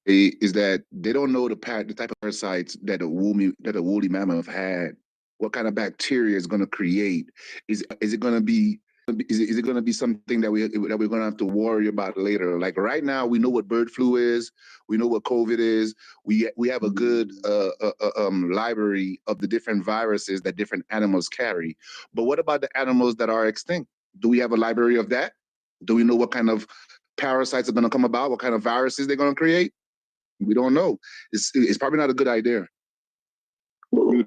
is that they don't know the type of parasites that a woolly mammoth had. What kind of bacteria is going to create? Is it going to be is it going to be something that we're going to have to worry about later? Like right now, we know what bird flu is, we know what COVID is. We have a good library of the different viruses that different animals carry. But what about the animals that are extinct? Do we have a library of that? Do we know what kind of parasites are going to come about? What kind of viruses they're going to create? We don't know. It's probably not a good idea. Well,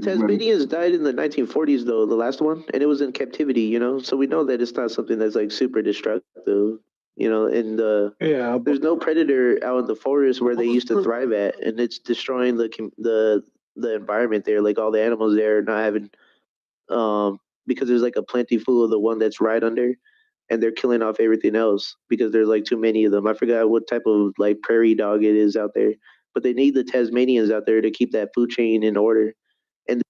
Tasmanians died in the 1940s, though, the last one, and it was in captivity, so we know that it's not something that's like super destructive, and there's no predator out in the forest where they used to thrive at, and it's destroying the environment there. Like all the animals there are not having, because there's like a plentiful of the one that's right under, and they're killing off everything else because there's like too many of them. I forgot what type of like prairie dog it is out there, but they need the Tasmanians out there to keep that food chain in order. And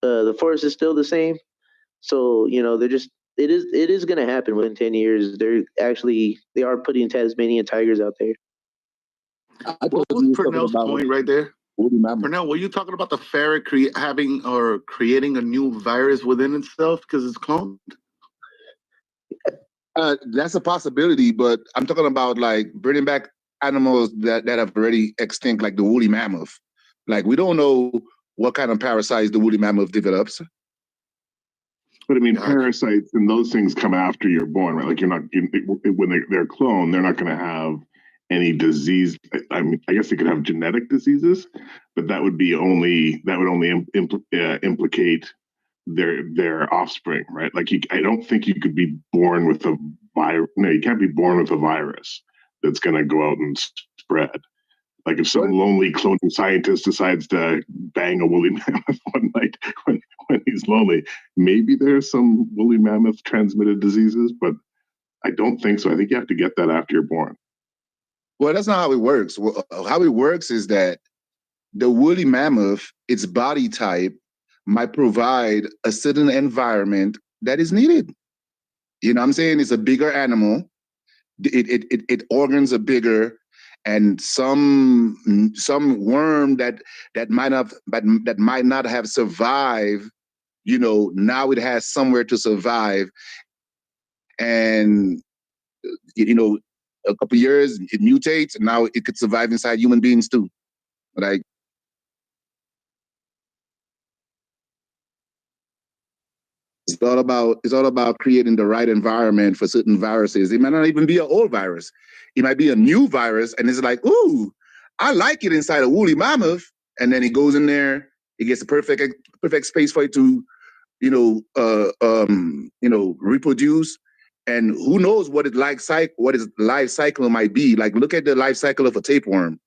the forest is still the same, so they're just it is going to happen within 10 years. They are putting Tasmanian tigers out there. What was Purnell's point right there? Purnell, were you talking about the ferret creating a new virus within itself because it's cloned? That's a possibility, but I'm talking about like bringing back animals that have already extinct, like the woolly mammoth. Like we don't know what kind of parasites the woolly mammoth develops. But I mean, parasites and those things come after you're born, right? Like when they're cloned, they're not going to have any disease. I mean, I guess they could have genetic diseases, but that would only implicate their offspring, right? Like I don't think you could be born with a virus. No, you can't be born with a virus that's going to go out and spread. Like if some lonely cloning scientist decides to bang a woolly mammoth one night when he's lonely, maybe there's some woolly mammoth transmitted diseases, but I don't think so. I think you have to get that after you're born. Well, that's not how it works. How it works is that the woolly mammoth, its body type, might provide a certain environment that is needed. You know what I'm saying? It's a bigger animal. It organs are bigger, and some worm that might not have survived, now it has somewhere to survive. And a couple of years it mutates, and now it could survive inside human beings too. Like it's all about creating the right environment for certain viruses. It might not even be an old virus. It might be a new virus, and it's like, ooh, I like it inside a woolly mammoth. And then it goes in there, it gets a perfect space for it to, reproduce. And who knows what its life cycle might be. Like, look at the life cycle of a tapeworm.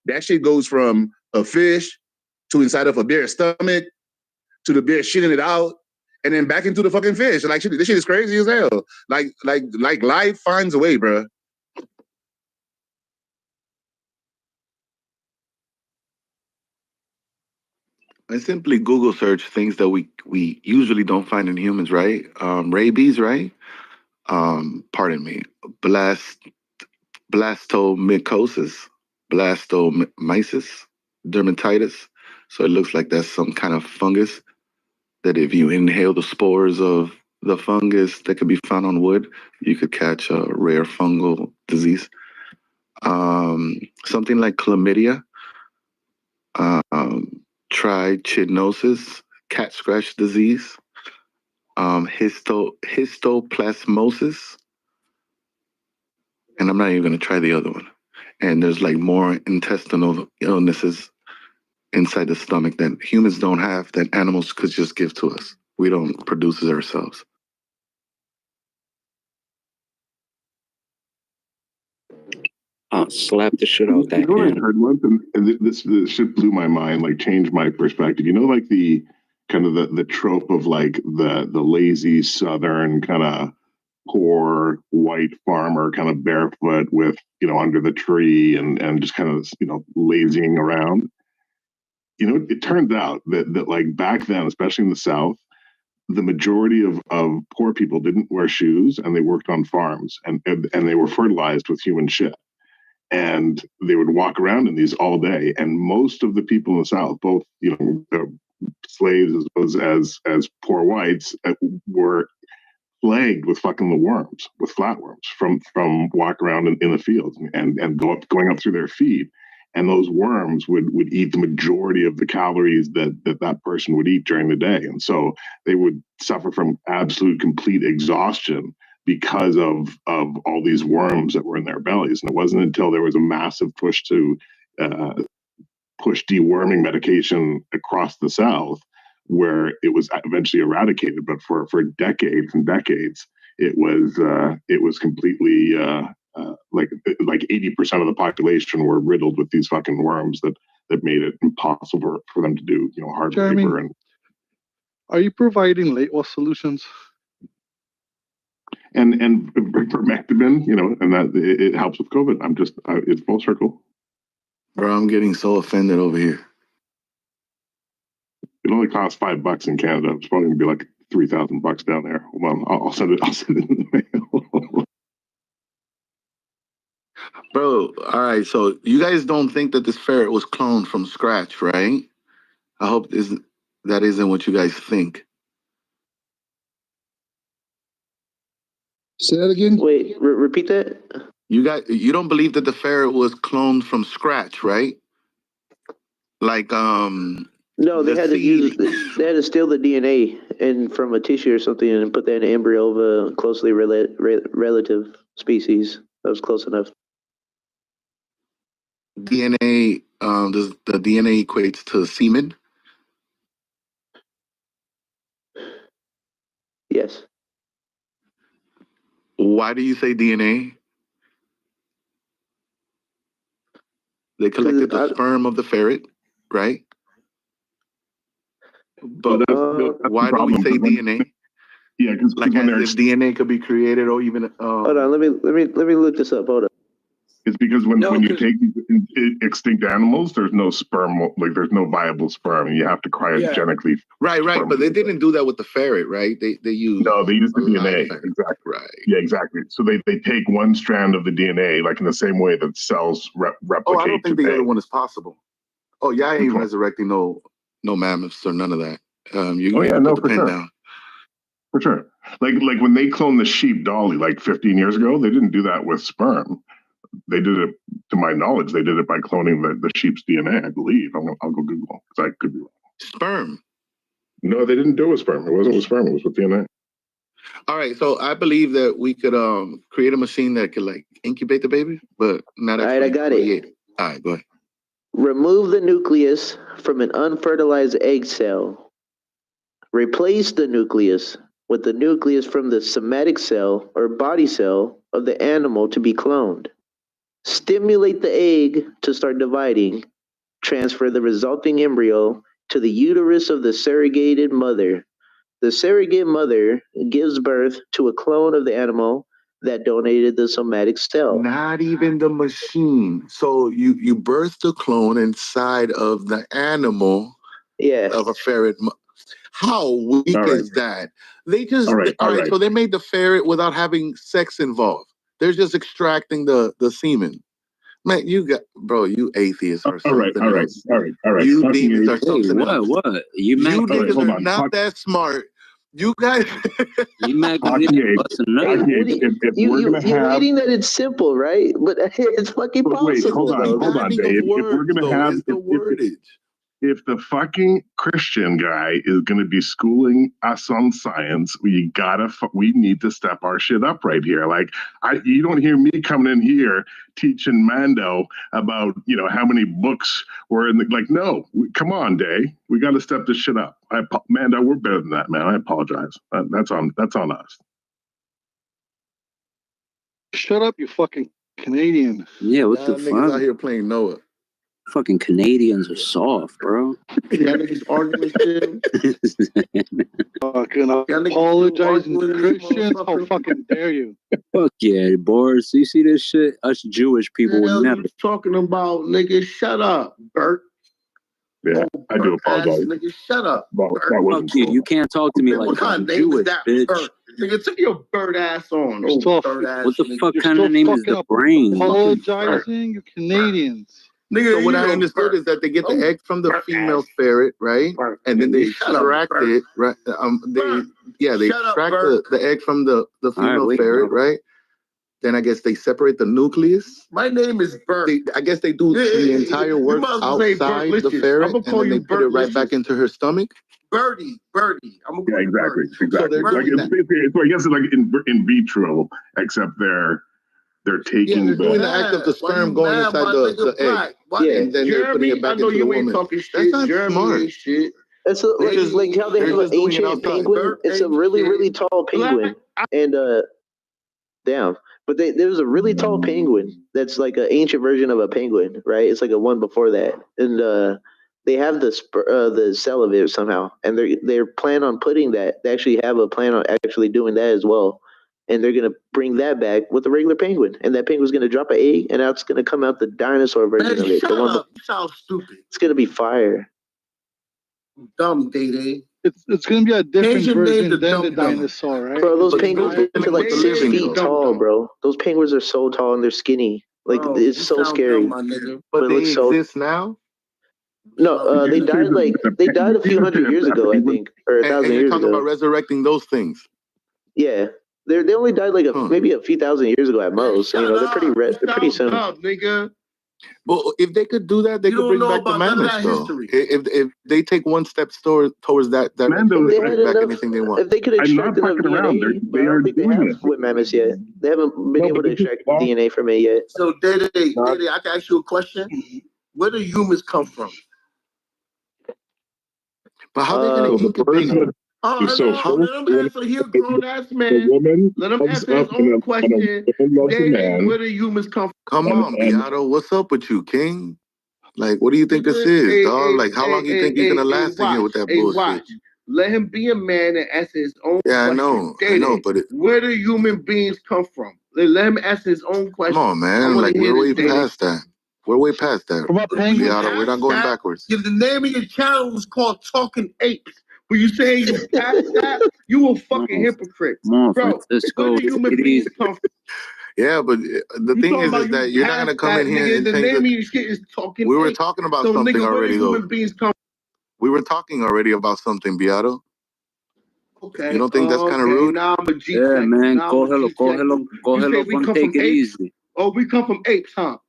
That shit goes from a fish to inside of a bear's stomach to the bear shitting it out, and then back into the fucking fish. Like, this shit is crazy as hell. Like life finds a way, bro. I simply Google search things that we usually don't find in humans, right? Rabies, right? Pardon me. Blastomycosis, blastomyces, dermatitis. So it looks like that's some kind of fungus that if you inhale the spores of the fungus that could be found on wood, you could catch a rare fungal disease. Something like chlamydia, trichinosis, cat scratch disease, histoplasmosis, and I'm not even going to try the other one. And there's like more intestinal illnesses inside the stomach that humans don't have that animals could just give to us. We don't produce it ourselves. Slap the shit out that can. I heard once, and this shit blew my mind, like changed my perspective. Like the kind of the trope of like the lazy Southern kind of poor white farmer kind of barefoot with, under the tree and just kind of, lazying around. It turns out that like back then, especially in the South, the majority of poor people didn't wear shoes and they worked on farms and they were fertilized with human shit. and they would walk around in these all day. And most of the people in the South, both slaves as poor whites, were plagued with fucking the worms, with flatworms from walk around in the fields and going up through their feed. And those worms would eat the majority of the calories that person would eat during the day. And so they would suffer from absolute complete exhaustion because of all these worms that were in their bellies. And it wasn't until there was a massive push to push deworming medication across the South where it was eventually eradicated. But for decades and decades, it was completely like 80% of the population were riddled with these fucking worms that made it impossible for them to do hard labor. And are you providing weight loss solutions? And vermectin, and that it helps with COVID. It's full circle. Bro, I'm getting so offended over here. It only costs $5 in Canada. It's probably gonna be like $3,000 down there. Hold on, I'll send it in the mail. Bro, all right. So you guys don't think that this ferret was cloned from scratch, right? I hope that isn't what you guys think. Say that again. Wait, repeat that. You don't believe that the ferret was cloned from scratch, right? Like No, they had to steal the DNA and from a tissue or something and put that in an embryo of a closely relative species. That was close enough. DNA, does the DNA equates to semen? Yes. Why do you say DNA? They collected the sperm of the ferret, right? But why do we say DNA? Yeah, because like as if DNA could be created or even. Hold on, let me look this up. Hold on. It's because when you take extinct animals, there's no sperm, like there's no viable sperm, and you have to cryogenically. Right, but they didn't do that with the used. Right? They used. No, they used the DNA. Exactly. Right. Yeah, exactly. So they take one strand of the DNA, like in the same way that cells replicate. Oh, I don't think the other one is possible. Oh yeah, I ain't resurrecting no mammoths or none of that. You can put the pen down. For sure. Like when they cloned the sheep Dolly like 15 years ago, they didn't do that with sperm. They did it, to my knowledge, they did it by cloning the sheep's DNA, I believe. I'll go Google, because I could be wrong. Sperm? No, they didn't do it with sperm. It wasn't with sperm, it was with DNA. All right, so I believe that we could create a machine that could like incubate the baby, but not actually. All right, I got it. All right, go ahead. Remove the nucleus from an unfertilized egg cell. Replace the nucleus with the nucleus from the somatic cell or body cell of the animal to be cloned. Stimulate the egg to start dividing. Transfer the resulting embryo to the uterus of the surrogated mother. The surrogate mother gives birth to a clone of the animal that donated the somatic cell. Not even the machine. So you birth the clone inside of the animal of a ferret. How weak is that? They just all right. So they made the ferret without having sex involved. They're just extracting the semen. Man, you atheists or something. All right. You demons are something else. What? You niggas are not that smart. You guys. You mad you're waiting that it's simple, right? But it's fucking possible. Wait, hold on, Dave. If we're gonna have the wordage. If the fucking Christian guy is going to be schooling us on science, we need to step our shit up right here. Like, you don't hear me coming in here teaching Mando about, how many books were in no, come on, Day. We got to step this shit up. Mando, we're better than that, man. I apologize. That's on us. Shut up, you fucking Canadian. Yeah, what the fuck? Out here playing Noah. Fucking Canadians are soft, bro. Y'all niggas arguing shit. Fucking apologizing to Christians? How fucking dare you? Fuck yeah, Boris. You see this shit? Us Jewish people would never. You talking about, nigga? Shut up, Bert. Yeah, I do apologize. Nigga, shut up. Fuck you. You can't talk to me like what kind I'm of name Jewish, is that, bitch. Bert? Nigga, take your bird ass on. You're still, What the fuck you're kind still of name is fucking the brain? apologizing. You're Canadians. Nigga, so what I understood is that they get the egg from the female ferret, right? And then they extract it, right? They extract the egg from the female ferret, right? Then I guess they separate the nucleus. My name is Bert. I guess they do the entire work outside the ferret, and then they put it right back into her stomach. Birdie. I'm gonna exactly. So they're like doing that. so I guess it's like in vitro, except they're taking they're doing the act of the sperm going inside the egg. And then they're putting it back into the woman. That's not smart. Shit. It's like how they have an ancient penguin. It's a really tall penguin, and damn. But there was a really tall penguin that's like an ancient version of a penguin, right? It's like a one before that, and they have the cell of it somehow, and they're plan on putting that. They actually have a plan on actually doing that as well, and they're gonna bring that back with a regular penguin, and that penguin's gonna drop an egg, and that's gonna come out the dinosaur version of it. Shut up! You sound stupid. It's gonna be fire. Dumb, Day. It's gonna be a different version than the dumb. dinosaur, right? Bro, those penguins are like 6 feet tall, bro. Those penguins are so tall and they're skinny. Like it's so scary. But they exist now. No, they died a few hundred years ago, I think, or 1,000 years ago. You're talking about resurrecting those things. Yeah, they only died like maybe a few thousand years ago at most. You know, they're pretty soon. Nigga. Well, if they could do that, they could bring back the mammoths, though. If they take one step towards that, they can bring back anything they want. If they could extract enough DNA, I don't think they have with mammoths yet. They haven't been able to extract DNA from it yet. So, Dede, I can ask you a question. Where do humans come from? But how are they going to incubate them? Let him answer. He a grown ass man. Let him answer his own question. Where do humans come from? Come on, Beato. What's up with you, King? Like, what do you think this is, dog? Like, how long you think you're going to last in here with that bullshit? Let him be a man and answer his own question. I know, but where do human beings come from? Let him answer his own question. Come on, man. Like, we're way past that. We're way past that. Beato, we're not going backwards. The name of your channel is called Talking Apes. When you say you passed that, you a fucking hypocrite. Bro, where do human beings come from? Yeah, but the thing is that you're not gonna come in here and the name of your shit is Talking We were talking about something already, though. We were talking already about something, Beato. Okay. You don't think that's kind of rude? Now I'm a G. Yeah, man. Cógelo, take it easy. Oh, we come from apes, huh?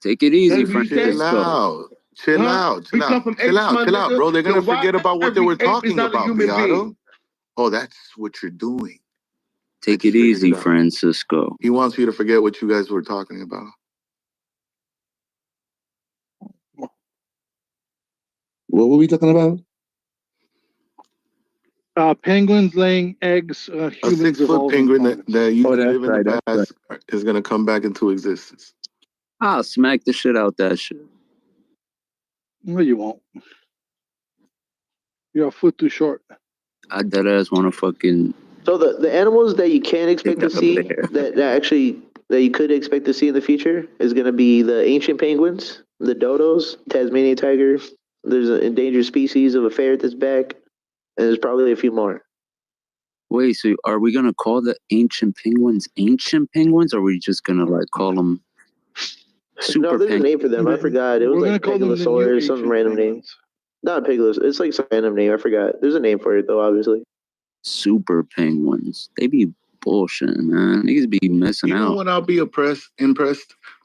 Take it easy, Francisco. Chill out, bro. They're gonna forget about what they were talking about, Beato. Oh, that's what you're doing. Take it easy, Francisco. He wants you to forget what you guys were talking about. What were we talking about? Penguins laying eggs. A 6-foot penguin that used to live in the past is gonna come back into existence. I'll smack the shit out that shit. No, you won't. You're a foot too short. I dead ass want to fucking. So the animals that you can expect to see that you could expect to see in the future is going to be the ancient penguins, the dodos, Tasmanian tiger. There's an endangered species of a ferret that's back, and there's probably a few more. Wait, so are we gonna call the ancient penguins, or are we just gonna like call them? No, there's a name for them. I forgot. It was like Pegalosaurus or some random name. Not Pegalosaurus. It's like some random name. I forgot. There's a name for it though, obviously. Super penguins. They be bullshit, man. Niggas be messing out. You know when I'll be impressed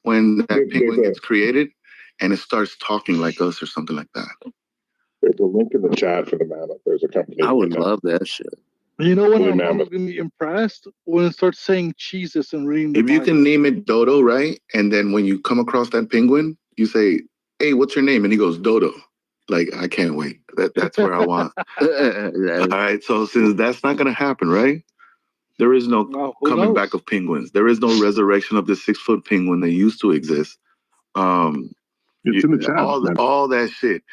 when that penguin gets created and it starts talking like us or something like that. There's a link in the chat for the mammoth. There's a company. I would love that shit. You know what? I'm gonna be impressed when it starts saying Jesus and reading. If you can name it Dodo, right? And then when you come across that penguin, you say, "Hey, what's your name?" And he goes, "Dodo." Like, I can't wait. That's where I want. All right. So since that's not gonna happen, right? There is no coming back of penguins. There is no resurrection of the 6-foot penguin that used to exist. It's in the chat. All that shit.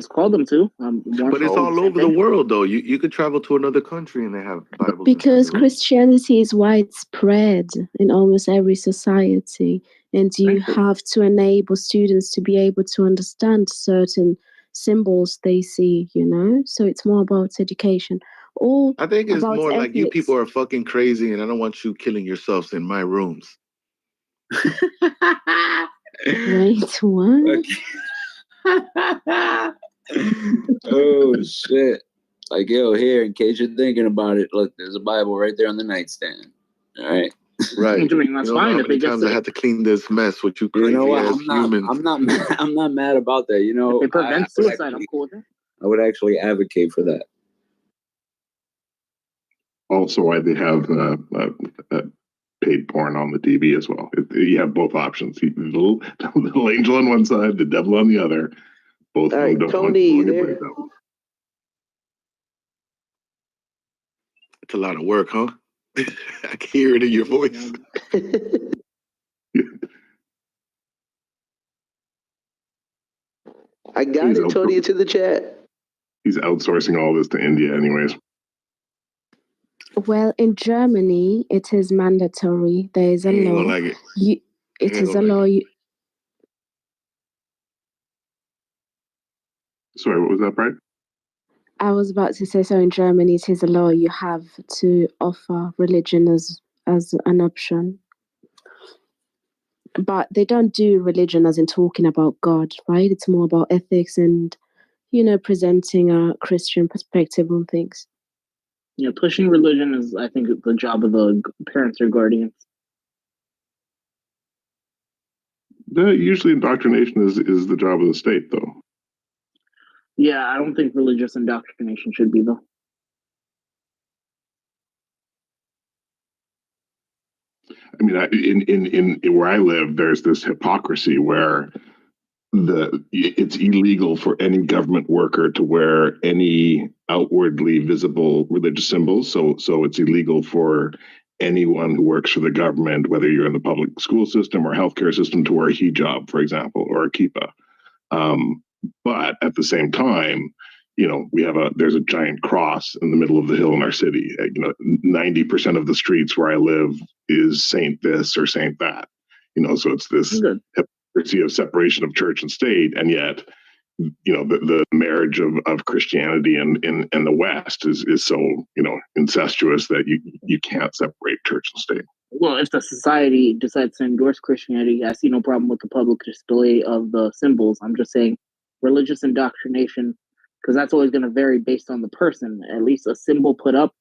It's called them to. But it's all over the world, though. You could travel to another country and they have Bibles. Because Christianity is widespread in almost every society, and you have to enable students to be able to understand certain symbols they see, you know? So it's more about education. I think it's more like you people are fucking crazy and I don't want you killing yourselves in my rooms. Wait, what? Oh, shit. Like, yo, here, in case you're thinking about it, look, there's a Bible right there on the nightstand. All right. Right. I mean, that's fine. How many times I had to clean this mess with you crazy ass humans. I'm not mad about that. You know, if it prevents suicide, I'm cool with it. I would actually advocate for that. Also, why they have paid porn on the TV as well. You have both options. The little angel on one side, the devil on the other. Both. All right, Tony, there. It's a lot of work, huh? I can hear it in your voice. I got it, Tony, into the chat. He's outsourcing all this to India anyways. Well, in Germany, it is mandatory. There is a law. Like it is a law. Sorry, what was that, Brad? I was about to say, so in Germany, it is a law. You have to offer religion as an option. But they don't do religion as in talking about God, right? It's more about ethics and, you know, presenting a Christian perspective on things. Yeah, pushing religion is, I think, the job of the parents or guardians. Usually indoctrination is the job of the state, though. Yeah, I don't think religious indoctrination should be, though. I mean, in where I live, there's this hypocrisy where it's illegal for any government worker to wear any outwardly visible religious symbols. So it's illegal for anyone who works for the government, whether you're in the public school system or healthcare system, to wear a hijab, for example, or a kippah. But at the same time, you know, there's a giant cross in the middle of the hill in our city. You know, 90% of the streets where I live is Saint this or Saint that. You know, so it's this hypocrisy of separation of church and state, and yet, you know, the marriage of Christianity and the West is so, you know, incestuous that you can't separate church and state. Well, if the society decides to endorse Christianity, I see no problem with the public display of the symbols. I'm just saying religious indoctrination, because that's always going to vary based on the person. At least a symbol put up,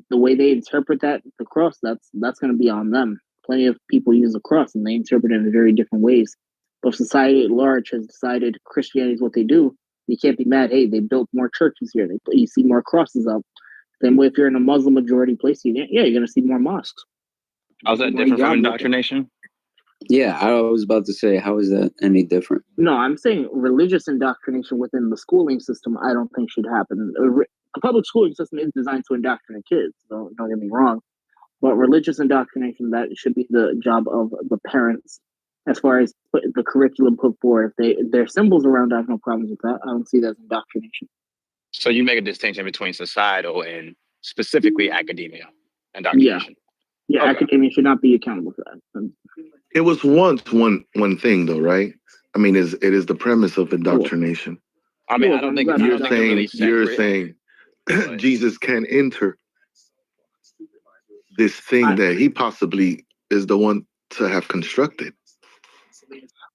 the way they interpret that, the cross, that's going to be on them. Plenty of people use the cross and they interpret it in very different ways. But if society at large has decided Christianity is what they do, you can't be mad. Hey, they built more churches here. You see more crosses up. Same way if you're in a Muslim majority place, you're going to see more mosques. How's that different from indoctrination? Yeah, I was about to say, how is that any different? No, I'm saying religious indoctrination within the schooling system, I don't think should happen. A public schooling system is designed to indoctrinate kids, so don't get me wrong. But religious indoctrination, that should be the job of the parents. As far as the curriculum put forward, if their symbols around, I have no problems with that. I don't see that as indoctrination. So you make a distinction between societal and specifically academia indoctrination. Yeah, okay. Academia should not be accountable for that. It was once one thing, though, right? I mean, it is the premise of indoctrination. I mean, I don't think you're saying Jesus can enter this thing that he possibly is the one to have constructed.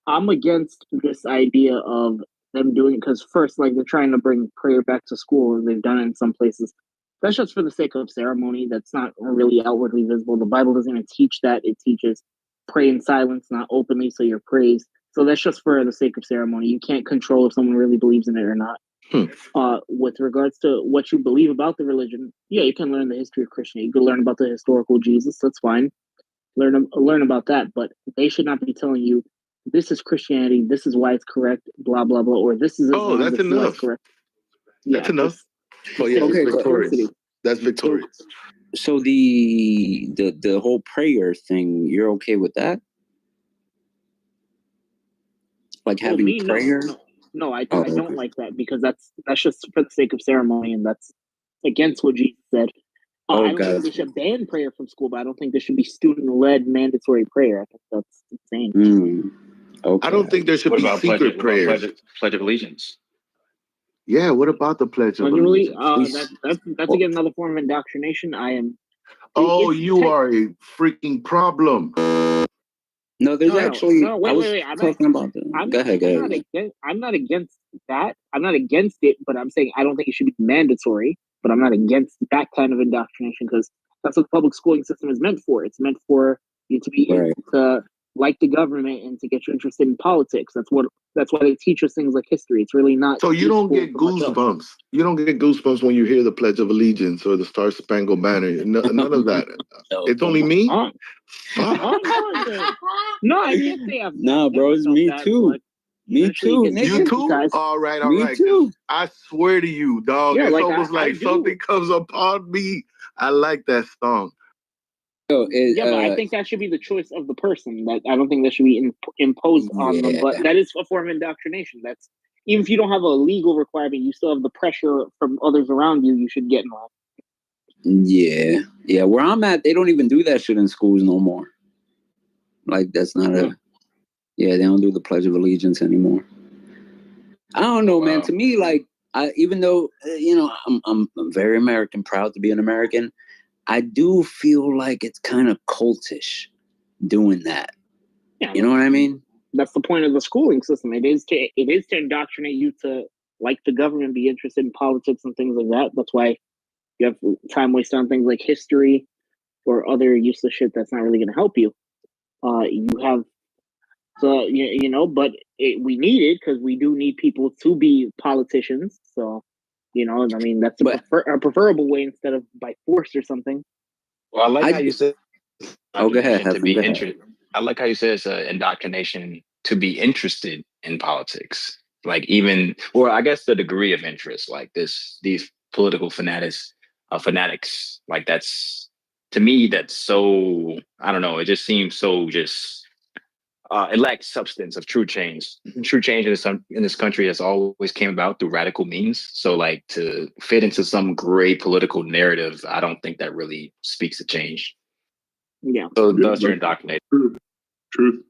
I'm against this idea of them doing it because first, like, they're trying to bring prayer back to school, and they've done it in some places. That's just for the sake of ceremony. That's not really outwardly visible. The Bible doesn't even teach that. It teaches pray in silence, not openly, so you're praised. So that's just for the sake of ceremony. You can't control if someone really believes in it or not. With regards to what you believe about the religion, yeah, you can learn the history of Christianity. You can learn about the historical Jesus. That's fine. Learn about that. But they should not be telling you, this is Christianity, this is why it's correct, blah, blah, blah, or this is Islam, that's enough. That's enough. Oh, yeah, okay, victorious. That's victorious. So the whole prayer thing, you're okay with that? Like having prayer? No, I don't like that because that's just for the sake of ceremony, and that's against what Jesus said. I don't think they should ban prayer from school, but I don't think there should be student-led mandatory prayer. I think that's insane. I don't think there should be secret prayers. Pledge of Allegiance. Yeah, what about the Pledge of Allegiance? That's again another form of indoctrination. Oh, you are a freaking problem. No, there's actually. Wait. Go ahead. I'm not against that. I'm not against it, but I'm saying I don't think it should be mandatory. But I'm not against that kind of indoctrination because that's what the public schooling system is meant for. It's meant for you to be to like the government and to get you interested in politics. That's why they teach us things like history. It's really not. So you don't get goosebumps. You don't get goosebumps when you hear the Pledge of Allegiance or the Star Spangled Banner. None of that. It's only me. No, I can't say I've. No, bro, it's me too. Me too. You too? All right. Me too. I swear to you, dog. Yeah, it's like almost like something comes upon me. I like that song. But I think that should be the choice of the person. That I don't think that should be imposed on them. But that is a form of indoctrination. That's even if you don't have a legal requirement, you still have the pressure from others around you. You should get involved. Yeah. Where I'm at, they don't even do that shit in schools no more. Like that's not they don't do the Pledge of Allegiance anymore. I don't know, man. To me, like, even though I'm very American, proud to be an American, I do feel like it's kind of cultish doing that. Yeah, you know what I mean? That's the point of the schooling system. It is to indoctrinate you to like the government, be interested in politics and things like that. That's why you have time wasted on things like history or other useless shit that's not really going to help you. So, but we need it because we do need people to be politicians. So, I mean, that's a preferable way instead of by force or something. Well, I like how you said. Oh, go ahead. I like how you said it's an indoctrination to be interested in politics. Like I guess the degree of interest, like these political fanatics, like that's, to me, that's so, I don't know. It just seems so it lacks substance of true change. True change in this country has always came about through radical means. So like to fit into some gray political narrative, I don't think that really speaks to change. Yeah. So thus you're indoctrinated. Truth.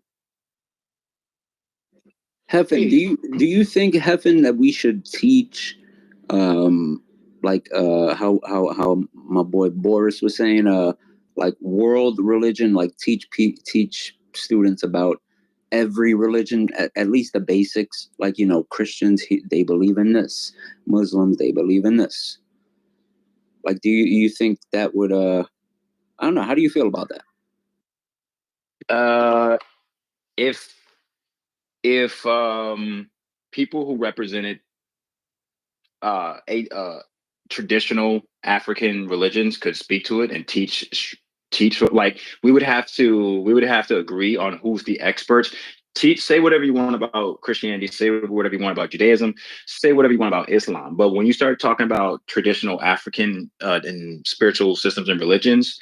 Heffen, do you think, Heffen, that we should teach how my boy Boris was saying, like world religion, like teach students about every religion, at least the basics, like, Christians, they believe in this, Muslims, they believe in this. Like, do you think that would, I don't know, how do you feel about that? If people who represented traditional African religions could speak to it and teach, like we would have to agree on who's the experts. Say whatever you want about Christianity, say whatever you want about Judaism, say whatever you want about Islam. But when you start talking about traditional African and spiritual systems and religions,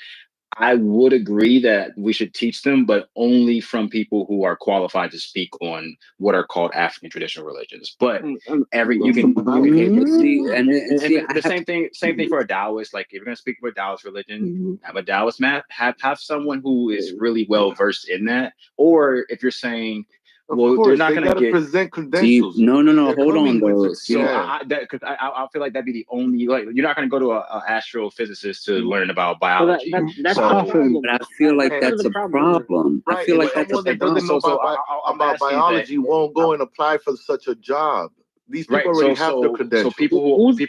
I would agree that we should teach them, but only from people who are qualified to speak on what are called African traditional religions. But the same thing for a Taoist. Like if you're going to speak for a Taoist religion, have a Taoist have someone who is really well versed in that. Or if you're saying, well, they're not going to present credentials. No. Hold on, though. So I feel like that'd be the only, like, you're not going to go to an astrophysicist to learn about biology. But I feel like that's a problem. Right. I feel like that's a problem. About biology won't go and apply for such a job. These people already have the credentials. So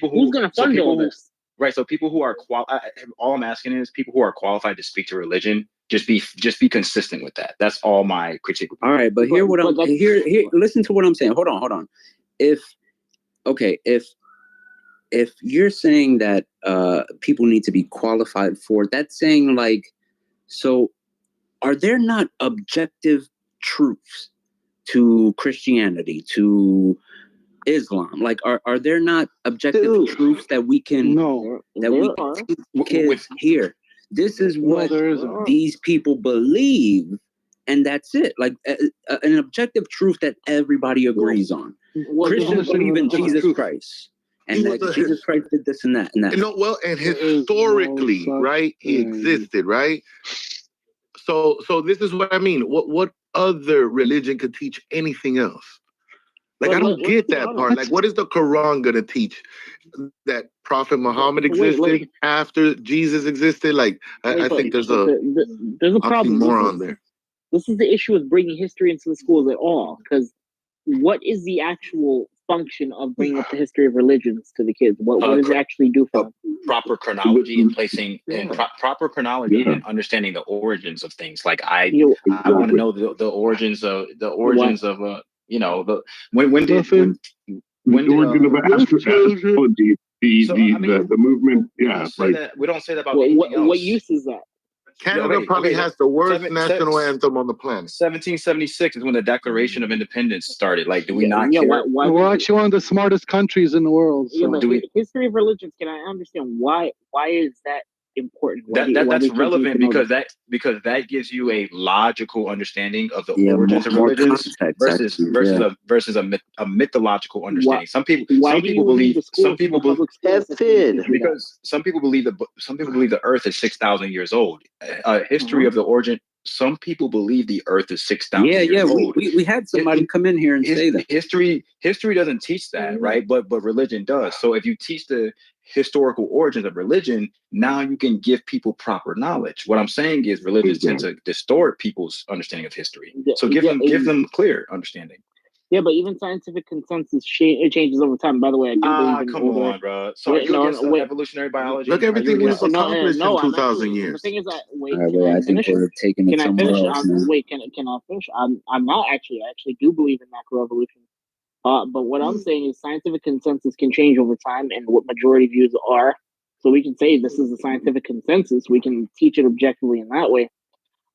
who's going to fund all this? Right. So people who are all I'm asking is people who are qualified to speak to religion. Just be consistent with that. That's all my critique. All right, but here listen to what I'm saying. Hold on. If you're saying that people need to be qualified for, that's saying, like, so are there not objective truths to Christianity, to Islam? Like, are there not objective truths that we can teach kids here? This is what these people believe, and that's it. Like an objective truth that everybody agrees on. Christians believe in Jesus Christ, and that Jesus Christ did this and that and that. And historically, right? He existed, right? So this is what I mean. What other religion could teach anything else? Like, I don't get that part. Like, what is the Quran gonna teach? That Prophet Muhammad existed after Jesus existed? Like, I think there's a problem more on there. This is the issue with bringing history into the schools at all, because what is the actual function of bringing up the history of religions to the kids? What does it actually do for them? Proper chronology and placing proper chronology and understanding the origins of things. Like I want to know the origins of you know, the when did astrology, the movement, we don't say that about what use is that? Canada probably has the worst national anthem on the planet. 1776 is when the Declaration of Independence started. Like, do we not care? We're actually one of the smartest countries in the world. So. History of religions, can I understand why is that important? That's relevant because that gives you a logical understanding of the origins of religions versus a mythological understanding. Some people believe the Earth is 6,000 years old. History of the origin. Some people believe the Earth is 6,000 years old. We had somebody come in here and say that history doesn't teach that, right? But religion does. So if you teach the historical origins of religion, now you can give people proper knowledge. What I'm saying is religions tend to distort people's understanding of history. So give them clear understanding. Yeah, but even scientific consensus changes over time. By the way, come on, bro. So evolutionary biology. Look, everything we've accomplished in 2,000 years. The thing is that I think we're taking it somewhere else. Can I finish? I'm not actually. I actually do believe in macroevolution. But what I'm saying is scientific consensus can change over time, and what majority views are. So we can say this is a scientific consensus. We can teach it objectively in that way.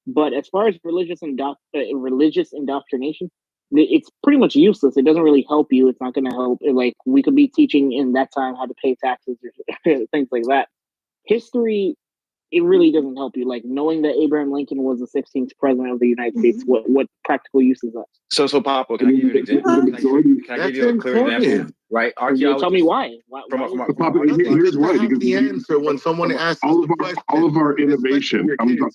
But as far as religious indoctrination, it's pretty much useless. It doesn't really help you. It's not going to help. Like, we could be teaching in that time how to pay taxes or things like that. History, it really doesn't help you. Like, knowing that Abraham Lincoln was the 16th president of the United States, what practical use is that? So Papa, can I give you an example? Can I give you a clear example? Right? Archaeology. Tell me why. Papa, here's why. Because the answer when someone asks all of our innovation comes on.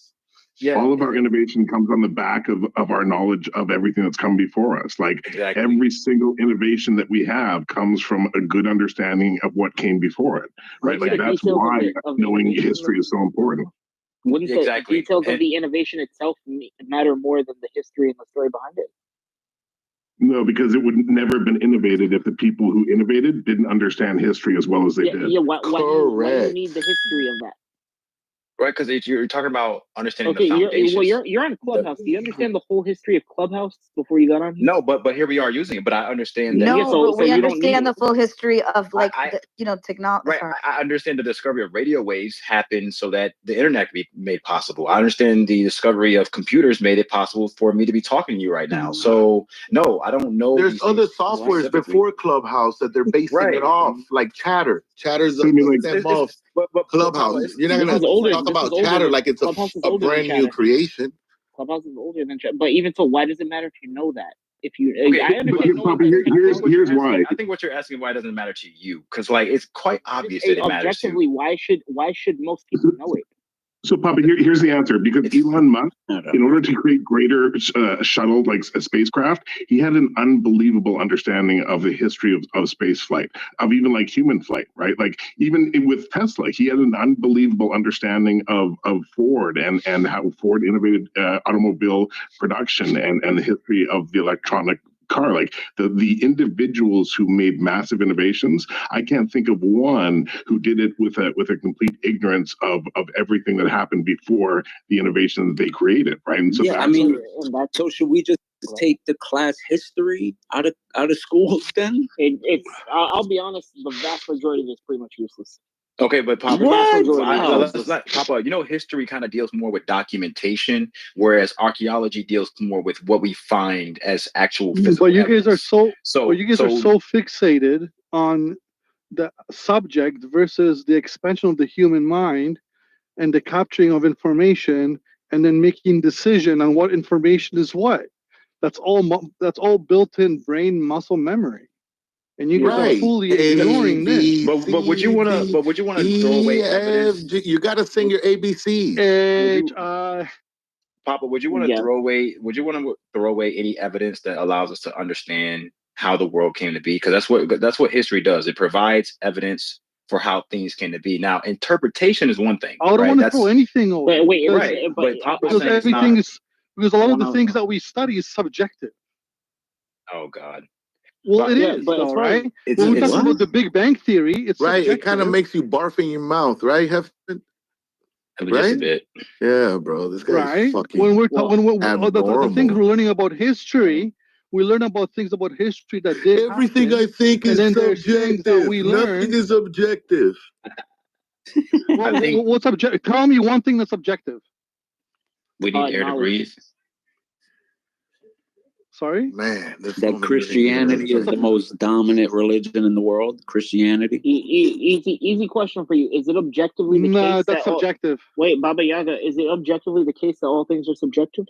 Yeah. All of our innovation comes on the back of our knowledge of everything that's come before us. Like every single innovation that we have comes from a good understanding of what came before it, right? Like that's why knowing history is so important. Wouldn't the details of the innovation itself matter more than the history and the story behind it? No, because it would never have been innovated if the people who innovated didn't understand history as well as they did. Yeah, why do you need the history of that? Right, because you're talking about understanding the foundations. You're on Clubhouse. Do you understand the whole history of Clubhouse before you got on here? No, but here we are using it. But I understand that. No, we understand the full history of technology. Right, I understand the discovery of radio waves happened so that the internet could be made possible. I understand the discovery of computers made it possible for me to be talking to you right now. So no, I don't know. There's other softwares before Clubhouse that they're basing it off, like Chatter. Chatter's But Clubhouse, you're not going to talk about Chatter like it's a brand new creation. Clubhouse is older than Chatter, but even so, why does it matter if you know that? If you, I understand. Here's why. I think what you're asking why doesn't matter to you, because like it's quite obvious that it matters to you. Why should most people know it? So, Papa, here's the answer. Because Elon Musk, in order to create greater shuttle, like a spacecraft, he had an unbelievable understanding of the history of space flight, of even like human flight, right? Like even with Tesla, he had an unbelievable understanding of Ford and how Ford innovated automobile production and the history of the electronic car. Like the individuals who made massive innovations, I can't think of one who did it with a complete ignorance of everything that happened before the innovation that they created, right? And so so should we just take the class history out of schools then? I'll be honest, the vast majority of it's pretty much useless. Okay, but Papa, Papa, history kind of deals more with documentation, whereas archaeology deals more with what we find as actual physical But you evidence. guys are so fixated on the subject versus the expansion of the human mind and the capturing of information and then making decision on what information is what. That's all built-in brain muscle memory. And you guys are fully ignoring this. But would you want to? But would you want to throw away evidence? You got to sing your ABCs. Papa, would you want to throw away? Would you want to throw away any evidence that allows us to understand how the world came to be? Because that's what history does. It provides evidence for how things came to be. Now, interpretation is one thing. I don't want to throw anything away. But because everything is because a lot of the things that we study is subjective. Oh God. Well, it is, though, right? When we talk about the Big Bang Theory, it's right. subjective. It kind of makes you barf in your mouth, right, Hefton? Right? Yeah, bro. This guy's fucking when we're the things we're learning about history, we learn about things about history that did everything happen, I think is subjective. Nothing is objective. What's objective? Tell me one thing that's objective. We need air to breathe. Sorry? Man, that Christianity is the most dominant religion in the world. Christianity. Easy question for you. Is it objectively the case? No, that's subjective. Wait, Baba Yaga, is it objectively the case that all things are subjective?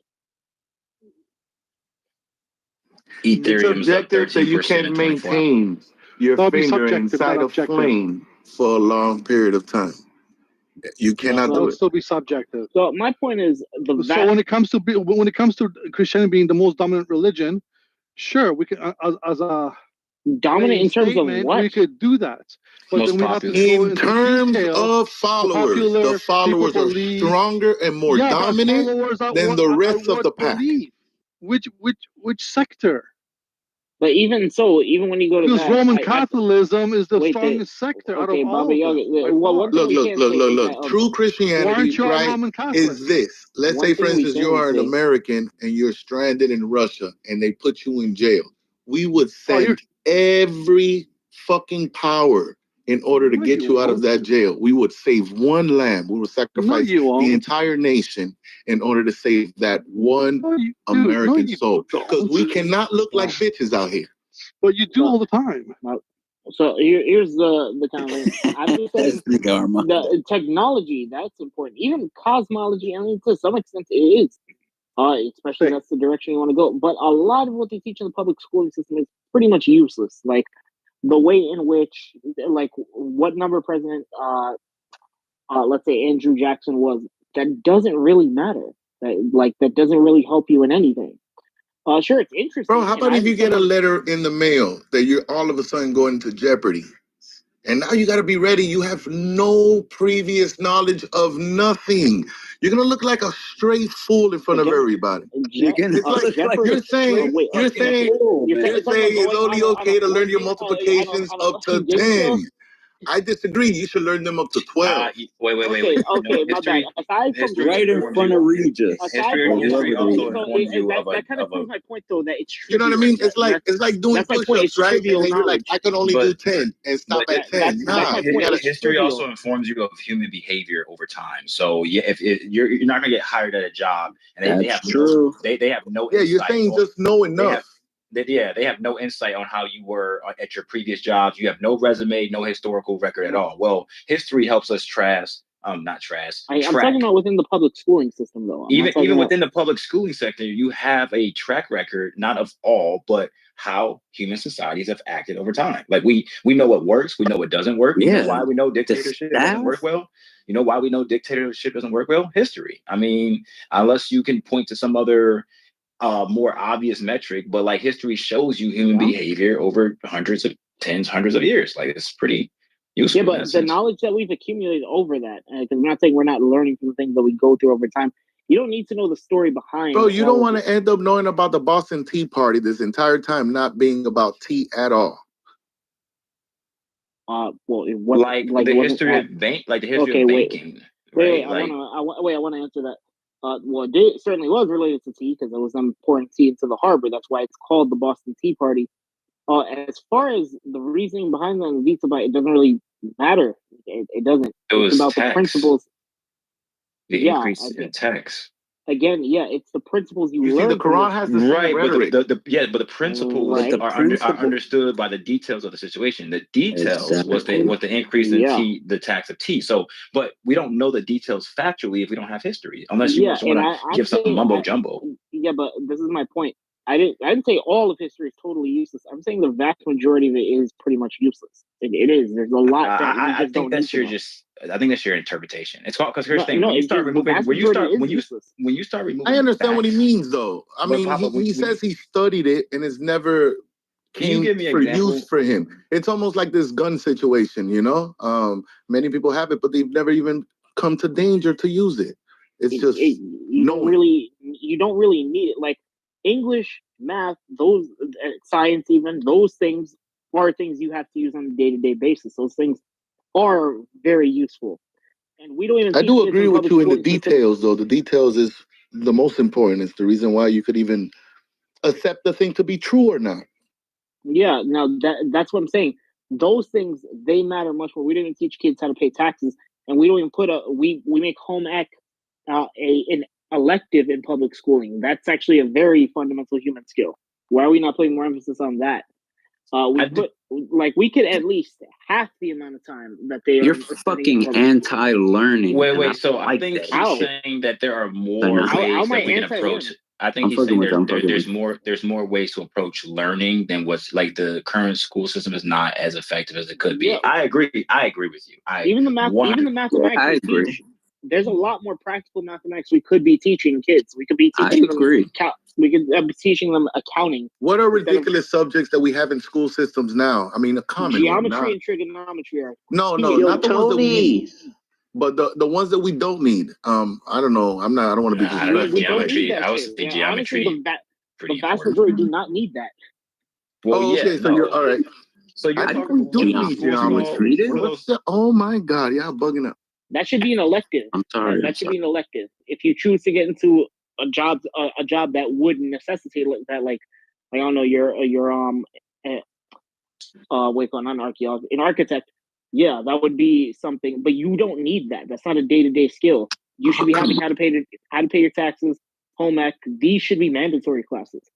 It's subjective that you can't maintain your finger inside a flame for a long period of time. You cannot do it. Still be subjective. So my point is, so when it comes to Christianity being the most dominant religion, sure, we can as a dominant in terms of what we could do that. But then we have to go in terms of followers, the followers are stronger and more dominant than the rest of the pack. Which sector? But even so, even when you go to because Roman Catholicism is the strongest sector out of all of them. Look. True Christianity, right, is this. Let's say, for instance, you are an American and you're stranded in Russia and they put you in jail. We would send every fucking power in order to get you out of that jail. We would save one lamb. We would sacrifice the entire nation in order to save that one American soul. Because we cannot look like bitches out here. But you do all the time. So here's the kind of thing. I'm just saying the technology, that's important. Even cosmology, I mean, to some extent it is. Especially that's the direction you want to go. But a lot of what they teach in the public schooling system is pretty much useless. Like the way in which, like, what number president, let's say Andrew Jackson was, that doesn't really matter. That doesn't really help you in anything. Sure, it's interesting. Bro, how about if you get a letter in the mail that you're all of a sudden going into jeopardy? And now you got to be ready. You have no previous knowledge of nothing. You're going to look like a straight fool in front of everybody. It's like you're saying it's only okay to learn your multiplications up to 10. I disagree. You should learn them up to 12. Wait. Okay, my bad. Aside from right in front of Regis. History also informs you that kind of proves my point, though, that it's you know what I mean? It's like doing push-ups, right? And then you're like, I can only do 10 and stop at 10. History also informs you of human behavior over time. So yeah, if you're not gonna get hired at a job, and they have true. They have no. Yeah, you're saying just know enough. They have no insight on how you were at your previous jobs. You have no resume, no historical record at all. Well, history helps us I'm talking about within the public schooling system, though. Even within the public schooling sector, you have a track record, not of all, but how human societies have acted over time. Like we know what works, we know what doesn't work. You know why we know dictatorship doesn't work well? You know why we know dictatorship doesn't work well? History. I mean, unless you can point to some other more obvious metric, but like history shows you human behavior over hundreds of years. Like it's pretty useful. Yeah, but the knowledge that we've accumulated over that, because we're not saying we're not learning from the things that we go through over time. You don't need to know the story behind. Bro, you don't want to end up knowing about the Boston Tea Party this entire time not being about tea at all. Well, it wasn't like the history of banking. Wait, I want to answer that. Well, it certainly was related to tea because it was them pouring tea into the harbor. That's why it's called the Boston Tea Party. As far as the reasoning behind that and Vita Byte, it doesn't really matter. It doesn't. It was about tax. the principles. The increase in tax. Again, yeah, it's the principles you You see, learn. the Quran has the same Right, but rhetoric. the principles Right. are understood by the details of the situation. The details was Exactly. the increase in Yeah. the tax of tea. So, but we don't know the details factually if we don't have history, unless you Yeah, just want and to I'm give some saying mumbo jumbo. Yeah, but this is my point. I didn't say all of history is totally useless. I'm saying the vast majority of it is pretty much useless. It is. There's a lot that we I just think don't that's need your to know. I think that's your interpretation. It's called because here's No, the thing: no, when you it's start just the removing, vast majority is useless. when you start removing, I understand what he facts, means, though. I But mean, Papa, when he says he studied it and it's never Can you came give me an for example? use for him. It's almost like this gun situation, you know? Many people have it, but they've never even come to danger to use it. It's just You don't really need it. Like English, math, those science, even those things are things you have to use on a day-to-day basis. Those things are very useful, and we don't even. I teach do kids agree with public you in the schooling system. details, though. The details is the most important. It's the reason why you could even accept the thing to be true or not. Yeah, now that's what I'm saying. Those things, they matter much more. We don't even teach kids how to pay taxes, and we don't even put we make home ec an elective in public schooling. That's actually a very fundamental human skill. Why are we not putting more emphasis on that? We could at least half the amount of time that they You're are spending in fucking public school. anti-learning. Wait. So I like think that he's shit. saying that there are more How- ways how am I that we can anti-learning? approach. I think I'm he's fucking saying with you, I'm fucking there's with there's more ways to approach learning than what's like the current school system is not as effective as it could be. Yeah. I agree with you. Even the mathematics I we agree. teach, there's a lot more practical mathematics we could be teaching kids. We could be teaching them we could be teaching them accounting. What are ridiculous subjects that we have in school systems now? I mean, a common geometry one, and trigonometry are no, Yo, not the ones that we need, but the ones that we don't need. I don't know. I don't want to be disrespectful. We don't need that shit. Honestly, the vast majority do not need that. Well, okay, so you're all right. So you're I talking do need geometry. Oh my god, y'all bugging up. That should be an elective. I'm sorry. That should be an elective. If you choose to get into a job that would necessitate that, like I don't know, not archaeologist, an architect. Yeah, that would be something. But you don't need that. That's not a day-to-day skill. You should be having how to pay your taxes, home ec. These should be mandatory classes.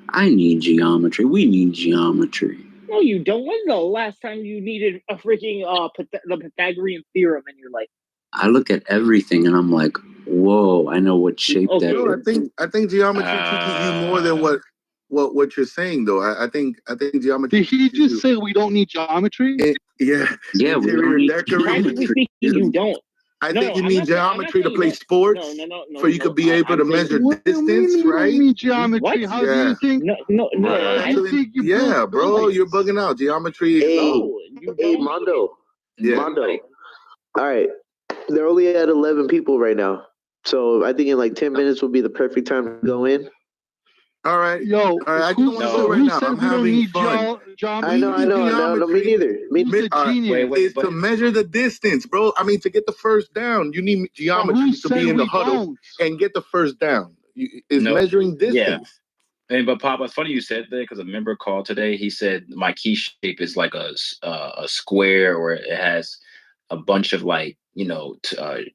I need geometry. We need geometry. No, you don't. When's the last time you needed a freaking the Pythagorean theorem in your life? I look at everything and I'm like, whoa, I know what shape that is. I think geometry teaches you more than what you're saying, though. I think geometry. Did he just say we don't need geometry? Yeah, we don't need Practically speaking, you don't. I think you need geometry to play sports, so you could be able to measure distance, right? Need geometry? How do you think? No. I think you yeah, bro, you're bugging out. Geometry. Hey, Mondo. Yeah. Mondo. All right, they're only at 11 people right now, so I think in like 10 minutes will be the perfect time to go in. All right, yo. All right, I don't want to go right now. I'm having fun. I know. No, me neither. It's to measure the distance, bro. I mean, to get the first down, you need geometry to be in the huddle and get the first down. It's measuring distance. And but Papa, it's funny you said that because a member called today. He said my key shape is like a square, or it has a bunch of like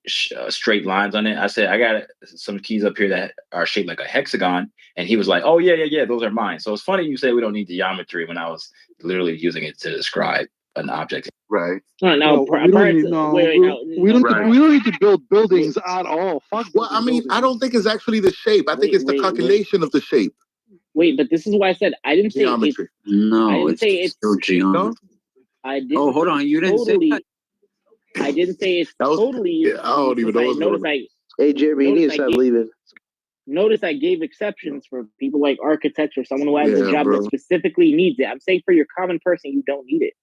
straight lines on it. I said I got some keys up here that are shaped like a hexagon, and he was like, "Oh yeah, those are mine." So it's funny you say we don't need geometry when I was literally using it to describe an object. Right. We don't need to build buildings at all. Fuck. Well, I mean, I don't think it's actually the shape. I think it's the calculation of the shape. Wait, but this is why I said I didn't say geometry. No, it's still geometry. I didn't. Oh, hold on, you didn't say that. I didn't say it's totally. I don't even know. Hey, Jeremy, you need to stop leaving. Notice I gave exceptions for people like architects or someone who has a job that specifically needs it. I'm saying for your common person, you don't need it.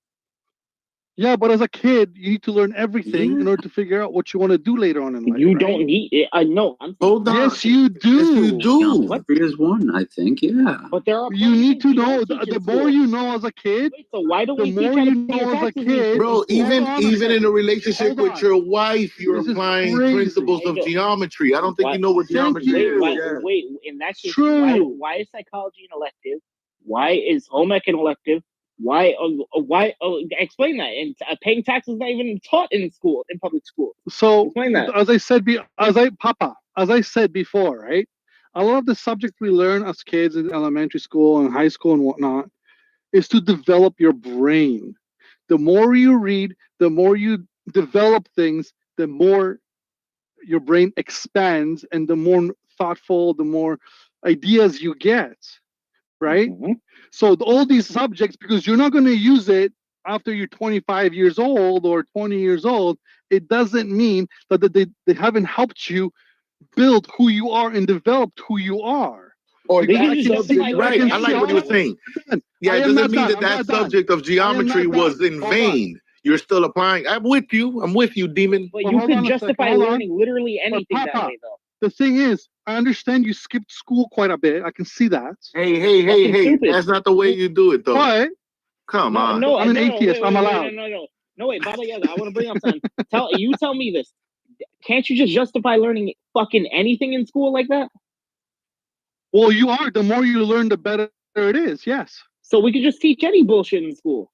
Yeah, but as a kid, you need to learn everything in order to figure out what you want to do later on in life. You don't need it. I know. Hold on. Yes, you do. Yes, you do. What is one? I think, yeah. But there are. You need to know. The more you know as a kid, wait, so why don't the more you know as a kid, bro. Even in a relationship with your wife, you're applying principles of geometry. I don't think you know what geometry is. Wait, in that case, why is psychology an elective? Why is home ec an elective? Why? Explain that. And paying taxes is not even taught in school, in public school. So, explain that. as I said, Papa, as I said before, right? A lot of the subjects we learn as kids in elementary school and high school and whatnot is to develop your brain. The more you read, the more you develop things, the more your brain expands and the more thoughtful, the more ideas you get, right? So all these subjects, because you're not going to use it after you're 25 years old or 20 years old, it doesn't mean that they haven't helped you build who you are and developed who you are. Or Because right, I like what you're saying. Yeah, it doesn't mean that subject of geometry was in vain. You're still applying. I'm with you, Demon. But you can justify learning literally anything that way, though. The thing is, I understand you skipped school quite a bit. I can see that. Hey. That's not the way you do it, though. But come on. No, I'm an atheist. I'm allowed. No, wait, Baba Yaga, I want to bring up something. Tell me this. Can't you just justify learning fucking anything in school like that? Well, you are. The more you learn, the better it is. Yes. So we could just teach any bullshit in school.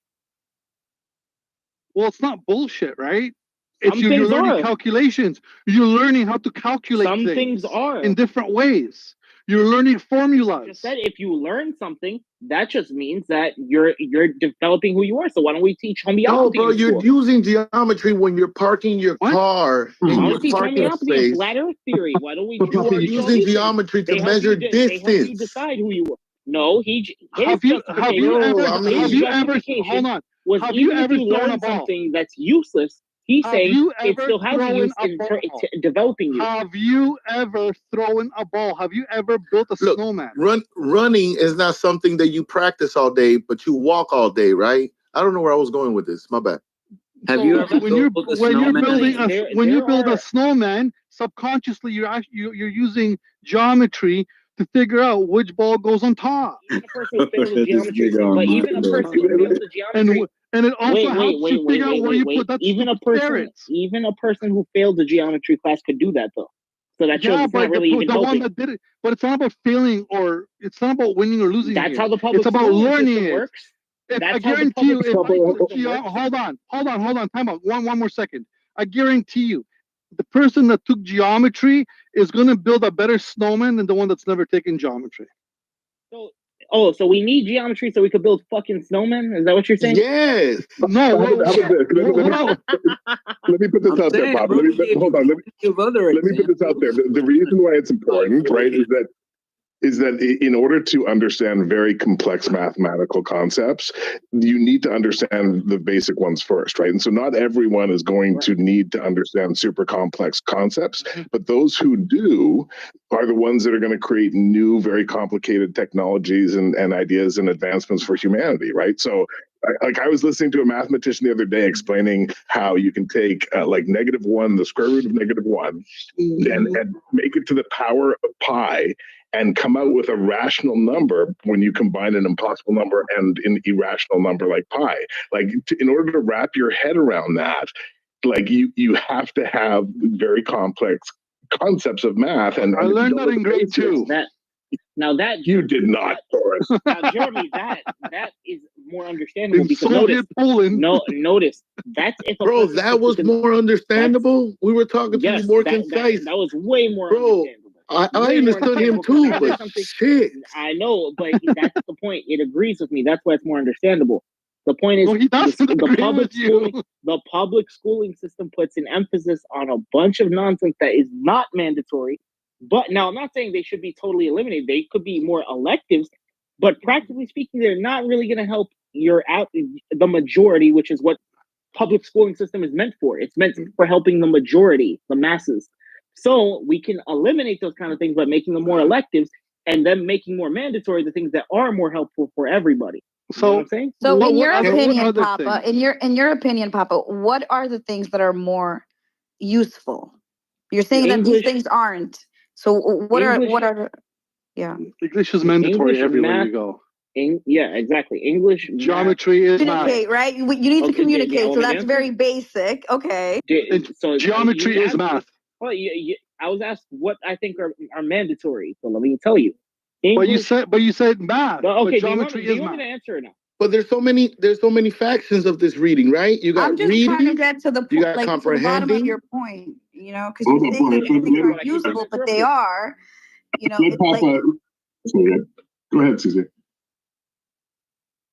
Well, it's not bullshit, right? You're learning calculations. You're learning how to calculate things are in different ways. You're learning formulas. Just said if you learn something, that just means that you're developing who you are. So why don't we teach homeopathy? No, bro, you're using geometry when you're parking your car in your parking space. Flat Earth theory. Why don't we? You are using geometry to measure distance. They help you decide who you are. No, have you ever learn something that's useless? He's saying it still has use in developing you. Have you ever thrown a ball? Have you ever built a snowman? Running is not something that you practice all day, but you walk all day, right? I don't know where I was going with this. My bad. Have you ever when you build a snowman, subconsciously you're using geometry to figure out which ball goes on top. Even a person who fails the geometry, but even a person who fails the geometry. And it also helps you figure out where you put that. Even a person who failed the geometry class could do that, though. So that shows it's not really even the one that did it. But it's not about failing or it's not about winning or losing. That's how the public It's about learning it. Works. I guarantee you. Hold on. Time out. One more second. I guarantee you, the person that took geometry is going to build a better snowman than the one that's never taken geometry. So we need geometry so we could build fucking snowmen? Is that what you're saying? Yes. No. Let me put this out there, Bob. Hold on. Let me put this out there. The reason why it's important, right, is that in order to understand very complex mathematical concepts, you need to understand the basic ones first, right? And so not everyone is going to need to understand super complex concepts, but those who do are the ones that are going to create new, very complicated technologies and ideas and advancements for humanity, right? So I was listening to a mathematician the other day explaining how you can take -1, the square root of -1, and make it to the power of pi, and come out with a rational number when you combine an impossible number and an irrational number like pi. In order to wrap your head around that, you have to have very complex concepts of math. And I learned that in grade 2. Now that you did not, Boris. Now, Jeremy, that is more understandable because notice that's if that was more understandable. We were talking to you more concise. That was way more understandable. I understood him too, but shit. I know, but that's the point. It agrees with me. That's why it's more understandable. The point is, the public schooling system puts an emphasis on a bunch of nonsense that is not mandatory. But now, I'm not saying they should be totally eliminated. They could be more electives, but practically speaking, they're not really going to help the majority, which is what public schooling system is meant for. It's meant for helping the majority, the masses. So we can eliminate those kind of things by making them more electives and then making more mandatory the things that are more helpful for everybody. You know what I'm saying? So in your opinion, Papa, what are the things that are more useful? You're saying that these things aren't. So what are English is mandatory everywhere you go. Yeah, exactly. English, geometry is communicate, right? You need to communicate, so that's very basic. Okay. So geometry is math. Well, I was asked what I think are mandatory, so let me tell you. English, but you said math. Okay, geometry is math. To answer it now. But there's so many factions of this reading, right? You got I'm just reading, trying to get to the point, you got to the bottom of your point. you know, because you're saying that these things aren't useful, but they are. You know, Let it's like, Papa. Go ahead, Susie.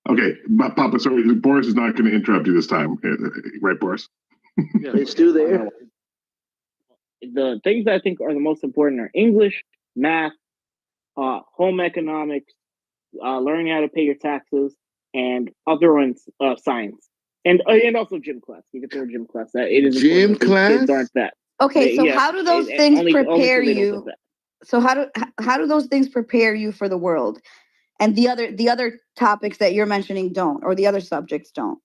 Okay, Papa, sorry, Boris is not going to interrupt you this time, right, Boris? It's still there. The things that I think are the most important are English, math, home economics, learning how to pay your taxes, and other ones, science, and also gym class. You can throw a gym class. It is Gym important. class? Kids aren't that. okay, so how do those things prepare so you? So how do those things prepare you for the world? And the other topics that you're mentioning don't, or the other subjects don't.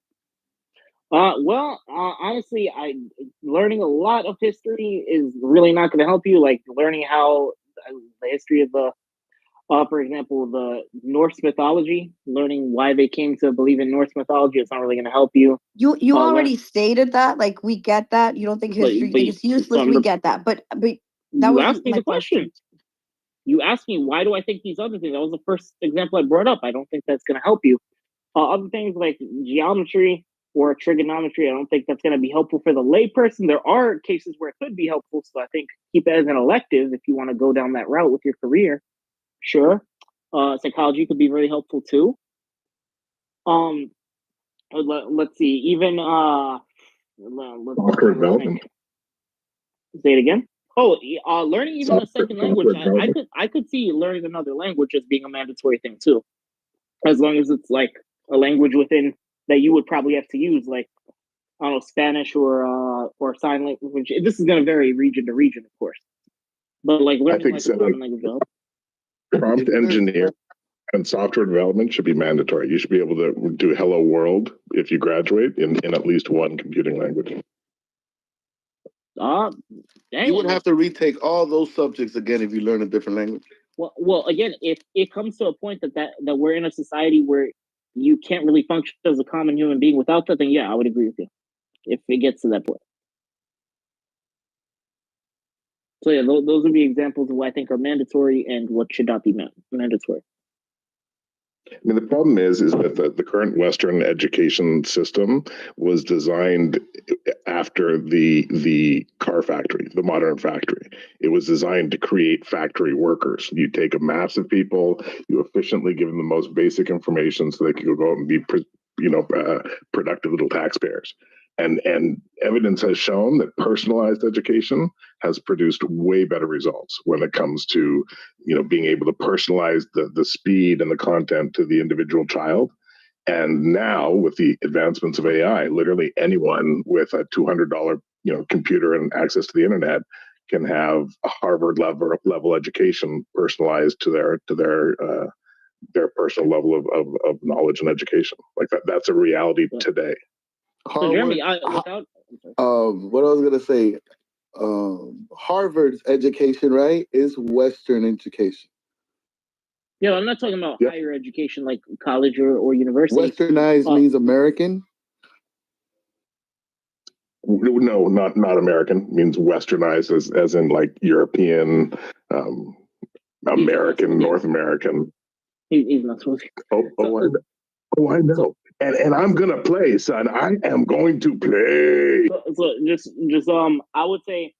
Honestly, learning a lot of history is really not going to help you. Like learning how the history of the, for example, the Norse mythology, learning why they came to believe in Norse mythology, it's not really going to help you. You already stated that. Like we get that. You don't think history is useless. We get that. But that was asked me the question. You asked me, why do I think these other things? That was the first example I brought up. I don't think that's going to help you. Other things like geometry or trigonometry, I don't think that's going to be helpful for the layperson. There are cases where it could be helpful, so I think keep it as an elective if you want to go down that route with your career. Sure. Psychology could be really helpful too. Let's see. Even software development. Say it again. Oh, learning even a second language. I could see learning another language as being a mandatory thing too, as long as it's like a language within that you would probably have to use, like I don't know, Spanish or sign language. This is going to vary region to region, of course, but like learning like a common language. Prompt engineer and software development should be mandatory. You should be able to do Hello World if you graduate in at least one computing language. You would have to retake all those subjects again if you learn a different language. Well, again, if it comes to a point that we're in a society where you can't really function as a common human being without that, then yeah, I would agree with you. If it gets to that point. So yeah, those would be examples of what I think are mandatory and what should not be mandatory. I mean, the problem is that the current Western education system was designed after the car factory, the modern factory. It was designed to create factory workers. You take a mass of people, you efficiently give them the most basic information so they can go out and be, productive little taxpayers. And evidence has shown that personalized education has produced way better results when it comes to, being able to personalize the speed and the content to the individual child. And now with the advancements of AI, literally anyone with a $200, computer and access to the internet can have a Harvard level education personalized to their personal level of knowledge and education. Like that's a reality today. So Jeremy, what I was gonna say, Harvard's education, right, is Western education. Yeah, I'm not talking about higher education like college or university. Westernized means American. No, not American. It means Westernized as in like European, American, North American. He's not supposed to. I know. And I'm gonna play, son. I am going to play. So just I would say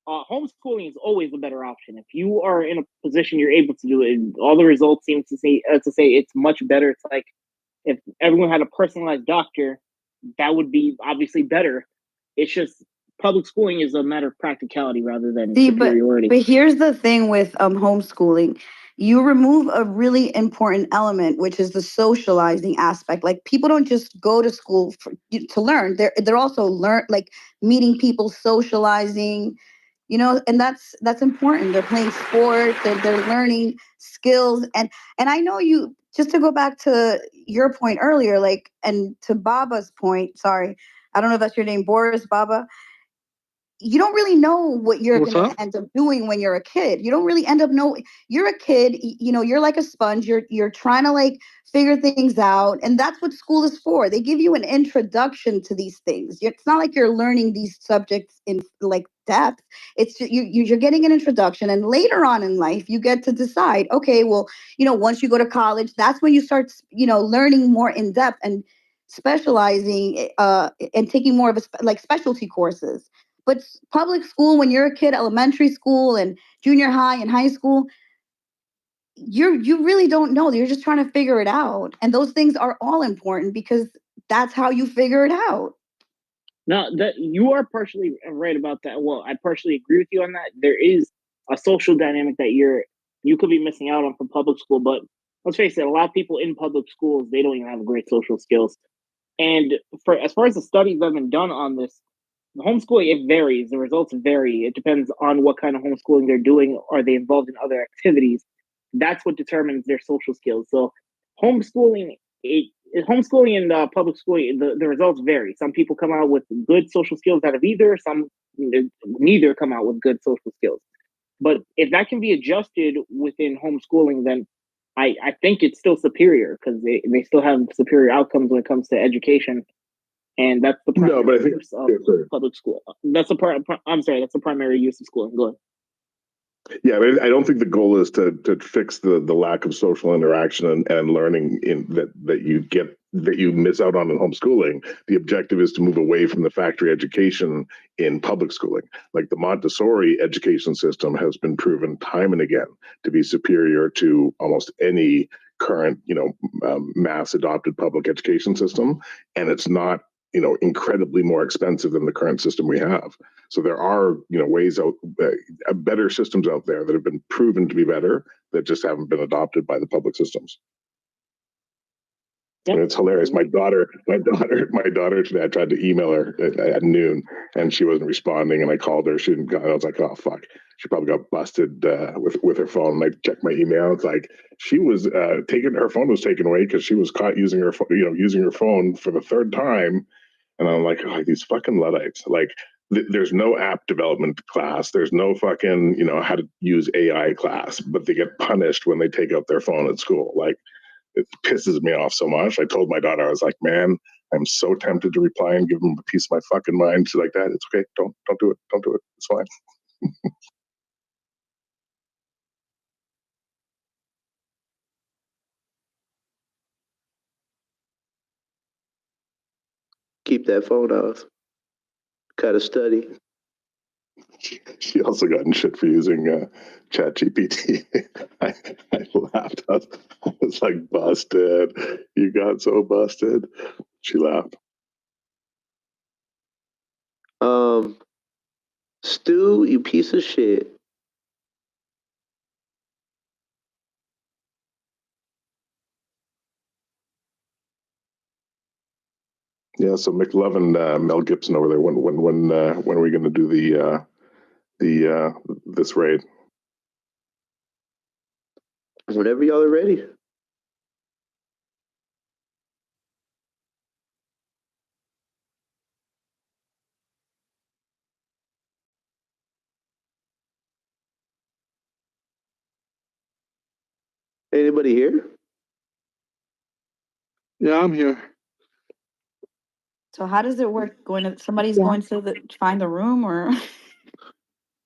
homeschooling is always a better option. If you are in a position you're able to do it, and all the results seem to say it's much better. It's like if everyone had a personalized doctor, that would be obviously better. It's just public schooling is a matter of practicality rather than superiority. But here's the thing with homeschooling. You remove a really important element, which is the socializing aspect. Like people don't just go to school to learn. They're also meeting people, socializing, and that's important. They're playing sports, they're learning skills. And I know you, just to go back to your point earlier, and to Baba's point, sorry, I don't know if that's your name, Boris, Baba. You don't really know what you're going to end up doing when you're a kid. You don't really end up knowing. You're a kid, you're like a sponge. You're trying to figure things out. And that's what school is for. They give you an introduction to these things. It's not like you're learning these subjects in depth. It's you're getting an introduction. And later on in life, you get to decide, okay, well, once you go to college, that's when you start, learning more in depth and specializing and taking more of specialty courses. But public school, when you're a kid, elementary school and junior high and high school, you really don't know. You're just trying to figure it out. And those things are all important because that's how you figure it out. No, that you are partially right about that. Well, I partially agree with you on that. There is a social dynamic that you could be missing out on from public school, but let's face it, a lot of people in public schools, they don't even have great social skills. And as far as the studies that have been done on this, the homeschooling, it varies. The results vary. It depends on what kind of homeschooling they're doing. Are they involved in other activities? That's what determines their social skills. So homeschooling and public schooling, the results vary. Some people come out with good social skills out of either. Some neither come out with good social skills. But if that can be adjusted within homeschooling, then I think it's still superior because they still have superior outcomes when it comes to education. And that's the primary use of public school. That's the primary use of schooling. Go ahead. Yeah, I don't think the goal is to fix the lack of social interaction and learning that you miss out on in homeschooling. The objective is to move away from the factory education in public schooling. Like the Montessori education system has been proven time and again to be superior to almost any current, mass adopted public education system, and it's not incredibly more expensive than the current system we have. So there are, ways out, better systems out there that have been proven to be better that just haven't been adopted by the public systems. And it's hilarious. My daughter today, I tried to email her at noon and she wasn't responding. And I called her. She didn't. I was like, oh fuck. She probably got busted with her phone. And I checked my email. It's like she was her phone was taken away because she was caught using her phone for the third time. And I'm like, oh, these fucking Luddites. Like, there's no app development class. There's no fucking, how to use AI class, but they get punished when they take out their phone at school. Like, it pisses me off so much. I told my daughter, I was like, man, I'm so tempted to reply and give them a piece of my fucking mind. She's like, Dad, it's okay. Don't do it. Don't do it. It's fine. Keep that phone off. Gotta study. She also got in shit for using ChatGPT. I laughed. I was like, busted. You got so busted. She laughed. Stu, you piece of shit. Yeah, so McLovin, Mel Gibson over there. When are we going to do this raid? Whenever y'all are ready. Anybody here? Yeah, I'm here. So how does it work? Somebody's going to find the room, or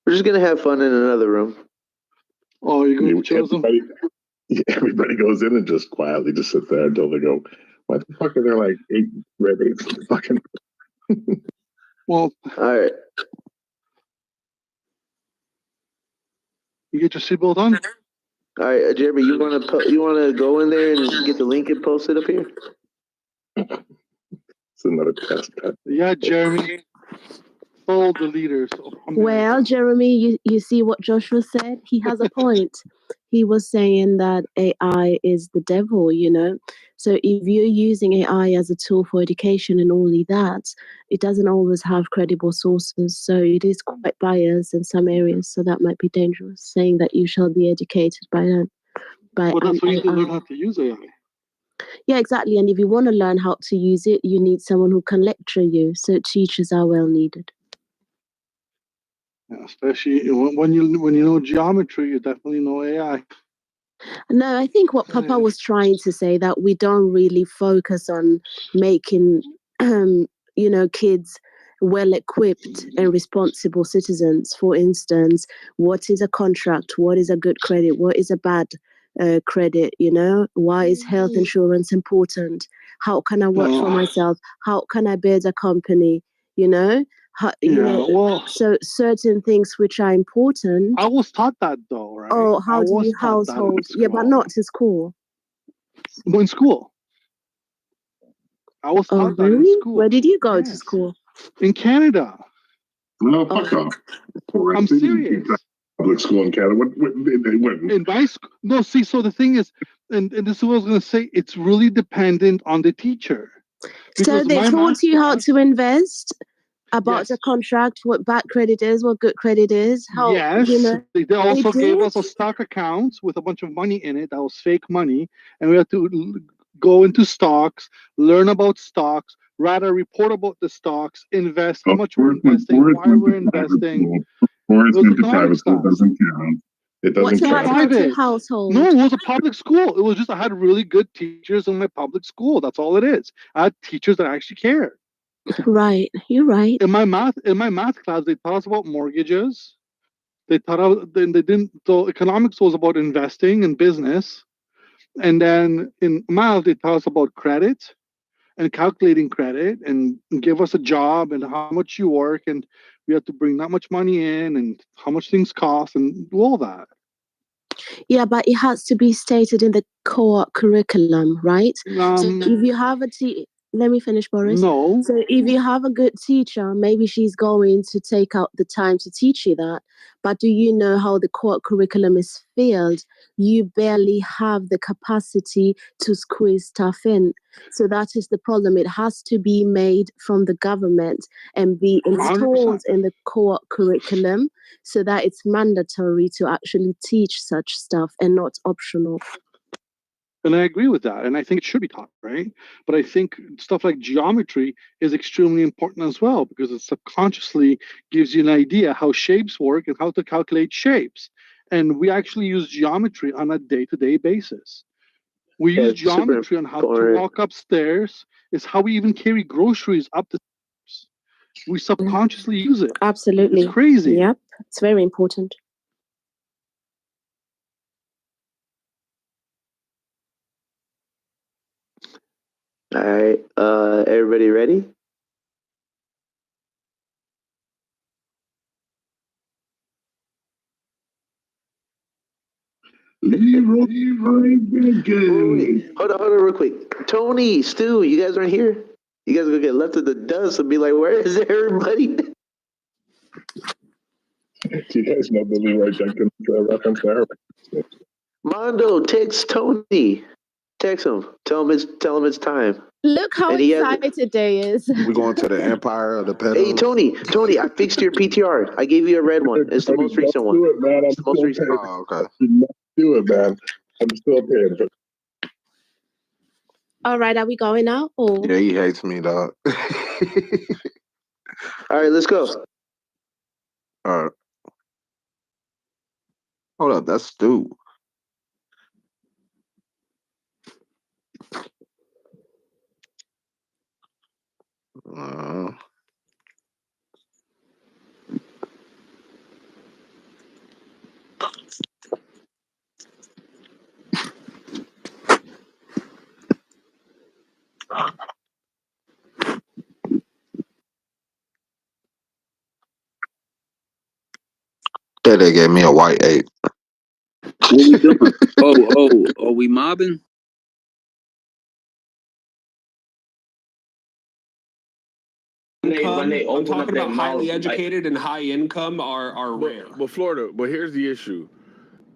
we're just gonna have fun in another room. Oh, you're going to choose them? Everybody goes in and just quietly just sit there until they go, why the fuck are there like 8 red apes? Fucking. Well, all right. You get your seatbelt on? All right, Jeremy, you wanna go in there and get the link and post it up here? It's another test. Yeah, Jeremy. Follow the leaders. Well, Jeremy, you see what Joshua said? He has a point. He was saying that AI is the devil, So if you're using AI as a tool for education and all of that, it doesn't always have credible sources. So it is quite biased in some areas. So that might be dangerous, saying that you shall be educated by them. Well, that's why you need to learn how to use AI. Yeah, exactly. And if you want to learn how to use it, you need someone who can lecture you. So teachers are well needed. Yeah, especially when you know geometry, you definitely know AI. No, I think what Papa was trying to say, that we don't really focus on making, kids well-equipped and responsible citizens. For instance, what is a contract? What is a good credit? What is a bad credit? Why is health insurance important? How can I work for myself? How can I build a company? you know, so certain things which are important. I was taught that though, right? Oh, how do you household? Yeah, but not to school. In school. I was taught that in school. Where did you go to school? In Canada. No, fuck off. I'm serious. Public school in Canada. What in my school? No, see, so the thing is, and this is what I was going to say, it's really dependent on the teacher. So they taught you how to invest, about the contract, what bad credit is, what good credit is. How, you know, they also gave us a stock account with a bunch of money in it that was fake money, and we had to go into stocks, learn about stocks, write a report about the stocks, invest, how much we're investing, why we're investing. It's went to private school, doesn't count. It doesn't count. Private household. No, it was a public school. It was just I had really good teachers in my public school. That's all it is. I had teachers that actually cared. Right, you're right. In my math class, they taught us about mortgages. They taught us. Then they didn't. So economics was about investing and business, and then in math they taught us about credit and calculating credit and give us a job and how much you work, and we have to bring that much money in and how much things cost and do all that. Yeah, but it has to be stated in the core curriculum, right? So if you have let me finish, Boris. No. So if you have a good teacher, maybe she's going to take out the time to teach you that. But do you know how the core curriculum is filled? You barely have the capacity to squeeze stuff in. So that is the problem. It has to be made from the government and be installed 100%. In the core curriculum so that it's mandatory to actually teach such stuff and not optional. And I agree with that. And I think it should be taught, right? But I think stuff like geometry is extremely important as well because it subconsciously gives you an idea how shapes work and how to calculate shapes. And we actually use geometry on a day-to-day basis. We use geometry on how to walk upstairs. It's how we even carry groceries up the stairs. We subconsciously use it. Absolutely. It's crazy. Yep. It's very important. All right, everybody ready? Leroy Hold on real quick. Tony, Stu, you guys aren't here? You guys are gonna get left in the dust and be like, where is everybody? Do you guys know the Leroy Jenkins reference there? Mondo, text Tony. Text him. Tell him it's time. Look how excited Day is. We're going to the Empire of the Pedos. Hey, Tony, I fixed your PTR. I gave you a red one. It's the most recent one. Do it, man. It's the most recent. Oh, okay. Do it, man. I'm still paying. All right, are we going now? Or? Yeah, he hates me, dog. All right, let's go. All right. Hold up, that's Stu. They gave me a white 8. What we doing? Are we mobbing? I'm talking about highly educated and high income are rare. But Florida, here's the issue.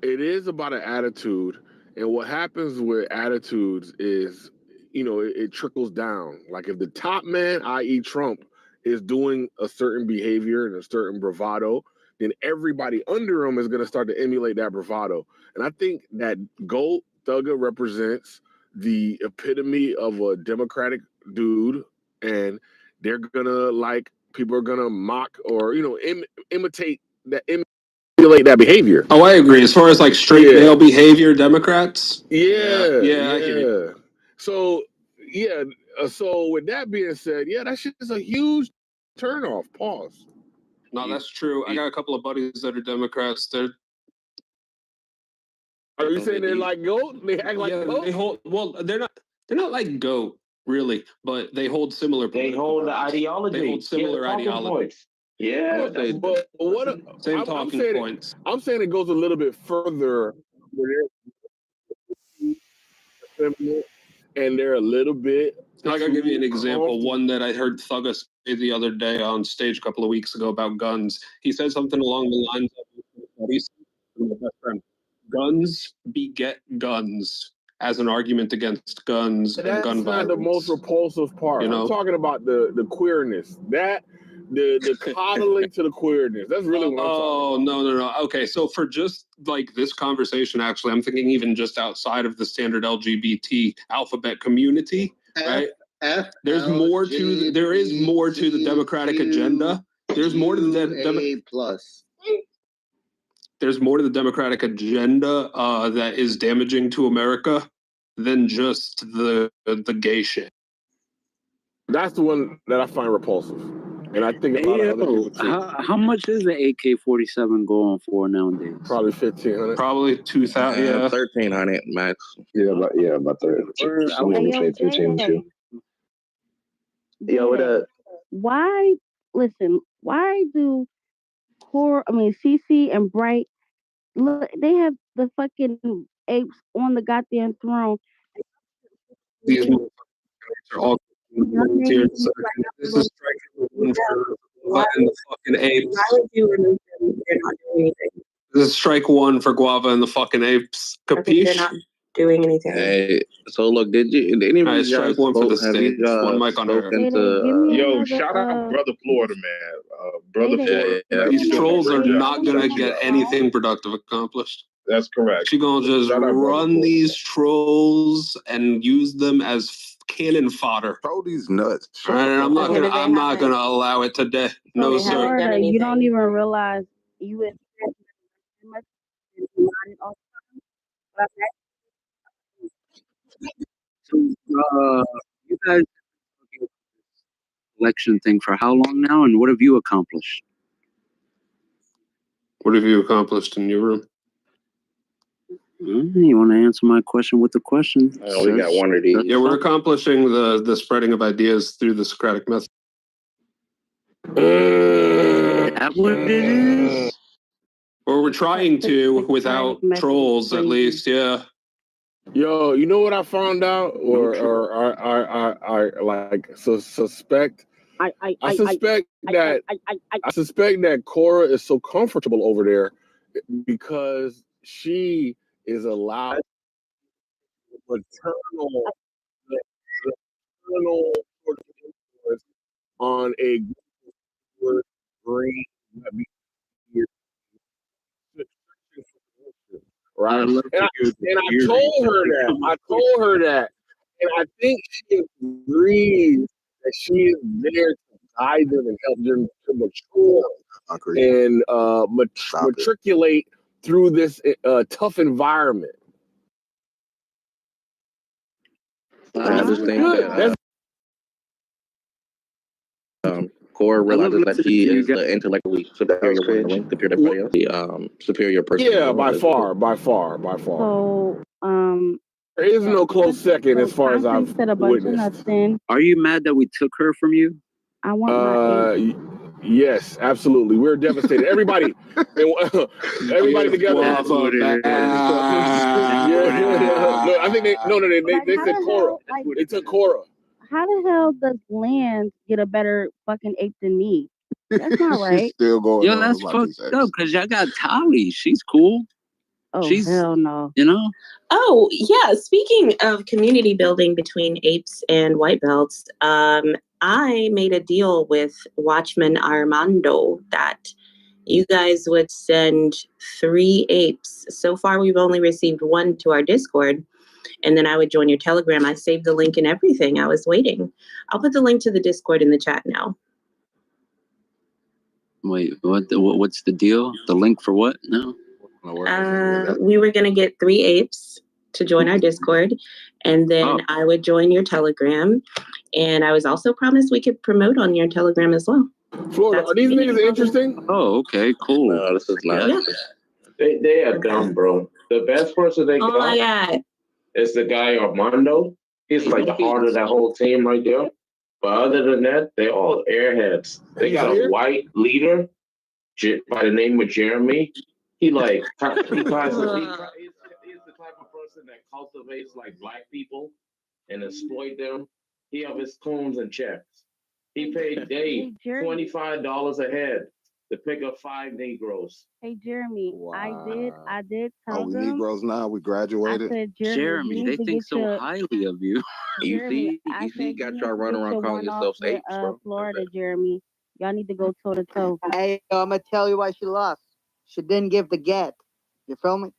It is about an attitude, and what happens with attitudes is, it trickles down. Like if the top man, i.e. Trump, is doing a certain behavior and a certain bravado, then everybody under him is going to start to emulate that bravado. And I think that Gold Thugger represents the epitome of a Democratic dude, and they're gonna people are gonna mock or imitate that behavior. Oh, I agree. As far as like straight male behavior, Democrats. Yeah. I hear you. So so with that being said, that shit is a huge turnoff. Pause. No, that's true. I got a couple of buddies that are Democrats. Are you saying they're like GOAT? They act like GOAT? They're not like GOAT. really, but they hold similar. They hold the ideology. They hold similar ideology. Points. Yeah, but what? Same I'm talking saying points. I'm saying it goes a little bit further. And they're a little bit. So I gotta give you an example. One that I heard Thugga say the other day on stage a couple of weeks ago about guns. He said something along the lines of, guns beget guns, as an argument against guns and gun violence. That's not the most repulsive part. You know? I'm talking about the queerness. The coddling to the queerness. That's really what I'm talking about. No. Okay, so for just like this conversation, actually, I'm thinking even just outside of the standard LGBT alphabet community, right? There is more to the Democratic agenda. There's more to the plus. There's more to the Democratic agenda that is damaging to America than just the gay shit. That's the one that I find repulsive. And I think a lot of other people too. How much is the AK-47 going for nowadays? Probably 1,500. Probably 2,000. Yeah, 1,300 max. About 30. Some of them say 15 too. Yo, what up? Why do CC and Bright look? They have the fucking apes on the goddamn throne. These motherfuckers are all volunteers. This is striking one for Guava and the fucking apes. Why would you remove them? They're not doing anything. This is strike one for Guava and the fucking apes. Capiche? They're not doing anything. Hey, so look, did any of you strike guys one for the have you stage, one mic on her. spoken to, Yo, shout out Brother Florida, man. Brother Florida. yeah. These trolls are not gonna get anything productive accomplished. That's correct. She gonna just Shout out Brother run Florida. these trolls and use them as cannon fodder. Throw these nuts. All right, and I'm not gonna allow it today. No, sir. Florida, you don't even realize you would. So, you guys election thing for how long now, and what have you accomplished? What have you accomplished in your room? You want to answer my question with the question? We got one of these. Yeah, we're accomplishing the spreading of ideas through the Socratic method. That what it is? Or we're trying to without trolls, at least. Yeah. Yo, you know what I found out, or I like suspect. I suspect that Cora is so comfortable over there because she is allowed maternal influence on a brain that be right. And I told her that, and I think she agrees that she is there to guide them and help them to mature and matriculate through this tough environment. I just think that Cora realizes that she is the intellectually superior one, compared to everybody else, the superior person. Yeah, by far. So, there is no close second as far as I've witnessed. Are you mad that we took her from you? I want my yes, absolutely. We're devastated. Everybody together. No, I think they said Cora. They took Cora. How the hell does Lance get a better fucking ape than me? That's not right. Still going. Yo, that's fucked up because y'all got Tali. She's cool. Oh, hell no. You know? Oh, yeah. Speaking of community building between apes and white belts, I made a deal with Watchman Armando that you guys would send 3 apes. So far, we've only received 1 to our Discord. And then I would join your Telegram. I saved the link and everything. I was waiting. I'll put the link to the Discord in the chat now. Wait, what's the deal? The link for what? No. We were going to get 3 apes to join our Discord. And then I would join your Telegram. And I was also promised we could promote on your Telegram as well. Florida, are these niggas interesting? Oh, okay, cool. No, this is not. Yeah. They are dumb, bro. The best person they Oh my got God. is the guy Armando. He's like the heart of that whole team right there. But other than that, they're all airheads. They got a white leader by the name of Jeremy. He's the type of person that cultivates like black people and exploit them. He have his coons and checks. He paid Dave $25 a head to pick up 5 Negroes. Hey Jeremy, I did tell we them. Negroes now? We I graduated? said, Jeremy, you they need to think get so your highly of you. Jeremy. I You said see, you got need y'all to running get around your calling one off yourselves with apes, bro. Florida, Jeremy. Y'all need to go toe to toe. Hey, I'm gonna tell you why she lost. She didn't give the get. You feel me?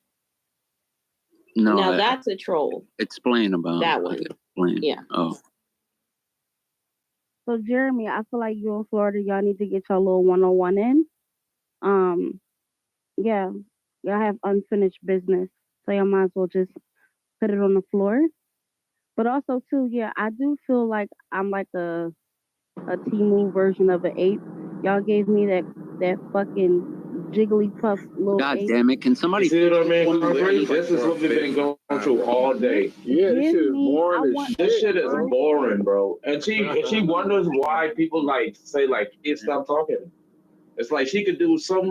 No, Now that's a troll. explain about That it. one. Explain. Yeah. Oh, So Jeremy, I feel like you in Florida, y'all need to get your little 101 in. Yeah, y'all have unfinished business, so y'all might as well just put it on the floor. But also too, yeah, I do feel like I'm like a Temu version of an ape. Y'all gave me that fucking Jigglypuff little God ape. damn it! Can somebody? You see what I mean, one Concrete? This is what we've been going through all day. Yeah, this shit is Give me- I boring as want- This shit. shit is Bro. boring, bro. And she wonders why people say kids stop talking. It's like she could do so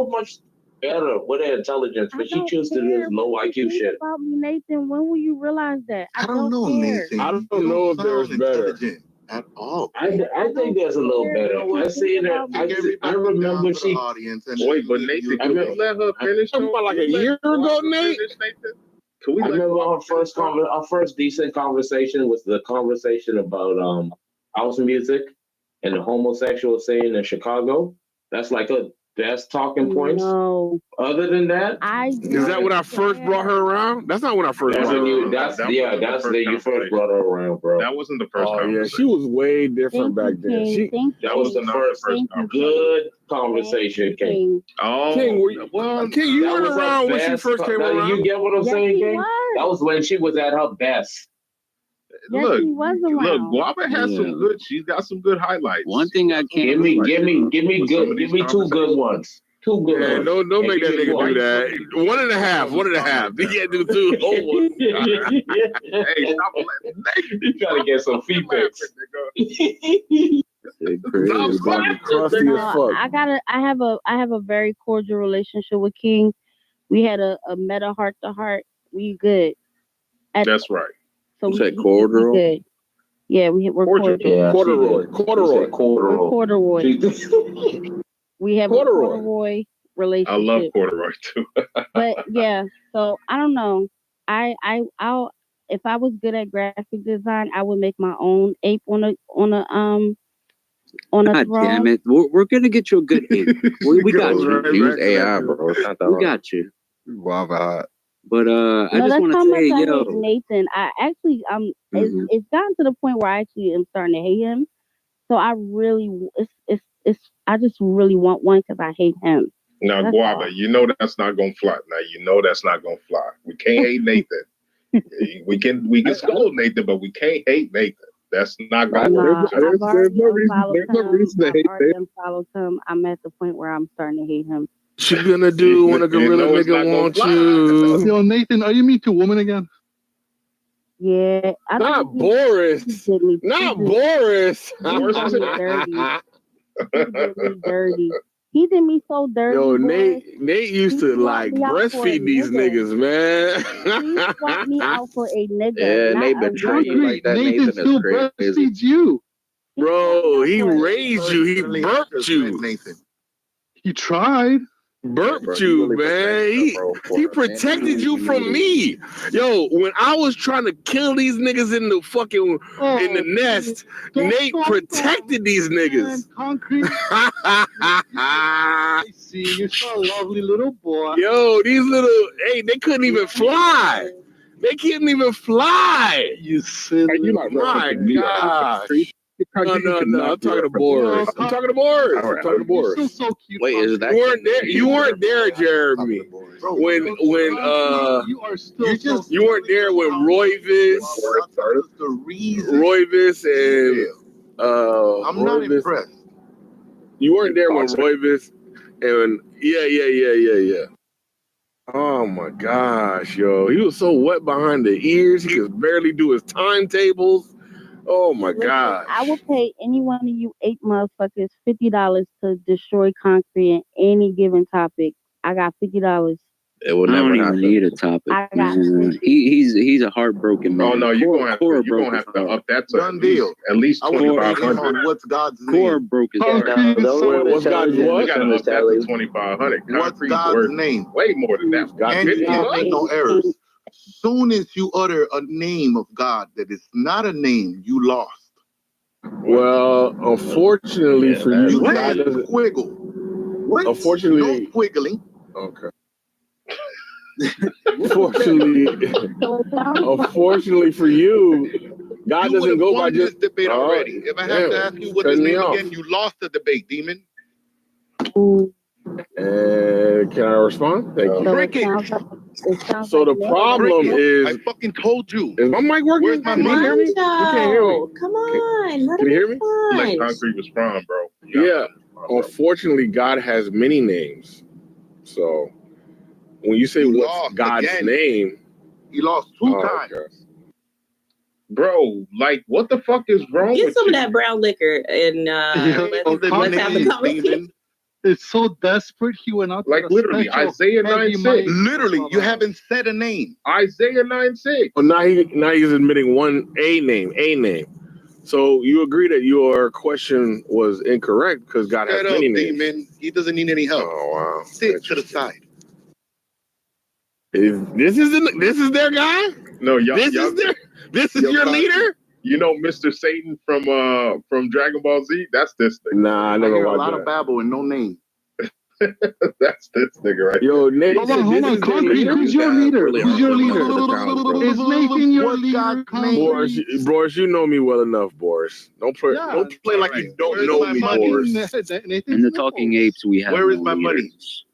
much better with her intelligence, but she chooses to do this low IQ shit. About me, Nathan, when will you realize that? I don't know, care. Nathan. I don't You know if sound there's better. intelligent at all. I think there's a little better. I see that. I remember she. Audience and Wait, but Nathan, can we let her finish? Talking about like a year ago, Nate. Can we I let remember our first decent conversation was the conversation about house music and the homosexual scene in Chicago. That's like a best talking points. No. Other than that, Is that when I first brought her around? That's not when I first brought her around. that's you first brought her around, bro. That wasn't the first Oh conversation. yeah, she was way different back then. That was the first good conversation, King. Oh, King, King, you That weren't was her around when she best first came around. You get what I'm saying, King? was. That was when she was at her best. Look, he was look, around. Guava has some good. She's got some good highlights. One thing I can't. Give me two good ones. Two good Yeah, ones. don't make that nigga do that. 1.5, 1.5. He can't do 2 whole ones. Hey, stop You trying to get some feedback. Crusty as fuck. I have a very cordial relationship with King. We had a meta heart to heart. We good. That's right. So You said we cordial? good. Yeah, we're cordial. Yeah, Corduroy. We're corduroy. We have a corduroy relationship. I love corduroy too. But yeah, so I don't know. I'll if I was good at graphic design, I would make my own ape on a God throne. damn it! We're gonna get you a good ape. We got you. Use AI, bro. It's not that We hard. got you. Guava. But I No, just that's want how to much say, I yo, hate Nathan. I actually it's gotten to the point where I actually am starting to hate him. So I really it's I just really want one because I hate him. Now, That's Guava, all. you know that's not gonna fly. Now you know that's not gonna fly. We can't hate Nathan. we can scold Nathan, but we can't hate Nathan. That's not gonna work. I've already unfollowed him. I'm at the point where I'm starting to hate him. She gonna do when a gorilla nigga want you. Yo, Nathan, are you Me Too woman again? Yeah. Not Boris. Not Boris. Dirty. He did me so dirty. Yo, boy. Nate used to like me out for a breastfeed these niggas, man. He swapped me out for a nigga. Yeah, not Nate a been treating you woman. like that. Nathan Nathan still is crazy. breastfeeds you. Bro, he raised you. He burped you. Nathan. He tried. Burped you, man. He protected you from me. Yo, when I was trying to kill these niggas in the fucking in the nest, Nate protected these niggas. Concrete. I see, you're so lovely little boy. Yo, these little they couldn't even fly. They couldn't even fly. You silly. You like, my gosh. No, I'm talking to Boris. I'm talking to Boris. I'm talking to Boris. So cute. Wait, is that You weren't there, Jeremy. When you are still you weren't there when Royvis and I'm not Royvis- impressed. You weren't there when Royvis and yeah. Oh my gosh, yo. He was so wet behind the ears, he could barely do his timetables. Oh my gosh. I will pay any one of you 8 motherfuckers $50 to destroy concrete in any given topic. I got $50. It will I never don't even happen. need a topic. I got Man. He's a heartbroken man. Oh no, you're gonna have to up that to Done deal. at least I want to get him 2,500. on what's God's Core name. broke his Yeah, heart. no, What's God's what? We gotta up that to 2,500. What's Concrete's God's worth name? way more than that. God And you 50 can't bucks? make no errors. Soon as you utter a name of God that is not a name, you lost. Well, unfortunately for you, You God can't doesn't. squiggle. What? Unfortunately, No squiggling. okay. Unfortunately for you, God You would doesn't have go by won this just debate already. If I have to ask you what his name again, you lost the debate, demon. Can I respond? Thank you. Cricket. So the problem is, I fucking told you. Is my mic working? Where's my Can you money? hear me? You can't hear me. Come on. Let Can you him hear me? Like respond. concrete was from, bro. Yeah. Unfortunately, God has many names. So when you say what's lost God's again. name, He lost 2 times. okay. Bro, like what the fuck is wrong Get with some you? of that brown liquor and let's have a conversation. It's so desperate. He went out. Like literally, Isaiah 9:6. Literally, you haven't said a name. Isaiah 9:6. Well, now he's admitting a name. So you agree that your question was incorrect because God has Shut up, many names. demon. He doesn't need any help. Oh wow. Sit to the side. This is their guy? No, y'all. This is your leader? You know Mr. Satan from Dragon Ball Z? That's this nigga. Nah, I I never hear a watched lot that. of babble and no name. That's this nigga right Yo, Nate, Hold on, Concrete. Who's your leader? Who's your leader? Is Nathan your leader? Boris, you know me well enough, Boris. Don't play like you don't know me, Boris. In the Talking Apes, we have Where is no my money? leaders.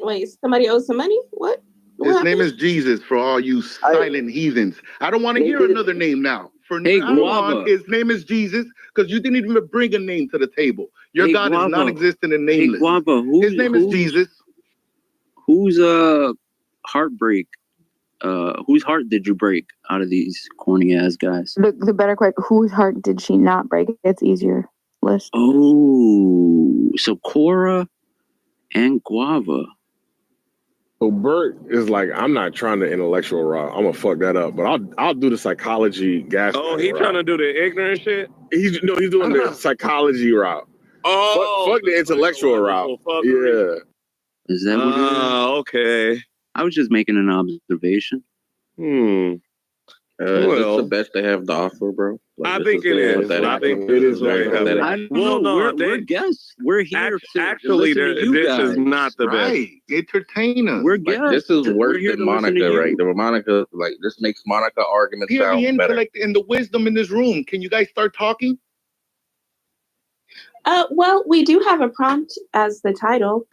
Wait, somebody owes some money? What? His name is Jesus for all you silent heathens. I don't want to hear another name now. For now on, his name is Jesus because you didn't even bring a name to the table. Your God is non-existent and nameless. Hey, Guava, His name is Jesus. Whose heartbreak? Whose heart did you break out of these corny ass guys? The better quick, whose heart did she not break? It's easier list. Oh, so Cora and Guava. So Bert is like, I'm not trying to intellectual route. I'm gonna fuck that up, but I'll do the psychology gas. Oh, he trying to do the ignorant shit? He's doing the psychology route. Oh, fuck the intellectual route. Yeah. Is that what it is? Okay. I was just making an observation. It's the best they have to offer, bro. I think it is. I think it is very heavy. Well, no, we're guests. We're here. Actually, this is not the best. Right. Entertain us. We're Like, guests. this is worse here than to listen to Monica, you. right? The Monica, like, this makes Monica arguments Hear sound the better. intellect and the wisdom in this room. Can you guys start talking? Well, we do have a prompt as the title.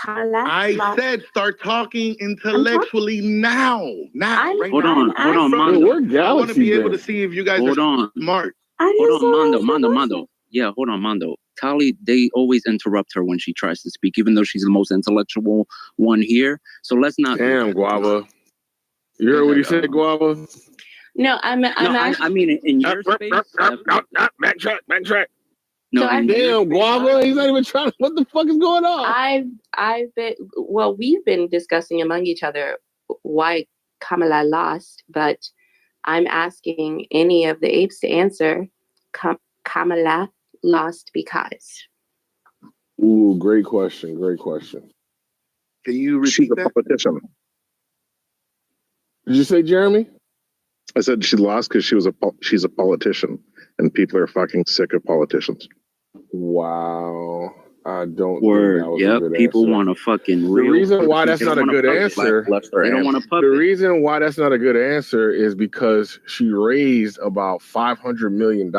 I said start talking intellectually now. Right Hold now. on, Mondo. I want to be able to see if you guys Hold are on. smart. Hold on, Mondo. Yeah, hold on, Mondo. Tali, they always interrupt her when she tries to speak, even though she's the most intellectual one here. So let's not. Damn, Guava. You heard what he said, Guava? No, I mean, in your space. Backtrack. No, So damn, Guava. He's not even trying. What the fuck is going on? We've been discussing among each other why Kamala lost, but I'm asking any of the apes to answer. Kamala lost because. Ooh, great question. Can you repeat She's a that? politician. Did you say Jeremy? I said she lost because she's a politician, and people are fucking sick of politicians. Wow. I don't Word. think that was Yep. a good People answer. want a fucking The real. reason why that's they not a don't good wanna answer. They don't want to The puppet. reason why that's not a good answer is because she raised about $500 million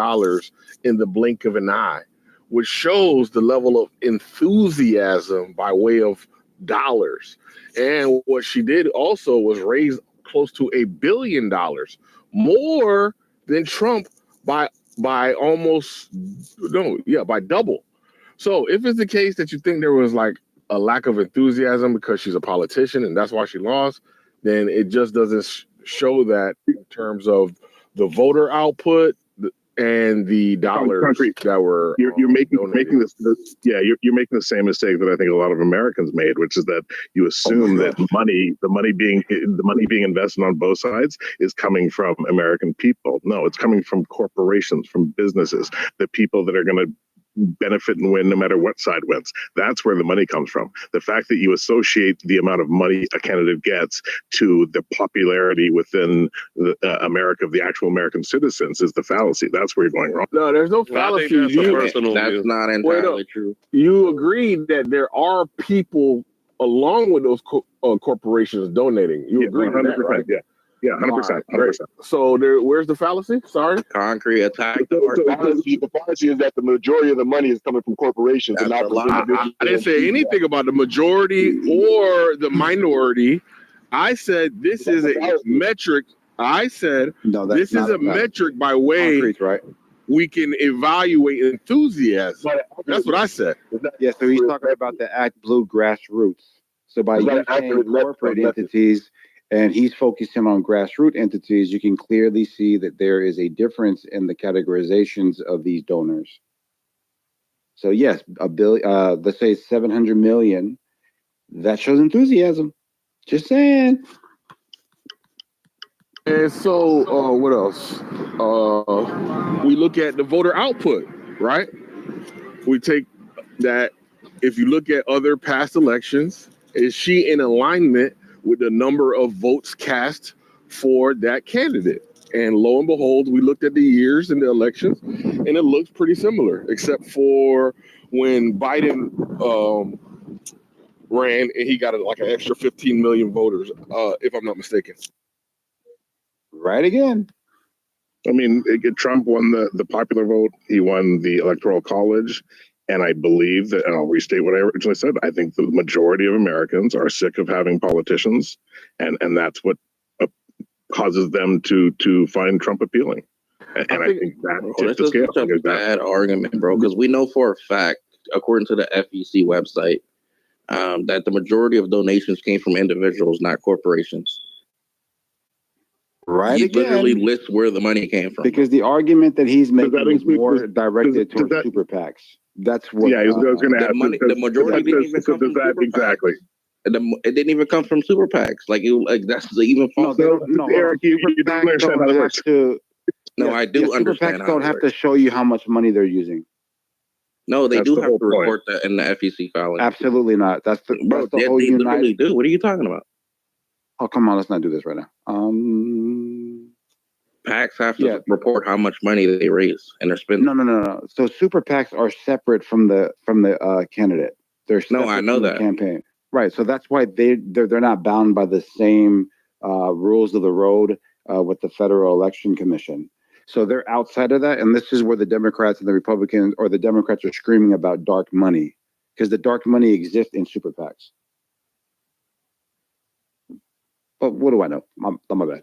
in the blink of an eye, which shows the level of enthusiasm by way of dollars. And what she did also was raise close to $1 billion, more than Trump by double. So if it's the case that you think there was like a lack of enthusiasm because she's a politician and that's why she lost, then it just doesn't show that in terms of the voter output and the dollars that were you're making this you're making the same mistake that I think a lot of Americans made, which is that you assume that the money being invested on both sides is coming from American people. No, it's coming from corporations, from businesses, the people that are going to benefit and win no matter what side wins. That's where the money comes from. The fact that you associate the amount of money a candidate gets to the popularity within America of the actual American citizens is the fallacy. That's where you're going wrong. No, there's no fallacy. That's not entirely true. You agreed that there are people along with those corporations donating. You agree with that, right? Yeah, 100%. 100%. So where's the fallacy? Sorry? Concrete attack. The fallacy is that the majority of the money is coming from corporations. And not I didn't say anything about the majority or the minority. I said this is a metric. I said this is a metric by way we can evaluate enthusiasm. That's what I said. Yeah, so he's talking about the Act Blue grassroots. So by using corporate entities, and he's focusing on grassroots entities, you can clearly see that there is a difference in the categorizations of these donors. So yes, let's say 700 million, that shows enthusiasm. Just saying. And so what else? We look at the voter output, right? We take that, if you look at other past elections, is she in alignment with the number of votes cast for that candidate? And lo and behold, we looked at the years in the elections, and it looks pretty similar, except for when Biden ran and he got like an extra 15 million voters, if I'm not mistaken. Right again. I mean, Trump won the popular vote. He won the Electoral College. And I believe that, and I'll restate what I originally said, I think the majority of Americans are sick of having politicians, and that's what causes them to find Trump appealing. And I think that tipped the scale. Such a bad argument, bro, because we know for a fact, according to the FEC website, that the majority of donations came from individuals, not corporations. Right, he literally lists where the money came from. Because the argument that he's making is more directed towards super PACs. That's what. Yeah, I was going to ask. The majority didn't even come from super exactly. It didn't even come from super PACs. Like that's even false. No, Eric, you don't understand how it works. No, I do understand. Super PACs don't have to show you how much money they're using. No, they do have to report that in the FEC filing. Absolutely not. That's the whole they literally do. What are you talking about? Oh, come on, let's not do this right now. PACs have to report how much money they raise and they're spending. No. So super PACs are separate from the candidate. They're I know that campaign, right? So that's why they're not bound by the same rules of the road with the Federal Election Commission. So they're outside of that, and this is where the Democrats and the Republicans, or the Democrats, are screaming about dark money, because the dark money exists in super PACs. But what do I know? My bad.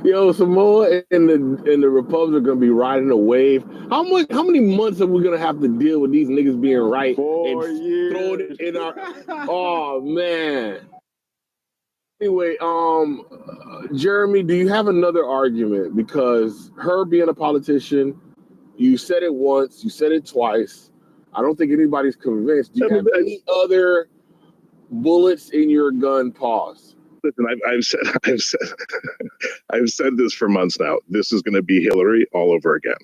Yo, Samoa and the Republicans are gonna be riding a wave. How many months are we gonna have to deal with these niggas being right 4 years. Throw it in our? Oh man. Anyway, Jeremy, do you have another argument? Because her being a politician, you said it once, you said it twice. I don't think anybody's convinced. Do you have any other bullets in your gun? Pause. Listen, I've said this for months now. This is going to be Hillary all over again.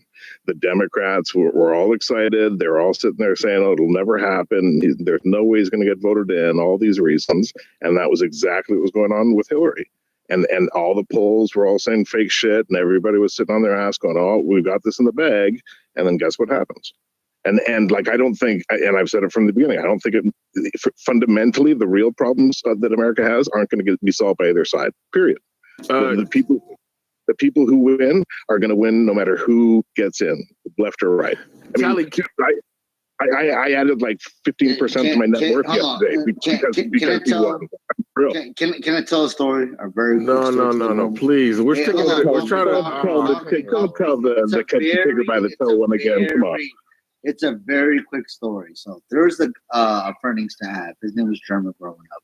The Democrats were all excited. They're all sitting there saying, "Oh, it'll never happen. There's no way he's going to get voted in." All these reasons, and that was exactly what was going on with Hillary. And all the polls were all saying fake shit, and everybody was sitting on their ass going, "Oh, we've got this in the bag." And then guess what happens? And like, I don't think, and I've said it from the beginning, I don't think fundamentally the real problems that America has aren't going to be solved by either side, period. The people who win are going to win no matter who gets in, left or right. I added like 15% to my net worth yesterday because he won. Can I tell a story? A very No. Please, we're trying to tell the kicker by the toe one again. Come on. It's a very quick story. So there's a friend I used to have. His name was German growing up,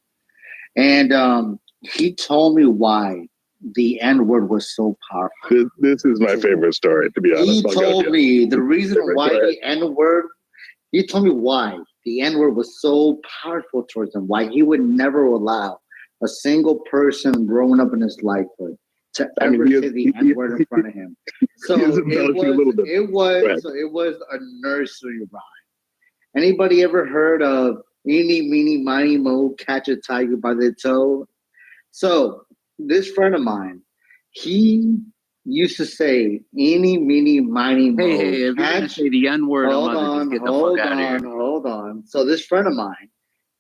and he told me why the N-word was so powerful. This is my favorite story, to be honest. He told me the reason why the N-word. He told me why the N-word was so powerful towards him. Why he would never allow a single person growing up in his lifehood to ever say the N-word in front of him. So it was a nursery rhyme. Anybody ever heard of "Eeny, meeny, miny, mo, catch a tiger by the toe"? So this friend of mine, he used to say "Eeny, meeny, miny, mo." Hey, if you're gonna say the N-word, Hold on. So this friend of mine,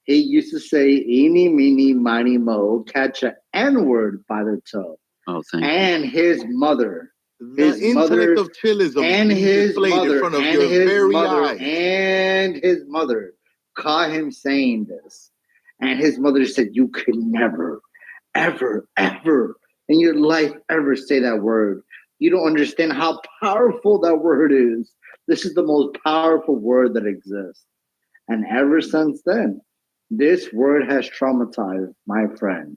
he used to say "Eeny, meeny, miny, mo, catch a N-word by the toe." Oh, thank you. And his mother, The intellect of chillism and being his displayed mother, in front of and your his very mother, eyes. and his mother caught him saying this, and his mother said, "You could never, ever, ever in your life ever say that word. You don't understand how powerful that word is. This is the most powerful word that exists." And ever since then, this word has traumatized my friend.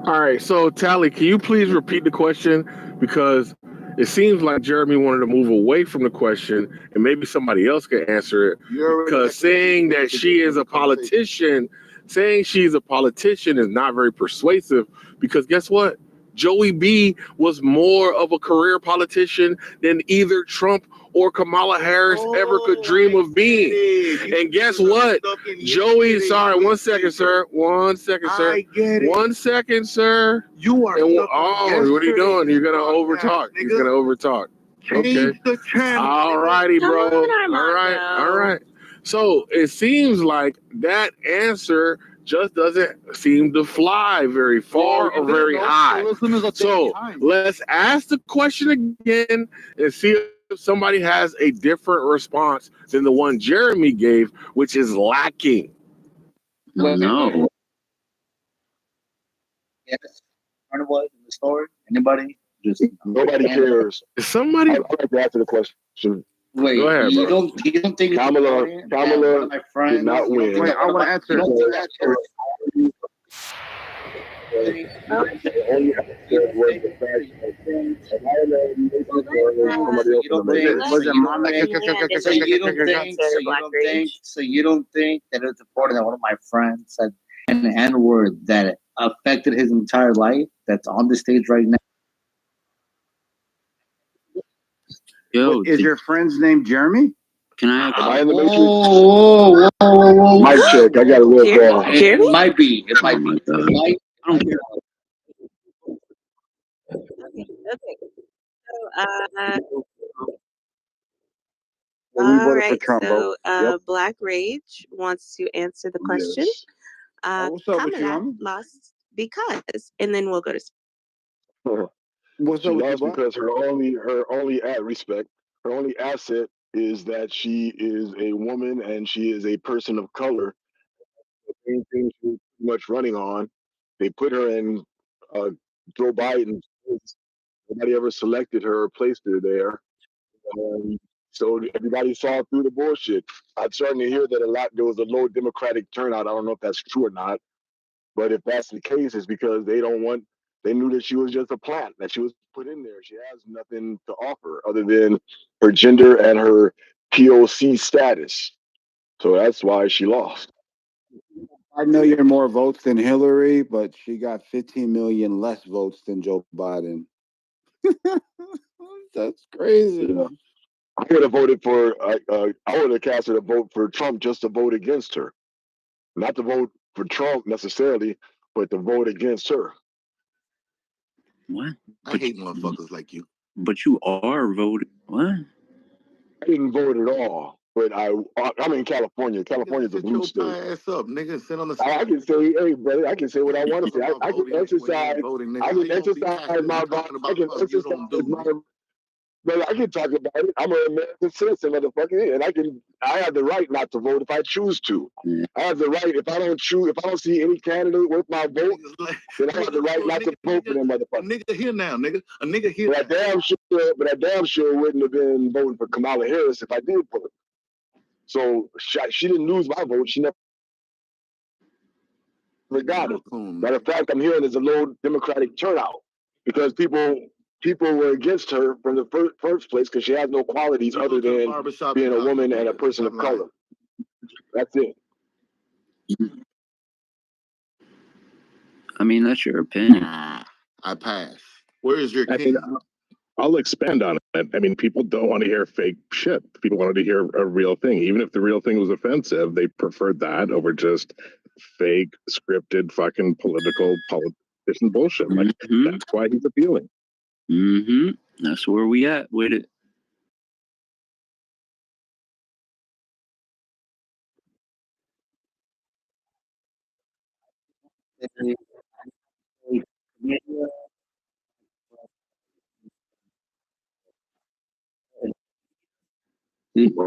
All right, so Tally, can you please repeat the question? Because it seems like Jeremy wanted to move away from the question and maybe somebody else can answer it. Because saying that she is a politician, saying she's a politician is not very persuasive, because guess what? Joey B was more of a career politician than either Trump or Kamala Harris ever could dream of being. And guess what? Joey, sorry, 1 second, sir. 1 second, sir. I get it. 1 second, sir. You are. What are you doing? You're gonna overtalk. He's gonna overtalk. Okay. Change the channel. All righty, bro. Come on, Armando. All right. So it seems like that answer just doesn't seem to fly very far or very high. So let's ask the question again and see if somebody has a different response than the one Jeremy gave, which is lacking. No. Yes. Turn was in the story. Anybody? Just nobody cares. Somebody. I'd like to answer the question. Wait, go ahead, you bro. don't think Kamala my friends did not win. Wait, I want to answer. So you don't think that it's important that one of my friends said an N-word that affected his entire life that's on the stage right now? Yo, is your friend's name Jeremy? Can I? Am I in the Matrix? Whoa. Mic check. I got a real call. It might be. It might be. I don't care. Okay. So, We all voted right. for Trump. So, Yep. Black Rage wants to answer the question. Yes. What's up with you, Kamala homie? lost because, and then we'll go to. What's She up with you, lost boy? because her only asset is that she is a woman and she is a person of color. The same thing she was pretty much running on. They put her in Joe Biden. Nobody ever selected her or placed her there. So everybody saw through the bullshit. I'm starting to hear that there was a low Democratic turnout. I don't know if that's true or not. But if that's the case, it's because they knew that she was just a plant, that she was put in there. She has nothing to offer other than her gender and her POC status. So that's why she lost. I know you're more votes than Hillary, but she got 15 million less votes than Joe Biden. That's crazy. Yeah. I would have voted for, I would have casted a vote for Trump just to vote against her. Not to vote for Trump necessarily, but to vote against her. What? I hate motherfuckers like you. But you are voting. What? I didn't vote at all, but I'm in California. California's a blue state. Ass up, nigga. Sit on the. I can say, hey, brother, I can say what I want to say. I can exercise. I can exercise my. I can exercise my. But I can talk about it. I'm an American citizen, motherfucker, and I have the right not to vote if I choose to. I have the right if I don't see any candidate worth my vote, then I have the right not to vote for them motherfuckers. A nigga here now, nigga. A nigga here. But I damn sure wouldn't have been voting for Kamala Harris if I did vote. So she didn't lose my vote. She never got it. Matter of fact, I'm hearing there's a low Democratic turnout because people were against her from the first place because she has no qualities other than being a woman and a person of color. That's it. I mean, that's your opinion. I pass. Where is your king? I'll expand on it. I mean, people don't want to hear fake shit. People wanted to hear a real thing. Even if the real thing was offensive, they preferred that over just fake, scripted, fucking politician bullshit. Like, that's why he's appealing. That's where we at with it.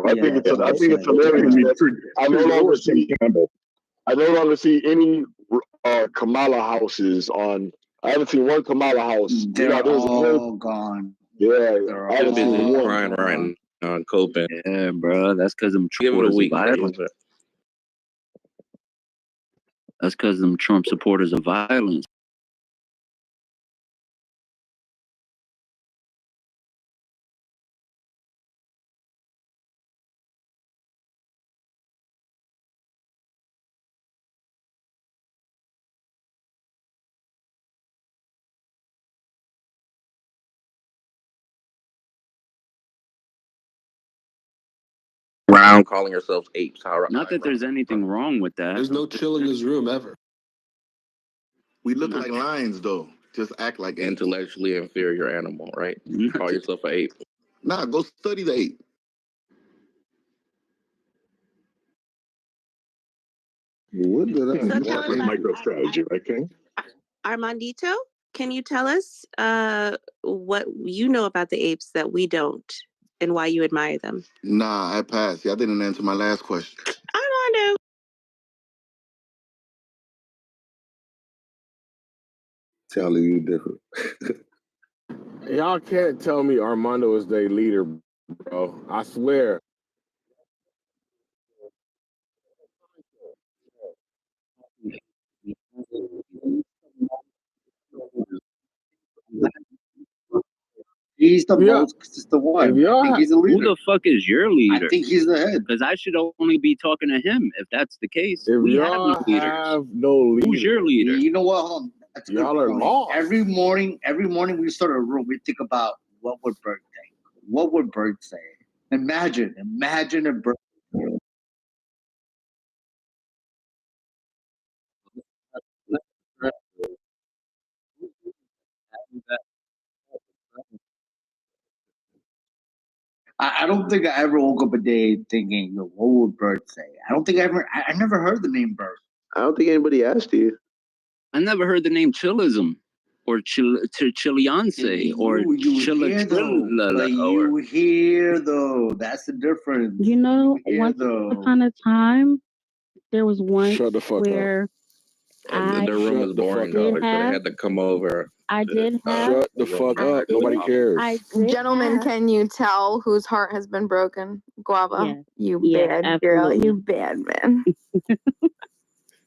I think it's hilarious. I no longer see any Kamala houses on. I haven't seen one Kamala house. They're all gone. Yeah, I haven't seen one crying right on Copen. Yeah, bro, that's because them Give it a week. That's because them Trump supporters of violence. Around calling yourselves apes. Not that there's anything wrong with that. There's no chill in this room ever. We look like lions, though. Just act like intellectually inferior animal, right? Call yourself an ape. Nah, go study the ape. What did I? That's MicroStrategy, right, King? Armandito, can you tell us what you know about the apes that we don't, and why you admire them? Nah, I passed. I didn't answer my last question. Armando. Tally, you different. Y'all can't tell me Armando is their leader, bro. I swear. He's the most consistent one. I think he's the leader. Who the fuck is your leader? I think he's the head. Because I should only be talking to him if that's the case. If we y'all have no leaders. have no leader. Who's your leader? You know what? Hold on. That's a good Y'all are point. lost. Every morning we start a room. We think about what would Bert think. What would Bert say? Imagine a Bert. I don't think I ever woke up a day thinking, what would Bert say? I don't think I never heard the name Bert. I don't think anybody asked you. I never heard the name Chillism or Chiliance or But you hear though, that's the difference. You know, once upon a time, there was one Shut the fuck where Their room is boring, though. They had to come over. I did have. Shut the fuck up. Nobody cares. Gentlemen, can you tell whose heart has been broken? Guava, Yes. you Yeah, bad girl, absolutely. you bad man.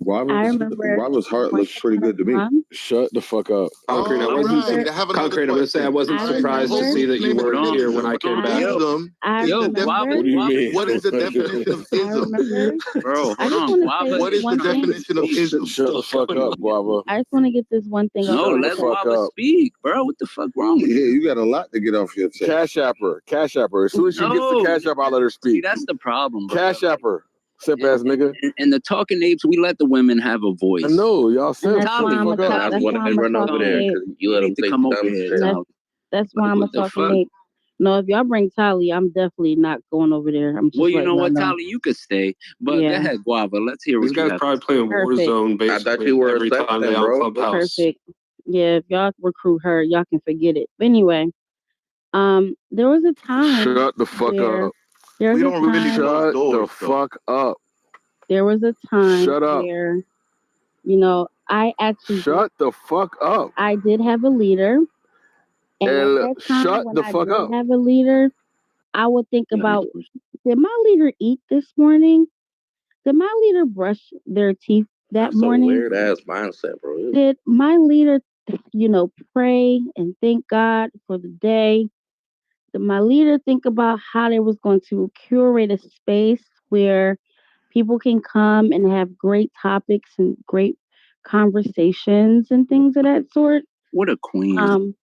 Guava's heart looks pretty good to me. Shut the fuck up. Concrete, I wasn't Concrete, I'm gonna say I wasn't surprised to see that you weren't here when I came back. What do you mean? What is the definition of ism? Bro, I just want to say What is the one thing. definition of ism? Shut the fuck up, Guava. I just want to get this one thing. No, off. let Guava speak, bro. What the fuck wrong with you? Yeah, you got a lot to get off your chest. Cash App her. Cash App her. As soon as she gets the Cash App, I'll let her See, speak. that's the problem, bro. Cash App her. Simp ass nigga. And the Talking Apes, we let the women have a voice. I know, y'all simp. That's Shut why the I'm fuck a up. talk- that's why I'm a Run over there talking because you let them need to take come the over dumb here. shit. Now. That's why I'm a What the talking fuck? ape. No, if y'all bring Tally, I'm definitely not going over there. I'm just Well, you know letting what, y'all Tally, you could stay. But go Yeah. ahead, Guava. Let's hear what These you guys got. probably playing Perfect. Warzone I thought basically you were a every sex time then, they on bro. Clubhouse. Perfect. Yeah, if y'all recruit her, y'all can forget it. But anyway, There was a time. Shut the fuck where up. There was We a don't really time. shut The fuck up. There was a time Shut up. where, I actually Shut the fuck up. I did have a leader, and at that time Shut when the I fuck did up. have a leader, I would think about, did my leader eat this morning? Did my leader brush their teeth that That's a morning? weird ass mindset, bro. Did my leader, pray and thank God for the day? Did my leader think about how they was going to curate a space where people can come and have great topics and great conversations and things of that sort? What a queen.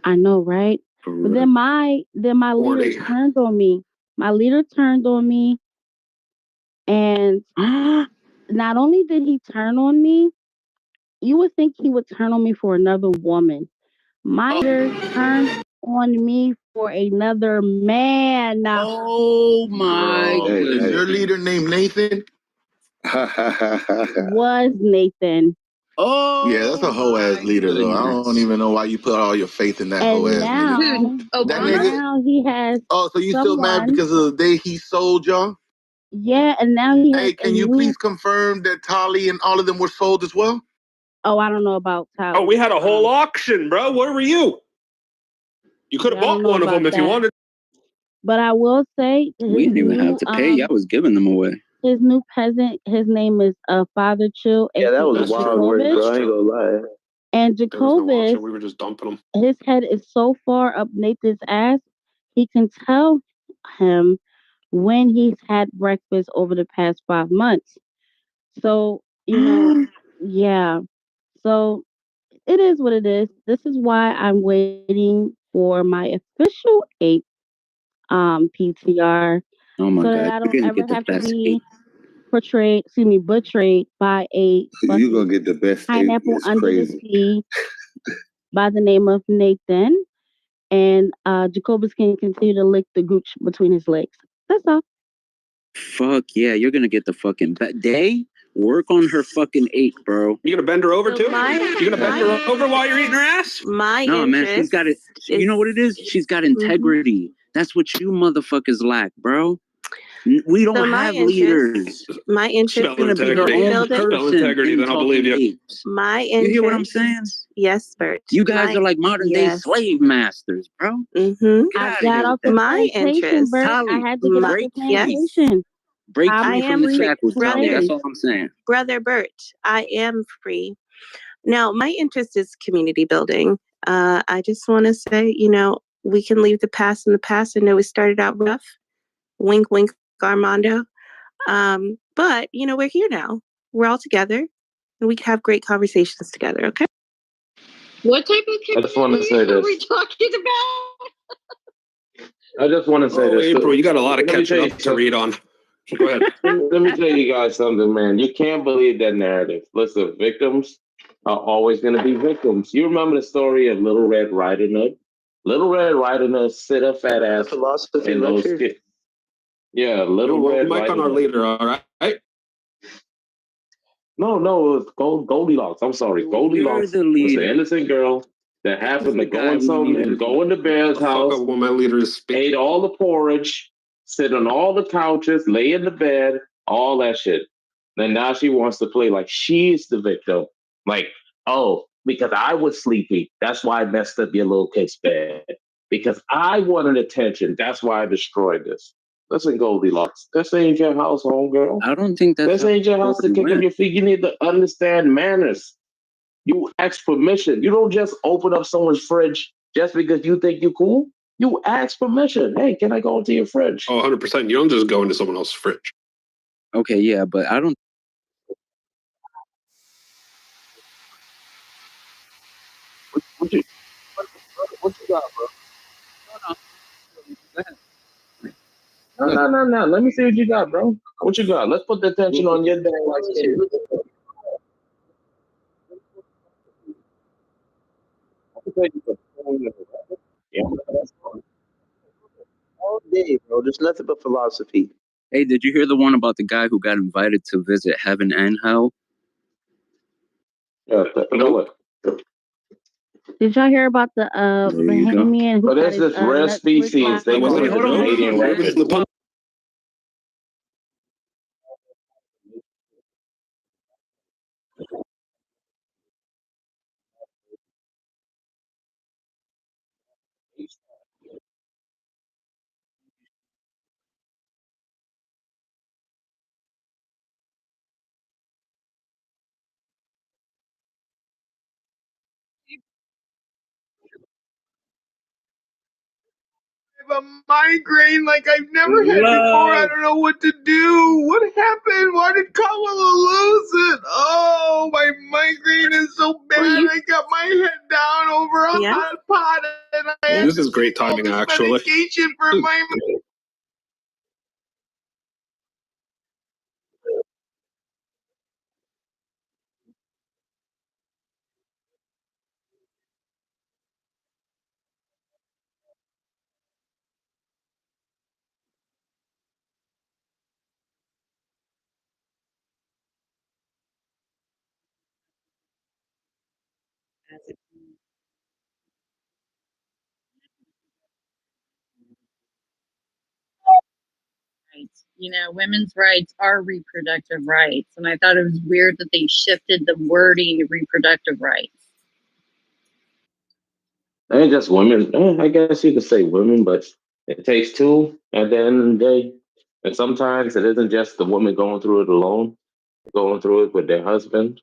I know, right? But then my leader turned on me. My leader turned on me, and not only did he turn on me, you would think he would turn on me for another woman. My leader turned on me for another man. Oh my Is goodness. your leader named Nathan? Was Nathan. Oh yeah, that's a hoe ass leader though. I don't even know why you put all your faith in that hoe And ass nigga. now, That nigga. now he has. Oh, so you still mad someone. because of the day he sold y'all? Yeah, and now he has. Hey, can you please confirm that Tali and all of them were sold as well? Oh, I don't know about Tyler. Oh, we had a whole auction, bro. Where were you? You could have I don't bought know one of about them if you that. wanted. But I will say, We didn't even have to pay. I was giving them away. His new peasant, his name is Father Chill. Yeah, that was aka wild work, Jacobus. bro. I ain't gonna lie. And There was no Jacobus, auction. We were just dumping them. his head is so far up Nathan's ass, he can tell him when he's had breakfast over the past 5 months. So, yeah. So it is what it is. This is why I'm waiting for my official 8 PTR. Oh my so God. that I You're don't gonna ever get the have to best be eight. betrayed by a You gonna get the best eight. pineapple It's under the crazy. sea by the name of Nathan. And Jacobus can continue to lick the gooch between his legs. That's all. Fuck yeah, you're gonna get the fucking day. Work on her fucking 8, bro. You gonna bend her over too? You gonna bend her over while you're eating her ass? No, man, she's got it. You know what it is? She's got integrity. That's what you motherfuckers lack, bro. We don't have leaders. My interest Spell in community building. Spell integrity, then I'll believe you. My interest. You hear what I'm saying? Yes, Bert. You guys are like modern day slave masters, bro. Mm-hmm. I got off the my plantation, interest. Bert. I had to get off the plantation. Break I free am from the free, shackles, Tali. brother. That's all I'm saying. Brother Bert, I am free. Now, my interest is community building. I just want to say, we can leave the past in the past. I know we started out rough. Wink, wink, Armando. But, we're here now. We're all together. And we can have great conversations together, okay? What type of I just want to say community are this. we talking about? I just want to say Oh, this. April, you got a lot of Let me catching tell up you to read on. Go ahead. Let me tell you guys something, man. You can't believe that narrative. Listen, victims are always going to be victims. You remember the story of Little Red Riding Hood? Little Red Riding Hood sit her fat ass Philosophy in those lecture. kids. Yeah, Little Red Mic on Riding our Hood. leader, all right? No, it was Goldilocks. I'm sorry. Goldilocks the was leader. the innocent girl that happened to the guy who needed to go into Bear's house, When my leader is speaking. ate all the porridge, sit on all the couches, lay in the bed, all that shit. Then now she wants to play like she's the victim. Like, oh, because I was sleepy. That's why I messed up your little kid's bed. Because I wanted attention. That's why I destroyed this. Listen, Goldilocks. This ain't your house, homegirl. I don't think that's This ain't your house to kick up your feet. You need to understand manners. You ask permission. You don't just open up someone's fridge just because you think you're cool. You ask permission. Hey, can I go into your fridge? Oh, 100%. You don't just go into someone else's fridge. Okay, yeah, but I don't. What you got, bro? No. Let me see what you got, bro. What you got? Let's put the attention on your dang like All day, bro. There's nothing but philosophy. Hey, did you hear the one about the guy who got invited to visit heaven and hell? Yeah, Did Did y'all hear about the Bahamian? But there's this rare species. They call it the Canadian rabbit. A migraine like I've never had before. I don't know what to do. What happened? Why did Kamala lose it? Oh, my migraine is so bad. I got my head down over a hot pot, and I had This is great timing, actually. medication for my. Rights. You know, women's rights are reproductive rights, and I thought it was weird that they shifted the wording to reproductive rights. They ain't just women. I guess you could say women, but it takes two at the end of the day. And sometimes it isn't just the woman going through it alone, going through it with their husband,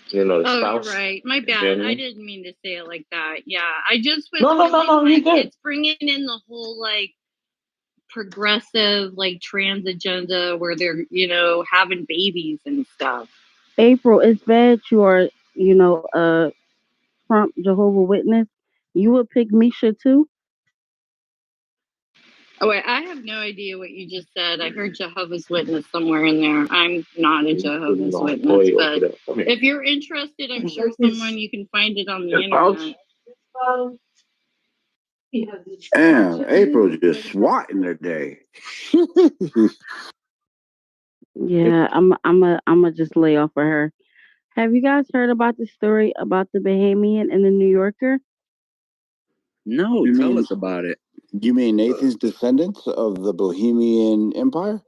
you know, the spouse. You're right. My bad. Family. I didn't mean to say it like that. Yeah, I just was No, feeling you like did. it's bringing in the whole like progressive like trans agenda where they're, you know, having babies and stuff. April, it's bad you are, you know, Trump Jehovah Witness. You would pick Misha too? Oh wait, I have no idea what you just said. I heard Jehovah's Witness somewhere in there. I'm not a Jehovah's Witness, but if you're interested, I'm sure someone you can find it on the internet. Damn, April just swatting today. Yeah, I'm just lay off of her. Have you guys heard about the story about the Bahamian and the New Yorker? No, tell us about it. You mean Nathan's descendants of the Bohemian Empire?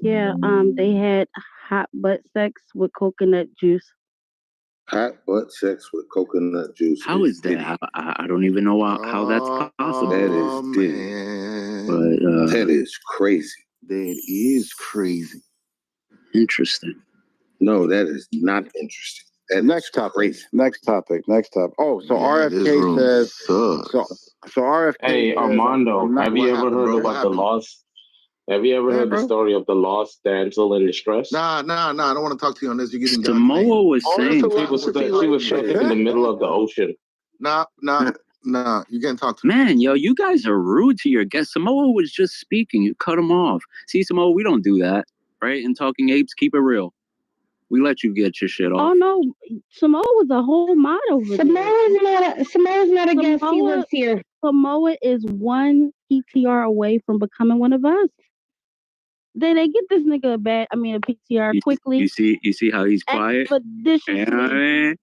Yeah, they had hot butt sex with coconut juice. Hot butt sex with coconut juice. How is that? I don't even know how that's possible. That is Diddy. But that is crazy. That is crazy. Interesting. No, that is not interesting. That Next topic. Crazy. Next topic. Oh, so RFK says. So RFK. Hey, Armando, have you ever heard about the lost? Have you ever heard the story of the lost damsel in distress? Nah. I don't want to talk to you on this. You're getting Samoa was saying she was stuck in the middle of the ocean. Nah. You can't talk to me. Man, yo, you guys are rude to your guest. Samoa was just speaking. You cut him off. See, Samoa, we don't do that, right? In Talking Apes, keep it real. We let you get your shit off. Oh no, Samoa was a whole mod over there. Samoa's not a guest. He lives here. Samoa is one PTR away from becoming one of us. They get this nigga a PTR quickly. You see how he's quiet? Expeditiously.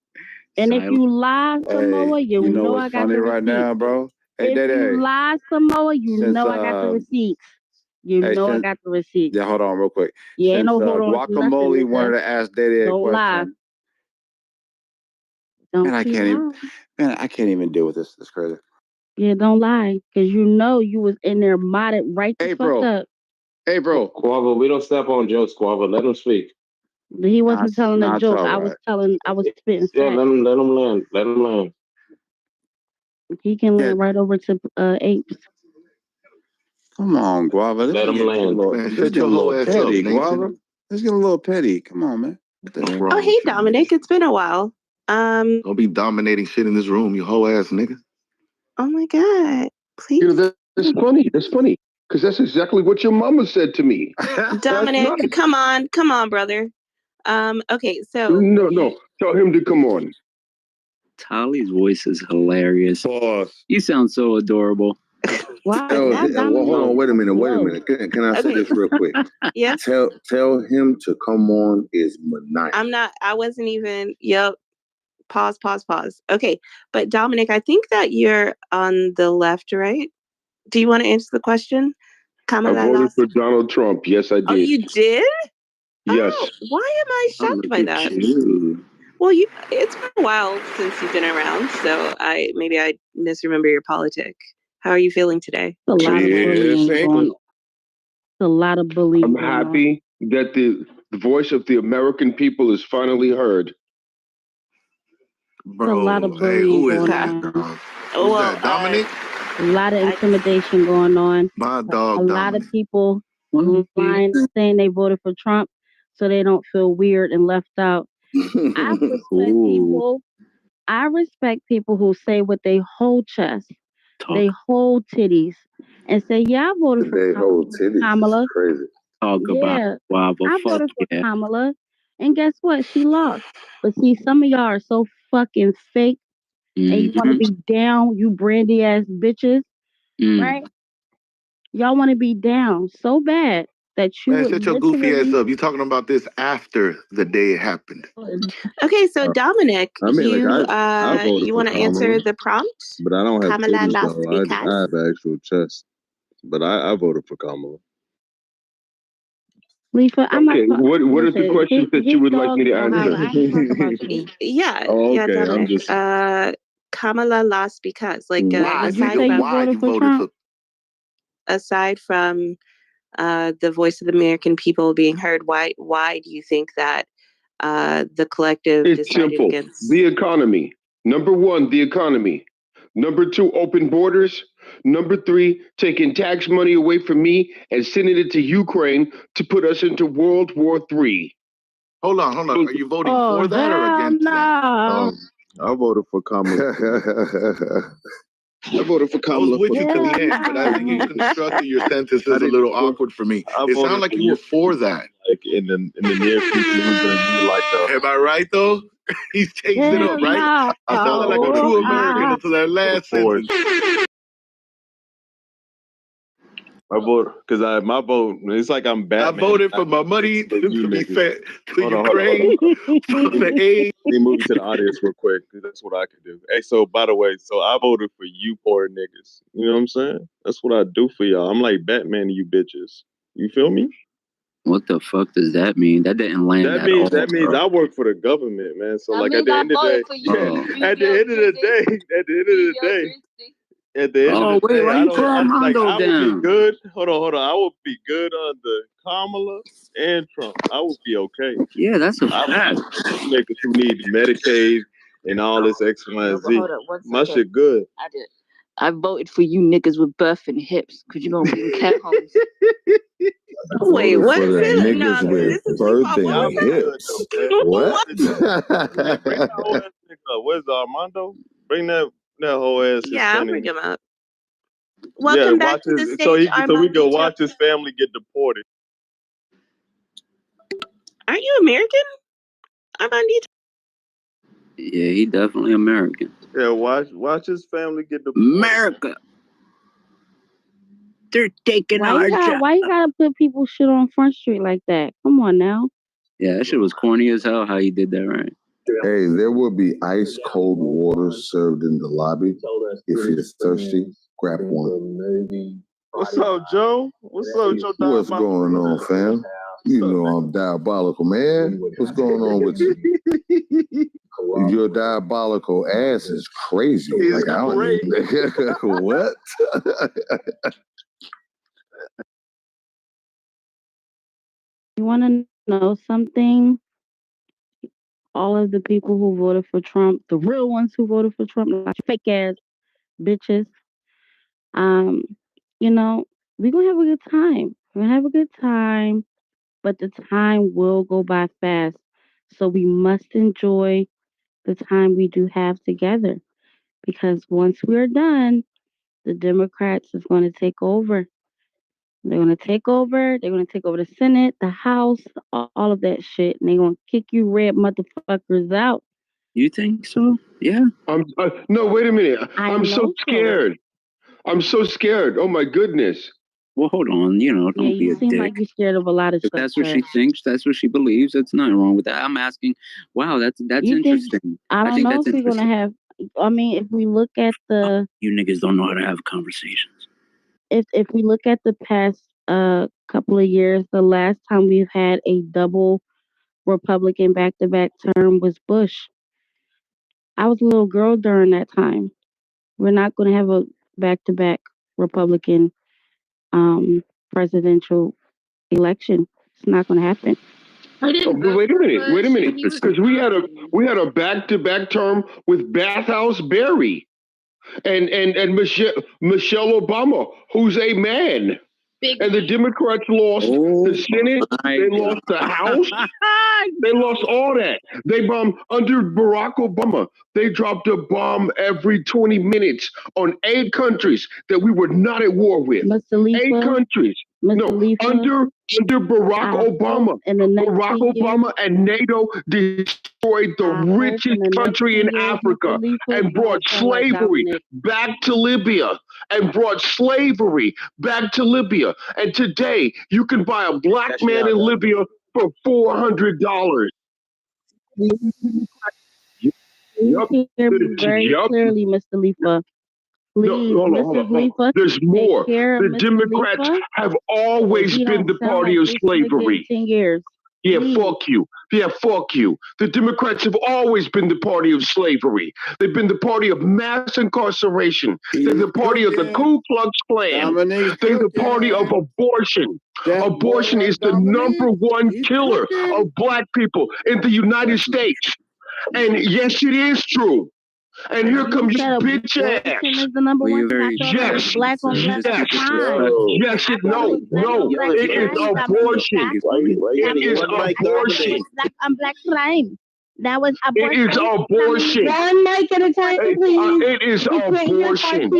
And if you lie, Samoa, you know I got funny the right receipts. now, bro. Hey, if you lie, Samoa, you know I got the receipts. I got the receipts. Yeah, hold on real quick. Yeah, since, hold on. Guacamole wanted to ask Daddy a don't question. Lie. Man, I can't even deal with this. It's crazy. Yeah, don't lie. Because you know you was in there modded right the fuck up. Hey, bro. Quavo, we don't step on jokes, Quavo. Let him speak. He wasn't telling a joke. I was spitting Yeah, let him land. Let him land. He can land right over to Apes. Come on, Guava. Let him land. Let's get a little petty, Guava. Let's get a little petty. Come on, man. Oh, hey, Dominic. It's been a while. Don't be dominating shit in this room, you hoe ass nigga. Oh my God. Please. You know, that's funny. That's funny. Because that's exactly what your mama said to me. Dominic, come on, brother. Okay, so No. Tell him to come on. Tali's voice is hilarious. You sound so adorable. Wow. Well, hold on. Wait a minute. Can I say this real quick? Yeah. Tell him to come on is maniacal. I wasn't even. Yep. Pause. Okay, but Dominic, I think that you're on the left, right? Do you want to answer the question? I voted for Donald Trump. Yes, I did. Oh, you did? Yes. Oh, why am I shocked by that? Well, it's been a while since you've been around, so I misremember your politic. How are you feeling today? A lot of bullying going on. A lot of bullying. I'm happy that the voice of the American people is finally heard. Bro, a lot of hey, bullying who is going that, on. dog? Who's that, Dominic? A lot of intimidation going on. My dog, A lot of people lying, saying they voted for Trump so they don't feel weird and left out. I respect people who say with their whole chest, they whole titties, and say, "Yeah, I voted for Kamala." Crazy. Talk about Guava. I voted for Kamala, and guess what? She lost. But see, some of y'all are so fucking fake, and you want to be down, you brandy ass bitches, right? Y'all want to be down so bad that you Man, would shut your goofy ass literally- up. You talking about this after the day it happened. Okay, so Dominic, I mean, you I voted you for want to answer Kamala, the prompt? but I don't have Kamala titties lost though. I because? have an actual chest, but I voted for Kamala. Lisa, I'm Okay, not what are the questions that you would like me to answer? Yeah, Oh, yeah, okay, I'm Dominic. just- Kamala lost because, like, Why? aside You from why you voted for? aside from the voice of the American people being heard, why do you think that the collective It's decided simple. against? The economy. Number one, the economy. Number two, open borders. Number three, taking tax money away from me and sending it to Ukraine to put us into World War III. Hold on. Are you voting for that or against that? I voted for Kamala. I voted for I Kamala. was with you to the end, but I think you constructed your sentences a little awkward for me. It sounded like you were for that. Like in the near future, it was going to be like Am I right though? He's changed it up, right? He sounded like a true American until that last sentence. I voted because my vote. It's like I'm Batman. I voted for my money to be sent to Ukraine for the aid. Let me move to the audience real quick. That's what I could do. Hey, so by the way, I voted for you poor niggas. You know what I'm saying? That's what I do for y'all. I'm like Batman to you bitches. You feel me? What the fuck does that mean? That didn't land That at means all, that means bro. I work for the government, man. So That like means at the I end of the voted day, for you. at the end of the Armando I would down. be good. Hold on. I would be good under Kamala and Trump. I would be okay. Yeah, that's a fact. Niggas who need Medicaid and all this X, Y, and Z. Hold up, one My second. shit good. I did. I voted for you niggas with birthing hips because you're gonna be in cat homes. Wait, what For is the it? niggas No, with this is birthing hips. What? Bring that whole ass nigga up. Where's Armando? Bring that whole ass. Yeah, I'll Hispanic. bring him up. Welcome back to the stage, so we Armandito. can watch his family get deported. Aren't you American, Armandito? Yeah, he definitely American. Yeah, watch his family get deported. America. They're taking Why our you job. gotta put people's shit on Front Street like that? Come on now. Yeah, that shit was corny as hell how he did that, right? Hey, there will be ice cold water served in the lobby. If you're thirsty, grab one. What's up, Joe? What's going on, fam? You know I'm diabolical, man. What's going on with you? Your diabolical ass is crazy. It's What? You want to know something? All of the people who voted for Trump, the real ones who voted for Trump, like fake ass bitches. You know, we're gonna have a good time. We're gonna have a good time, but the time will go by fast. So we must enjoy the time we do have together. Because once we're done, the Democrats is going to take over. They're going to take over. They're going to take over the Senate, the House, all of that shit. And they're going to kick you red motherfuckers out. You think so? Yeah. No, wait a minute. I'm so know so. scared. I'm so scared. Oh my goodness. Well, hold on. You know, Yeah, don't be you a seem dick. like you're scared of a lot of If stuff, that's what sir. she thinks, that's what she believes. That's nothing wrong with that. I'm asking. Wow, that's You think interesting. I don't think know that's if we're gonna interesting. have. I mean, if we look at the You niggas don't know how to have conversations. if we look at the past couple of years, the last time we've had a double Republican back-to-back term was Bush. I was a little girl during that time. We're not going to have a back-to-back Republican presidential election. It's not going to happen. I didn't vote Wait a for minute. Wait a Bush, minute. and he was Because we had a back-to-back term with Bathhouse Berry and Michelle Obama, who's a man. big. And the Democrats lost the Senate. They lost the House. They lost all that. They bombed under Barack Obama. They dropped a bomb every 20 minutes on 8 countries that we were not at war with. 8 countries. Under Barack Obama. Barack Obama and NATO destroyed the richest country in Africa and brought slavery back to Libya. And today, you can buy a black man in Libya for $400. You hear me very clearly, Mr. Leifa. Please, Mrs. Leifa, there's more. take care of The Mr. Democrats Leifa. have always He been don't the sound party like of this nigga in slavery. 10 years. Yeah, Please. fuck you. Yeah, fuck you. The Democrats have always been the party of slavery. They've been the party of mass incarceration. They're the party of the Ku Klux Klan. They're the party of abortion. Abortion is the number one killer of black people in the United States. And yes, it is true. And here comes your bitch ass. Is the number one thing. I thought it was black on black crime. Yes, no. It is abortion. It is abortion. Black on black crime. That was abortion. It is abortion. One mic at a time, please. It is abortion.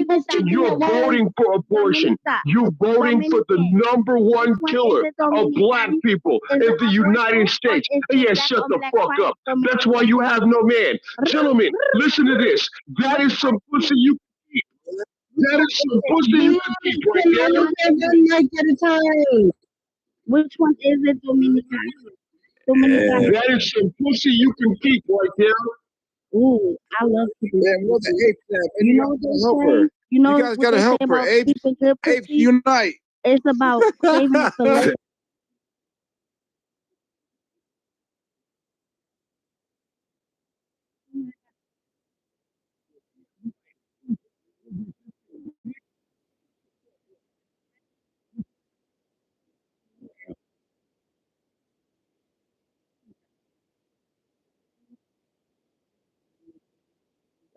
You're voting for abortion. You're voting for the number one killer of black people in the United States. Yeah, shut the fuck up. That's why you have no man. Gentlemen, listen to this. That is some pussy you can keep. That is some pussy you can keep right there. One mic at a time. Which one is it, Dominica? That is some pussy you can keep right there. Ooh, I love people. You know what they say? You know You guys what gotta they help say her. about Apes, keeping good apes pussy? unite. It's about saving it for later.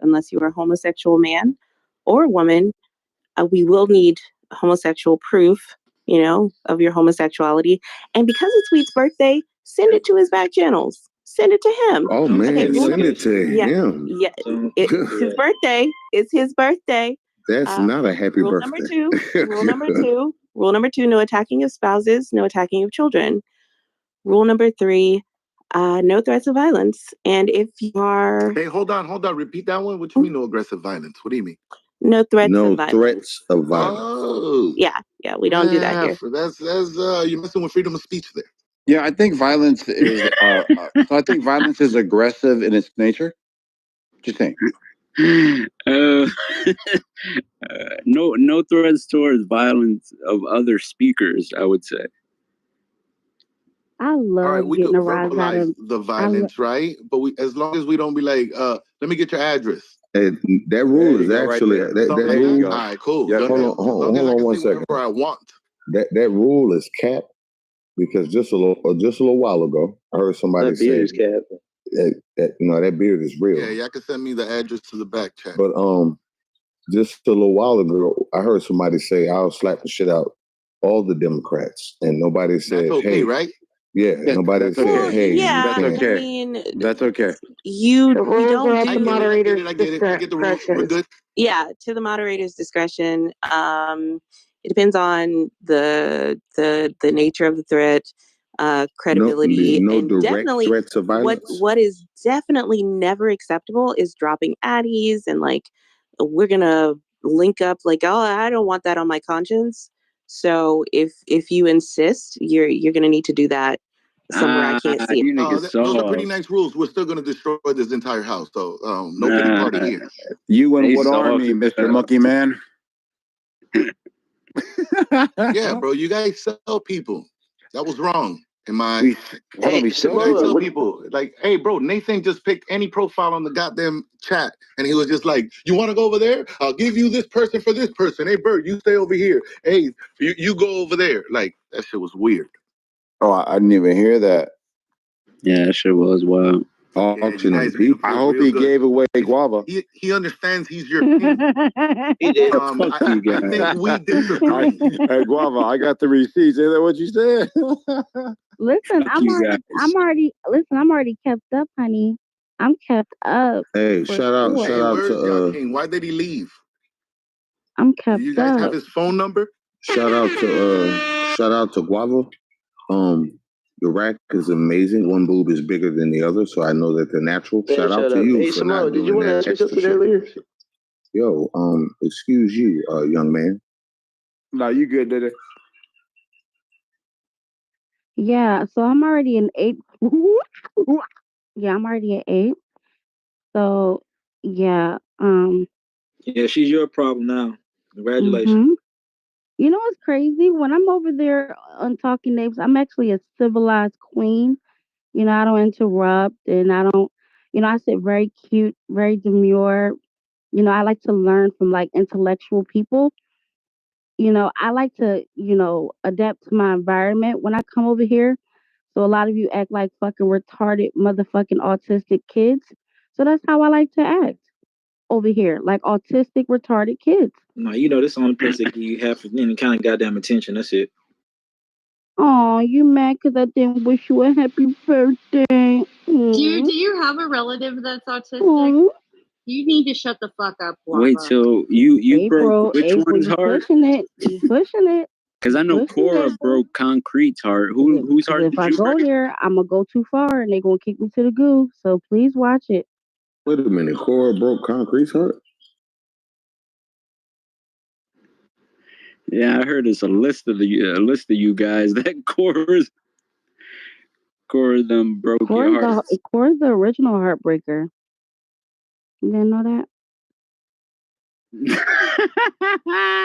Unless you are a homosexual man or woman, we will need homosexual proof, of your homosexuality. And because it's Sweet's birthday, send it to his back channels. Send it to him. Oh man, send it to him. Yeah, it's his birthday. It's his birthday. That's not a happy Rule birthday. Rule number two, no attacking of spouses, no attacking of children. Rule number 3, no threats of violence. And if you are... Hey, hold on. Repeat that one. What do you mean no aggressive violence? What do you mean? No threats No of violence. threats of violence. Oh. Yeah, we don't do that here. That's you're messing with freedom of speech there. Yeah, I think violence is. So I think violence is aggressive in its nature. What you think? No threats towards violence of other speakers, I would say. I love All right, we getting could a rise out verbalize of the violence, right? But as long as we don't be like, let me get your address. And that rule is actually Something that like rule. All right, cool. Yeah, hold on 1 second. I want. That rule is capped because just a little while ago, I heard somebody say that beard is real. Yeah, y'all can send me the address to the back chat. But just a little while ago, I heard somebody say I'll slap the shit out all the Democrats, and nobody said, That's okay, "Hey, right?" Yeah, nobody said, Well, "Hey, yeah, you can't." I mean, That's okay. you The rules don't are at the do... moderator's I get the rules. We're good. Yeah, to the moderator's discretion. It depends on the nature of the threat, credibility, no and direct definitely threats of violence. what is definitely never acceptable is dropping addies and like we're gonna link up like, oh, I don't want that on my conscience. So if you insist, you're gonna need to do that somewhere I can't see. You niggas those are pretty nice rules. We're still gonna destroy this entire house, so no pity party here. You and They what soft army, as Mr. hell. Monkey Man? Yeah, bro, you guys sell people. That was wrong. We Sell people. Like, hey, bro, Nathan just picked any profile on the goddamn chat, and he was just like, "You want to go over there? I'll give you this person for this person. Hey, Bert, you stay over here. Hey, you go over there." Like, that shit was weird. Oh, I didn't even hear that. Yeah, that shit was wild. Auctioning people. I hope he gave away guava. He understands he's your king. He did. I think we disagree. Hey, guava, I got the receipts. Is that what you said? Listen, I'm already kept up, honey. I'm kept up. Hey, for shout out sure. to King. Why did he leave? I'm kept You guys up. have his phone number? shout out to Guava. The rack is amazing. One boob is bigger than the other, so I know that they're natural. Man, Shout out shut to up. you Hey, for Simone, not did you doing want to that ask me extra something shit. earlier? Yo, excuse you, young man. No, you good, did it? Yeah, so I'm already an 8. Yeah, I'm already an 8. So yeah, Yeah, she's your problem now. Congratulations. mhm. You know what's crazy? When I'm over there on Talking Names, I'm actually a civilized queen. You know, I don't interrupt and I don't, I sit very cute, very demure. I like to learn from like intellectual people. I like to, adapt to my environment when I come over here. So a lot of you act like fucking retarded, motherfucking autistic kids. So that's how I like to act over here, like autistic, retarded kids. No, you know, this is the only place that you have any kind of goddamn attention. That's it. Oh, you mad because I didn't wish you a happy birthday? Do you have a relative that's autistic? You need to shut the fuck up, Guava. Wait till you broke which April, one's you heart? pushing it. You pushing it. Because I know Pushing Cora it. broke Concrete's heart. Whose heart If did I you go break? there, I'm gonna go too far and they're gonna kick me to the goo. So please watch it. Wait a minute, Cora broke Concrete's heart? Yeah, I heard it's a list of you guys that Cora them broke your heart. Cora's the original heartbreaker. You didn't know that?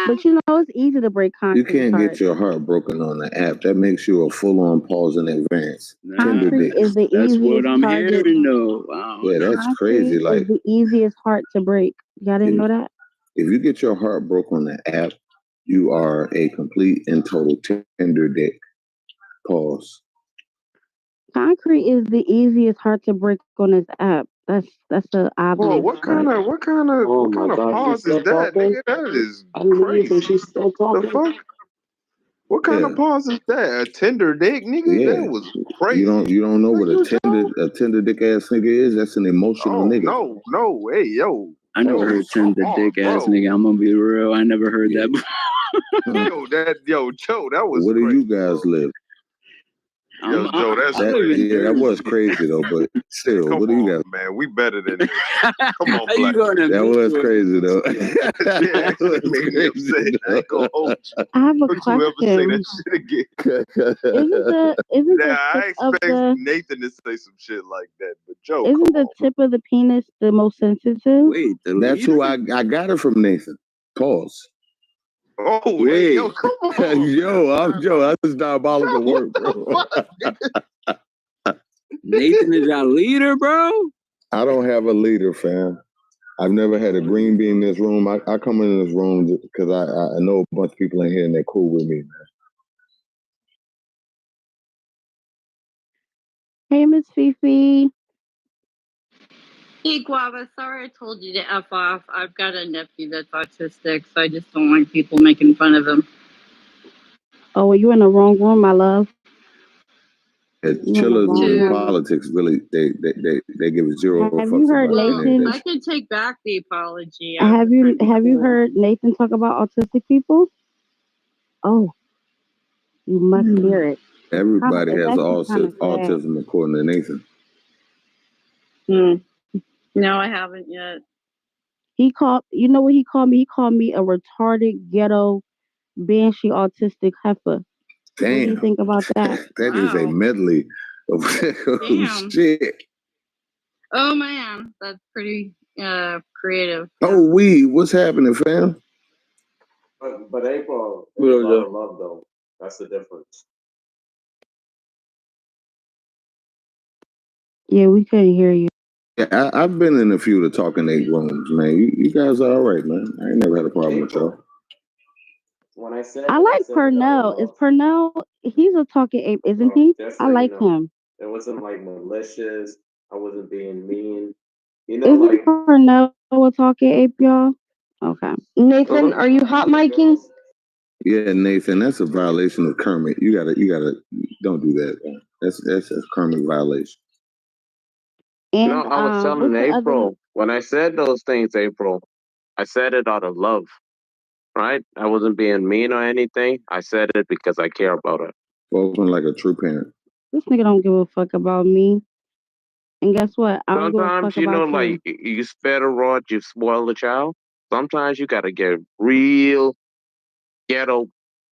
But it's easy to break You Concrete's can't heart. get your heart broken on the app. That makes you a full-on pause in advance. Tender Concrete dick. is the That's easiest what I'm heart hearing to- though. Wow. Yeah, that's Concrete crazy. Like, is the easiest heart to break. Y'all didn't know that? if you get your heart broke on the app, you are a complete and total tender dick. Pause. Concrete is the easiest heart to break on this app. That's the obvious. Whoa, what kind of pause is that, nigga? That is crazy. The fuck? What kind of pause is that? A tender dick, nigga? Yeah. That was crazy. You don't know what a tender dick ass nigga is? That's an emotional nigga. No, hey, yo. I never heard tender dick ass nigga. I'm gonna be real. I never heard that before. Joe, that was Where do you guys live? Yo, Joe, that's that was crazy though, but still, what do you guys? man, we better than this. Come on, How you Black. gonna That was crazy though. Yeah, it made me upset. I ain't gonna hold you. I have a Don't you ever say that shit again. Isn't the I tip of expect the Nathan to say some shit like that, but Joe, isn't the tip of the penis the most sensitive? Wait, That's who I got it from, Nathan. Pause. Oh, wait, hey, yo, come on. I'm Joe. That's just diabolical work, bro. Nathan is our leader, bro. I don't have a leader, fam. I've never had a green bean in this room. I come in this room because I know a bunch of people in here and they're cool with me, man. Hey, Miss Fifi. Hey, Guava, sorry I told you to F off. I've got a nephew that's autistic, so I just don't want people making fun of him. Oh, well, you in the wrong room, my love. Chillers in politics really they give zero Have fucks you heard about any of Nathan? that I can take back the apology. Have you heard Nathan talk about autistic people? Oh, you must hear it. Everybody It's has actually kinda sad. autism according to Nathan. No, I haven't yet. He called. You know what he called me? He called me a retarded ghetto Banshee autistic heifer. What do you Damn. think about that? That is a medley of Damn. shit. Oh man, that's pretty creative. Oh, what's happening, fam? But April is a lot of love though. That's the difference. Yeah, we couldn't hear you. Yeah, I've been in a few of the Talking Ape rooms, man. You guys are all right, man. I ain't never had a problem with y'all. When I said I like Pernell. Is Pernell? He's a talking ape, isn't he? I like him. It wasn't like malicious. I wasn't being mean. You know, Isn't like Pernell a talking ape, y'all? Okay. Nathan, are you hot miking? Yeah, Nathan, that's a violation of Kermit. You gotta, don't do that, man. That's a Kermit violation. And, no, I was telling April when I said those things, April, I said it out of love, right? I wasn't being mean or anything. I said it because I care about her. Spoken like a true parent. This nigga don't give a fuck about me. And guess what? I don't give a Sometimes, fuck about like you spare the rod, you spoil the child. Sometimes you gotta get real ghetto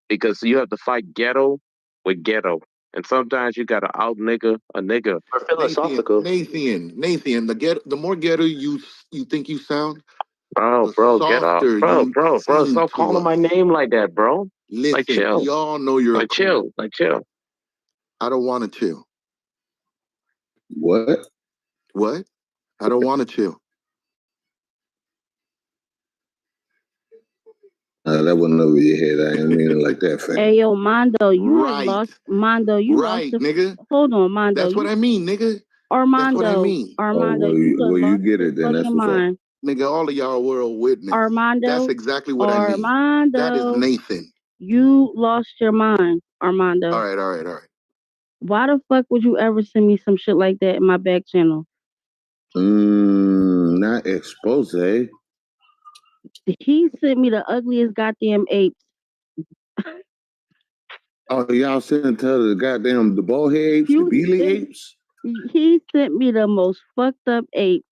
because you have to fight ghetto with ghetto. And sometimes you gotta out nigga a nigga. Philosophical. Nathan, the more ghetto you think you sound, bro, get up, bro. Stop calling my name like that, bro. Listen, like chill. We all know you're like chill. I don't want to chill. What? I don't want to chill. That wasn't over your head. I didn't mean it like that, fam. Hey, yo, Mondo, you have lost. Mondo, you lost. Nigga. Hold on, Mondo. That's what I mean, nigga. Armando. That's what I mean. Armando, you get it then. That's what's up. Nigga, all of y'all world witness. Armando. That's exactly what I mean. Armando. That is Nathan. You lost your mind, Armando. All right. Why the fuck would you ever send me some shit like that in my back channel? Not expose. He sent me the ugliest goddamn apes. Oh, y'all sent her the bald head apes, the beely apes? He sent me the most fucked up apes.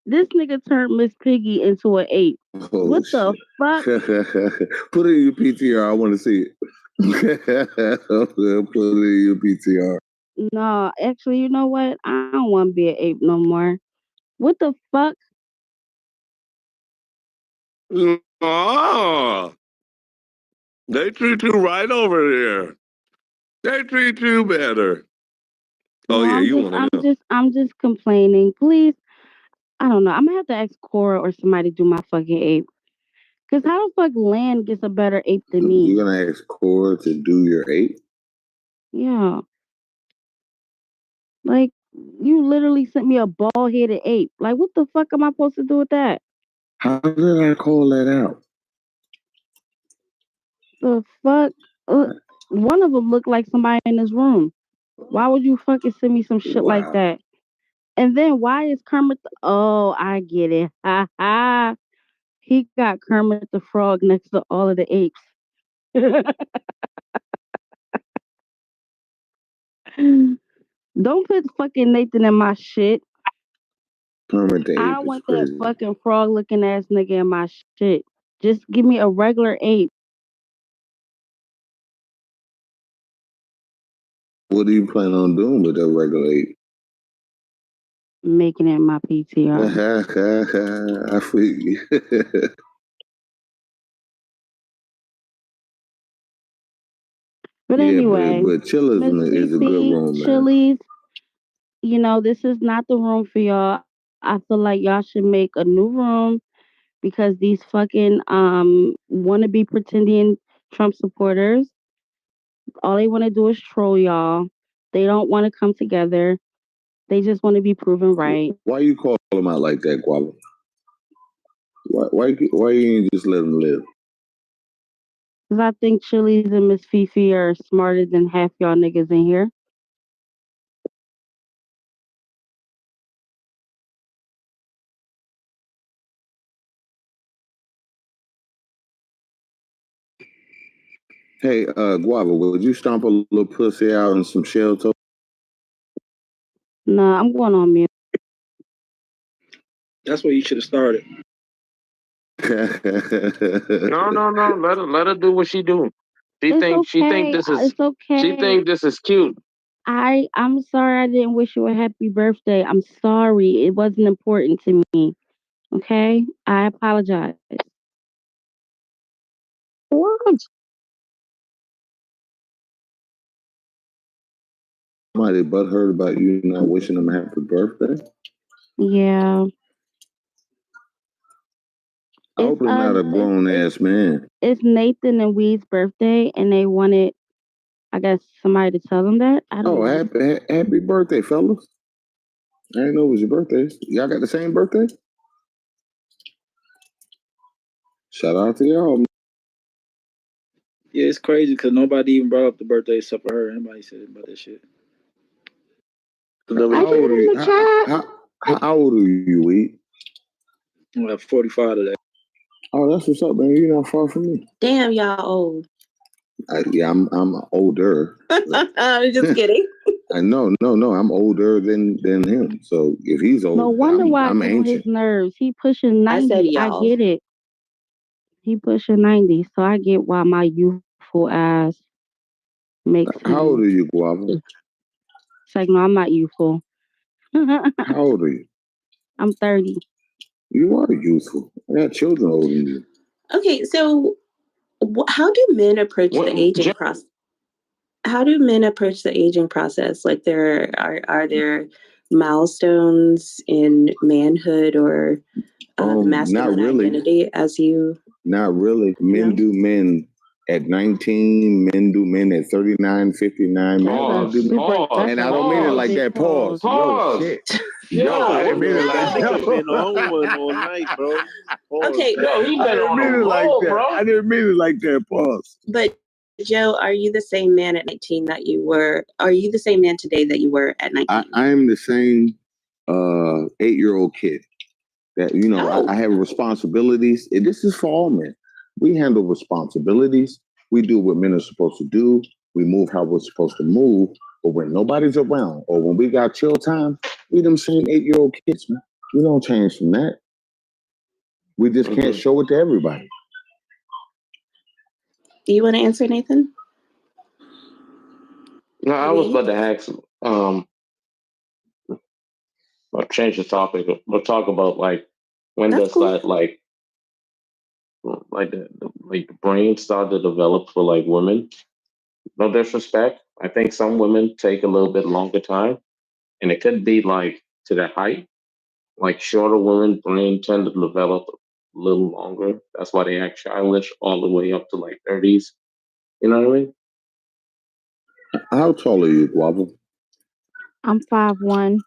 This nigga turned Miss Piggy into an ape. Oh, what the fuck? Put it in your PTR. I want to see it. Put it in your PTR. No, actually, you know what? I don't want to be an ape no more. What the fuck? Oh, they treat you right over there. They treat you better. Oh yeah, you want to know? I'm just complaining. Please, I don't know. I'm gonna have to ask Cora or somebody to do my fucking ape. Cause how the fuck Land gets a better ape than me? You're gonna ask Cora to do your ape? Yeah. Like you literally sent me a bald-headed ape. Like what the fuck am I supposed to do with that? How did I call that out? The fuck? One of them looked like somebody in this room. Why would you fucking send me some shit like that? And then why is Kermit? Oh, I get it. Ha ha. He got Kermit the Frog next to all of the apes. Don't put fucking Nathan in my shit. Kermit the ape I don't want that fucking frog looking ass nigga in my shit. Just give me a regular ape. What do you plan on doing with that regular ape? Making it my PTR. I feel you. But anyway, but Chili's is a good room, man. Chili's, you know, this is not the room for y'all. I feel like y'all should make a new room because these fucking wannabe pretending Trump supporters, all they want to do is troll y'all. They don't want to come together. They just want to be proven right. Why you call them out like that, Guava? Why you ain't just let them live? Because I think Chili's and Miss Fifi are smarter than half y'all niggas in here. Hey, Guava, would you stomp a little pussy out in some shell toe? Nah, I'm going on mute. That's where you should have started. No. Let her do what she do. She think this is. It's okay. She think this is cute. I'm sorry I didn't wish you a happy birthday. I'm sorry. It wasn't important to me. Okay? I apologize. What? Somebody butthurt about you not wishing them a happy birthday? Yeah. I hope I'm not a grown ass man. It's Nathan and Wee's birthday, and they wanted, I guess, somebody to tell them that. I don't know. Happy birthday, fellas. I didn't know it was your birthday. Y'all got the same birthday? Shout out to y'all. Yeah, it's crazy because nobody even brought up the birthday except for her. Nobody said about that shit. How old are you? How old are you, Weed? I'm 45 today. Oh, that's what's up, man. You're not far from me. Damn, y'all old. Yeah, I'm older. I'm just kidding. I know, no, I'm older than him. So if he's old, No wonder why I'm I get on his ancient. nerves. He pushing 90. said I y'all. get it. He pushing 90, so I get why my youthful ass makes How old are you, Guava? It's like, no, I'm not youthful. How old are you? I'm 30. You are youthful. I got children older than you. Okay, so how do men approach the aging process? How do men approach the aging process? Like, are there milestones in manhood or the masculine identity as you? Not really. Men do men at 19. Men do men at 39, 59. Pause. And I don't mean it like that. Pause. Yo, shit. Yo, I didn't mean it like that. Been on one all night, bro. Okay. Yo, he been on a roll, bro. I didn't mean it like that. Pause. But Joe, are you the same man at 19 that you were? Are you the same man today that you were at 19? I am the same 8-year-old kid. That I have responsibilities. And this is for all men. We handle responsibilities. We do what men are supposed to do. We move how we're supposed to move. But when nobody's around or when we got chill time, we them same 8-year-old kids, man. We don't change from that. We just can't show it to everybody. Do you want to answer, Nathan? No, I was about to ask. I'll change the topic. We'll talk about like when does that like the brain start to develop for like women. No disrespect. I think some women take a little bit longer time, and it could be like to the height. Like shorter women, brain tend to develop a little longer. That's why they act childish all the way up to like 30s. You know what I mean? How tall are you, Guava? I'm 5'1".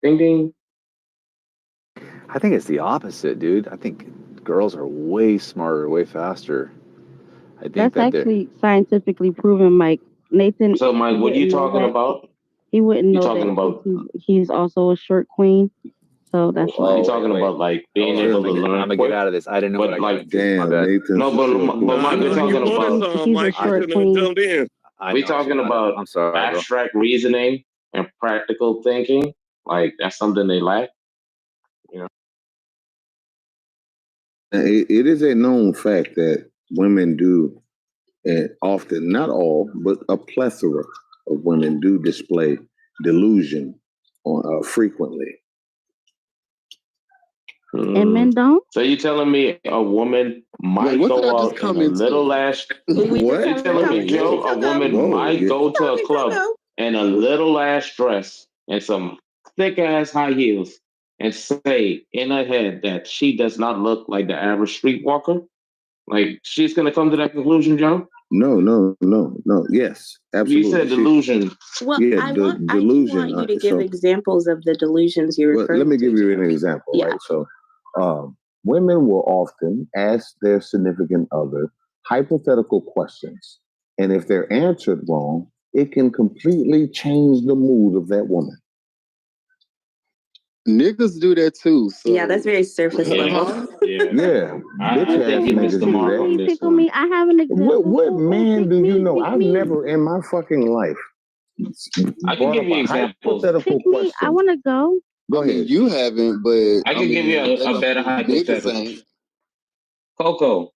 Ding ding. I think it's the opposite, dude. I think girls are way smarter, way faster. I think That's actually scientifically proven, Mike. Nathan. So, Mike, what are you talking about? He wouldn't know talking that about? He's also a short queen. So that's why. You're talking about like being able to learn. I'm gonna get out of this. I didn't know what I like. Damn, Nathan. No, but Mike, we're talking about. He's a short queen. We're talking about abstract reasoning and practical thinking. Like that's something they lack. You know. It is a known fact that women do, and often, not all, but a plethora of women do display delusion frequently. And men don't? So you telling me a woman might go out in a little lash? What? You telling me, Joe, a woman might go to a club in a little ass dress and some thick ass high heels and say in her head that she does not look like the average streetwalker? Like she's gonna come to that conclusion, Joe? No. Yes, absolutely. You said delusion. Well, yeah, I do want you to give examples of the delusions you refer to. Let me give you an example, right? So women will often ask their significant other hypothetical questions. And if they're answered wrong, it can completely change the mood of that woman. Niggas do that too. So. Yeah, that's very surface level. Yeah. I think you missed the mark on this one. Me. I have an example. What man do you know? I've never in my fucking life. I can give you examples. Pick me. I want to go. Go ahead. You haven't, but I can give you a better hypothetical. Coco,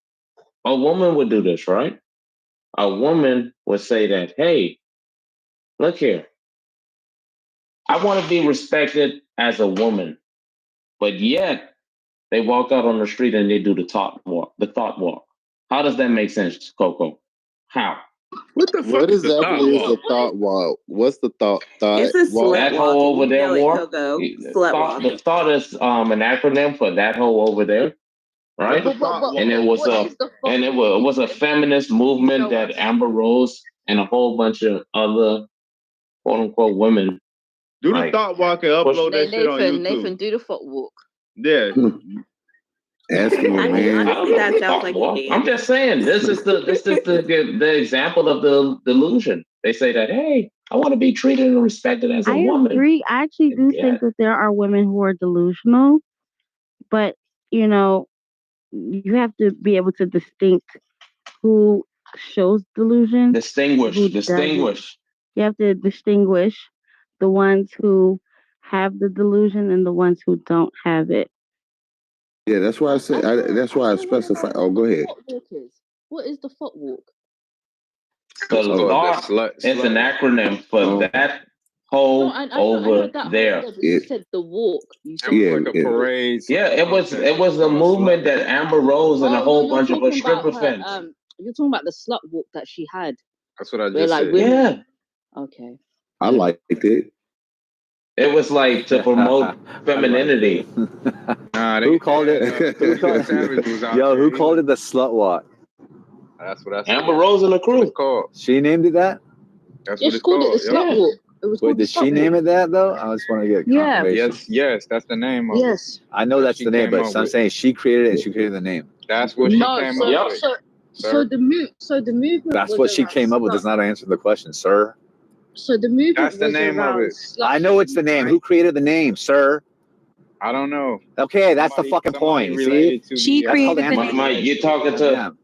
a woman would do this, right? A woman would say that, hey, look here. I want to be respected as a woman, but yet they walk out on the street and they do the thought walk. How does that make sense, Coco? How? What the fuck? What exactly is the thought walk? What's the thought? It's a walk? slut That hoe walk. over You there know it, walk. Coco. The Slut walk. thought is an acronym for that hoe over there, right? And it was a feminist movement that Amber Rose and a whole bunch of other quote unquote women. Do the thought walk and upload that shit on YouTube. Nathan, do the thought walk. Yeah. Asking I mean, honestly, that sounds like you did. I'm just saying, this is the example of the delusion. They say that, hey, I want to be treated and respected as a woman. I agree. I actually do think that there are women who are delusional, but you know, you have to be able to distinct who shows delusion. Distinguish. You have to distinguish the ones who have the delusion and the ones who don't have it. Yeah, that's why I said. That's why I specify. Oh, go ahead. What is the thought walk? The thought is an acronym for that whole over there. You said the walk. You said like a parade. Yeah, it was a movement that Amber Rose and a whole bunch of her stripper fans. You're talking about the slut walk that she had. That's what I just said. Yeah. Okay. I liked it. It was like to promote femininity. Who called it? Who called it the slut walk? That's what I said. Amber Rose and the crew. She named it that? That's what it's called. It the slut walk. It was Wait, did she name it that though? I just want to get confirmation. Yes, that's the name of it. I know that's the name, but I'm saying she created it and she created the name. That's what she came up with. So the movement. That's what she came up with. Does not answer the question, sir. So the movement. That's the name of it. I know it's the name. Who created the name, sir? I don't know. Okay, that's the fucking point. See? She created the name. Mike, you're talking to a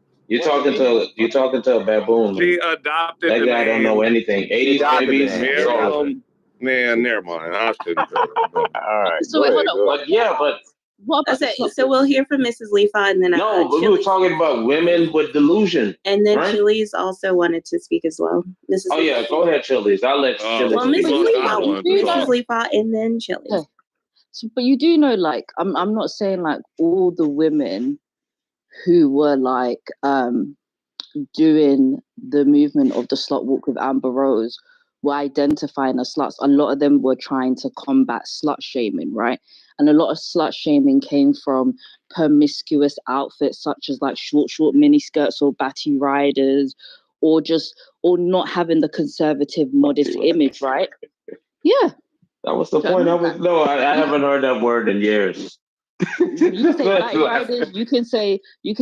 baboon. She adopted that the guy name. don't know anything. 80s babies. Man, never mind. I shouldn't. All right. So wait, hold on. But So we'll hear from Mrs. Leafa and then no, but we were talking about women with delusion. And then right? Chili's also wanted to speak as well. Mrs. Oh yeah, go ahead, Chili's. I'll let Chili's. Well, Mrs. Leafa and then Chili's. Okay. So, but you do know, like, I'm not saying like all the women who were like doing the movement of the slut walk with Amber Rose were identifying as sluts. A lot of them were trying to combat slut shaming, right? And a lot of slut shaming came from promiscuous outfits such as like short mini skirts or batty riders, or not having the conservative modest image, right? Yeah. That was the point. I haven't heard that word in years. You can say batty riders. You can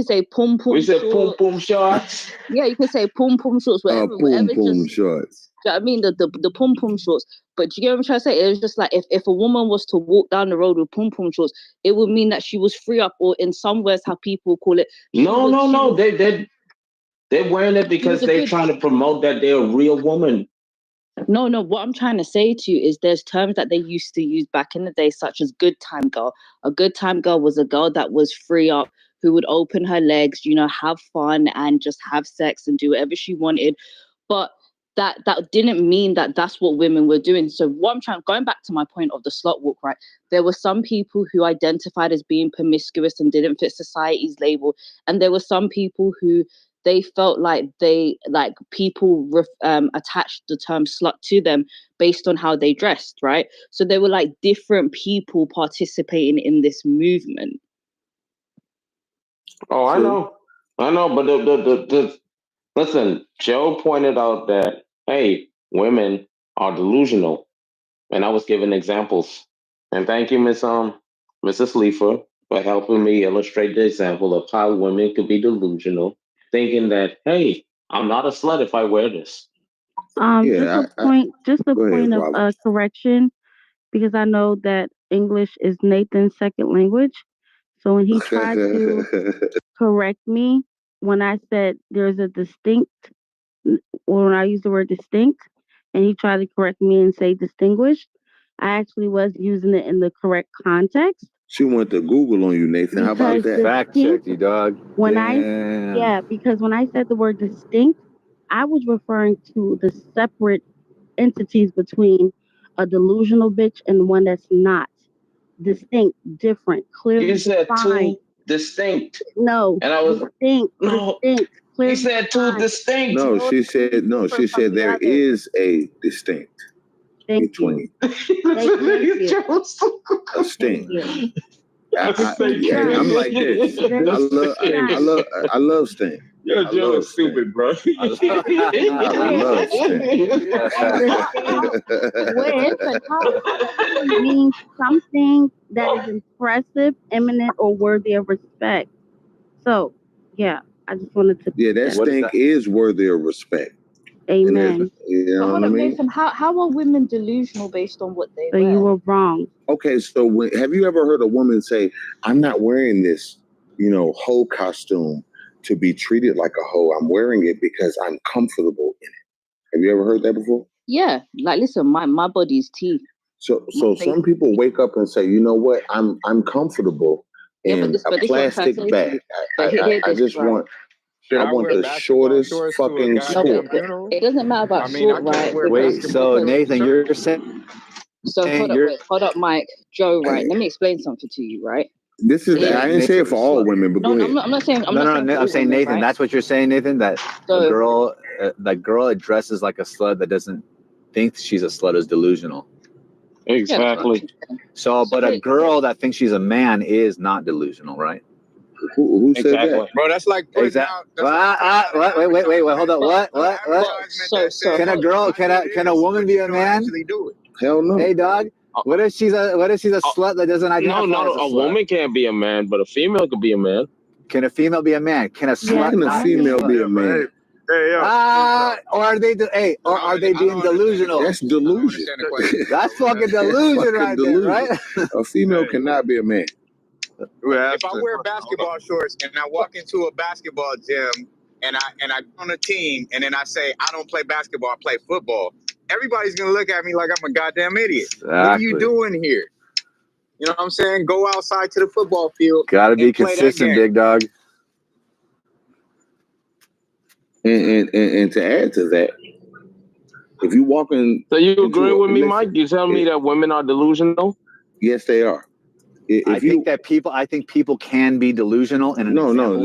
say pum pum. We said pum pum shorts. Yeah, you can say pum pum shorts. Whatever. Pum pum shorts. Do you know what I mean? The pum pum shorts. But do you get what I'm trying to say? It was just like if a woman was to walk down the road with pum pum shorts, it would mean that she was free up, or in some words, how people call it. No. They're wearing it because they're trying to promote that they're a real woman. No. What I'm trying to say to you is there's terms that they used to use back in the day, such as good time girl. A good time girl was a girl that was free up, who would open her legs, have fun and just have sex and do whatever she wanted. But that didn't mean that that's what women were doing. So going back to my point of the slut walk, right? There were some people who identified as being promiscuous and didn't fit society's label. And there were some people who they felt like people attached the term slut to them based on how they dressed, right? So there were like different people participating in this movement. Oh, I know, but the listen, Joe pointed out that, hey, women are delusional. And I was giving examples. And thank you, Mrs. Leafa, for helping me illustrate the example of how women could be delusional, thinking that, hey, I'm not a slut if I wear this. Just a point of correction, because I know that English is Nathan's second language. So when he tried to correct me, when I said there's a distinct, or when I use the word distinct, and he tried to correct me and say distinguished, I actually was using it in the correct context. She went to Google on you, Nathan. How about that? Fact checked you, dog. Because when I said the word distinct, I was referring to the separate entities between a delusional bitch and one that's not. Distinct, different, clearly You said defined. two distinct. No, and I was distinct, He clearly said two defined. distinct. No, she said there is a distinct between distinct. I'm like this. I love Sting. Yo, Joe is stupid, bro. I love Sting. With a top means something that is impressive, eminent, or worthy of respect. So, yeah, I just wanted to. Yeah, that Stink is worthy of respect. Amen. You know But what hold I on, mean? Nathan, how are women delusional based on what they So wear? you were wrong. Okay, so have you ever heard a woman say, "I'm not wearing this, hoe costume to be treated like a hoe. I'm wearing it because I'm comfortable in it." Have you ever heard that before? Yeah, like listen, my body's tea. So some people wake up and say, "You know what? I'm comfortable in but a this plastic one bag. I just want." Should I want wear the basketball shortest shorts to a fucking goddamn skirt. funeral? It doesn't matter about I mean, short, I can't right? wear Wait, so Nathan, you're saying? So hold up, Mike, Joe, right? Let me explain something to you, right? This is I didn't say it for all women, but go ahead. I'm not saying. I'm saying Nathan. Right? That's what you're saying, Nathan. That a girl that dresses like a slut that doesn't think she's a slut is delusional. Exactly. So, but a girl that thinks she's a man is not delusional, right? Who said that? Bro, that's like Exactly. Wait, hold on. What? So can a woman be a man? Hell no. Hey, dog. What if she's a slut that doesn't identify No, as a a slut? woman can't be a man, but a female could be a man. Can a female be a man? Can a slut? Can a female be a man? Or are they? Are they being delusional? That's delusion. That's fucking delusion right there, right? A female cannot be a man. If I wear basketball shorts and I walk into a basketball gym and I go on a team and then I say I don't play basketball, I play football, everybody's gonna look at me like I'm a goddamn idiot. What are you doing here? You know what I'm saying? Go outside to the football field. Gotta be and play that consistent, game. big dog. And to add to that, if you walk in, so you agree with me, Mike? You tell me that women are delusional? Yes, they are. I think people can be delusional. And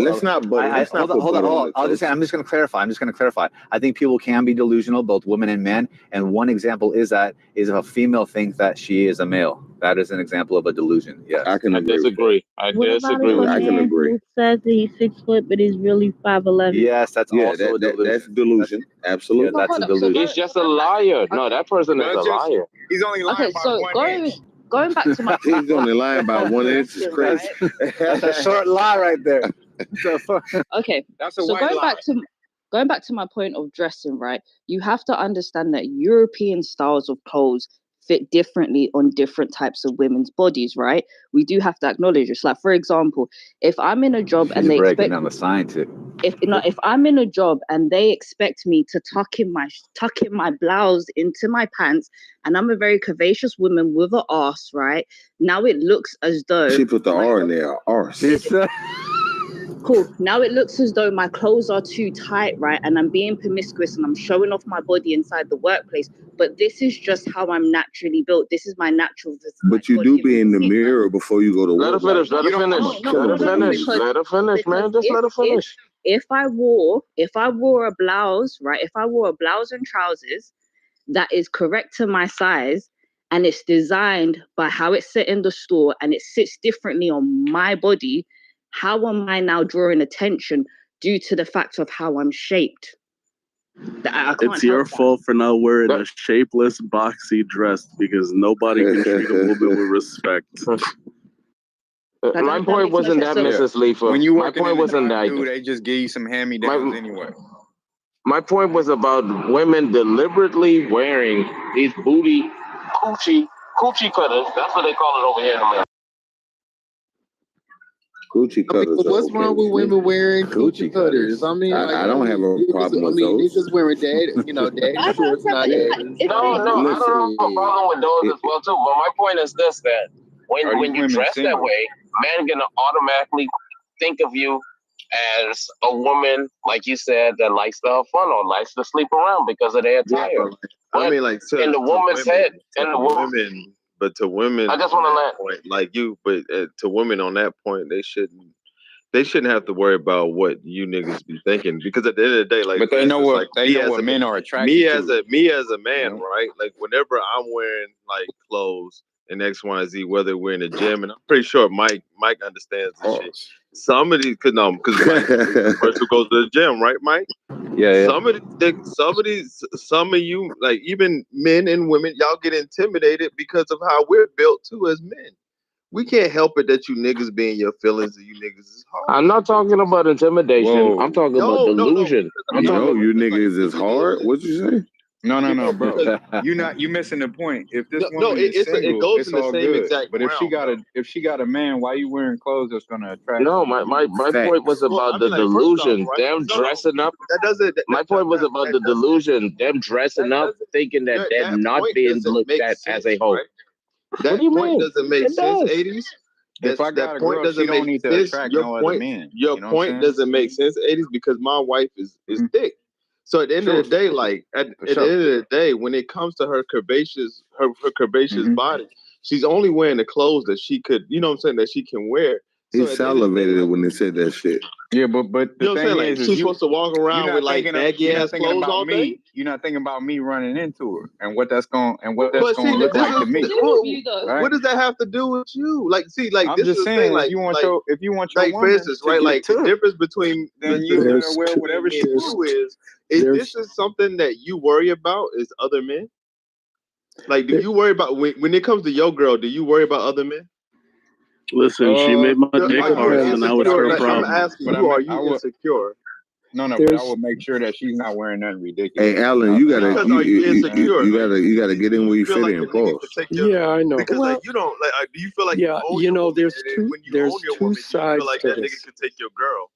let's not. Hold on. I'm just going to clarify. I think people can be delusional, both women and men. And one example is if a female thinks that she is a male. That is an example of a delusion. Yes, I disagree. I disagree with I can agree. Who says that he's 6 foot but he's really 5'11"? Yes, that's also a delusion. That's delusion. Absolutely. Yeah, that's a delusion. He's just a liar. No, that person is a liar. He's only lying by 1 inch. Going back to my He's only lying by 1 inch. It's crazy. That's a short lie right there. Okay, that's a so white lie. Going back to my point of dressing, right? You have to understand that European styles of clothes fit differently on different types of women's bodies, right? We do have to acknowledge this. Like, for example, if I'm in a job and they expect down the science, if I'm in a job and they expect me to tuck in my blouse into my pants, and I'm a very curvaceous woman with an arse, right? Now it looks as though she put the R in there. Arse. Cool. Now it looks as though my clothes are too tight, right? And I'm being promiscuous and I'm showing off my body inside the workplace. But this is just how I'm naturally built. This is my natural. But you do be in the mirror before you go to work. Let her finish, man. Just let her finish. If I wore a blouse, right? If I wore a blouse and trousers that is correct to my size and it's designed by how it's set in the store and it sits differently on my body, how am I now drawing attention due to the fact of how I'm shaped? It's your fault for not wearing a shapeless, boxy dress because nobody can treat a woman with respect. My point wasn't that, Mrs. Leifer. When you my point wasn't that. Dude, they just give you some hand-me-downs anyway. My point was about women deliberately wearing these coochie cutters. That's what they call it over here in America. Gucci cutters. What's wrong with women wearing Gucci cutters? I mean, I don't have a problem with those. Niggas wearing daddy shorts nowadays. No, I don't have a problem with those as well too. But my point is this: that when you dress that way, men gonna automatically think of you as a woman, like you said, that likes to have fun or likes to sleep around because of their attire. Yeah, I mean, like in the woman's head, in the women, but to women, I just want to point, like you, but to women on that point, they shouldn't have to worry about what you niggas be thinking, because at the end of the day, like, but they know what men are attracted to. Me as a man, right? Like, whenever I'm wearing like clothes and X, Y, and Z, whether we're in the gym, and I'm pretty sure Mike understands this shit. Some of these, because Mike is the person who goes to the gym, right, Mike? Yeah. Some of you, like even men and women, y'all get intimidated because of how we're built too as men. We can't help it that you niggas be in your feelings and you niggas is hard. I'm not talking about intimidation. Whoa. I'm talking about delusion. You niggas is hard. What'd you say? No, bro. You missing the point. If this woman is single, it goes it's in the all same good. exact But if she got a man, why you wearing clothes that's gonna attract? No, my point was about the delusion. Them dressing up. My point was about the delusion. Them dressing up, thinking that they're not being looked at as a hoe. That point doesn't make sense, 80s. If I got a girl, she don't need to attract no other men. Your point doesn't make sense, 80s, because my wife is thick. So at the end of the day, like at the end of the day, when it comes to her curvaceous body, she's only wearing the clothes that she could, you know what I'm saying, that she can wear. He salivated when they said that shit. Yeah, but the thing is, she's supposed to walk around with like baggy ass clothes all day. You're not thinking about me running into her and what that's going to look like to me. What does that have to do with you? Like, see, like I'm this just is saying, like, if you want your like, woman, for instance, right? Like the difference between then you gotta wear whatever she is this is something that you worry about is other men. Like, do you worry about when it comes to your girl? Do you worry about other men? Listen, she made my dick hard, and now it's her problem. I'm asking you, are you insecure? No, but I will make sure that she's not wearing nothing ridiculous. Hey, Alan, you gotta get in where you fit in, pause. Yeah, I know. Because like you don't like. Do you feel like there's two sides like to that this. nigga could take your girl?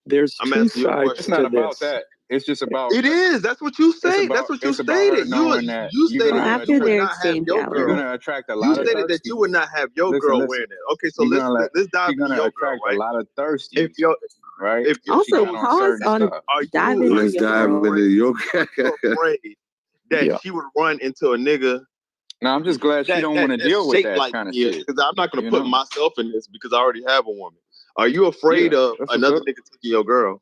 There's two sides It's not to about this. that. It's just about. It is. That's what you say. That's what you stated. You stated that you would not have your girl. You're gonna attract a lot. You stated that you would not have your girl wearing it. Okay, so let's dive into your girl, right? A lot of thirsty. If you're right. Also, pause on diving into Let's dive into your afraid that she would run into a nigga. No, I'm just glad she don't want to deal with that like kind of shit. Because I'm not gonna put myself in this because I already have a woman. Are you afraid of another nigga taking your girl?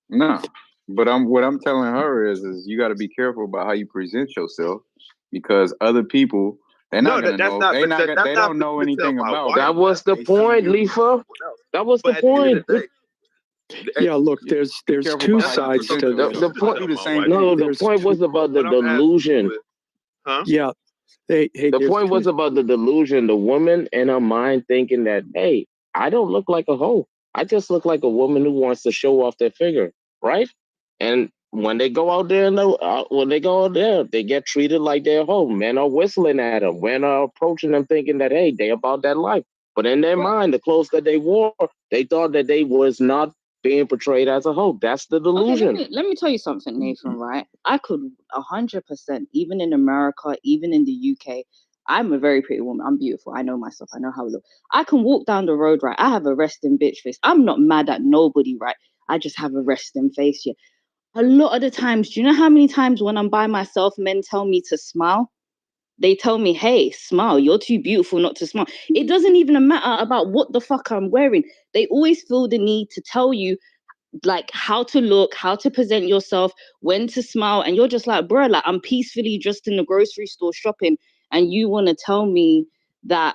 No. But what I'm telling her is you got to be careful about how you present yourself, because other people they don't know anything about. That was the point, Leafa. That was the point. Yeah, look, there's two sides to this. The point was about the delusion. Huh? Yeah. The point was about the delusion. The woman in her mind thinking that, hey, I don't look like a hoe. I just look like a woman who wants to show off their figure, right? And when they go out there, they get treated like they're home. Men are whistling at them. Men are approaching them thinking that, hey, they about that life. But in their mind, the clothes that they wore, they thought that they was not being portrayed as a hoe. That's the delusion. Okay, let me tell you something, Nathan, right? I could 100%, even in America, even in the UK, I'm a very pretty woman. I'm beautiful. I know myself. I know how I look. I can walk down the road, right? I have a resting bitch face. I'm not mad at nobody, right? I just have a resting face, yeah. A lot of the times, do you know how many times when I'm by myself, men tell me to smile? They tell me, hey, smile. You're too beautiful not to smile. It doesn't even matter about what the fuck I'm wearing. They always feel the need to tell you, like, how to look, how to present yourself, when to smile. And you're just like, bro, like, I'm peacefully just in the grocery store shopping, and you want to tell me that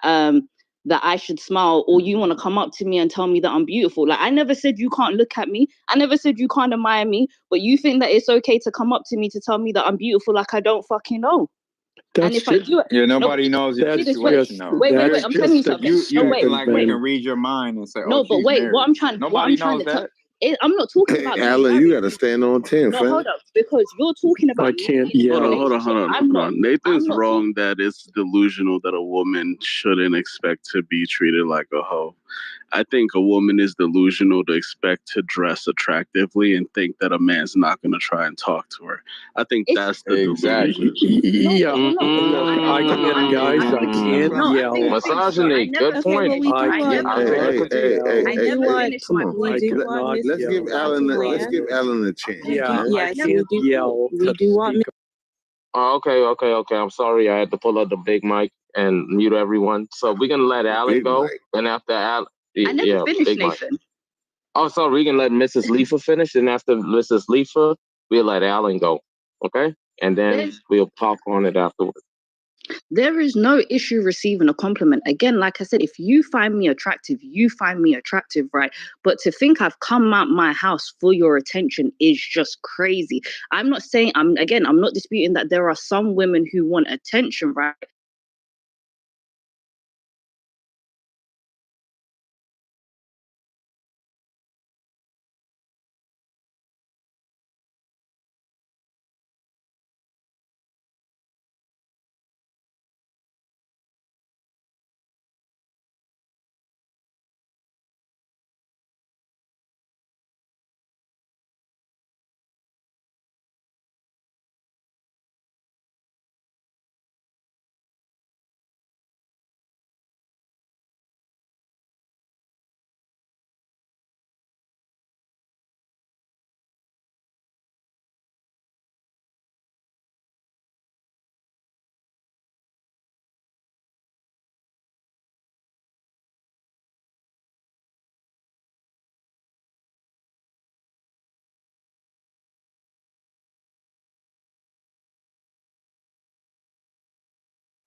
that I should smile, or you want to come up to me and tell me that I'm beautiful. Like, I never said you can't look at me. I never said you can't admire me, but you think that it's okay to come up to me to tell me that I'm beautiful like I don't fucking know. And if I do it, nobody knows your situation. Wait, I'm telling you something. You like we can read your mind and say, no, but wait, what I'm trying to tell. I'm not talking about Alan, you gotta stand on 10, no, fam. hold up, because you're talking about. I can't. Hold on. Nathan's wrong that it's delusional that a woman shouldn't expect to be treated like a hoe. I think a woman is delusional to expect to dress attractively and think that a man's not going to try and talk to her. I think that's the delusion. Yeah, look, I can't, guys. I can't yell. Misogyny. Good point. I Hey, come on. I cannot Let's yell. give Alan. Let's give Alan a chance. Yeah, man. I can't yell. We do want Oh, okay. I'm sorry. I had to pull out the big mic and mute everyone. So we're gonna let Alan Big go, mic. and after Alan, I never yeah, finished, big mic. Nathan. Oh, sorry. We can let Mrs. Leifa finish, and after Mrs. Leifa, we'll let Alan go. Okay, and then we'll talk on it afterwards. There is no issue receiving a compliment. Again, like I said, if you find me attractive, you find me attractive, right? But to think I've come out my house for your attention is just crazy. I'm not saying, I'm not disputing that there are some women who want attention, right?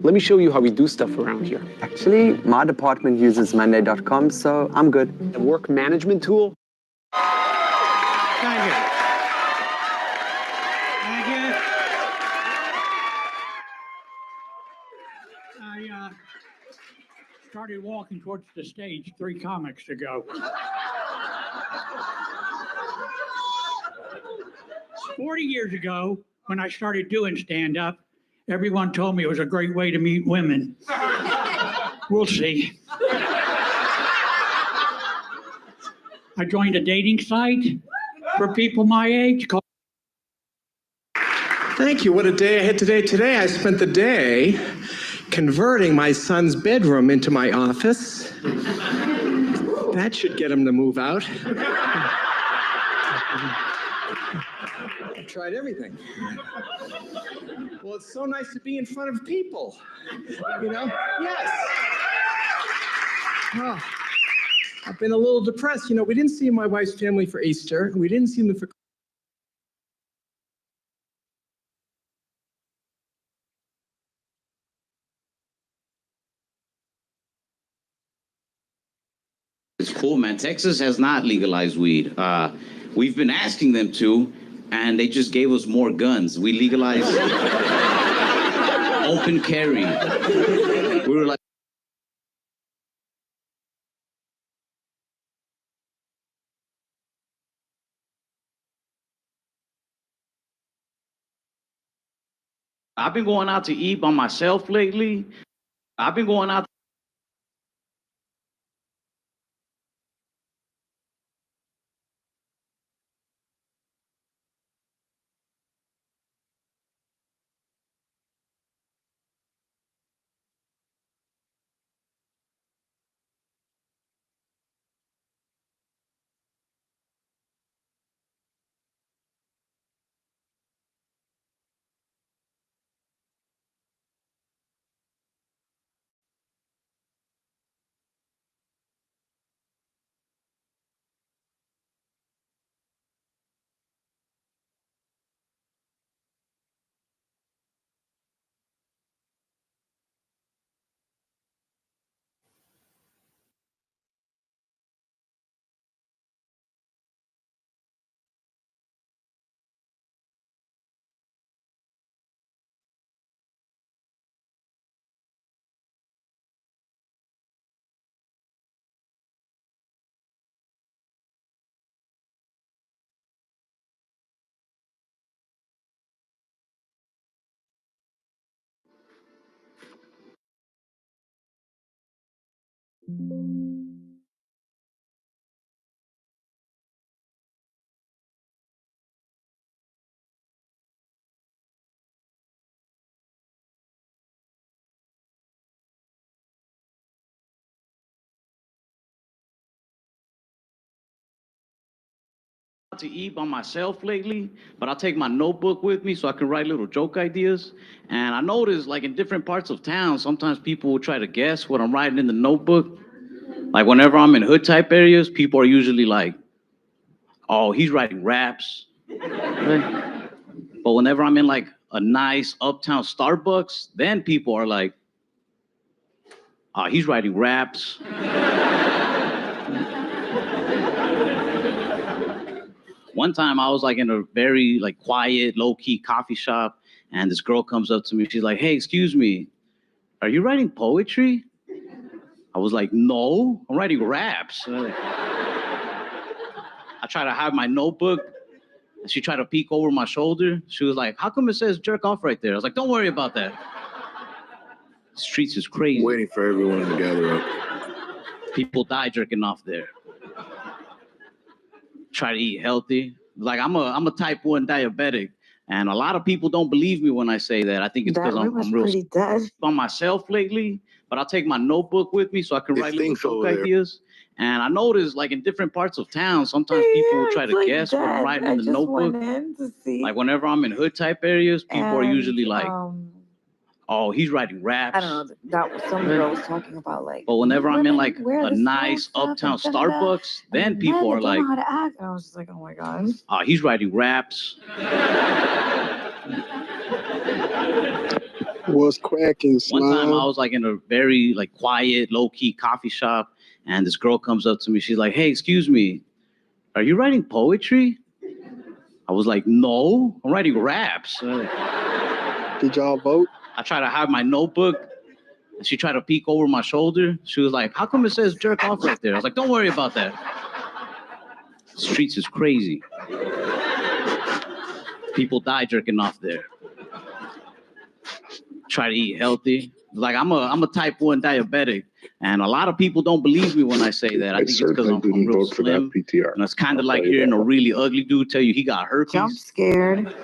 Let me show you how we do stuff around here. Actually, my department uses Monday.com, so I'm good. A work management tool. Thank you. Thank you. I started walking towards the stage 3 comics ago. 40 years ago, when I started doing stand-up, everyone told me it was a great way to meet women. We'll see. I joined a dating site for people my age called. Thank you. What a day I had today. Today I spent the day converting my son's bedroom into my office. That should get him to move out. I tried everything. Well, it's so nice to be in front of people. You know? Yes. Oh, I've been a little depressed. You know, we didn't see my wife's family for Easter. We didn't see them for It's cool, man. Texas has not legalized weed. We've been asking them to, and they just gave us more guns. We legalized open carry. We were like, I've been going out to eat by myself lately. I've been going out. to eat by myself lately, but I'll take my notebook with me so I can write little joke ideas. And I noticed, like, in different parts of town, sometimes people will try to guess what I'm writing in the notebook. Like, whenever I'm in hood type areas, people are usually like, oh, he's writing raps. Right? But whenever I'm in like a nice uptown Starbucks, then people are like, oh, he's writing raps. One time I was like in a very like quiet, low-key coffee shop, and this girl comes up to me. She's like, hey, excuse me, are you writing poetry? I was like, no, I'm writing raps. I try to hide my notebook, and she tried to peek over my shoulder. She was like, how come it says jerk off right there? I was like, don't worry about that. The streets is crazy. Waiting for everyone to gather up. People die jerking off there. Try to eat healthy. Like I'm a type 1 diabetic, and a lot of people don't believe me when I say that. I think it's because I'm real on myself lately. But I'll take my notebook with me so I can write little joke ideas. And I noticed, like in different parts of town, sometimes people will try to guess what I'm writing in the notebook. Like whenever I'm in hood type areas, people are usually like, oh, he's writing raps. I don't know. That was some girl was talking about like. But whenever I'm in like a nice uptown Starbucks, then people are like, how to act. And I was just like, oh my god. Oh, he's writing raps. What's cracking, One time I was like in a very like quiet, low-key coffee shop, and this girl comes up to me. She's like, hey, excuse me, are you writing poetry? I was like, no, I'm writing raps. Did y'all vote? I tried to hide my notebook, and she tried to peek over my shoulder. She was like, how come it says jerk off right there? I was like, don't worry about that. The streets is crazy. People die jerking off there. Try to eat healthy. Like I'm a type 1 diabetic, and a lot of people don't believe me when I say that. I think it's because I'm real slim. And it's kind of like hearing a really ugly dude tell you he got herpes. I'm scared.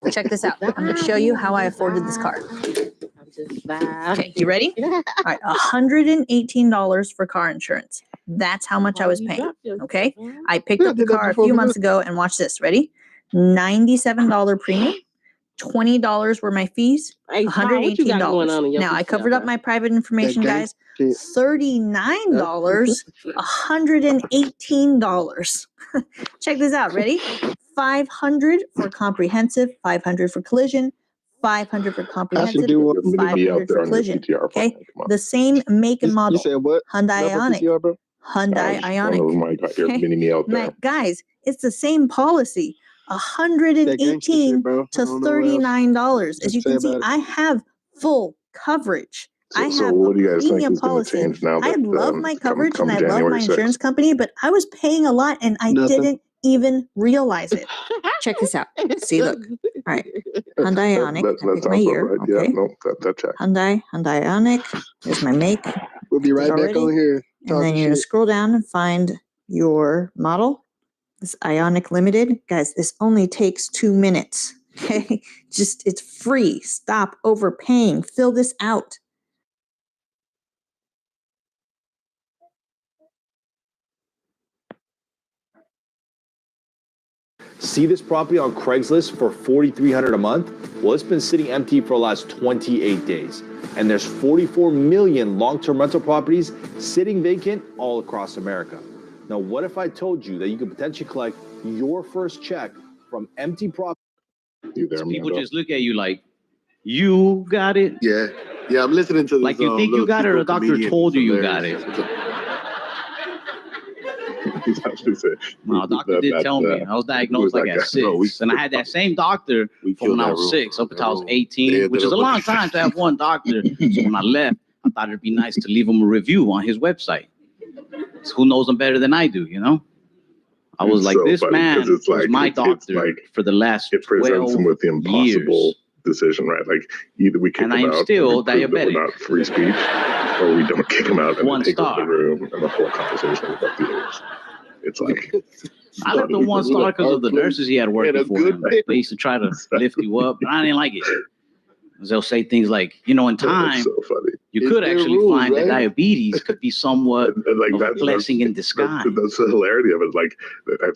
Check this out. I'm going to show you how I afforded this car. Okay, you ready? All right, $118 for car insurance. That's how much I was paying. Okay, I picked up the car a few months ago, and watch this. Ready? $97 premium. $20 were my fees. $118. Now I covered up my private information, guys. $39. $118. Check this out. Ready? $500 for comprehensive, $500 for collision, $500 for comprehensive, $500 for collision. Okay, the same make and model. You said what? Hyundai Ioniq. Hyundai Ioniq. Okay. Guys, it's the same policy. $118 to $39. As you can see, I have full coverage. I have a premium policy. I love my coverage and I love my insurance company, but I was paying a lot and I didn't even realize it. Check this out. See, look. All right. Hyundai Ioniq. That's my year. Okay. Yeah, no, that check. Hyundai Ioniq. Here's my make. We'll be right back on here. And then you're going to scroll down and find your model. This Ioniq Limited. Guys, this only takes 2 minutes. Okay? Just, it's free. Stop overpaying. Fill this out. See this property on Craigslist for $4,300 a month? Well, it's been sitting empty for the last 28 days. And there's 44 million long-term rental properties sitting vacant all across America. Now, what if I told you that you could potentially collect your first check from empty property? People just look at you like, you got it? Yeah. Yeah, I'm listening to this. Like you think you got it or the doctor told you you got it? No, doctor did tell me. I was diagnosed like at 6. And I had that same doctor from when I was 6 up until I was 18, which is a long time to have one doctor. So when I left, I thought it'd be nice to leave him a review on his website. So who knows him better than I do, you know? I was like, this man was my doctor for the last 12 years. It presents him with the impossible decision, right? Like either we kick him out and still diabetic. Not free speech, or we don't kick him out and then take over the room and the whole conversation is about the others. It's like I left the 1 star because of the nurses he had worked for him. They used to try to lift you up, and I didn't like it. They'll say things like, you know, in time, You could actually find that diabetes could be somewhat like of a blessing in disguise. That's the hilarity of it. Like, I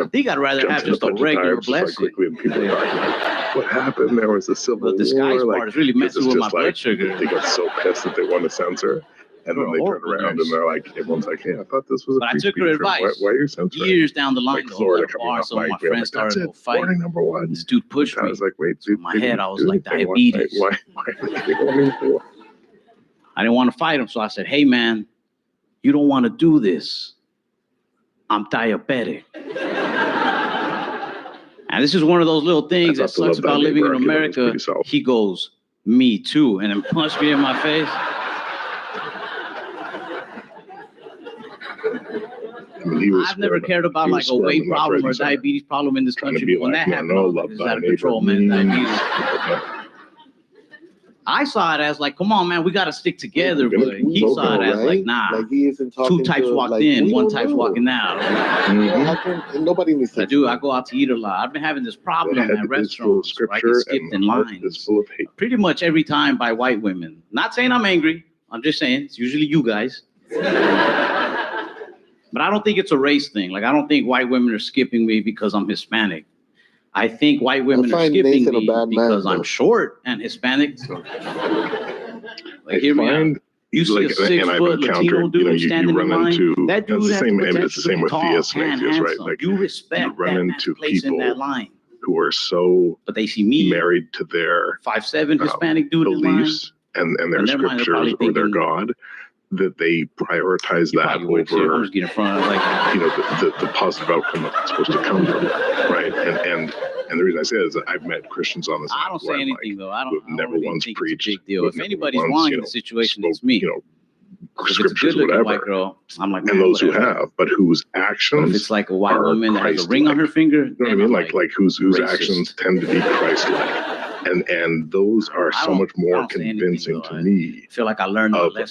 think I'd rather have just a regular blessing. Quickly, and people are like, what happened? There was a civil war. Like, part is really messing with my blood sugar. They got so pissed that they want to censor. And then they turn around and they're like, everyone's like, hey, I thought this was a But I took her advice. Why are you censoring? Years down the line, like Florida coming off some of my mic, friends started to fight. Warning number one. This dude pushed me. I was like, wait, dude. In my head, I was like, diabetes. Why are they warning for? I didn't want to fight him, so I said, hey, man, you don't want to do this. I'm diabetic. And this is one of those little things that sucks about living in America. He goes, me too, and then punched me in my face. I mean, I've never cared about like a weight problem or a diabetes problem in this country, but when that happened, it's out of control, man. Diabetes. I saw it as like, come on, man, we got to stick together. But he saw it as like, nah, like he isn't two types walked like, in, one type's walking out. Nobody needs to. I do. I go out to eat a lot. I've been having this problem at restaurants where I get skipped in lines pretty much every time by white women. Not saying I'm angry. I'm just saying it's usually you guys. But I don't think it's a race thing. Like, I don't think white women are skipping me because I'm Hispanic. I think white women are skipping me because I'm short and Hispanic. Like, hear me out. You see a 6-foot Latino dude standing in line. That dude has it's the same with theist atheists, right? Like, you respect you run into people in that line. who are so but they see me married to their 5'7" Hispanic dude beliefs and their scriptures or their God, that they prioritize that over, the positive outcome that's supposed to come from it, right? And the reason I say it is that I've met Christians on this. I don't say anything though. I don't never once preached. Big deal. If anybody's wrong in the situation, it's me. Scriptures, whatever. White girl, I'm like, and those who have, but whose actions. If it's like a white woman that has a ring on her finger, you know what I mean? Like whose actions tend to be Christ-like. And those are so much more convincing to me I feel like I learned of the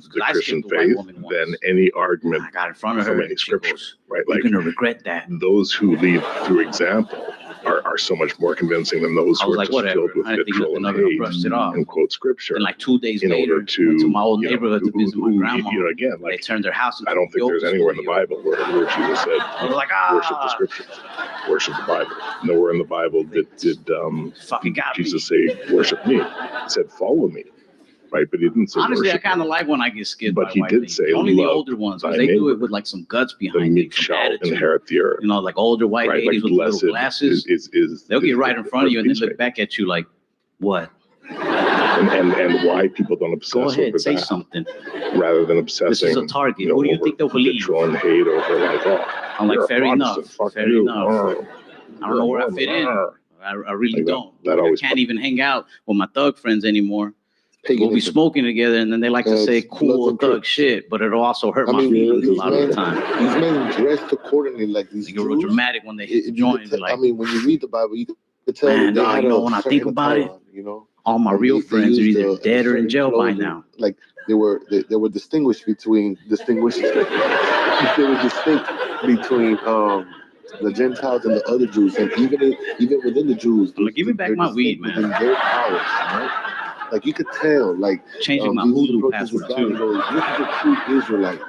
Christian faith than any argument from any scriptures, right? Like, you're gonna regret that. Those who lead through example are so much more convincing than those who are just filled with vitriol and hate and quote scripture. And like 2 days in later, order to my old neighborhood to visit my grandma. Again, like, they turned their house into I don't think there's anywhere in the Bible where Jesus said, worship the scriptures, worship the Bible. Nowhere in the Bible did Jesus say, worship me. He said, follow me. Right, but he didn't say honestly, worship. I kind of like when I get skipped. But by he white did ladies. say, only the older ones, because they do it with like some guts behind it. Shall inherit the earth. You know, like older white ladies with little glasses. They'll get right in front of you and then look back at you like, what? And why people don't obsess Go ahead, over say that, something. Rather than obsessing. This is a target. Who do you think they'll believe? Vitriol and hate over like, oh, I'm like, fair enough. Fair enough. Oh, I don't know where I fit in. I really like don't. That always I can't even hang out with my thug friends anymore. We'll be smoking together, and then they like to say cool thug shit, but it'll also hurt my feelings a lot of the time. These men dressed accordingly, like these. They get real dramatic when they hit the joint. Like, I mean, when you read the Bible, you can tell. Man, dog, you know, when I think about it, you know, all my real friends are either dead or in jail by now. Like they were distinguished between they were distinct between the Gentiles and the other Jews, and even within the Jews. Like, give me back my weed, man. Their powers, right? Like you could tell, like changing my Hulu password too. This is a true Israelite.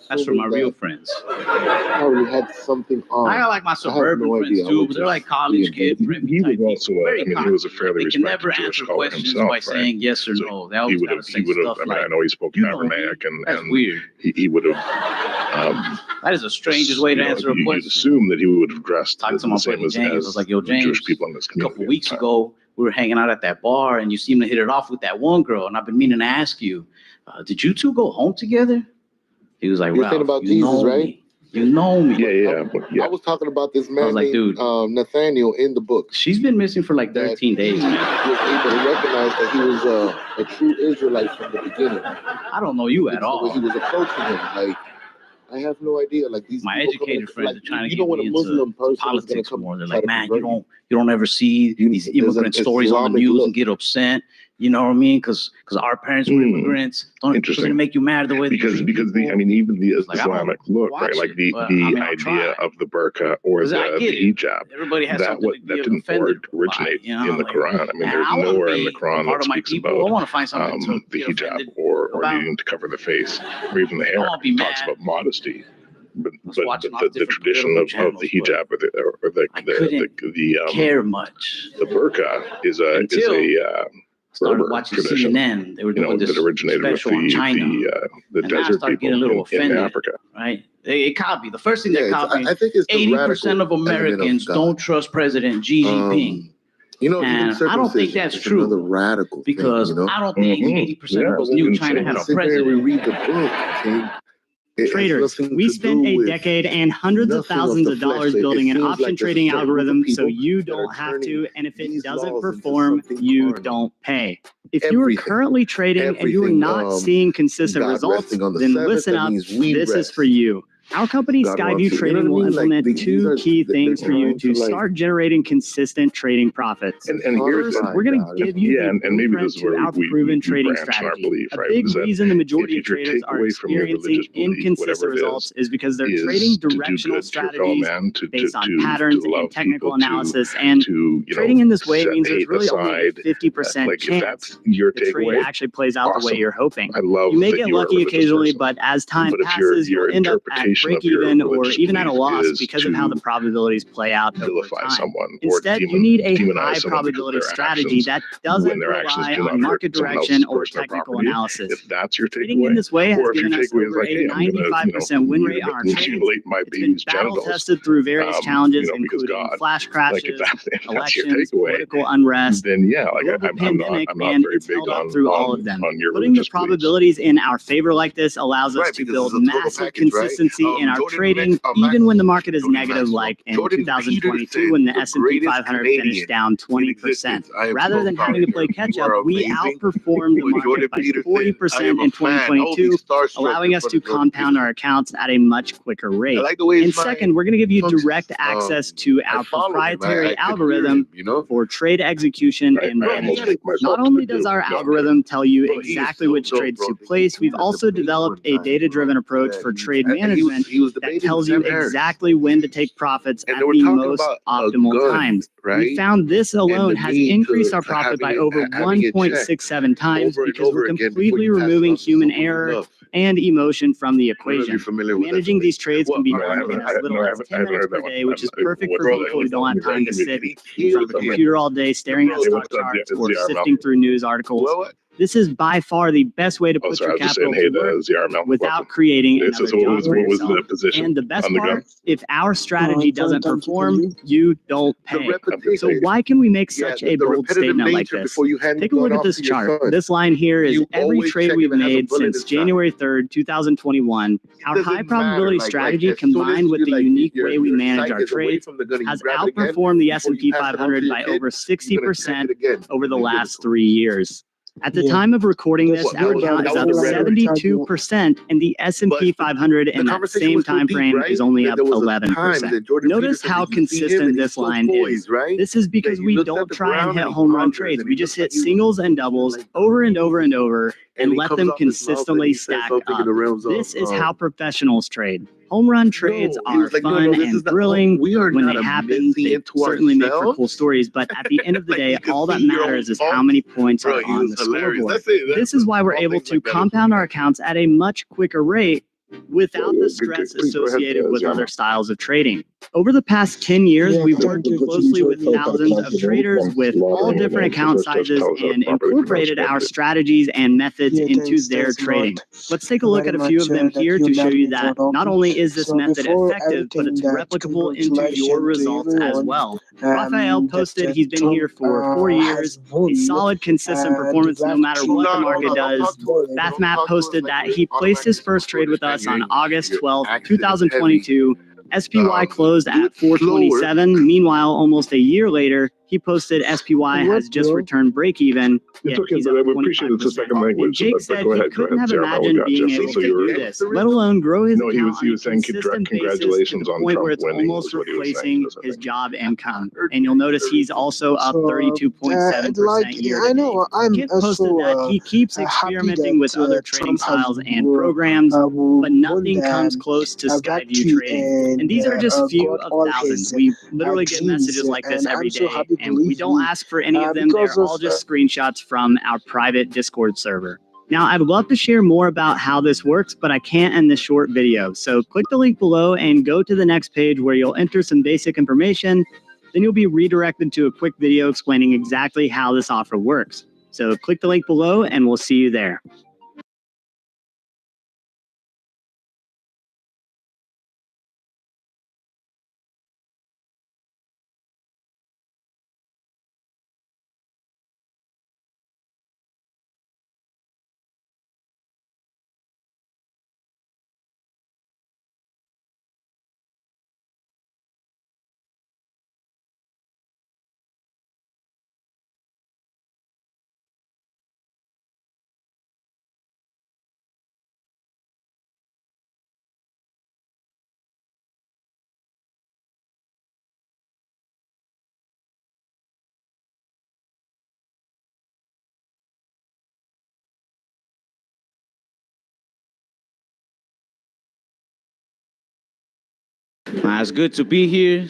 That's for my real friends. Probably had something on. I got like my suburban friends too, but they're like college kids. He was also, he was a fairly respected Jewish scholar himself, by saying yes or no. They always gotta say stuff like, I know he spoke Aramaic, and weird. He would have. That is the strangest way to answer a question. You'd assume that he would have dressed the same as James. I was like, yo, James, Jewish people in this community. A couple weeks ago, we were hanging out at that bar, and you seemed to hit it off with that one girl. And I've been meaning to ask you, did you two go home together? He was like, you're thinking about Jesus, right? You know me. Yeah. I was talking about this man like, named Nathaniel in the book. She's been missing for like 13 days, man. He was able to recognize that he was a true Israelite from the beginning. I don't know you at all. He was approaching him like, I have no idea. Like these my educated friends are trying to get me Muslim into politics more. They're like, man, you don't ever see these immigrant stories on the news and get upset. You know what I mean? Because our parents were immigrants. Doesn't it make you mad the way because even the Islamic look, right? Like the idea of the burqa or the hijab. Everybody has that didn't originate in the Quran. I mean, there's nowhere in the Quran that speaks about the hijab or needing to cover the face or even the hair. It talks about modesty. But the tradition of the hijab or the care much. The burqa is a started watching tradition, CNN. They were doing this that originated with the desert people in Africa. Right? They copy. The first thing they copy. I think it's 80% of Americans don't trust President Xi Jinping. And I don't think that's true. Another radical because I don't think 80% of us knew China had a president. We read the book. Traders, we spent a decade and hundreds of thousands of dollars building an option trading algorithm so you don't have to, and if it doesn't perform, you don't pay. If you are currently trading and you are not seeing consistent results, then listen up, this is for you. Our company, Skyview Trading, will implement two key things for you to start generating consistent trading profits. And here's we're going to give you and maybe this is where our proven trading strategy. A big reason the majority of traders are experiencing inconsistent results is because they're trading directional strategies based on patterns and technical analysis. And trading in this way means there's really only a 50% chance the trade actually plays out the way you're hoping. You may get lucky occasionally, but as time passes, you'll end up at break even or even at a loss because of how the probabilities play out over time. Instead, you need a high probability strategy that doesn't rely on market direction or technical analysis. If that's your Trading in this way has given us over a 95% win rate on our trades. It's been battle tested through various challenges, including flash crashes, elections, political unrest, global pandemic, and it's held up through all of them. Putting the probabilities in our favor like this allows us to build massive consistency in our trading, even when the market is negative, like in 2022 when the S&P 500 finished down 20%. Rather than having to play catch up, we outperformed the market by 40% in 2022, allowing us to compound our accounts at a much quicker rate. And second, we're going to give you direct access to our proprietary algorithm for trade execution and management. Not only does our algorithm tell you exactly which trades to place, we've also developed a data-driven approach for trade management that tells you exactly when to take profits at the most optimal times. We found this alone has increased our profit by over 1.67 times because we're completely removing human error and emotion from the equation. Managing these trades can be done in as little as 10 minutes per day, which is perfect for people who don't have time to sit in front of a computer all day staring at stock charts or sifting through news articles. This is by far the best way to put your capital to work without creating another job for yourself. And the best part, if our strategy doesn't perform, you don't pay. So why can we make such a bold statement like this? Take a look at this chart. This line here is every trade we've made since January 3rd, 2021. Our high probability strategy combined with the unique way we manage our trades has outperformed the S&P 500 by over 60% over the last 3 years. At the time of recording this, our count is up 72%, and the S&P 500 in that same time frame is only up 11%. Notice how consistent this line is. This is because we don't try and hit home run trades. We just hit singles and doubles over and over and over and let them consistently stack up. This is how professionals trade. Home run trades are fun and thrilling when they happen. They certainly make for cool stories, but at the end of the day, all that matters is how many points are on the scoreboard. This is why we're able to compound our accounts at a much quicker rate without the stress associated with other styles of trading. Over the past 10 years, we've worked closely with thousands of traders with all different account sizes and incorporated our strategies and methods into their trading. Let's take a look at a few of them here to show you that not only is this method effective, but it's replicable into your results as well. Raphael posted he's been here for 4 years, a solid, consistent performance no matter what the market does. Bathmap posted that he placed his first trade with us on August 12, 2022. SPY closed at 427. Meanwhile, almost a year later, he posted SPY has just returned break even. It's okay, but I would appreciate it's a second language. Jake said he couldn't have imagined being able to do this, let alone grow his No, he was saying consistent congratulations on point where Trump it's winning. almost Was what he was replacing saying. his job income. And you'll notice he's also up 32.7% year to I know date. Kit posted that he keeps experimenting with other trading styles and programs, but nothing comes close to Skyview trading. And these are just few of thousands. We literally get messages like this every day, and we don't ask for any of them. They're all just screenshots from our private Discord server. Now, I'd love to share more about how this works, but I can't in this short video. So click the link below and go to the next page where you'll enter some basic information. Then you'll be redirected to a quick video explaining exactly how this offer works. So click the link below and we'll see you there. It's good to be here.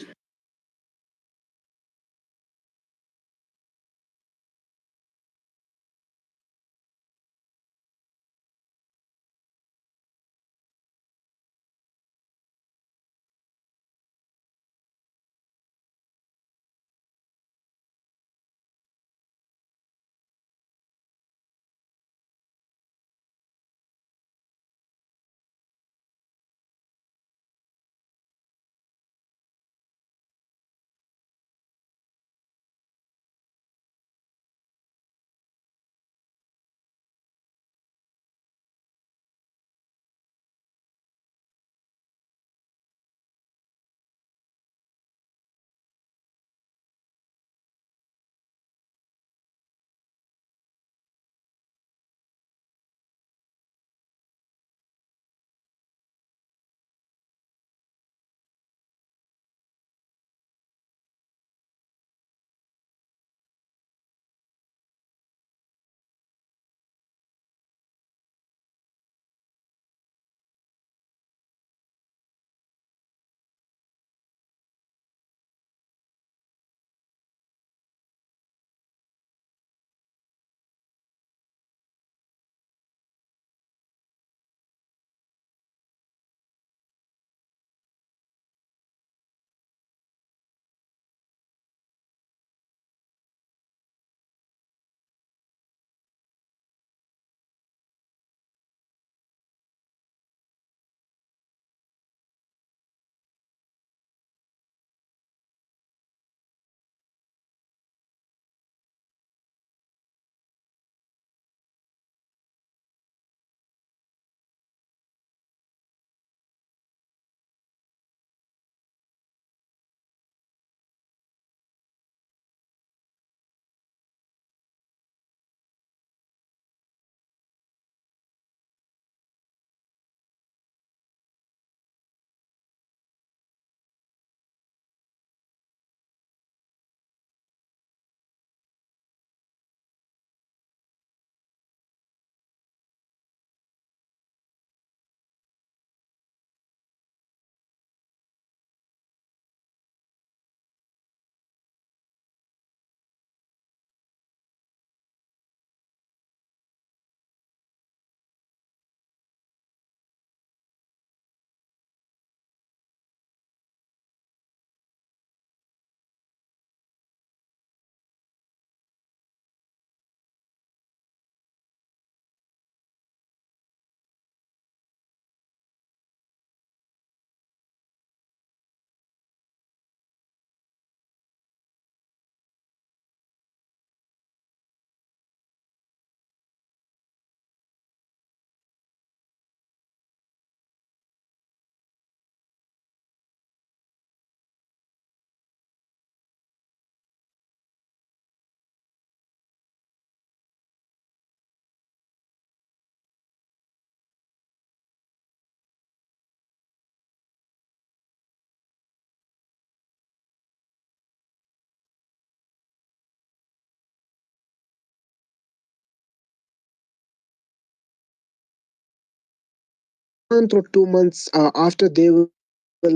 month or 2 months after they will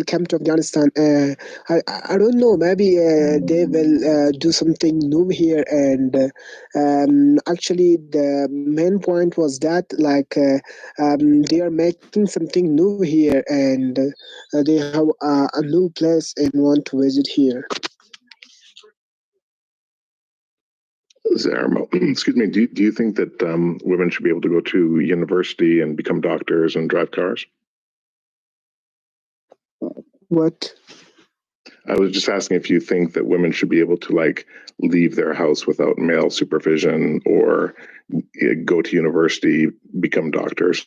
come to Afghanistan. I don't know. Maybe they will do something new here. And actually, the main point was that they are making something new here, and they have a new place and want to visit here. Zarmo, excuse me. Do you think that women should be able to go to university and become doctors and drive cars? What? I was just asking if you think that women should be able to leave their house without male supervision or go to university, become doctors.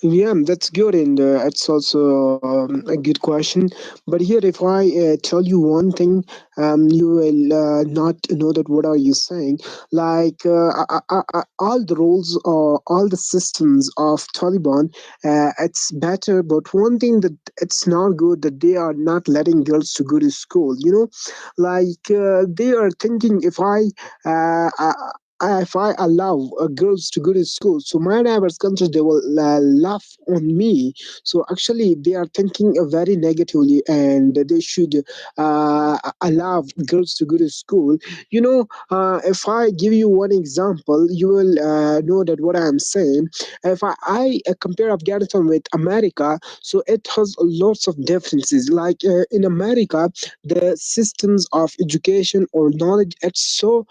Yeah, that's good, and it's also a good question. But here, if I tell you one thing, you will not know that what are you saying. All the rules or all the systems of Taliban, it's better. But one thing that it's not good that they are not letting girls to go to school. They are thinking if I allow girls to go to school, so my neighbors' countries they will laugh on me. So actually, they are thinking very negatively, and they should allow girls to go to school. If I give you one example, you will know that what I am saying. If I compare Afghanistan with America, so it has lots of differences. In America, the systems of education or knowledge it's so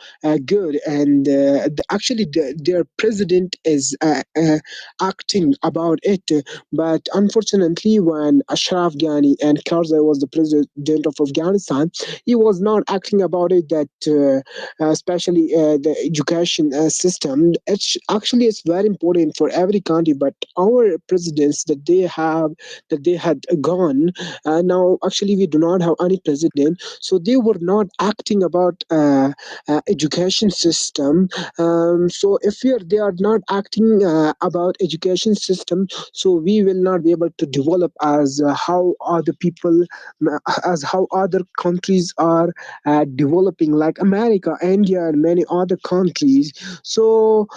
good, and their president is acting about it. But unfortunately, when Ashraf Ghani and Karzai was the president of Afghanistan, he was not acting about it. Especially the education system. It's very important for every country. But our presidents that they had gone. Now, actually, we do not have any president, so they were not acting about education system. So if they are not acting about education system, so we will not be able to develop as how other people, as how other countries are developing, like America, India, and many other countries. So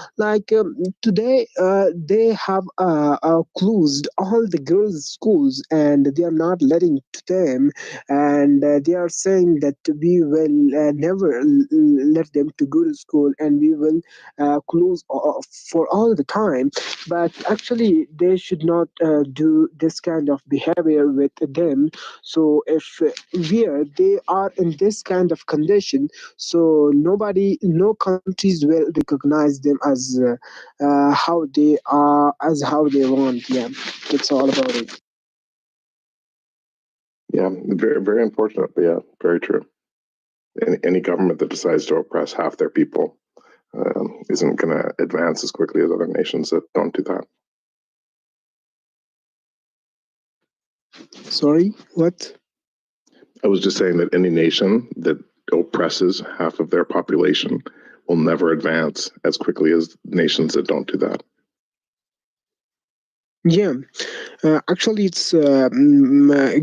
today they have closed all the girls' schools, and they are not letting to them, and they are saying that we will never let them to go to school, and we will close for all the time. But actually, they should not do this kind of behavior with them. So if they are in this kind of condition, so no countries will recognize them as how they are, as how they want. Yeah, that's all about it. Yeah, very, very unfortunate, but yeah, very true. Any government that decides to oppress half their people isn't going to advance as quickly as other nations that don't do that. Sorry, what? I was just saying that any nation that oppresses half of their population will never advance as quickly as nations that don't do that. Yeah, actually, it's a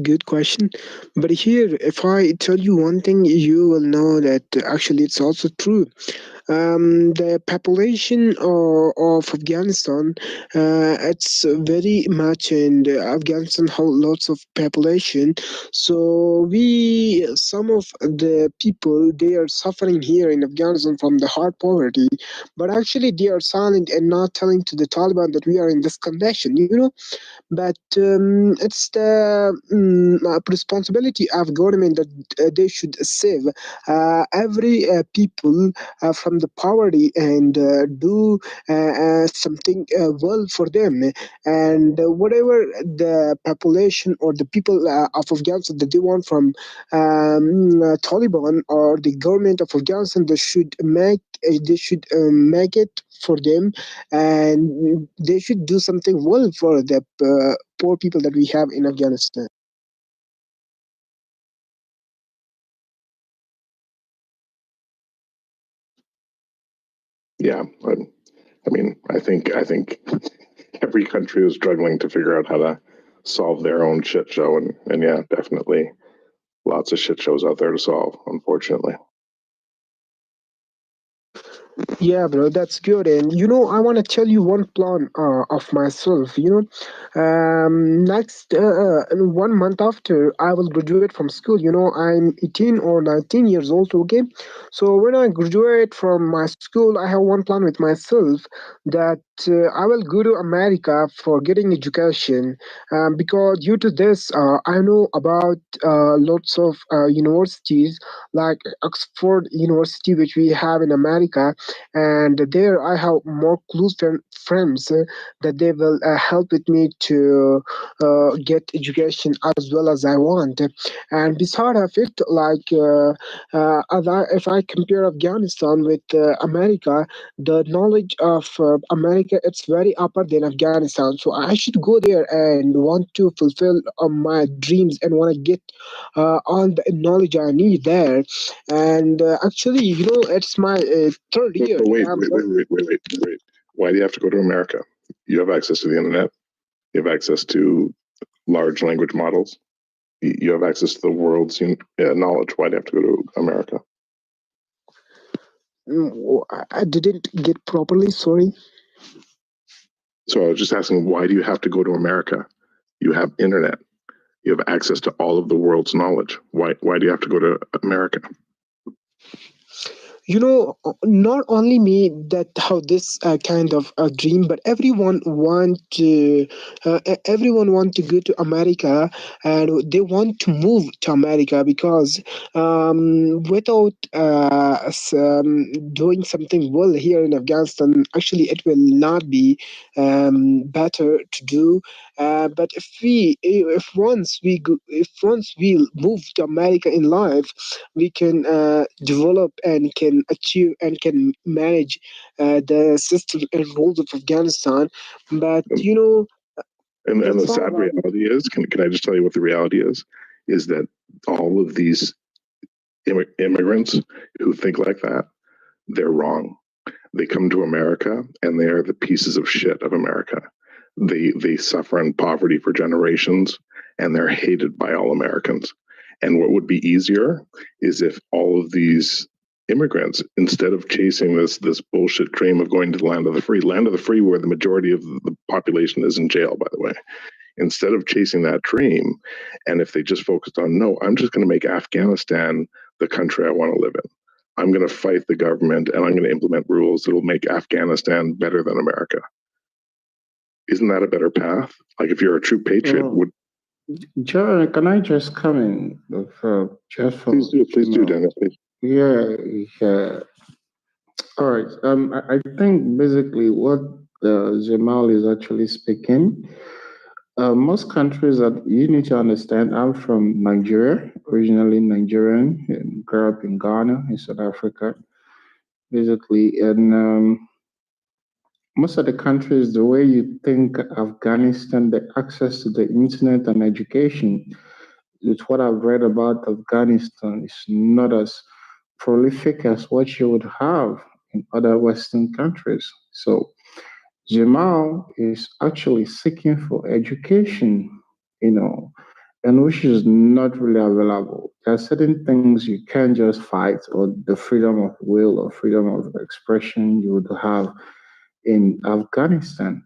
good question. But here, if I tell you one thing, you will know that actually it's also true. The population of Afghanistan, it's very much, and Afghanistan has lots of population. So some of the people, they are suffering here in Afghanistan from the hard poverty, but actually they are silent and not telling to the Taliban that we are in this condition, But it's the responsibility of government that they should save every people from the poverty and do something well for them. And whatever the population or the people of Afghanistan that they want from Taliban or the government of Afghanistan, they should make it for them, and they should do something well for the poor people that we have in Afghanistan. Yeah, I mean, I think every country is struggling to figure out how to solve their own shit show, and yeah, definitely lots of shit shows out there to solve, unfortunately. Yeah, bro, that's good. And I want to tell you one plan of myself. Next 1 month after I will graduate from school. I'm 18 or 19 years old. Okay, so when I graduate from my school, I have one plan with myself that I will go to America for getting education. Because due to this, I know about lots of universities like Oxford University, which we have in America, and there I have more close friends that they will help with me to get education as well as I want. And beside of it, like if I compare Afghanistan with America, the knowledge of America, it's very upper than Afghanistan, so I should go there and want to fulfill my dreams and want to get all the knowledge I need there. And actually, it's my third year. But wait. Why do you have to go to America? You have access to the internet. You have access to large language models. You have access to the world's knowledge. Why do you have to go to America? I didn't get properly. Sorry. So I was just asking, why do you have to go to America? You have internet. You have access to all of the world's knowledge. Why do you have to go to America? Not only me that how this kind of a dream, but everyone want to go to America, and they want to move to America because without doing something well here in Afghanistan, actually it will not be better to do. But if once we move to America in life, we can develop and can achieve and can manage the system and rules of Afghanistan. But and the sad reality is, can I just tell you what the reality is that all of these immigrants who think like that, they're wrong. They come to America and they are the pieces of shit of America. They suffer in poverty for generations and they're hated by all Americans. And what would be easier is if all of these immigrants, instead of chasing this bullshit dream of going to the land of the free where the majority of the population is in jail, by the way, instead of chasing that dream, and if they just focused on, no, I'm just going to make Afghanistan the country I want to live in. I'm going to fight the government and I'm going to implement rules that will make Afghanistan better than America. Isn't that a better path? Like if you're a true patriot, would John, can I just come in? Just for, please do, Dennis. Please. Yeah. All right. I think basically what Jamal is actually speaking. Most countries that you need to understand. I'm from Nigeria, originally Nigerian, and grew up in Ghana, in South Africa, basically, and most of the countries, the way you think Afghanistan, the access to the internet and education, with what I've read about Afghanistan, is not as prolific as what you would have in other Western countries. So Jamal is actually seeking for education, and which is not really available. There are certain things you can't just fight, or the freedom of will or freedom of expression you would have in Afghanistan.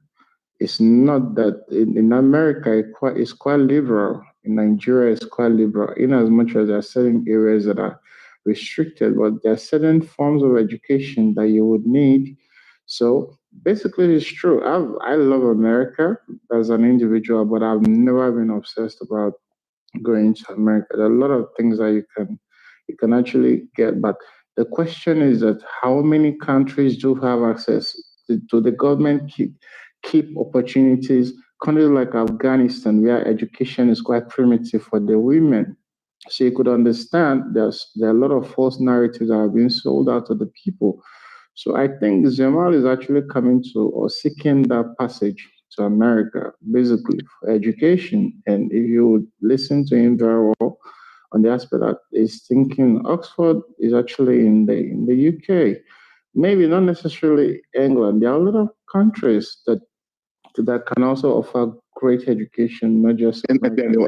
It's not that in America it's quite liberal. In Nigeria, it's quite liberal, in as much as there are certain areas that are restricted, but there are certain forms of education that you would need. So basically, it's true. I love America as an individual, but I've never been obsessed about going to America. There are a lot of things that you can actually get, but the question is that how many countries do have access to the government keep opportunities? Countries like Afghanistan, where education is quite primitive for the women. So you could understand there are a lot of false narratives that are being sold out to the people. So I think Jamal is actually coming to or seeking that passage to America, basically for education. And if you would listen to him very well on the aspect that he's thinking Oxford is actually in the UK, maybe not necessarily England. There are a lot of countries that can also offer great education, not just. And Daniel,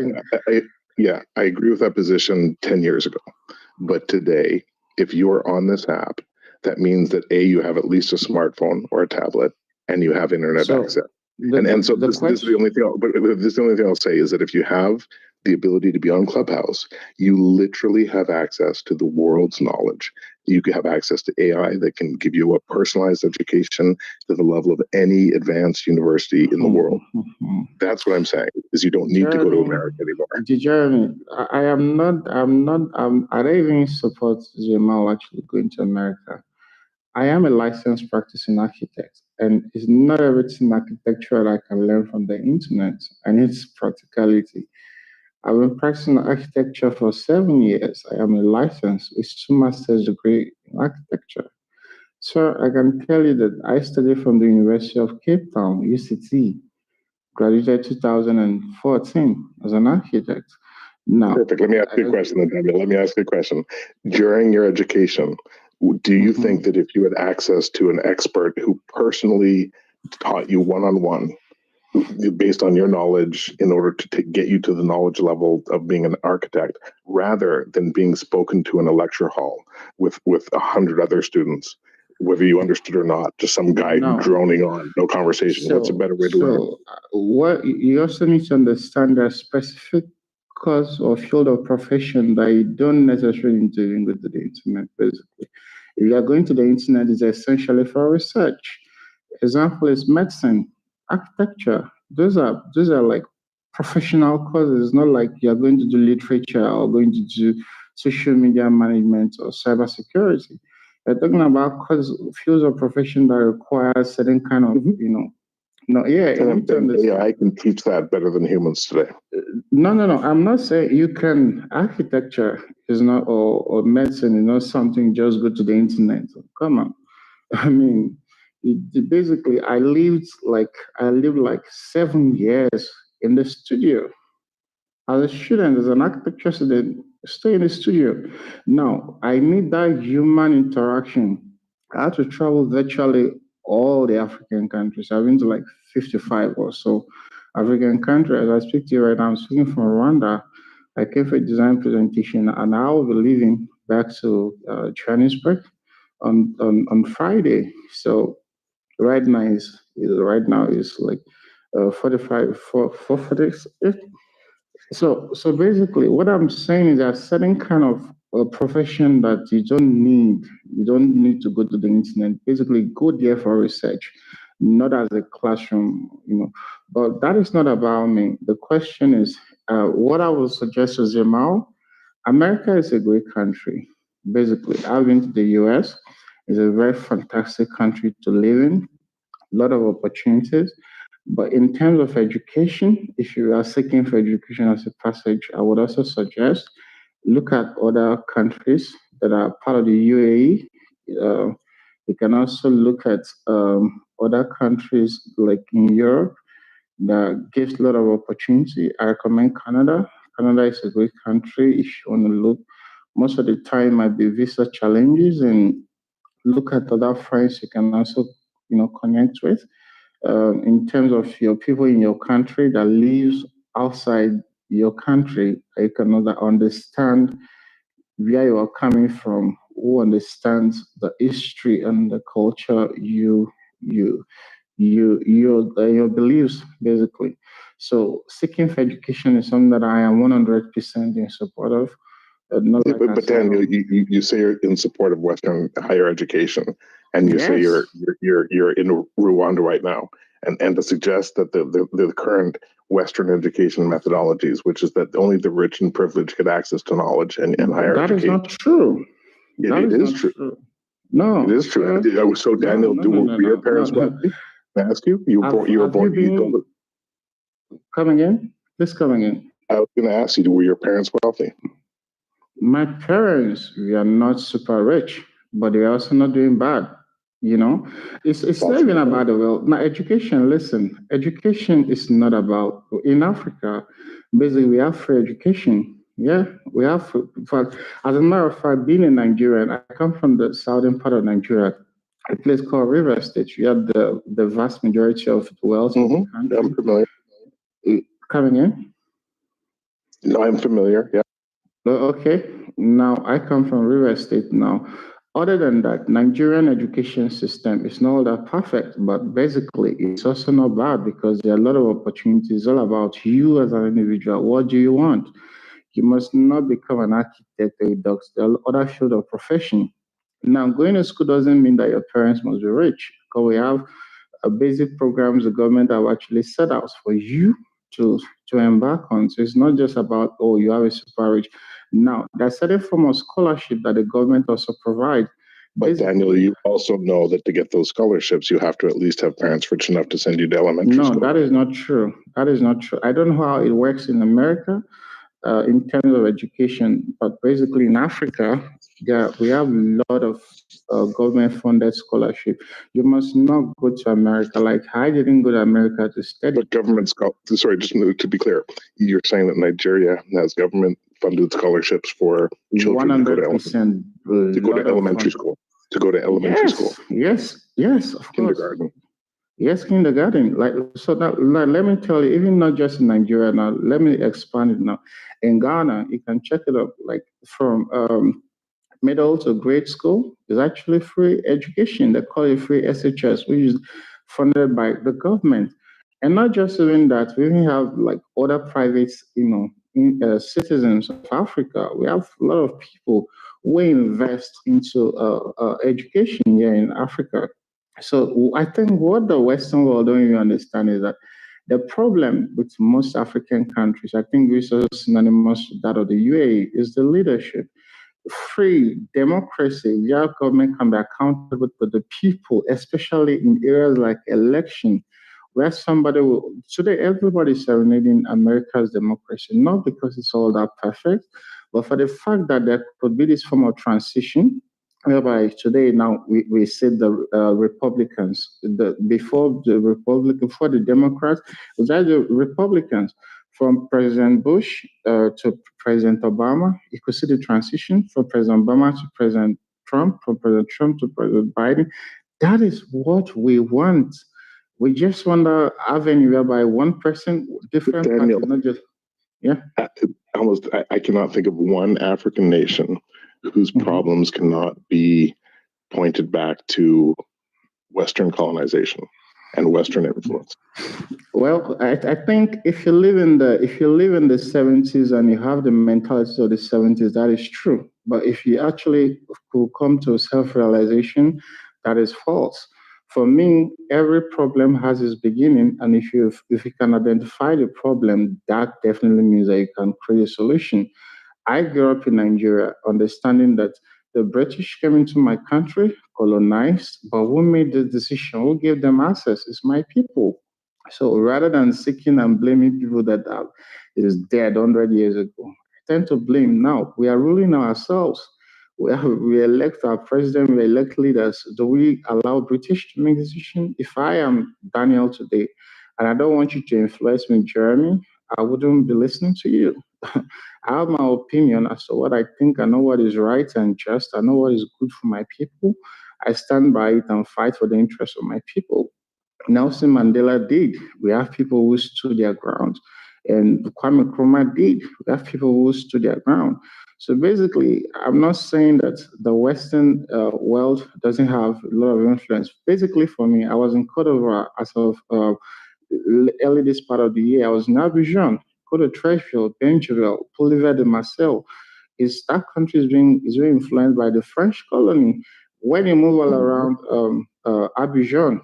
I agree with that position 10 years ago. But today, if you are on this app, that means that you have at least a smartphone or a tablet and you have internet access. So this is the only thing. But this is the only thing I'll say is that if you have the ability to be on Clubhouse, you literally have access to the world's knowledge. You can have access to AI that can give you a personalized education to the level of any advanced university in the world. That's what I'm saying, is you don't need to go to America anymore. Jeremy, I don't even support Jamal actually going to America. I am a licensed practicing architect, and it's not everything architectural I can learn from the internet. I need practicality. I've been practicing architecture for 7 years. I am a licensed with 2 master's degree in architecture. So I can tell you that I studied from the University of Cape Town, UCT, graduated 2014 as an architect. Now, perfect. Let me ask you a question, Daniel. Let me ask you a question. During your education, do you think that if you had access to an expert who personally taught you one-on-one, based on your knowledge, in order to get you to the knowledge level of being an architect, rather than being spoken to in a lecture hall with 100 other students, whether you understood or not, just some guy droning on, no conversation? What's a better way to learn? What you also need to understand that specific course or field of profession that you don't necessarily need to go to the internet, basically. If you are going to the internet, it's essentially for research. Example is medicine, architecture. Those are like professional courses. It's not like you're going to do literature or going to do social media management or cybersecurity. We're talking about fields of profession that require certain kind of, AI can teach that better than humans today. No. I'm not saying you can. Architecture is not, or medicine is not something just go to the internet. Come on. I mean, basically, I lived like 7 years in the studio. As a student, as an architecture student, stay in the studio. Now, I need that human interaction. I had to travel virtually all the African countries. I've been to like 55 or so African countries. As I speak to you right now, I'm speaking from Rwanda. I came for a design presentation, and I will be leaving back to Johannesburg on Friday. So right now is like 4:46. So basically, what I'm saying is that certain kind of a profession that you don't need to go to the internet. Basically, go there for research, not as a classroom, But that is not about me. The question is, what I would suggest to Jamal, America is a great country. Basically, I've been to the US. It's a very fantastic country to live in, a lot of opportunities. But in terms of education, if you are seeking for education as a passage, I would also suggest look at other countries that are part of the UAE. You can also look at other countries like in Europe that gives a lot of opportunity. I recommend Canada. Canada is a great country if you want to look. Most of the time might be visa challenges, and look at other friends you can also connect with. In terms of your people in your country that lives outside your country, you can understand where you are coming from, who understands the history and the culture, your beliefs, basically. So seeking for education is something that I am 100% in support of. But Daniel, you say you're in support of Western higher education, and you say you're in Rwanda right now, and to suggest that the current Western education methodologies, which is that only the rich and privileged get access to knowledge and higher education. That is not true. It is true. No, it is true. So Daniel, were your parents wealthy? Can I ask you? You were born. Come again? Please come again. I was going to ask you, were your parents wealthy? My parents, we are not super rich, but they're also not doing bad. It's not even about the wealth. Now, education is not about, in Africa, basically we have free education. Yeah, we have, in fact, as a matter of fact, being a Nigerian, I come from the southern part of Nigeria, a place called River State. We have the vast majority of the wealth in the country. I'm familiar. Coming in? No, I'm familiar, yeah. Okay, now I come from River State now. Other than that, Nigerian education system is not all that perfect, but basically it's also not bad because there are a lot of opportunities. It's all about you as an individual. What do you want? You must not become an architect or a doctor, there are other field of profession. Now, going to school doesn't mean that your parents must be rich, because we have basic programs the government have actually set out for you to embark on. So it's not just about, oh, you have a super rich. Now, there's a certain form of scholarship that the government also provides. But Daniel, you also know that to get those scholarships, you have to at least have parents rich enough to send you to elementary school. No, that is not true. That is not true. I don't know how it works in America in terms of education, but basically in Africa, we have a lot of government-funded scholarship. You must not go to America. Like, I didn't go to America to study. But sorry, just to be clear, you're saying that Nigeria has government-funded scholarships for children 100% to go to elementary school. To go to elementary school. Yes, of course. Kindergarten. Yes, kindergarten. Now, let me tell you, even not just in Nigeria. Now, let me expand it now. In Ghana, you can check it up. Like from middle to grade school is actually free education. They call it free SHS, which is funded by the government. And not just even that, we even have like other private, citizens of Africa. We have a lot of people who invest into education here in Africa. So I think what the Western world don't even understand is that the problem with most African countries, I think it's also synonymous with that of the UAE, is the leadership. Free democracy, your government can be accountable to the people, especially in areas like election, where today everybody is serenading America's democracy, not because it's all that perfect, but for the fact that there could be this form of transition, whereby today now we see the Republicans, before the Democrats, it was the Republicans. From President Bush to President Obama, you could see the transition from President Obama to President Trump, from President Trump to President Biden. That is what we want. We just want an avenue whereby one person, different Daniel, parties, not just, yeah. I cannot think of one African nation whose problems cannot be pointed back to Western colonization and Western influence. Well, I think if you live in the 70s and you have the mentality of the 70s, that is true. But if you actually could come to self-realization, that is false. For me, every problem has its beginning, and if you can identify the problem, that definitely means that you can create a solution. I grew up in Nigeria, understanding that the British came into my country, colonized, but who made the decision? Who gave them access? It's my people. So rather than seeking and blaming people that is dead 100 years ago, I tend to blame now. We are ruling ourselves. We elect our president, we elect leaders. Do we allow British to make decisions? If I am Daniel today, and I don't want you to influence me, Jeremy, I wouldn't be listening to you. I have my opinion as to what I think. I know what is right and just. I know what is good for my people. I stand by it and fight for the interests of my people. Nelson Mandela did. We have people who stood their ground. And Kwame Nkrumah did. We have people who stood their ground. So basically, I'm not saying that the Western world doesn't have a lot of influence. Basically, for me, I was in Côte d'Ivoire as of early this part of the year. I was in Abidjan, Côte d'Ivoire, Benjaville, Polivet de Marseille. That country is being influenced by the French colony. When you move all around Abidjan,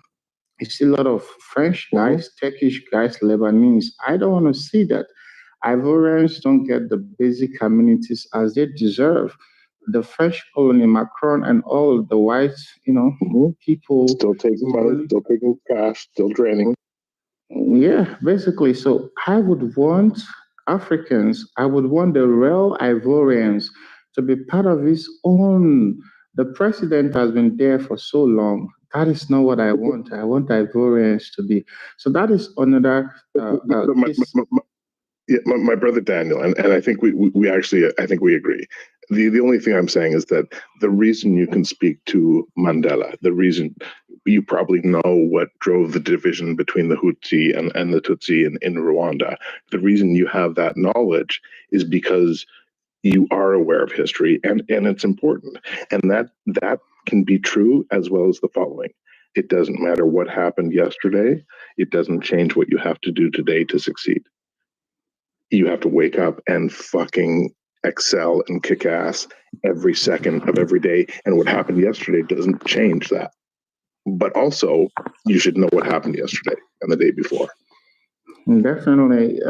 you see a lot of French guys, Turkish guys, Lebanese. I don't want to see that. Ivorians don't get the basic amenities as they deserve. The French colony, Macron, and all the white, people still taking money, still taking cash, still draining. Yeah, basically. So I would want Africans, I would want the real Ivorians to be part of his own. The president has been there for so long. That is not what I want. I want Ivorians to be. So that is another my brother Daniel, and I think we actually, I think we agree. The only thing I'm saying is that the reason you can speak to Mandela, the reason you probably know what drove the division between the Hutu and the Tutsi in Rwanda, the reason you have that knowledge is because you are aware of history, and it's important. And that can be true as well as the following. It doesn't matter what happened yesterday. It doesn't change what you have to do today to succeed. You have to wake up and fucking excel and kick ass every second of every day. And what happened yesterday doesn't change that. But also, you should know what happened yesterday and the day before. Definitely.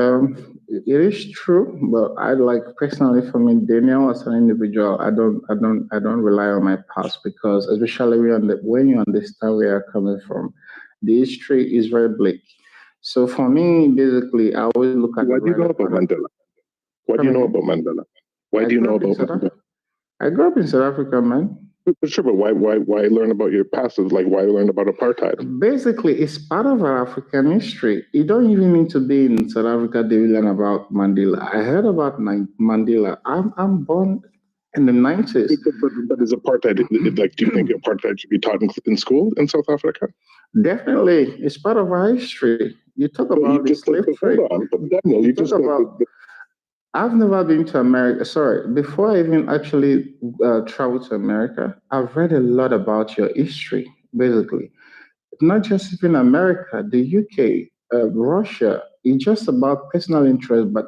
It is true, but I like personally for me, Daniel, as an individual, I don't rely on my past, because especially when you understand where you're coming from, the history is very bleak. So for me, basically, I always look at. What do you know about Mandela? What do you know about Mandela? Why do you know about Mandela? I grew up in South Africa, man. Sure, but why learn about your past? Like, why learn about apartheid? Basically, it's part of our African history. You don't even need to be in South Africa to learn about Mandela. I heard about Mandela. I'm born in the 90s. But is apartheid, like, do you think apartheid should be taught in school in South Africa? Definitely. It's part of our history. You talk about the slave trade. I've never been to America. Sorry, before I even actually traveled to America, I've read a lot about your history, basically. Not just even America, the UK, Russia. It's just about personal interest. But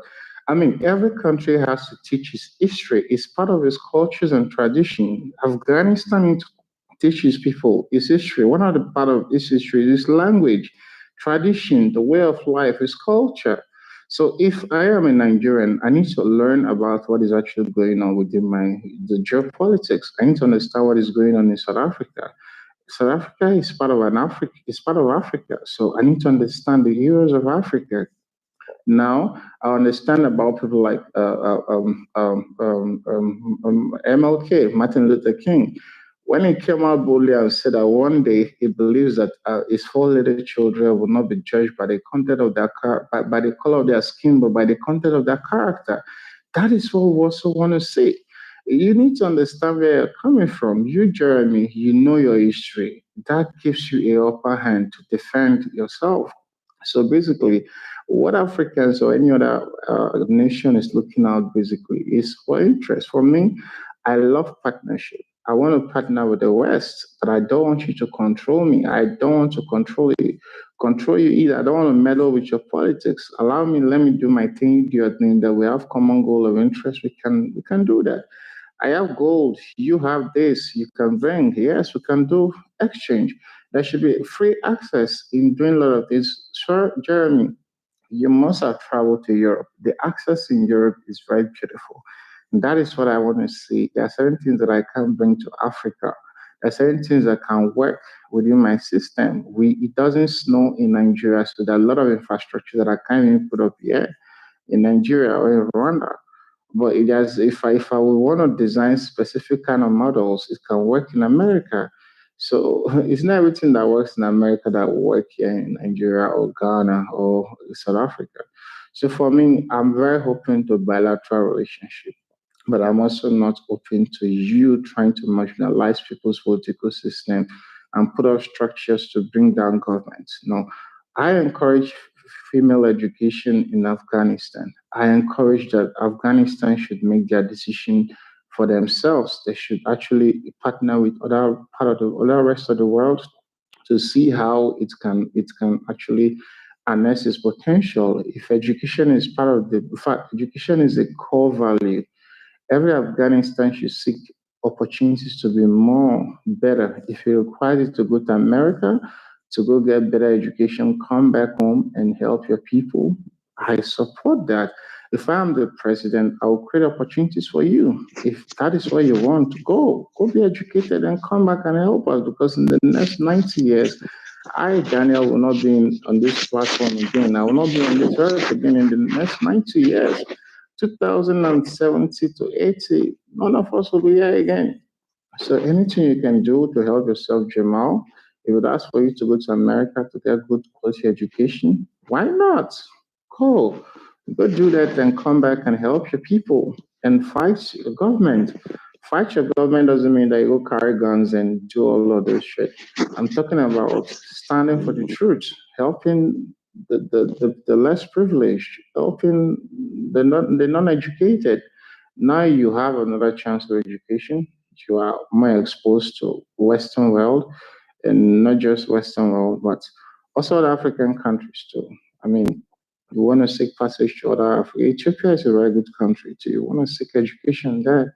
I mean, every country has to teach its history. It's part of its cultures and tradition. Afghanistan teaches people its history. One of the part of its history is language, tradition, the way of life, its culture. So if I am a Nigerian, I need to learn about what is actually going on within the geopolitics. I need to understand what is going on in South Africa. South Africa is part of Africa. So I need to understand the heroes of Africa. Now I understand about people like MLK, Martin Luther King. When he came out boldly and said that one day he believes that his 4 little children will not be judged by the content of their by the color of their skin, but by the content of their character. That is what we also want to say. You need to understand where you're coming from. You, Jeremy, you know your history. That gives you an upper hand to defend yourself. So basically, what Africans or any other nation is looking out basically is for interest. For me, I love partnership. I want to partner with the West, but I don't want you to control me. I don't want to control you either. I don't want to meddle with your politics. Let me do my thing, do your thing, that we have common goal of interest. We can do that. I have gold, you have this, you can bring. Yes, we can do exchange. There should be free access in doing a lot of things. Sir, Jeremy, you must have traveled to Europe. The access in Europe is very beautiful. And that is what I want to see. There are certain things that I can bring to Africa. There are certain things that can work within my system. It doesn't snow in Nigeria, so there are a lot of infrastructure that I can't even put up here in Nigeria or in Rwanda. But if I would want to design specific kind of models, it can work in America. So it's not everything that works in America that will work here in Nigeria or Ghana or South Africa. So for me, I'm very open to bilateral relationship, but I'm also not open to you trying to marginalize people's political system and put up structures to bring down governments. No, I encourage female education in Afghanistan. I encourage that Afghanistan should make their decision for themselves. They should actually partner with other rest of the world to see how it can actually harness its potential. If education is part of education is a core value. Every Afghanistan should seek opportunities to be better. If it requires you to go to America to go get better education, come back home and help your people, I support that. If I am the president, I will create opportunities for you. If that is where you want to go be educated and come back and help us, because in the next 90 years, I, Daniel, will not be on this platform again. I will not be on this earth again in the next 90 years. 2070 to 80, none of us will be here again. So anything you can do to help yourself, Jamal, if it asks for you to go to America to get good quality education, why not? Go do that and come back and help your people and fight your government. Fight your government doesn't mean that you go carry guns and do all of this shit. I'm talking about standing for the truth, helping the less privileged, helping the non-educated. Now you have another chance of education. You are more exposed to Western world, and not just Western world, but also other African countries too. I mean, you want to seek passage to other Africa. Ethiopia is a very good country too. You want to seek education there,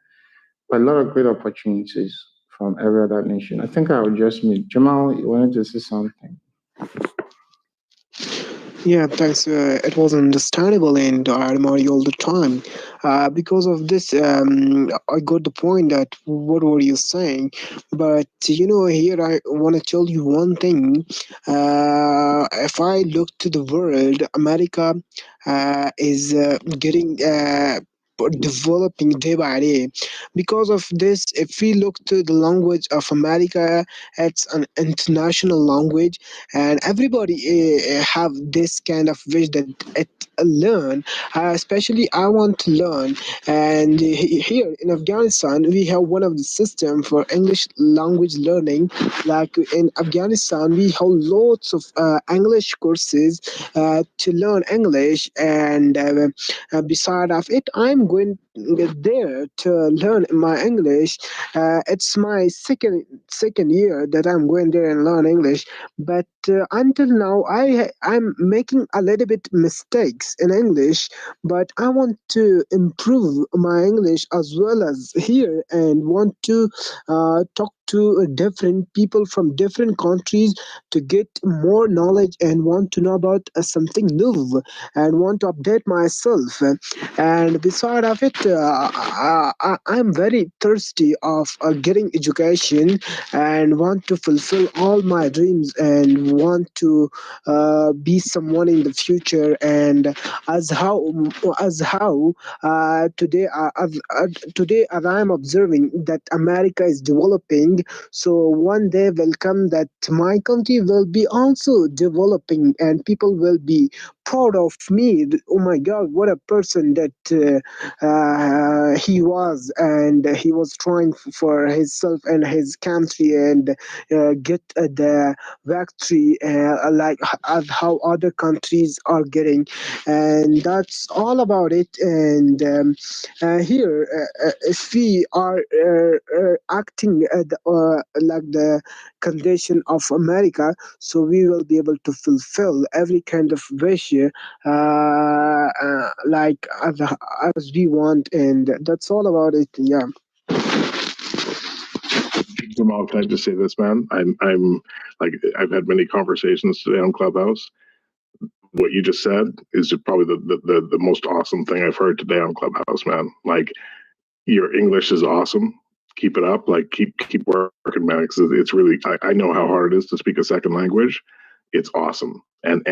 but a lot of great opportunities from every other nation. I think I would just meet Jamal. You wanted to say something? Yeah, thanks. It was understandable, and I admire you all the time. Because of this, I got the point that what were you saying? But here I want to tell you one thing. If I look to the world, America is getting. Developing day by day. Because of this, if we look to the language of America, it's an international language, and everybody have this kind of wish that it learn. Especially I want to learn, and here in Afghanistan we have one of the system for English language learning. Like in Afghanistan we have lots of English courses to learn English, and beside of it I'm going there to learn my English. It's my second year that I'm going there and learn English, but until now I'm making a little bit mistakes in English, but I want to improve my English as well as here, and want to talk to different people from different countries to get more knowledge, and want to know about something new, and want to update myself. And beside of it, I'm very thirsty of getting education, and want to fulfill all my dreams, and want to be someone in the future. And as how today as I'm observing that America is developing, so one day will come that my country will be also developing, and people will be proud of me. Oh my God, what a person that he was, and he was trying for himself and his country, and get the victory, like as how other countries are getting. And that's all about it. And here, if we are acting like the condition of America, so we will be able to fulfill every kind of wish, like as we want. And that's all about it. Yeah. Jamal, can I just say this, man? I'm like, I've had many conversations today on Clubhouse. What you just said is probably the most awesome thing I've heard today on Clubhouse, man. Like, your English is awesome. Keep it up. Like, keep working, man. Because it's really, I know how hard it is to speak a second language. It's awesome. And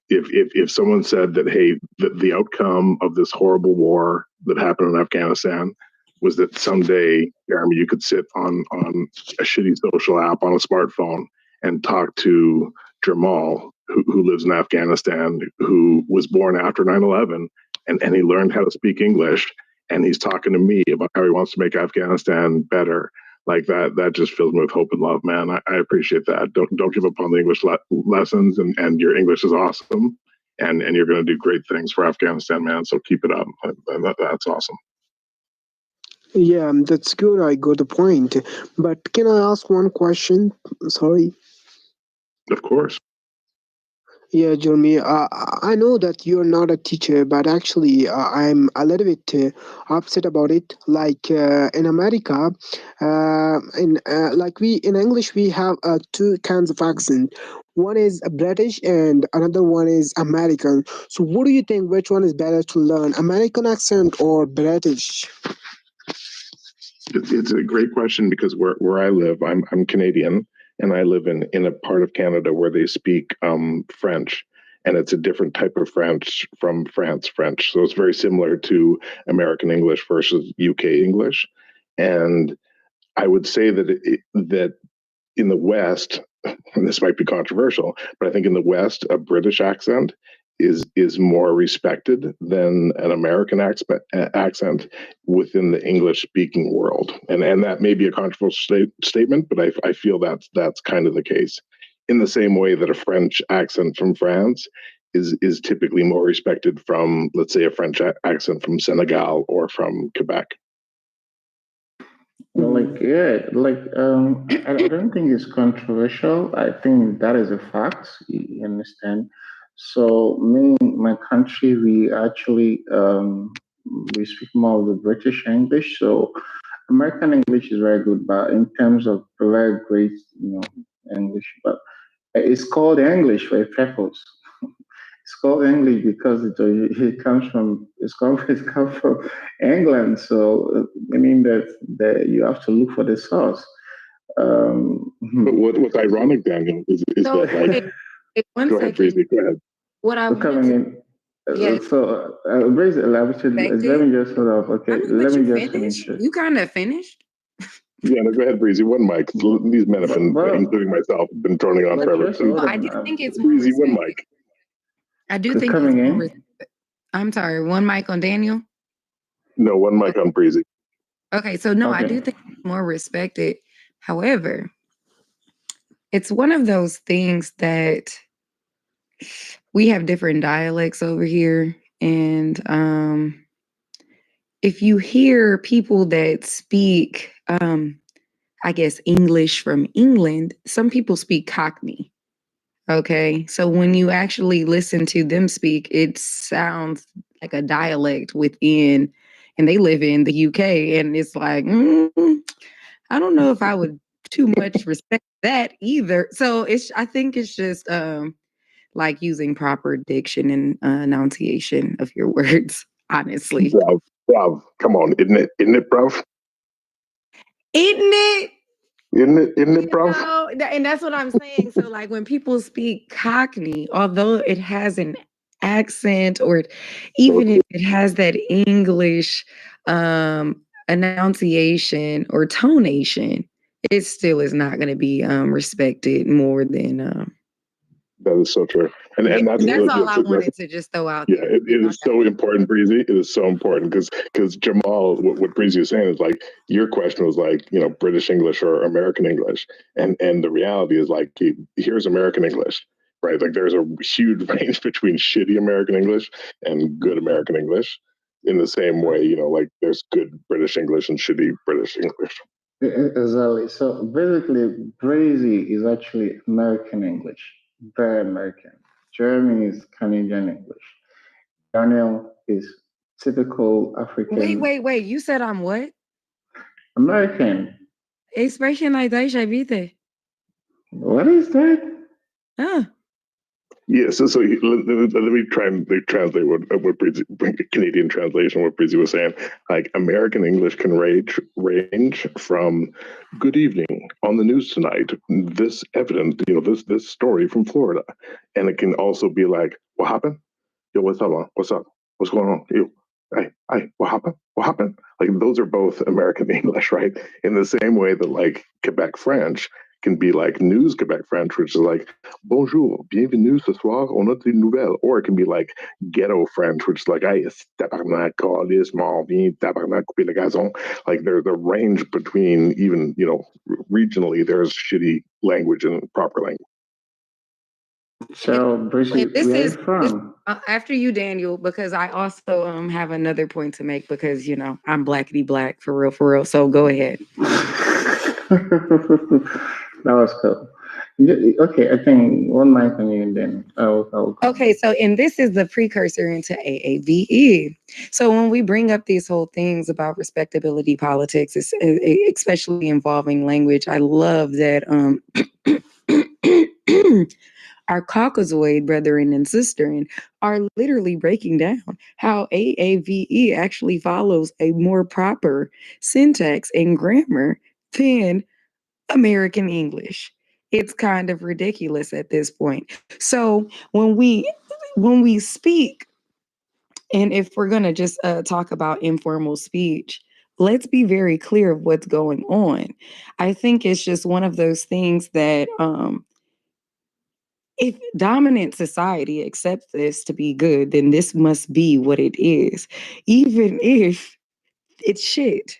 if someone said that, hey, the outcome of this horrible war that happened in Afghanistan was that someday, Jeremy, you could sit on a shitty social app on a smartphone and talk to Jamal, who lives in Afghanistan, who was born after 9/11, and he learned how to speak English, and he's talking to me about how he wants to make Afghanistan better. Like that just fills me with hope and love, man. I appreciate that. Don't give up on the English lessons, and your English is awesome, and you're going to do great things for Afghanistan, man. So keep it up. That's awesome. Yeah, that's good. I got the point. But can I ask one question? Sorry. Of course. Yeah, Jeremy, I know that you're not a teacher, but actually, I'm a little bit upset about it. Like in America, in English, we have two kinds of accent. One is British, and another one is American. So, what do you think? Which one is better to learn, American accent or British? It's a great question, because where I live, I'm Canadian, and I live in a part of Canada where they speak French, and it's a different type of French from France French. So it's very similar to American English versus UK English. And I would say that in the West, and this might be controversial, but I think in the West, a British accent is more respected than an American accent within the English speaking world. And that may be a controversial statement, but I feel that's kind of the case. In the same way that a French accent from France is typically more respected from, let's say, a French accent from Senegal or from Quebec. Well, I don't think it's controversial. I think that is a fact. You understand? So, my country, we actually we speak more of the British English. So, American English is very good, but in terms of very great, English, but it's called English for a purpose. It's called English because it comes from England. So meaning that you have to look for the source. But what's ironic, Daniel, is So, that like one go ahead, second. Breezy, go ahead. What I coming wanted in. to, yes, Let me just hold up. Okay, but let me you just finish finished? it. You kind of finished? Yeah, no, go ahead, Breezy. One mic. These men have been, including myself, been droning on forever. So, I do think it's more Breezy, one respected. mic. I do think it's more respected. I'm sorry, one mic on Daniel? No, one mic on Breezy. Okay, so no, I Okay. do think it's more respected. However, it's one of those things that we have different dialects over here. And if you hear people that speak, I guess, English from England, some people speak Cockney. Okay, so when you actually listen to them speak, it sounds like a dialect within, and they live in the UK, and it's like, I don't know if I would too much respect that either. So I think it's just like using proper diction and enunciation of your words, honestly. Bruv. Come on, isn't it, bruv? Isn't it? Isn't it, bruv? No, and that's what I'm saying. So, like, when people speak Cockney, although it has an accent, or even if it has that English enunciation or tonation, it still is not going to be respected more than. That is so true. And that's all I wanted to just throw out there. It is so important, Breezy. It is so important because Jamal, what Breezy was saying is like, your question was like, British English or American English. And the reality is like, here's American English, right? Like there's a huge range between shitty American English and good American English in the same way, like there's good British English and shitty British English. Exactly. So basically, Breezy is actually American English, very American. Jeremy is Canadian English. Daniel is typical African. Wait. You said I'm what? American. Ich spreche like Deutsch, bitte. What is that? Yeah, so let me try and translate what Breezy, Canadian translation, what Breezy was saying. Like American English can range from "Good evening" on the news tonight. This evidence, this story from Florida, and it can also be like, "What happened? Yo, what's up, man? What's up? What's going on? Yo, hey, what happened? What happened?" Like those are both American English, right? In the same way that like Quebec French can be like news Quebec French, which is like, bonjour, bienvenue ce soir, on a des nouvelles. Or it can be like ghetto French, which is like, hey, tabarnak, calice, marvin, tabarnak, couper le gazon. Like there's a range between even, regionally, there's shitty language and proper language. So, Bridget, where are you from? After you, Daniel, because I also have another point to make because, I'm blackity black for real. So go ahead. That was cool. Okay, I think one mic on you and then I'll Okay, so and this is the precursor into AAVE. So when we bring up these whole things about respectability politics, especially involving language, I love that our Caucasoid brethren and sisters are literally breaking down how AAVE actually follows a more proper syntax and grammar than American English. It's kind of ridiculous at this point. So when we speak, and if we're going to just talk about informal speech, let's be very clear of what's going on. I think it's just one of those things that if dominant society accepts this to be good, then this must be what it is, even if it's shit.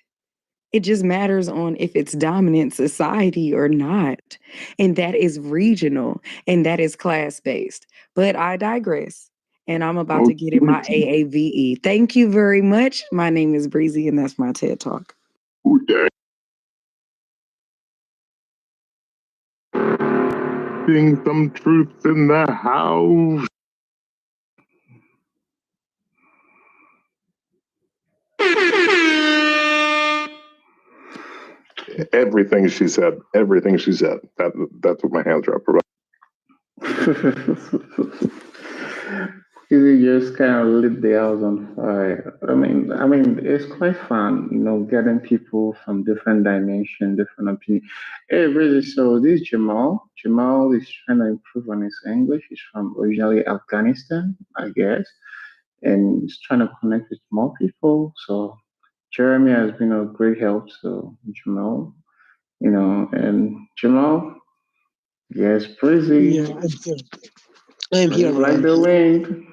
It just matters on if it's dominant society or not. And that is regional and that is class-based. But I digress. And I'm about to get in my AAVE. Thank you very much. My name is Breezy, and that's my TED Talk. Seeing some truth in the house. Everything she said. That's what my hands are up for. You just kind of lit the house on fire. I mean, it's quite fun, getting people from different dimensions, different opinions. Hey, really, so this Jamal is trying to improve on his English. He's from originally Afghanistan, I guess, and he's trying to connect with more people. So Jeremy has been a great help. So Jamal, and Jamal, yes, Breezy. Yeah, I'm here. Like the wind.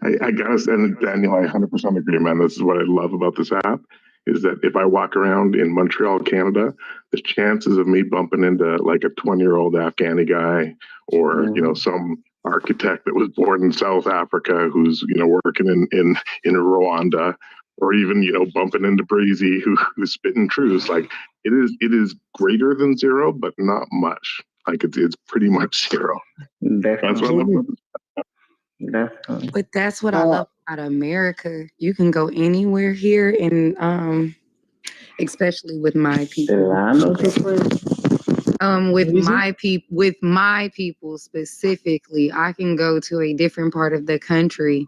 I gotta say, Daniel, I 100% agree, man. This is what I love about this app, is that if I walk around in Montreal, Canada, the chances of me bumping into like a 20-year-old Afghani guy or, some architect that was born in South Africa who's, working in Rwanda, or even, bumping into Breezy who's spitting truths, like it is greater than zero, but not much. Like it's pretty much zero. That's what I love about this app. But that's what I love about America. You can go anywhere here, and especially with my people. With my people specifically, I can go to a different part of the country,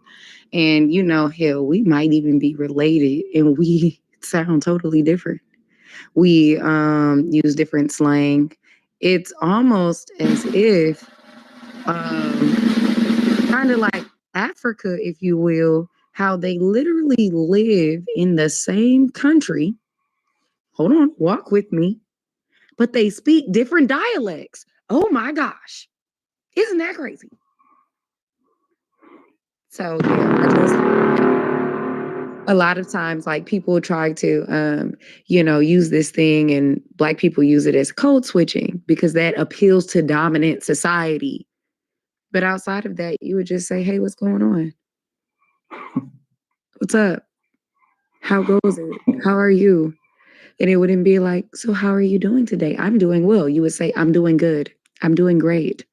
and hell, we might even be related, and we sound totally different. We use different slang. It's almost as if kind of like Africa, if you will, how they literally live in the same country. Hold on, walk with me. But they speak different dialects. Oh my gosh. Isn't that crazy? So yeah, a lot of times, like, people try to, use this thing, and Black people use it as code switching because that appeals to dominant society. But outside of that, you would just say, hey, what's going on? What's up? How goes it? How are you? And it wouldn't be like, so how are you doing today? I'm doing well. You would say, I'm doing good. I'm doing great.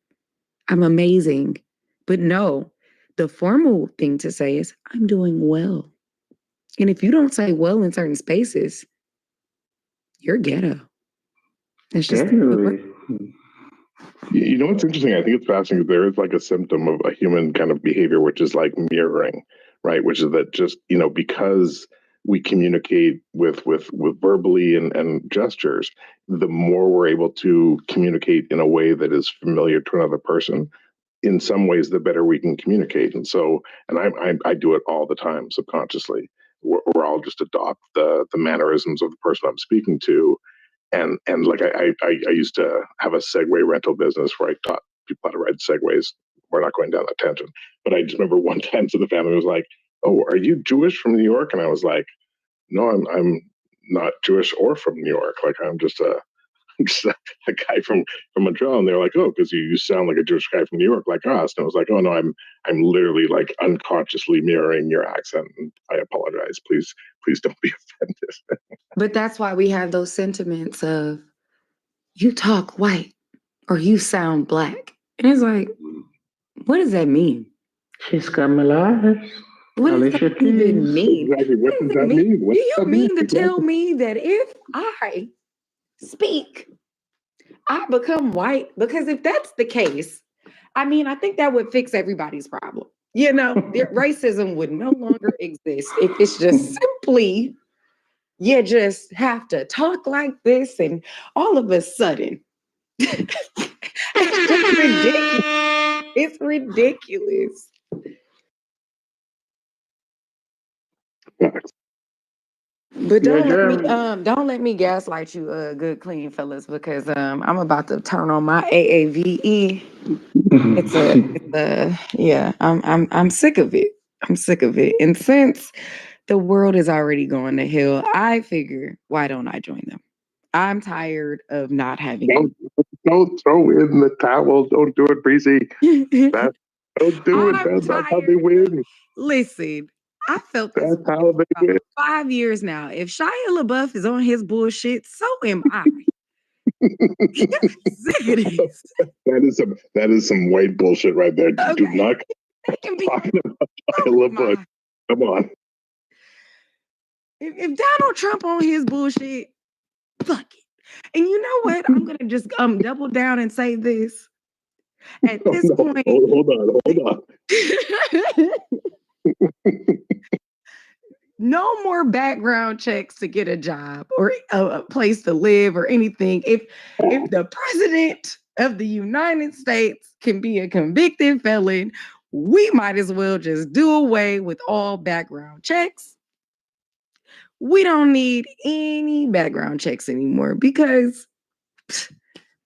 I'm amazing. But no, the formal thing to say is, I'm doing well. And if you don't say well in certain spaces, you're ghetto. That's just what's interesting? I think it's fascinating. There is like a symptom of a human kind of behavior, which is like mirroring, right? Which is that just, because we communicate with verbally and gestures, the more we're able to communicate in a way that is familiar to another person, in some ways, the better we can communicate. And so, and I do it all the time subconsciously, where I'll just adopt the mannerisms of the person I'm speaking to. And like I used to have a Segway rental business where I taught people how to ride Segways. We're not going down that tangent, but I just remember one time, so the family was like, "Oh, are you Jewish from New York?" And I was like, "No, I'm not Jewish or from New York. Like I'm just a guy from Montreal." And they're like, "Oh, because you sound like a Jewish guy from New York, like us." And I was like, "Oh no, I'm literally like unconsciously mirroring your accent. And I apologize. Please don't be offended." But that's why we have those sentiments of, you talk white or you sound Black. And it's like, what does that mean? She's Kamala. What does that even mean? Exactly. What does that mean? Do you mean to tell me that if I speak, I become white? Because if that's the case, I think that would fix everybody's problem. Racism would no longer exist if it's just simply, you just have to talk like this, and all of a sudden, it's just ridiculous. It's ridiculous. But don't let me gaslight you, good clean fellas, because I'm about to turn on my AAVE. I'm sick of it. I'm sick of it. And since The world is already going to hell. I figure, why don't I join them? I'm tired of not having. Don't throw in the towel. Don't do it, Breezy. Don't do it. That's how they win. Listen, I felt this That's how they win. 5 years now. If Shia LaBeouf is on his bullshit, so am I. Sick of this. That is some white bullshit right there. Okay. Do not talking about Shia LaBeouf. Come on. If Donald Trump on his bullshit, fuck it. And you know what? I'm gonna just double down and say this. At this point, hold on. No more background checks to get a job or a place to live or anything. If the president of the United States can be a convicted felon, we might as well just do away with all background checks. We don't need any background checks anymore because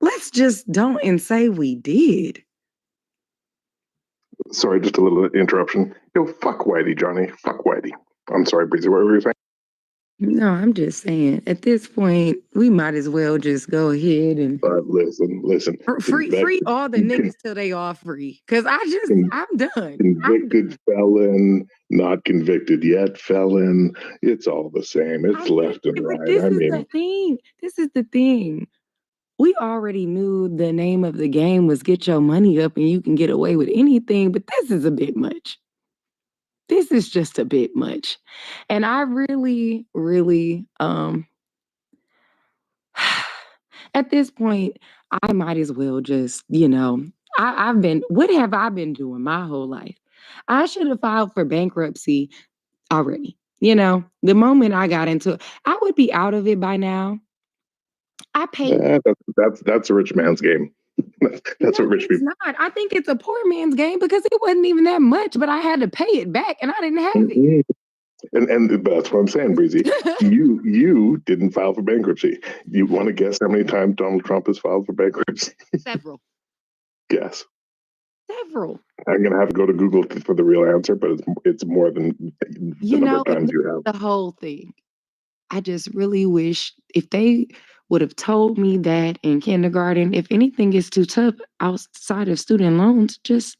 let's just don't and say we did. Sorry, just a little interruption. Fuck Whitey, Johnny. Fuck Whitey. I'm sorry, Breezy. What were you saying? No, I'm just saying. At this point, we might as well just go ahead and listen. Free all the niggas till they all free. Cause I'm done. Convicted felon, not convicted yet felon. It's all the same. It's left and right. This is the thing. We already knew the name of the game was get your money up and you can get away with anything, but this is a bit much. This is just a bit much. And I really, really, at this point, I might as well just, what have I been doing my whole life? I should have filed for bankruptcy already. The moment I got into it, I would be out of it by now. I paid. That's a rich man's game. That's what rich people. It's not. I think it's a poor man's game because it wasn't even that much, but I had to pay it back, and I didn't have it. And that's what I'm saying, Breezy. you didn't file for bankruptcy. You want to guess how many times Donald Trump has filed for bankruptcy? Several. Guess. Several. I'm gonna have to go to Google for the real answer, but it's more than the number of times you have. The whole thing. I just really wish if they would have told me that in kindergarten, if anything is too tough outside of student loans, just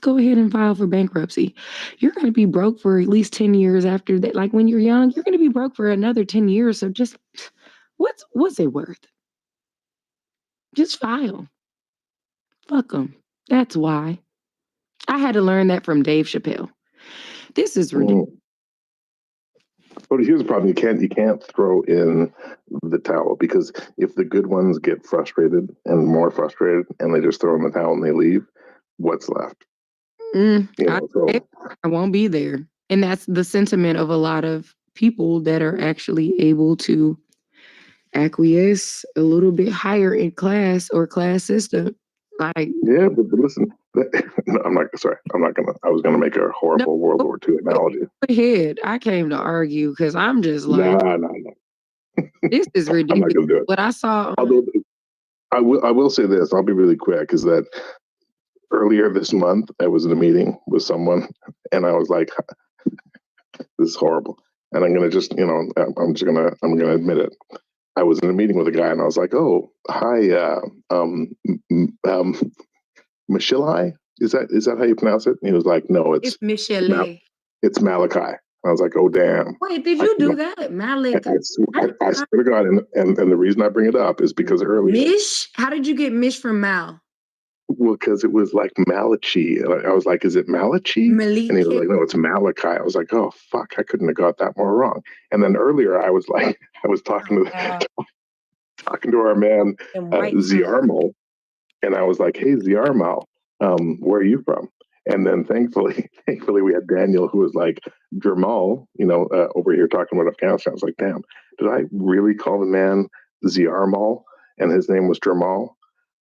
go ahead and file for bankruptcy. You're going to be broke for at least 10 years after that. Like when you're young, you're going to be broke for another 10 years. So just what's it worth? Just file. Fuck them. That's why. I had to learn that from Dave Chappelle. This is ridiculous. But here's the problem: you can't throw in the towel, because if the good ones get frustrated and more frustrated, and they just throw in the towel and they leave, what's left? I won't be there, and that's the sentiment of a lot of people that are actually able to acquiesce a little bit higher in class or class system. Like, yeah, but listen, no, I'm not gonna. I was gonna make a horrible World War II analogy. Go ahead. I came to argue because I'm just like, no. This is ridiculous. I'm not gonna do it. What I saw. Although I will say this, I'll be really quick, is that earlier this month I was in a meeting with someone, and I was like, "This is horrible," and I'm gonna just, I'm gonna admit it. I was in a meeting with a guy, and I was like, "Oh, hi, Michelle. Is that how you pronounce it?" And he was like, "No, it's Michelle. It's Malachi." I was like, "Oh, damn." Wait, did you do that, Malachi? I swear to God, and the reason I bring it up is because earlier. Mish? How did you get Mish from Mal? Well, because it was like Malachi. I was like, "Is it Malachi?" And he was like, "No, it's Malachi." I was like, "Oh, fuck, I couldn't have got that more wrong." And then earlier I was talking to our man, Ziarmo, and I was like, "Hey, Ziarmo, where are you from?" And then thankfully we had Daniel, who was like, "Jamal, over here talking about Afghanistan." I was like, "Damn, did I really call the man Ziarmo and his name was Jamal?"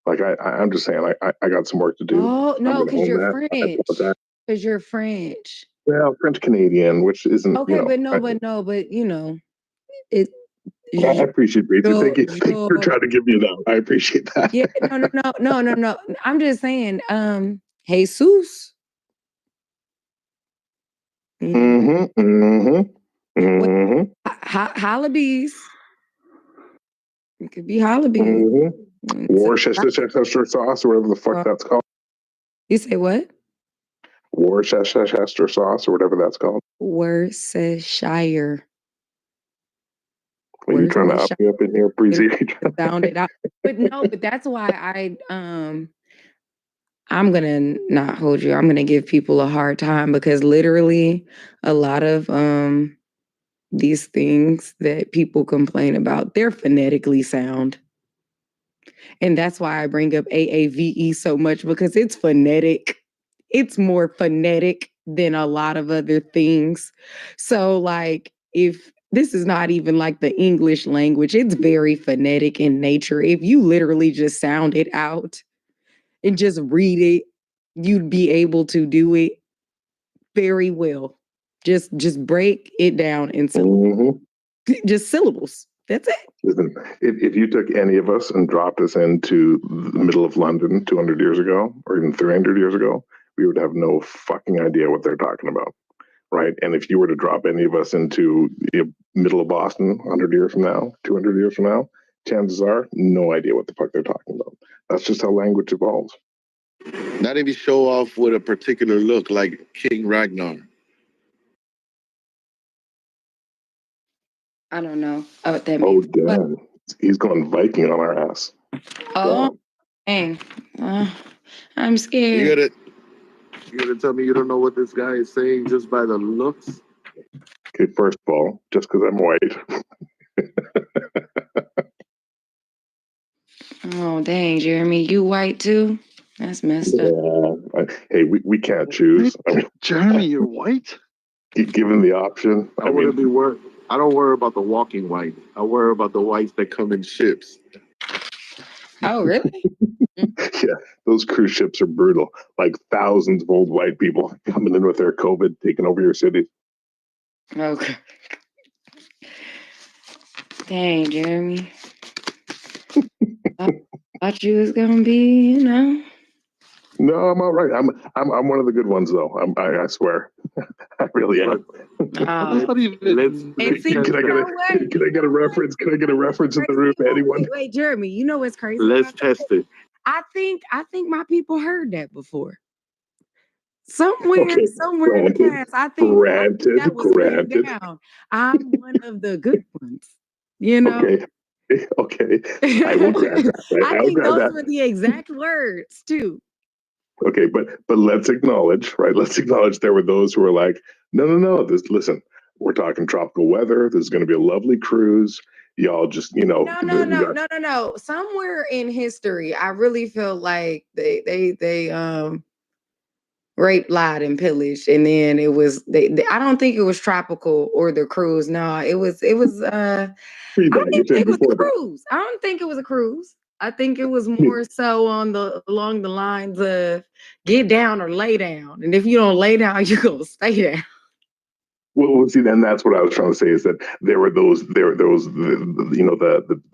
Like, I'm just saying, I got some work to do. Oh, no, because you're French. Because you're French. Well, French Canadian, which isn't, okay, it. I appreciate it. Thank you for trying to give me that. I appreciate that. Yeah, no. I'm just saying, Jesus. Mm-hmm. Mm-hmm. Hollibees. It could be Hollibees. Mm-hmm. Worcestershire sauce, or whatever the fuck that's called. You say what? Worcestershire sauce, or whatever that's called. Worcestershire. Are you trying to up me up in here, Breezy? Sound it out. But no, but that's why I'm gonna not hold you. I'm gonna give people a hard time because literally a lot of these things that people complain about, they're phonetically sound. And that's why I bring up AAVE so much, because it's phonetic. It's more phonetic than a lot of other things. So like, if this is not even like the English language, it's very phonetic in nature. If you literally just sound it out and just read it, you'd be able to do it very well. Just break it down into just syllables. That's it. Listen, if you took any of us and dropped us into the middle of London 200 years ago, or even 300 years ago, we would have no fucking idea what they're talking about, right? And if you were to drop any of us into the middle of Boston 100 years from now, 200 years from now, chances are no idea what the fuck they're talking about. That's just how language evolves. Not if you show off with a particular look like King Ragnar. I don't know what that Oh, means. damn. He's going Viking on our ass. Oh, dang. I'm scared. You gotta tell me you don't know what this guy is saying just by the looks? Okay, first of all, just because I'm white. Oh, dang, Jeremy, you white too? That's messed up. Hey, we can't choose. I mean, Jeremy, you're white? Given the option, I wouldn't be worried. I don't worry about the walking white. I worry about the whites that come in ships. Oh, really? Yeah, those cruise ships are brutal. Like thousands of old white people coming in with their COVID, taking over your city. Okay. Dang, Jeremy. I thought you was gonna be, you know. No, I'm all right. I'm one of the good ones though. I swear, I really am. Can I get a reference? Can I get a reference in the room? Anyone? Wait, Jeremy, you know what's crazy? Let's test it. I think my people heard that before. Somewhere in the past, I think that was written down. I'm one of the good ones, you know. Okay. I will grab that. I think those were the exact words too. Okay, but let's acknowledge, right? Let's acknowledge there were those who were like, no. Listen, we're talking tropical weather. There's going to be a lovely cruise. Y'all just, you know. No. Somewhere in history, I really feel like they raped, lied, and pillaged, and then it was I don't think it was tropical or the cruise. No, it was. I don't think it was a cruise. I don't think it was a cruise. I think it was more so along the lines of get down or lay down, and if you don't lay down, you go stay down. Well, see, then that's what I was trying to say is that there were those, the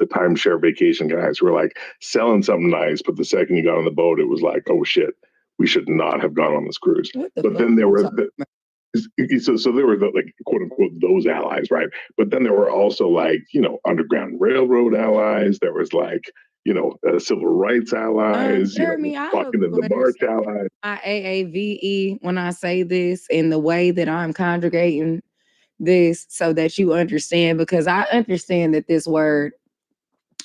timeshare vacation guys who were like selling something nice, but the second you got on the boat, it was like, oh shit, we should not have gone on this cruise. But then there were so there were like quote unquote those allies, right? But then there were also like Underground Railroad allies. There was like civil rights allies. Jeremy, fucking in the March allies. My AAVE when I say this in the way that I'm conjugating this so that you understand, because I understand that this word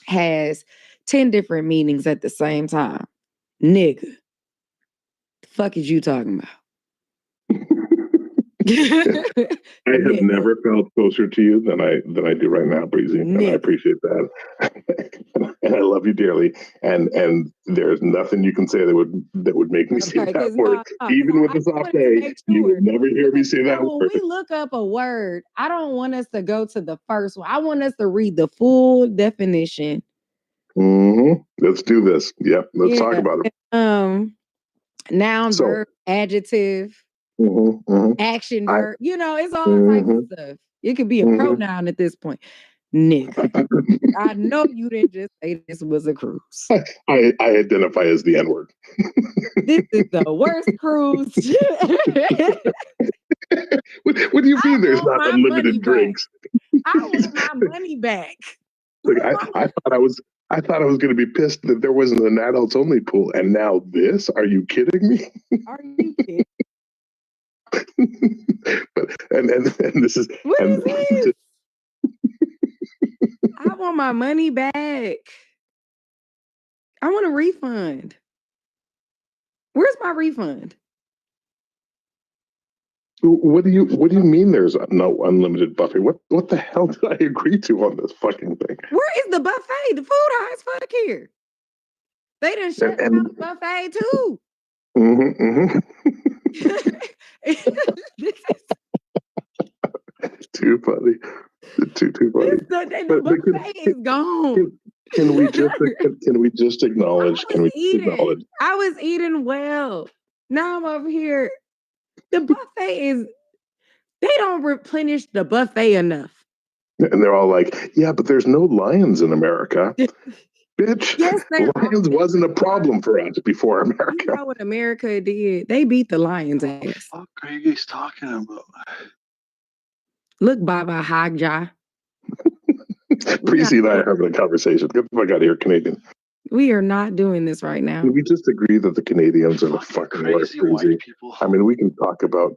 has 10 different meanings at the same time. Nigga. The fuck is you talking about? I have never felt closer to you than I do right now, Breezy, and I appreciate that. And I love you dearly. And there's nothing you can say that would make me say that word, even with the soft A. You would never hear me say that word. When we look up a word, I don't want us to go to the first one. I want us to read the full definition. Let's do this. Yep, let's talk about it. Noun, verb, adjective. Action verb, it's all types of stuff. It could be a pronoun at this point. Nigga, I know you didn't just say this was a cruise. I identify as the N-word. This is the worst cruise. What do you mean there's not unlimited drinks? I want my money back. Like I thought I was going to be pissed that there wasn't an adults only pool, and now this? Are you kidding me? Are you kidding? But and this is what is this? I want my money back. I want a refund. Where's my refund? What do you mean there's no unlimited buffet? What the hell did I agree to on this fucking thing? Where is the buffet? The food high as fuck here. They done shut down the buffet too. Too funny. Too funny. The buffet is gone. Can we just acknowledge? I was eating well. Now I'm over here. The buffet is. They don't replenish the buffet enough. And they're all like, "Yeah, but there's no lions in America." Bitch, yes, lions wasn't a problem for us before America. You know what America did? They beat the lions' ass. What the fuck are you guys talking about? Look, Baba Hagja. Precy and I are having a conversation. Get the fuck out of here, Canadian. We are not doing this right now. Can we just agree that the Canadians are the fucking worst? I mean, we can talk about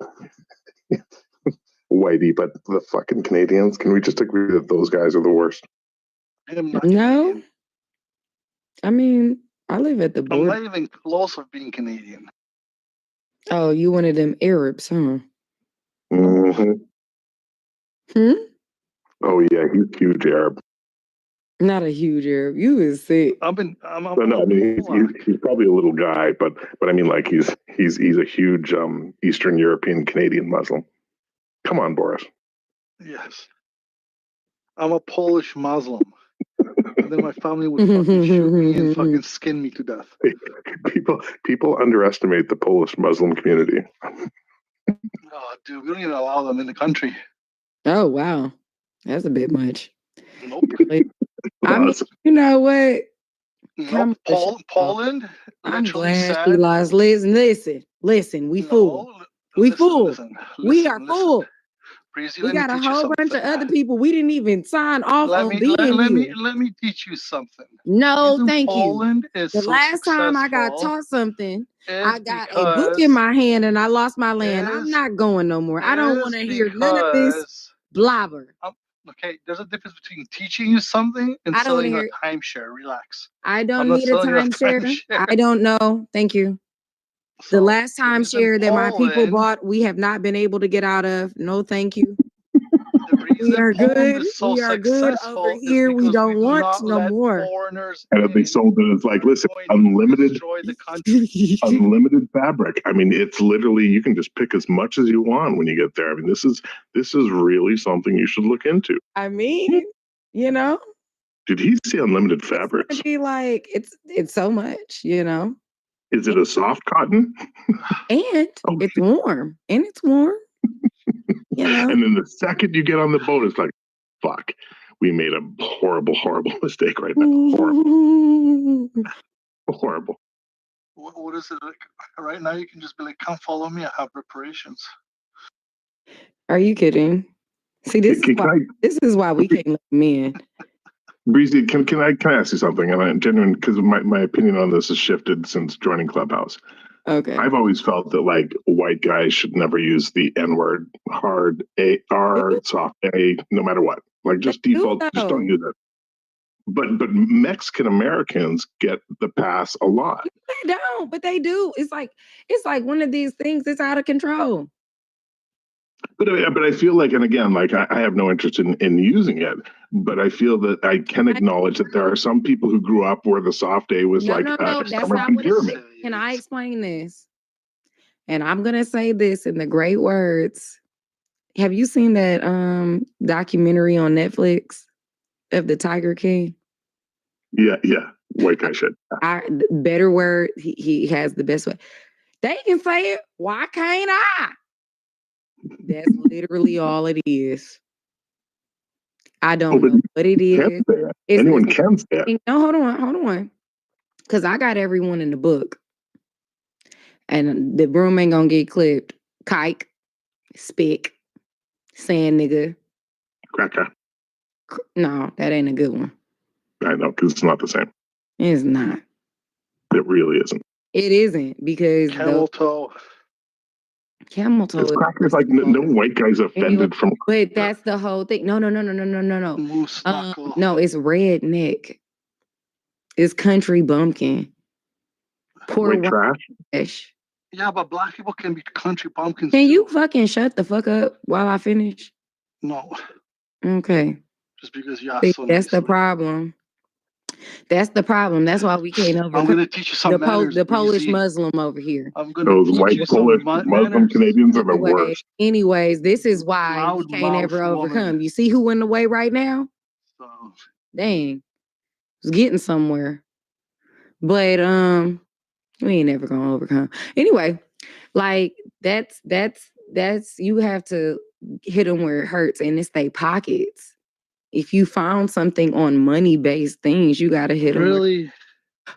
Whitey, but the fucking Canadians, can we just agree that those guys are the worst? No. I mean, I live at the border. I'm not even close of being Canadian. Oh, you one of them Arabs, huh? Mm-hmm. Oh yeah, he's huge Arab. Not a huge Arab. You is sick. I mean, he's probably a little guy, but I mean, like he's a huge Eastern European Canadian Muslim. Come on, Boris. Yes, I'm a Polish Muslim. And then my family would fucking shoot me and fucking skin me to death. People underestimate the Polish Muslim community. Oh, dude, we don't even allow them in the country. Oh wow, that's a bit much. Nope. I mean, you know what? Nope. Poland. I'm glad she lost. Listen. We full. We full. We are full. Breezy, we got a whole bunch of other people. We didn't even sign off on being here. Let me teach you something. No, thank Poland you. Is the so last time I got taught something, I got a book in my hand and I lost my land. I'm not going no more. I don't want to hear none of this blabber. Okay, there's a difference between teaching you something and selling a timeshare. Relax. I don't need a timeshare. I don't know. Thank you. The last timeshare that my people bought, we have not been able to get out of. No, thank you. We are good. We are good over here. We don't want no more. And if they sold it, it's like, listen, unlimited fabric. I mean, it's literally, you can just pick as much as you want when you get there. I mean, this is really something you should look into. I mean, you know. Did he say unlimited fabric? It's be like it's so much, you know. Is it a soft cotton? And it's warm. And it's warm. You know? And then the second you get on the boat, it's like, fuck, we made a horrible, horrible mistake right now. Horrible. What is it like? Right now, you can just be like, come follow me. I have reparations. Are you kidding? See, this is why we can't let men. Breezy, can I ask you something? And I'm genuine because my opinion on this has shifted since joining Clubhouse. Okay. I've always felt that like white guys should never use the N-word, hard A-R, soft A, no matter what. Like just default, just don't use it. But Mexican Americans get the pass a lot. They don't, but they do. It's like one of these things that's out of control. But I feel like, and again, like I have no interest in using it, but I feel that I can acknowledge that there are some people who grew up where the soft A was no, that's not what it is. Can I explain this? And I'm gonna say this in the great words. Have you seen that documentary on Netflix of the Tiger King? Yeah, white guy shit. Better word. He has the best way. They can say it. Why can't I? That's literally all it is. I don't know what it is. Anyone can say it. No, hold on. Because I got everyone in the book. And the broom ain't gonna get clipped. Kike. Spick. Sand nigga. Cracker. No, that ain't a good one. I know, because it's not the same. It's not. It really isn't. It isn't because Camel toe. Camel toe. It's crackers like no white guy's offended from. But that's the whole thing. No. Moose knuckle. No, it's redneck. It's country bumpkin. Poor white trash. Yeah, but black people can be country bumpkins. Can you fucking shut the fuck up while I finish? No. Okay. Just because you asked See, so that's nicely. the problem. That's the problem. That's why we can't overcome. I'm gonna teach you some manners. The Polish Muslim over here. I'm gonna Those teach white you Polish some Muslim Canadians are the worst. Anyways, this is why we can't Loudmouth ever overcome. woman. You see who in the way right now? Dang. It's getting somewhere. But we ain't never gonna overcome. Anyway, like that's you have to hit them where it hurts, and it's their pockets. If you found something on money-based things, you gotta hit them. Really?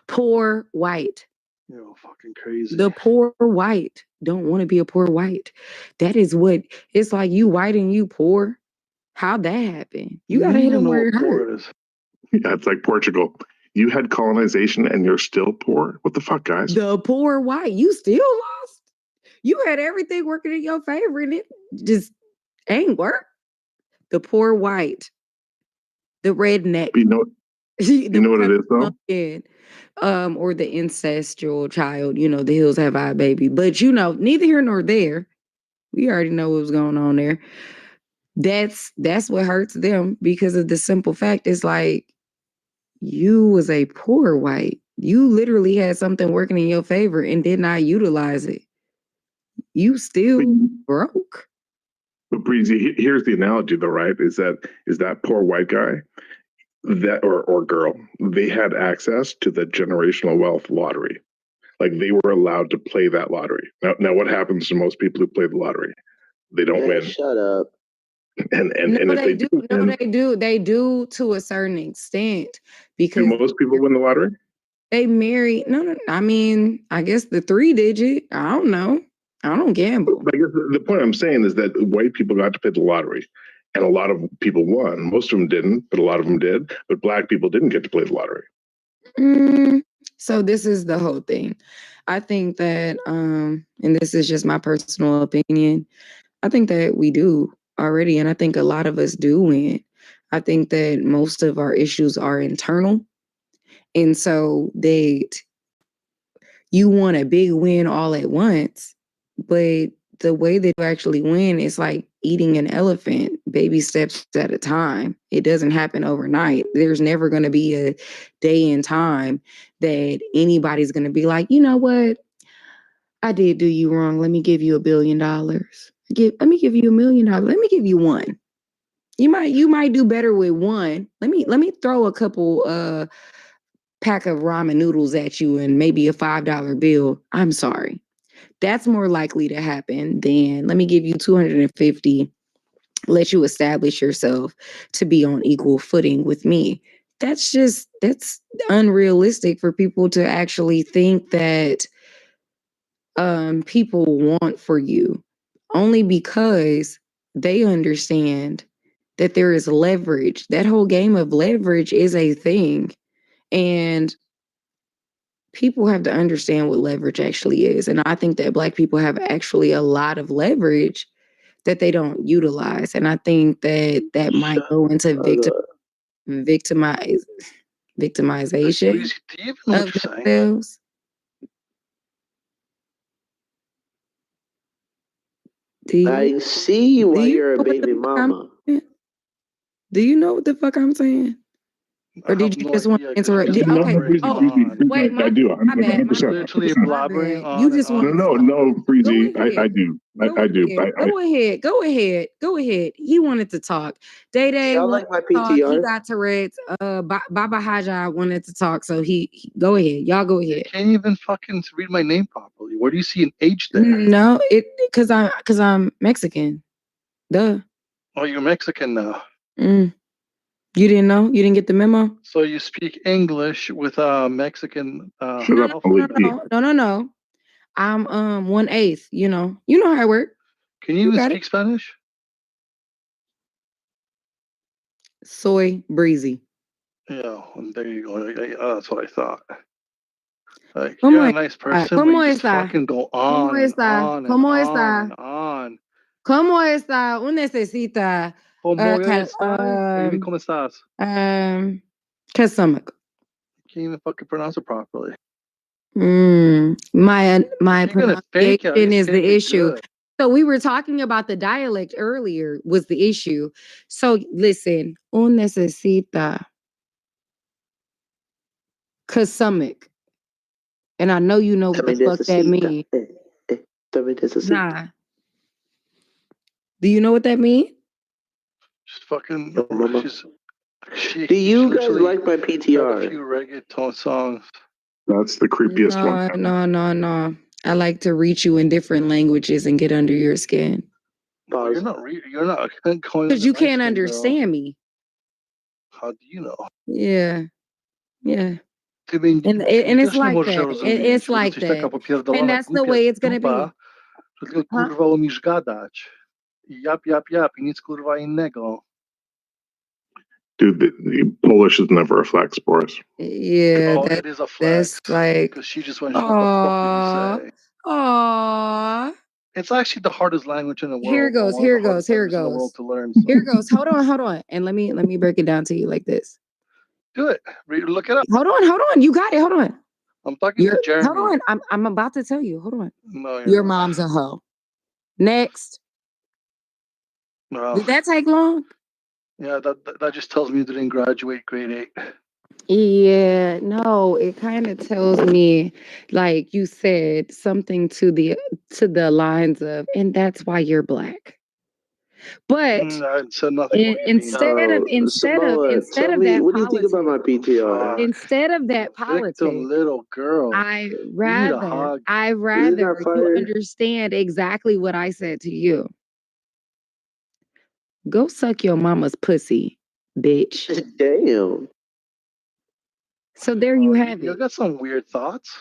Poor white. You're fucking crazy. The poor white don't want to be a poor white. That is what it's like. You white and you poor. How'd that happen? You gotta hit them where it hurts. Yeah, it's like Portugal. You had colonization and you're still poor? What the fuck, guys? The poor white. You still lost. You had everything working in your favor and it just ain't work. The poor white. The redneck. You know what it is, though? Or the incestual child. You know, the hills have eyed baby. But, you know, neither here nor there. We already know what was going on there. That's what hurts them because of the simple fact is like, you was a poor white. You literally had something working in your favor and did not utilize it. You still broke. But Breezy, here's the analogy though, right? Is that poor white guy that or girl, they had access to the generational wealth lottery. Like they were allowed to play that lottery. Now what happens to most people who play the lottery? They don't win. Shut up. And if they do to a certain extent because do most people win the lottery? They marry. No. I mean, I guess the 3-digit. I don't know. I don't gamble. But I guess the point I'm saying is that white people got to play the lottery, and a lot of people won. Most of them didn't, but a lot of them did. But black people didn't get to play the lottery. So this is the whole thing. I think that, and this is just my personal opinion. I think that we do already, and I think a lot of us do win. I think that most of our issues are internal, and so you want a big win all at once, but the way that you actually win is like eating an elephant, baby steps at a time. It doesn't happen overnight. There's never going to be a day in time that anybody's going to be like, you know what? I did do you wrong. Let me give you $1 billion. Let me give you $1 million. Let me give you one. You might do better with one. Let me throw a couple pack of ramen noodles at you and maybe a $5 bill. I'm sorry. That's more likely to happen than let me give you 250, let you establish yourself to be on equal footing with me. That's unrealistic for people to actually think that people want for you, only because they understand that there is leverage. That whole game of leverage is a thing. And people have to understand what leverage actually is. And I think that Black people have actually a lot of leverage that they don't utilize. And I think that might go into victimization of themselves. I see why you're a baby mama. Do you know what the fuck I'm saying? Or did you just want to interrupt? Okay. Wait, I do. I'm 100%. You just want No, Breezy. I do. I do. Go ahead. He wanted to talk. Day like my PTR. He got Tourette's. Baba Haja wanted to talk, so he go ahead. Y'all go ahead. You can't even fucking read my name properly. Where do you see an H there? No, because I'm Mexican. Duh. Oh, you're Mexican now. You didn't know? You didn't get the memo? So you speak English with a Mexican No. I'm 1/8. You know how it works. Can you even speak Spanish? Soy breezy. Yeah, well, there you go. That's what I thought. Like, ¿Cómo you're a es- nice person, ¿Cómo but you just está? fucking go ¿Cómo on and está? on and ¿Cómo on está? and on. ¿Cómo está? Uno necesita ¿Cómo ca- estás? What do you mean, ¿cómo estás? Kasumik. Can't even fucking pronounce it properly. My If you're gonna fake it, at pronunciation least is fake the it issue. good. So we were talking about the dialect earlier was the issue. So listen, un necesita Kasumik. And I know you know what the fuck that means. Nah. Do you know what that means? Just fucking. Do you guys like my A PTR? few reggaeton songs. That's the creepiest one. No. I like to reach you in different languages and get under your skin. You're not going. Because you can't understand me. How do you know? Yeah. I mean, And it's like that. It's like that. And that's the way it's gonna be. Kurwa umiesz gadać. Yap, i nic kurwa innego. Dude, the Polish is never a flex, Boris. Yeah, It is a flex. that's like, Because she just went, what the fuck did you say? Aww. It's actually the hardest language in the world. Here it goes. In the world to learn. So. Here it goes. Hold on. And let me break it down to you like this. Do it. Look it up. Hold on. You got it. Hold on. I'm talking to Jeremy. Hold on. I'm about to tell you. Hold on. No, your mom's a hoe. Next. No. Did that take long? Yeah, that just tells me you didn't graduate grade 8. Yeah, no, it kind of tells me, like you said, something to the lines of, and that's why you're black. But I said nothing. Instead of what do you think about my PTR? Instead of that politics, little girl. I rather you understand exactly what I said to you. Go suck your mama's pussy, bitch. Damn. So there you have it. You got some weird thoughts.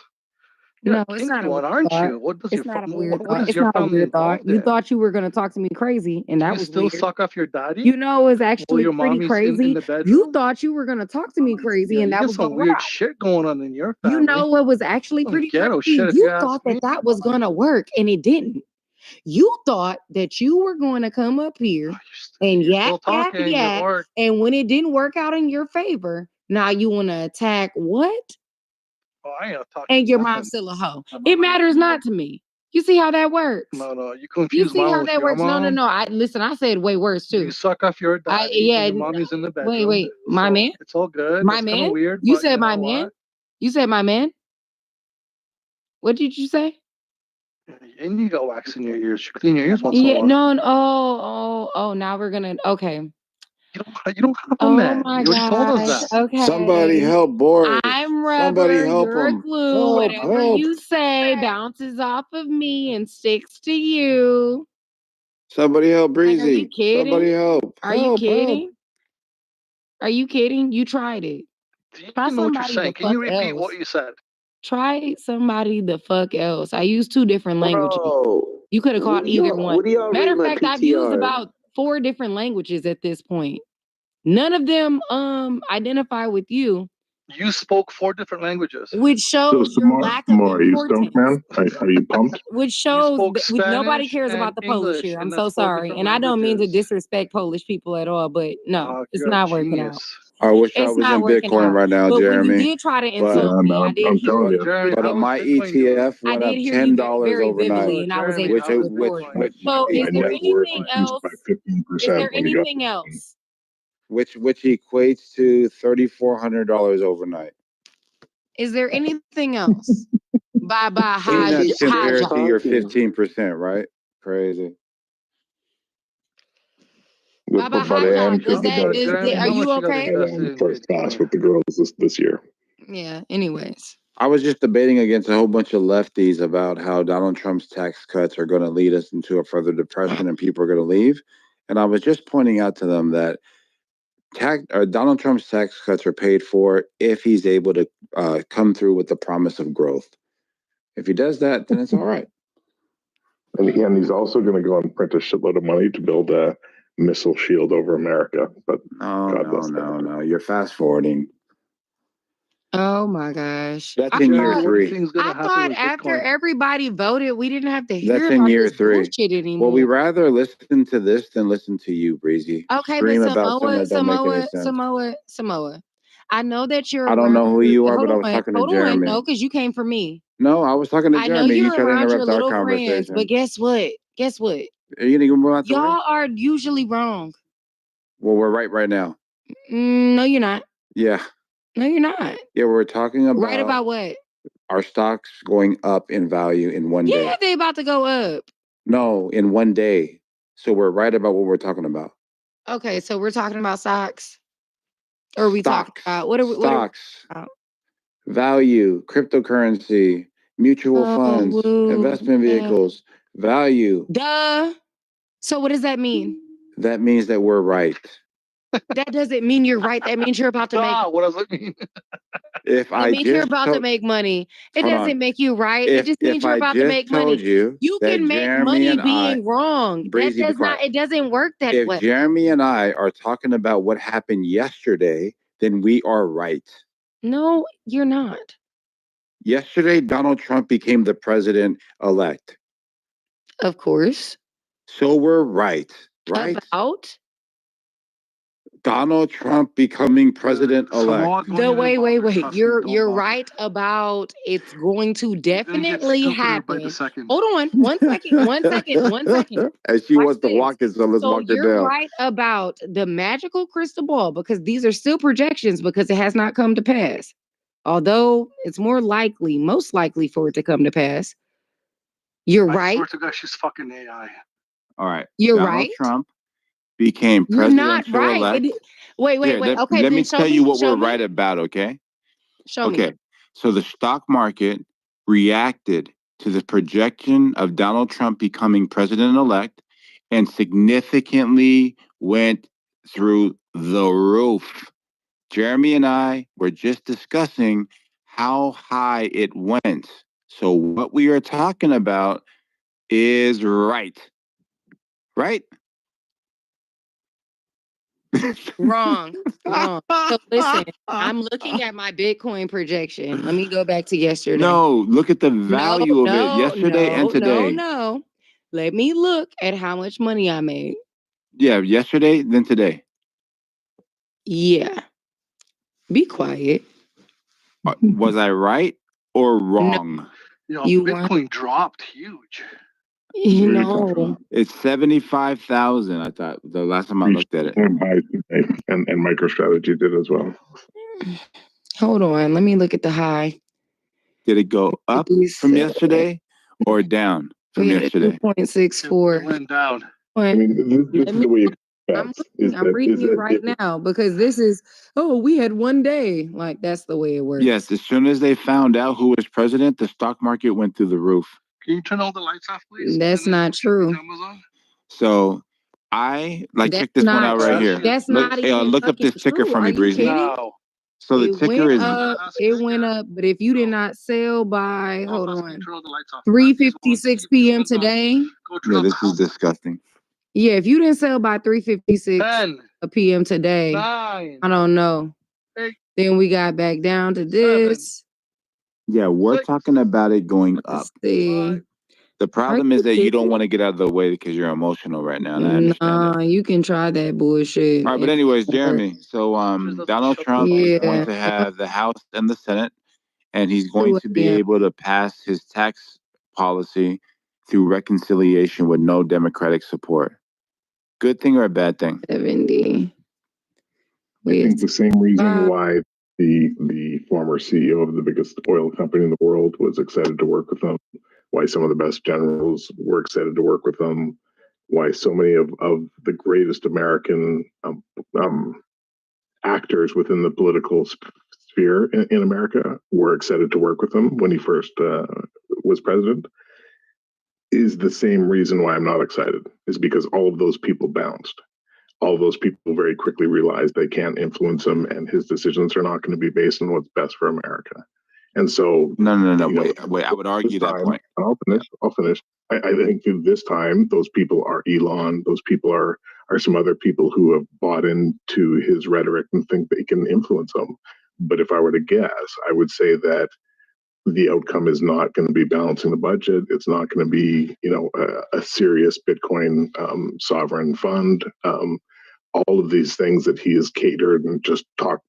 No, it's not a weird aren't thought. you? What does It's your not a weird what thought. is It's your not a family weird thought. involved You in? thought you were gonna talk to me crazy, and that You was still weird. suck off your daddy? You know, it was actually your pretty mommy's crazy. in the bedroom? You thought you were gonna talk to me crazy, and you that got was some gonna weird rock. shit going on in your family. You know what was actually Some pretty ghetto crazy? shit, if You you ask thought me. that was gonna work, and it didn't. You thought that you were going to come up here and still talking, it worked. and when it didn't work out in your favor, now you want to attack what? Oh, I ain't talking. And your mom's still a hoe. It matters not to me. You see how that works? No, you You confuse see mom how with that your works? mom. No. I said way worse too. You suck off your daddy. Yeah. Your mommy's in the bedroom. Wait. My man? It's all good. My It's man? kind of weird. You but said you my know man? what? You said my man? What did you say? And you got wax in your ears. You clean your ears once in a Yeah, while. no. Oh, now we're gonna, okay. You don't have a man. My You already told us gosh. that. Okay. Somebody help Boris. I'm rubber, Somebody help you're him. glue. Whatever you say bounces off of me and sticks to you. Somebody help Like, are you Breezy. kidding? Somebody help. Are you kidding? Are you kidding? You tried it. Do you Try even know what you're somebody saying? the Can you fuck repeat else. what you said? Try somebody the fuck else. I used 2 different languages. Bro, You could have caught either one. What do y'all Matter of rate my fact, I've used PTR? about 4 different languages at this point. None of them identify with you, You spoke 4 different languages. which shows So, your lack of Samar, are you importance. stoked, man? Are you pumped? Which shows spoke that nobody Spanish cares and about the Polish English, here. I'm and so that's 4 sorry. different And I don't mean to languages. disrespect Polish people at all, but no, it's You're a not working out. genius. I wish I It's was not in working Bitcoin out. right now, But when you Jeremy. did try to But insult me, I did I'm hear telling you you. very but vividly. my Bitcoin doing? ETF I went up did hear you $10 very overnight. vividly, and I was Jeremy, able how's to Bitcoin record. doing? So is My there net worth anything increased else? by Is there 15% when you got anything Bitcoin. else? which equates to $3,400 overnight. Is there anything else? Bye bye. And that's Haja. compared to your 15%, right? Crazy. Bye bye. But I am Haja. Is that? Jeremy, Are how you much you got okay? invested in first class Bitcoin? with the girls this year. Yeah. Anyways. I was just debating against a whole bunch of lefties about how Donald Trump's tax cuts are going to lead us into a further depression and people are going to leave. And I was just pointing out to them that Donald Trump's tax cuts are paid for if he's able to come through with the promise of growth. If he does that, then it's all right. And he's also going to go and print a shitload of money to build a missile shield over America. But No. You're fast forwarding. Oh my gosh. That's in year 3. I thought after everybody voted, we didn't have to hear That's in about year this 3. bullshit anymore. Well, we rather listen to this than listen to you, Breezy. Okay, Scream but about something that don't make any sense. Samoa. I know that you're I don't know who you are, hold but I was on, talking to hold on. Jeremy. No, because you came from me. No, I was talking to I know Jeremy. He you're tried to around your interrupt our little friends, conversation. but guess what? Guess what? Are you going to move out the way? Y'all are usually wrong. Well, we're right now. No, you're not. Yeah. No, you're not. Yeah, we're talking about... Right about what? Our stocks going up in value in one day. Yeah, they about to go up. No, in one day. So we're right about what we're talking about. Okay, so we're talking about stocks? Or are we talking about... What are we... Stocks. Value, cryptocurrency, mutual funds, investment vehicles, value. Duh. So what does that mean? That means that we're right. That doesn't mean you're right. That means you're about to make... What does it mean? If it means you're about to make money. It doesn't make you right. It just means you're about to make money. You can make money being wrong. That does not... It doesn't work that way. If Jeremy and I are talking about what happened yesterday, then we are right. No, you're not. Yesterday, Donald Trump became the president-elect. Of course. So we're right, right? About? Donald Trump becoming president-elect. Wait. You're right about it's going to definitely happen. Hold on. One second. And she wants to walk it, so let's walk it down. You're right about the magical crystal ball because these are still projections because it has not come to pass. Although it's most likely for it to come to pass. You're right. I swear to God, she's fucking AI. All right. You're Donald right. Trump became You're not presidential right. elect. Wait. Okay. Let me tell you what we're right about, okay? Show me. So the stock market reacted to the projection of Donald Trump becoming president-elect and significantly went through the roof. Jeremy and I were just discussing how high it went. So what we are talking about is right. Right? Wrong. So listen, I'm looking at my Bitcoin projection. Let me go back to yesterday. No, look at the value of it yesterday and today. No. Let me look at how much money I made. Yeah, yesterday, then today. Yeah. Be quiet. Was I right or wrong? No. Bitcoin dropped huge. It's 75,000. I thought the last time I looked at it. And MicroStrategy did as well. Hold on, let me look at the high. Did it go up from yesterday or down from yesterday? 2.64. It went down. I mean, this is the way I'm reading it right now because this is, we had one day. Like, that's the way it works. Yes, as soon as they found out who was president, the stock market went through the roof. Can you turn all the lights off, please? That's not true. So check this one out right here. That's not even look up this ticker for me, Breezy. No. So the ticker is it went up, but if you did not sell by 3:56 p.m. today. Yeah, this is disgusting. Yeah, if you didn't sell by 3:56 p.m. today, 9, I don't know. 8, then we got back down to this. 7, yeah, we're talking about it going up. See. The problem is that you don't want to get out of the way because you're emotional right now. And I understand you can try that bullshit. All right, but anyways, Jeremy. So Donald Trump is going to have the House and the Senate, and he's going to be able to pass his tax policy through reconciliation with no Democratic support. Good thing or a bad thing? 70. I think the same reason why the former CEO of the biggest oil company in the world was excited to work with them, why some of the best generals were excited to work with them, why so many of the greatest American actors within the political sphere in America were excited to work with him when he first was president, is the same reason why I'm not excited, is because all of those people bounced. All of those people very quickly realized they can't influence him, and his decisions are not going to be based on what's best for America. And so no. Wait. I would argue that point. I'll finish. I think this time those people are Elon. Those people are some other people who have bought into his rhetoric and think they can influence him. But if I were to guess, I would say that the outcome is not going to be balancing the budget. It's not going to be, a serious Bitcoin sovereign fund. All of these things that he has catered and just talk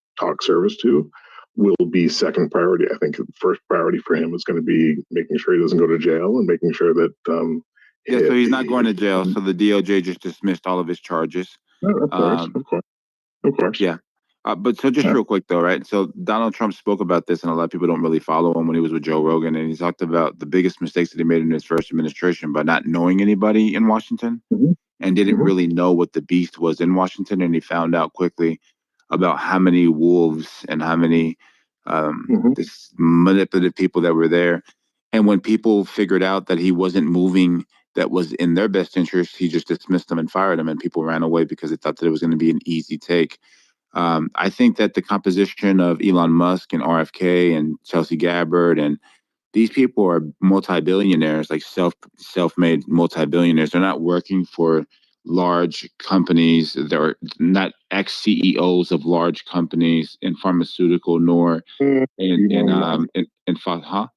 service to will be second priority. I think the first priority for him is going to be making sure he doesn't go to jail and making sure that. So he's not going to jail. So the DOJ just dismissed all of his charges. Of course. Yeah. But so just real quick though, right? So Donald Trump spoke about this, and a lot of people don't really follow him when he was with Joe Rogan, and he talked about the biggest mistakes that he made in his first administration by not knowing anybody in Washington and didn't really know what the beast was in Washington, and he found out quickly about how many wolves and how many this manipulative people that were there. And when people figured out that he wasn't moving that was in their best interest, he just dismissed them and fired them, and people ran away because they thought that it was going to be an easy take. I think that the composition of Elon Musk and RFK and Chelsea Gabbard and these people are multi-billionaires, like self-made multi-billionaires. They're not working for large companies. They're not ex-CEOs of large companies in pharmaceutical nor in huh?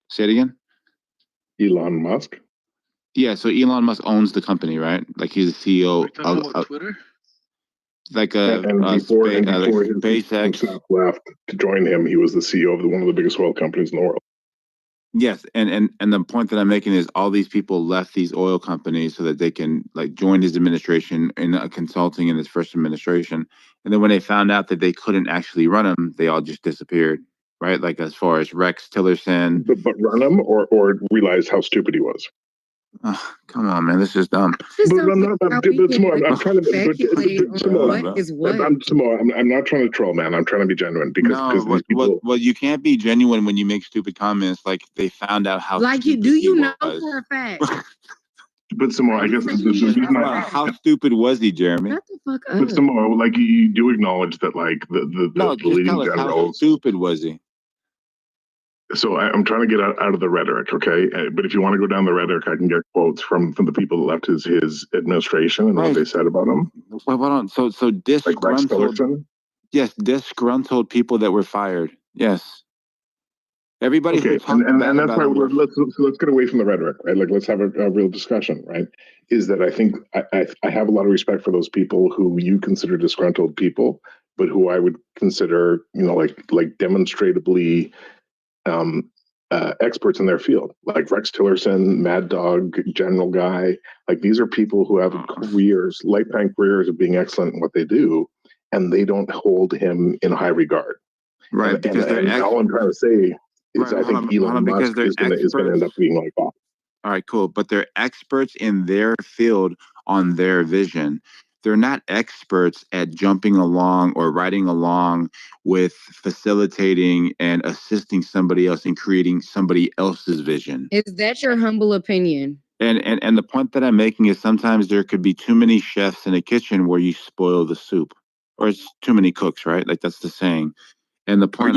Say it again. Elon Musk. Yeah, so Elon Musk owns the company, right? Like he's the CEO of Twitter. Like before his SpaceX left to join him, he was the CEO of one of the biggest oil companies in the world. Yes, and the point that I'm making is all these people left these oil companies so that they can like join his administration in consulting in his first administration, and then when they found out that they couldn't actually run them, they all just disappeared, right? Like as far as Rex Tillerson, but run him or realized how stupid he was. Oh, come on, man, this is dumb. I'm not trying to troll, man. I'm trying to be genuine because these people. Well, you can't be genuine when you make stupid comments like they found out how. Like you do, you know for a fact. But Samoa, I guess how stupid was he, Jeremy? Shut the fuck up. But Samoa, like you do acknowledge that, like the leading generals. How stupid was he? So I'm trying to get out of the rhetoric, okay? But if you want to go down the rhetoric, I can get quotes from the people that left his administration and what they said about him. Well, hold on. So disgruntled. Like yes, disgruntled people that were fired. Yes. Everybody. Okay, and that's why let's get away from the rhetoric, right? Like let's have a real discussion, right? Is that I think I have a lot of respect for those people who you consider disgruntled people, but who I would consider, like demonstrably. Experts in their field, like Rex Tillerson, Mad Dog, General Guy. Like these are people who have lifetime careers of being excellent in what they do, and they don't hold him in high regard. Right. And all I'm trying to say is I think Elon Musk is going to end up being like that. All right, cool. But they're experts in their field on their vision. They're not experts at jumping along or riding along with facilitating and assisting somebody else in creating somebody else's vision. Is that your humble opinion? And the point that I'm making is sometimes there could be too many chefs in a kitchen where you spoil the soup, or it's too many cooks, right? Like that's the saying. And the point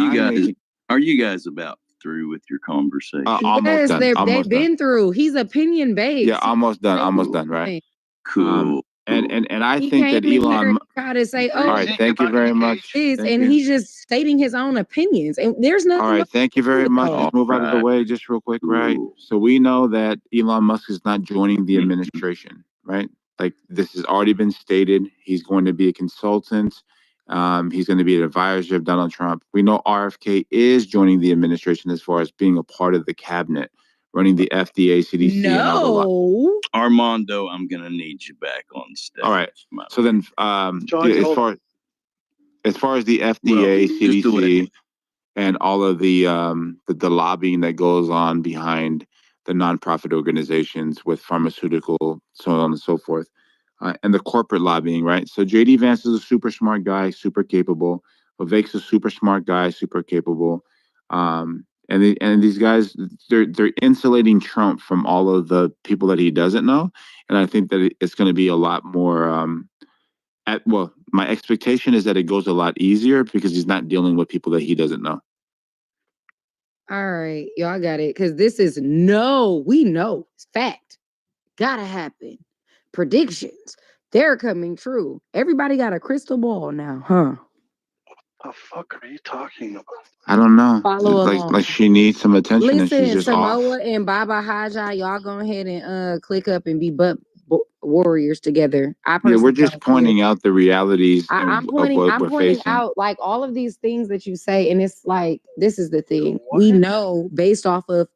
are you guys about through with your conversation? Almost done. They've been through. He's opinion based. Yeah, almost done. Right. Cool. And I think that Elon try to say, all right, thank you very much. He's just stating his own opinions, and there's nothing. All right, thank you very much. Just move out of the way, just real quick, right? So we know that Elon Musk is not joining the administration, right? Like this has already been stated. He's going to be a consultant. He's going to be an advisor of Donald Trump. We know RFK is joining the administration as far as being a part of the cabinet, running the FDA, CDC. No. Armando, I'm going to need you back on stage. All right. So then, as far as the FDA, CDC, and all of the lobbying that goes on behind the nonprofit organizations with pharmaceutical, so on and so forth, and the corporate lobbying, right? So JD Vance is a super smart guy, super capable. Vivek's a super smart guy, super capable. And these guys, they're insulating Trump from all of the people that he doesn't know. And I think that it's going to be a lot more, my expectation is that it goes a lot easier because he's not dealing with people that he doesn't know. All right, y'all got it. Because this is we know. It's fact. Gotta happen. Predictions. They're coming true. Everybody got a crystal ball now, huh? The fuck are you talking about? I don't know. Follow along. Like she needs some attention and she's Listen, just Samoa off. and Baba Haja, y'all go ahead and click up and be warriors together. I Yeah, personally we're just don't pointing care. out the realities I'm of pointing what we're facing. out like all of these things that you say, and it's like this is the thing. We know based off of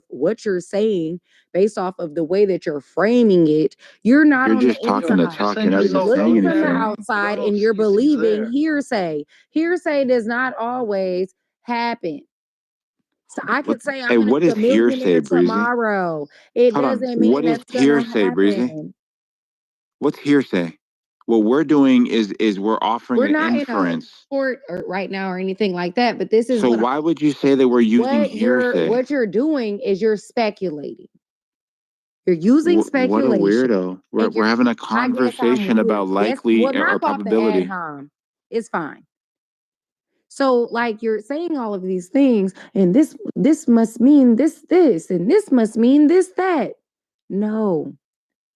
what you're saying, based off of the way that you're framing it, you're not You're on just the talking to inside. talk. You're not You're even looking saying from the anything. outside and you're believing hearsay. Hearsay does not always happen. So I could say I'm gonna what be is a millionaire hearsay, Breezy? tomorrow. It Hold on. doesn't mean What is that's gonna hearsay, Breezy? happen. What's hearsay? What we're doing is we're offering We're an not in a inference. court right now or anything like that, but this is So why would you say that we're using hearsay? what you're doing is you're speculating. You're using speculation. What a weirdo. We're having a conversation about likely or knock off the probability. ad hom. It's fine. So like you're saying all of these things, and this must mean this, and this must mean this, that. No.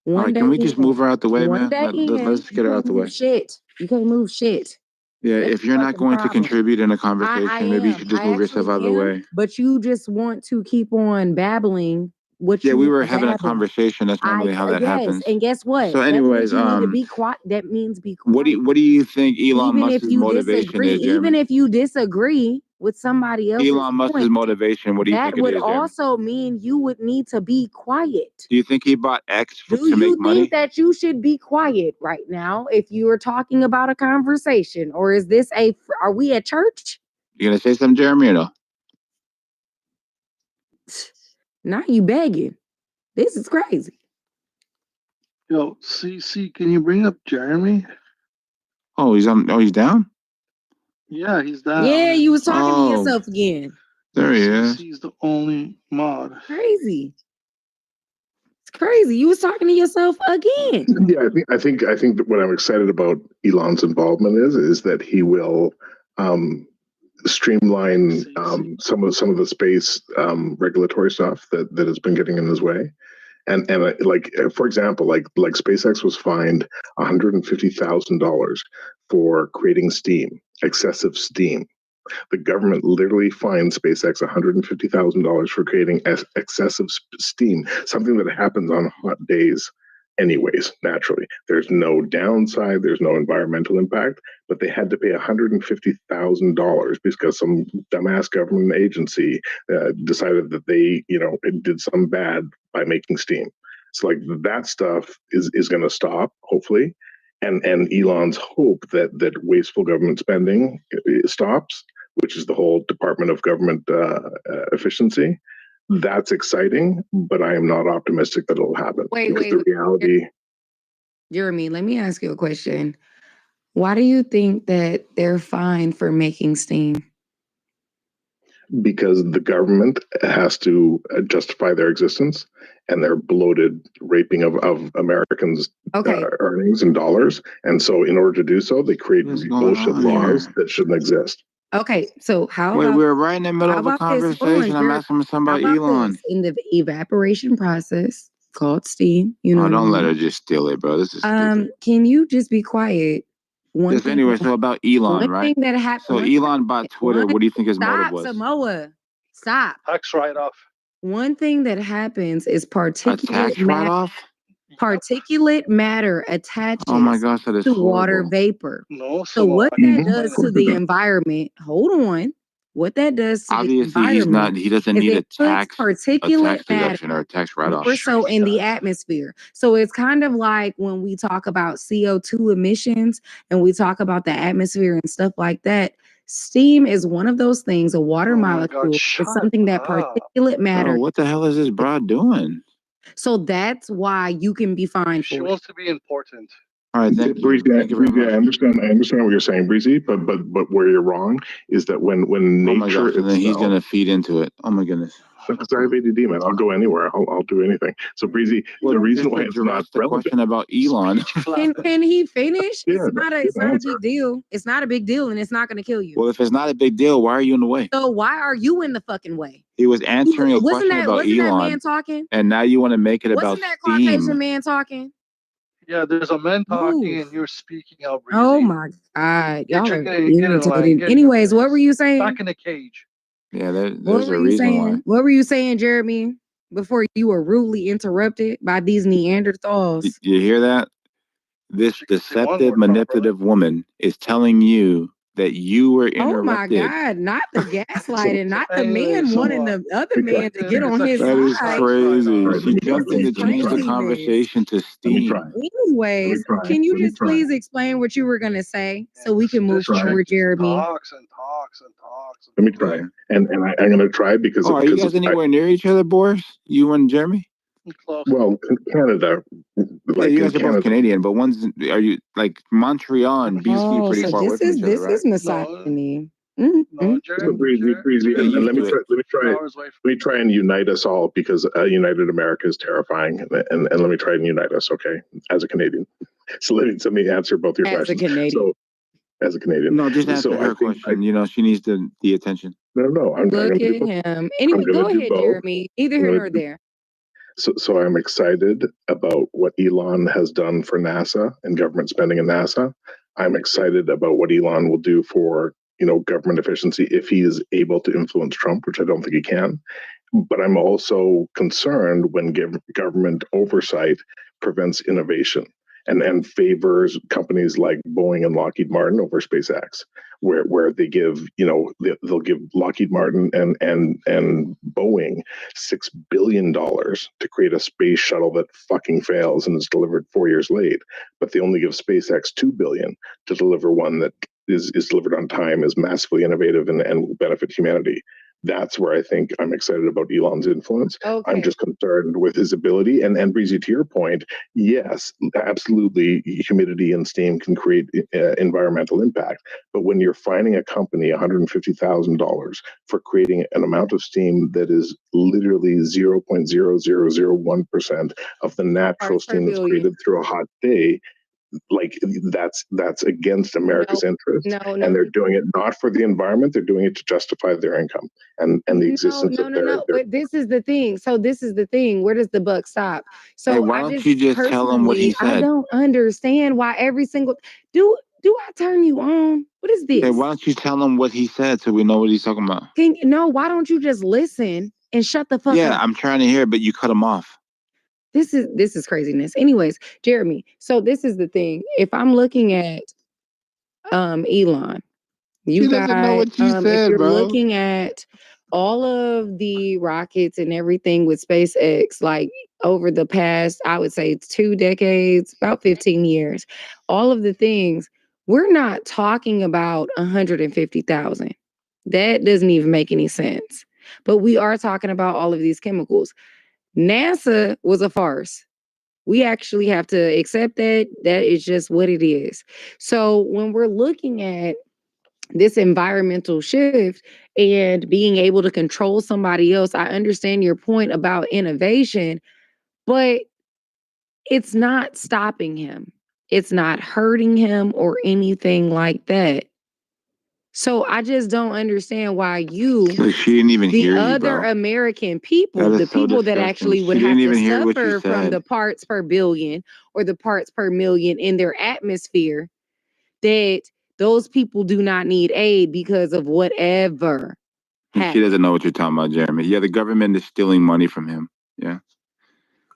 All right, can we just move her out the way, man? Let's get her out the way. Shit. You can't move shit. Yeah, That's if you're not going to contribute in a conversation, maybe you should just move yourself out of the way. But you just want to keep on babbling. Yeah, we were having a conversation. That's normally how that happens. And guess what? So, anyways, be quiet. That means be quiet. What do you think Elon Musk's motivation is, Jeremy? Even if you disagree with somebody else's Elon Musk's motivation, what do you think it is, that would Jeremy? also mean you would need to be quiet. Do you think he bought X to make money? Do you think that you should be quiet right now if you are talking about a conversation? Or is this are we at church? You gonna say something, Jeremy, or no? Now you begging. This is crazy. Yo, CC, can you bring up Jeremy? Oh, he's down? Yeah, he's down. Yeah, you was talking to yourself again. There he is. He's the only mod. Crazy. It's crazy. You was talking to yourself again. Yeah, I think that what I'm excited about Elon's involvement is that he will streamline some of the space regulatory stuff that has been getting in his way. And like, for example, like SpaceX was fined $150,000 for creating excessive steam. The government literally fined SpaceX $150,000 for creating excessive steam, something that happens on hot days anyways, naturally. There's no downside, there's no environmental impact, but they had to pay $150,000 because some dumbass government agency decided that they, it did some bad by making steam. So like that stuff is going to stop, hopefully. And Elon's hope that wasteful government spending stops, which is the whole Department of Government Efficiency. That's exciting, but I am not optimistic that it'll happen. Wait. The reality. Jeremy, let me ask you a question. Why do you think that they're fined for making steam? Because the government has to justify their existence and their bloated raping of Americans' earnings and dollars. And so in order to do so, they create bullshit laws that shouldn't exist. Okay, so we were right in the middle of a conversation. I'm asking something about Elon. In the evaporation process called steam, don't let her just steal it, bro. This is stupid. Can you just be quiet? So about Elon, right? Thing that happened. So Elon bought Twitter. What do you think his motive was? Samoa. Stop. Tax write-off. One thing that happens is particulate matter attaches to water vapor. So what that does to the environment, hold on. What that does to the environment he doesn't need a tax particulate deduction or a tax write-off. Or so in the atmosphere. So it's kind of like when we talk about CO2 emissions and we talk about the atmosphere and stuff like that. Steam is one of those things, a water molecule. It's something that particulate matter. What the hell is this broad doing? So that's why you can be fined for She wants to be important. All right, Breezy, I understand what you're saying, Breezy, but where you're wrong is that when nature he's gonna feed into it. Oh my goodness. Because I have ADD, man. I'll go anywhere. I'll do anything. So Breezy, the reason why it's not relevant. Question about Elon. Can he finish? Yeah, It's not a big deal. It's not a big deal, and it's not going to kill you. Well, if it's not a big deal, why are you in the way? So why are you in the fucking way? He was answering a question about wasn't Elon. That man talking? And now you want to make it about Wasn't that Caucasian Steam. man talking? Yeah, there's a man talking and you're speaking out. Oh my God. Y'all are Get in line, irritating. get in Anyways, what were you saying? Back in the cage. Yeah, there's a reason why. What were you saying, Jeremy, before you were rudely interrupted by these Neanderthals? You hear that? This deceptive, manipulative woman is telling you that you were interrupted. Oh my God, not the gaslighting, not the man wanting the other man to get on his That is side. crazy. She jumped in to change the conversation to Steam. Anyways, can you just please explain what you were going to say so we can move forward, Jeremy? Talks. Let me try. And I'm going to try because. Oh, are you guys anywhere near each other, Boris? You and Jeremy? Well, in Canada. Like you guys are both Canadian, but are you like Montreal and BC pretty far away from each other, right? This is misogyny. So breezy, and let me try and unite us all because united America is terrifying, and let me try and unite us, okay? As a Canadian, so let me answer both your questions. So, as a Canadian, no, just answer her question. She needs the attention. No. Look at him. Anyway, go ahead, Jeremy. Either here nor there. So I'm excited about what Elon has done for NASA and government spending in NASA. I'm excited about what Elon will do for government efficiency if he is able to influence Trump, which I don't think he can. But I'm also concerned when government oversight prevents innovation and favors companies like Boeing and Lockheed Martin over SpaceX, where they give, they'll give Lockheed Martin and Boeing $6 billion to create a space shuttle that fucking fails and is delivered 4 years late, but they only give SpaceX $2 billion to deliver one that is delivered on time, is massively innovative and will benefit humanity. That's where I think I'm excited about Elon's influence. Okay. I'm just concerned with his ability. And Breezy, to your point, yes, absolutely, humidity and steam can create environmental impact. But when you're fining a company $150,000 for creating an amount of steam that is literally 0.0001% of the natural steam that's created through a hot day, like that's against America's interest, and they're doing it not for the environment. They're doing it to justify their income and the existence of their. But this is the thing. So this is the thing. Where does the buck stop? So hey, why don't you just tell him what he said? I don't understand why every single do I turn you on? What is this? Hey, why don't you tell him what he said so we know what he's talking about? Why don't you just listen and shut the fuck up? Yeah, I'm trying to hear, but you cut him off. This is craziness. Anyways, Jeremy, so this is the thing. If I'm looking at Elon, you guys know what you said, if you're looking at all of the rockets and everything with SpaceX, like over the past, I would say 2 decades, about 15 years, all of the things, we're not talking about 150,000. That doesn't even make any sense. But we are talking about all of these chemicals. NASA was a farce. We actually have to accept that. That is just what it is. So when we're looking at this environmental shift and being able to control somebody else, I understand your point about innovation, but it's not stopping him. It's not hurting him or anything like that. So I just don't understand why she didn't even hear you, the other American people, the people that actually would have to suffer from the parts per billion or the parts per million in their atmosphere, that those people do not need aid because of whatever happened. She doesn't know what you're talking about, Jeremy. Yeah, the government is stealing money from him. Yeah.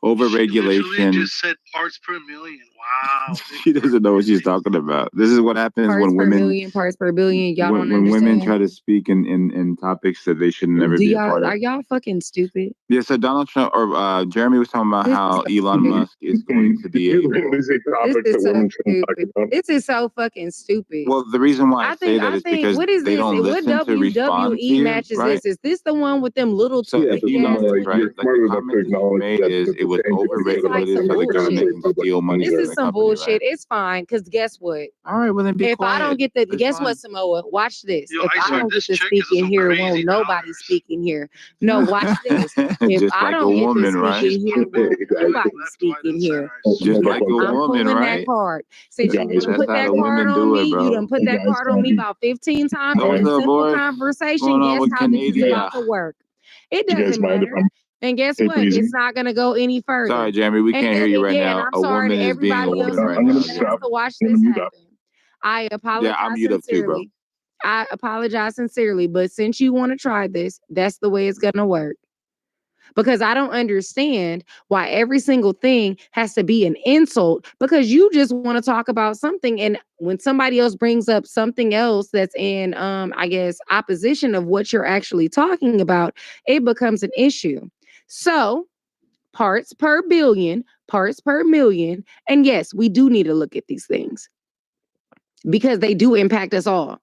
Overregulation. She just said parts per million. Wow. She doesn't know what she's talking about. This is what happens when women parts per billion. Y'all don't when understand. Women try to speak in topics that they should never be a part of. Are y'all fucking stupid? Yeah, so Donald Trump or Jeremy was talking about how Elon Musk is going to be able. This is so fucking stupid. Well, the reason why I say that is because they don't listen to respond to you, matches right? this? Is this the one with them little so if you know, right? Like the comment that you made is it was overregulated so the government can steal money. This is some company, bullshit. right? It's fine, because guess what? All right, well then be If quiet. I don't get the It's guess fine. what, Samoa, watch this. Yo, If I I swear, don't get this to chick speak is in some here, crazy won't nobody dollars. speak in here. No, watch this. If Just I like a don't get to woman, speak right? in here, won't nobody speak in here. Just like a I'm woman, pulling that right? card. Since you Guys, done That's put how that the card women on do it, me, you bro. done put you that guys card gotta on me be. about 15 times So in what's a up, simple boys? What's conversation. going on Guess with how this is Canada? about to work? It Do you guys doesn't mind if matter. I'm? And guess Hey, what? Breezy. It's not gonna go any further. Sorry, Jeremy, we can't hear you right Yeah, and now. I'm A sorry to woman is being a everybody else woman who right I'm gonna now, mute has Jeremy. up. to watch I'm gonna this mute up. happen. I Yeah, I'll apologize mute up too, bro. sincerely. I apologize sincerely, but since you want to try this, that's the way it's gonna work. Because I don't understand why every single thing has to be an insult, because you just want to talk about something, and when somebody else brings up something else that's in I guess opposition of what you're actually talking about, it becomes an issue. So parts per billion, parts per million, and yes, we do need to look at these things because they do impact us all.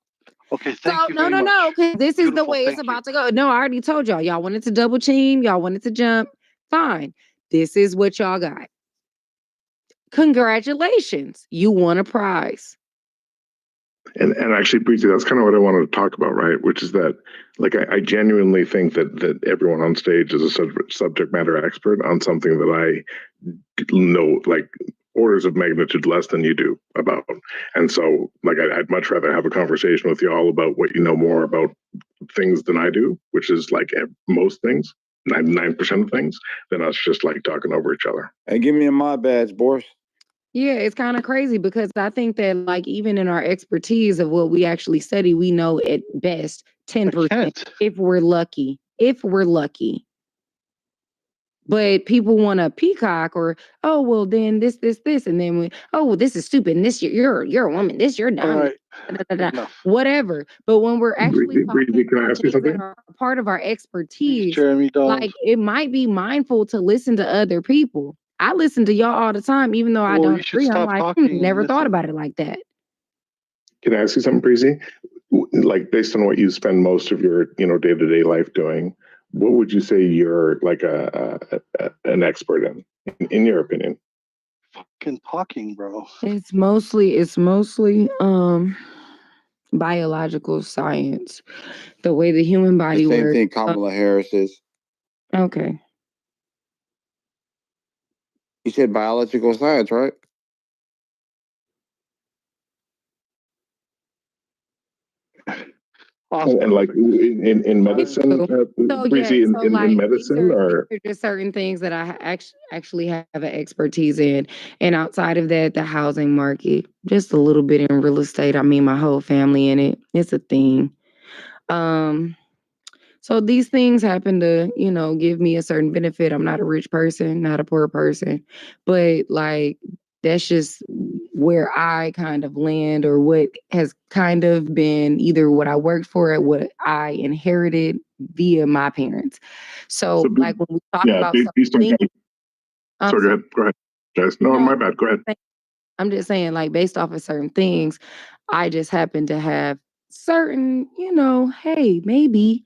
Okay, So thank you no, very no, much. no, because this is the Beautiful, way it's thank you. about to go. No, I already told y'all. Y'all wanted to double team. Y'all wanted to jump. Fine. This is what y'all got. Congratulations. You won a prize. And actually, Breezy, that's kind of what I wanted to talk about, right? Which is that, like, I genuinely think that everyone on stage is a subject matter expert on something that I know, like, orders of magnitude less than you do about. And so, like, I'd much rather have a conversation with you all about what you know more about things than I do, which is like most things, 99% of things, than us just like talking over each other. Hey, give me a mod badge, Boris. Yeah, it's kind of crazy because I think that, like, even in our expertise of what we actually study, we know at best 10% if we're lucky. If we're lucky. But people want to peacock or, oh, well, then this, and then oh, well, this is stupid, and this you're a woman, this you're dumb, All right. whatever. But when we're actually Breezy, can I ask you things that something? are part of our expertise, Jeremy Dog. like, it might be mindful to listen to other people. I listen to y'all all the time, even though I Well, don't you should agree. I'm stop like, talking and never thought listen. about it like that. Can I ask you something, Breezy? Like, based on what you spend most of your, day-to-day life doing, what would you say you're like an expert in your opinion? Fucking talking, bro. It's mostly biological science, the way the human body The same works. thing Kamala Harris is. Okay. You said biological science, right? And like in medicine, Breezy, in medicine, or There's just certain things that I actually have an expertise in, and outside of that, the housing market, just a little bit in real estate. I mean, my whole family in it. It's a thing. So these things happen to, give me a certain benefit. I'm not a rich person, not a poor person, but like, that's just where I kind of land, or what has kind of been either what I worked for or what I inherited via my parents. So like, when we talk about something, sorry, go ahead, guys. No, my bad. Go ahead. I'm just saying, like, based off of certain things, I just happen to have certain, hey, maybe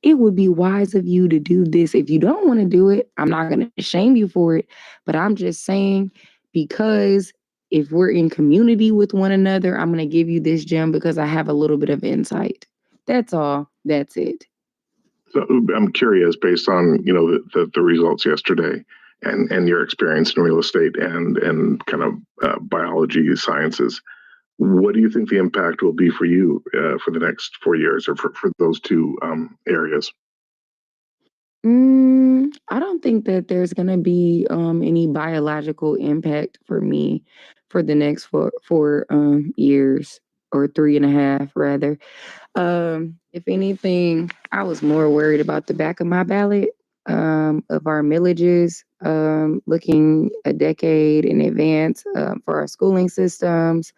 it would be wise of you to do this. If you don't want to do it, I'm not going to shame you for it. But I'm just saying, because if we're in community with one another, I'm going to give you this gem because I have a little bit of insight. That's all. That's it. So I'm curious, based on the results yesterday, and your experience in real estate and kind of biology sciences, what do you think the impact will be for you for the next 4 years, or for those two areas? I don't think that there's gonna be any biological impact for me for the next four years, or 3.5 rather. If anything, I was more worried about the back of my ballot of our millages, looking a decade in advance for our schooling systems,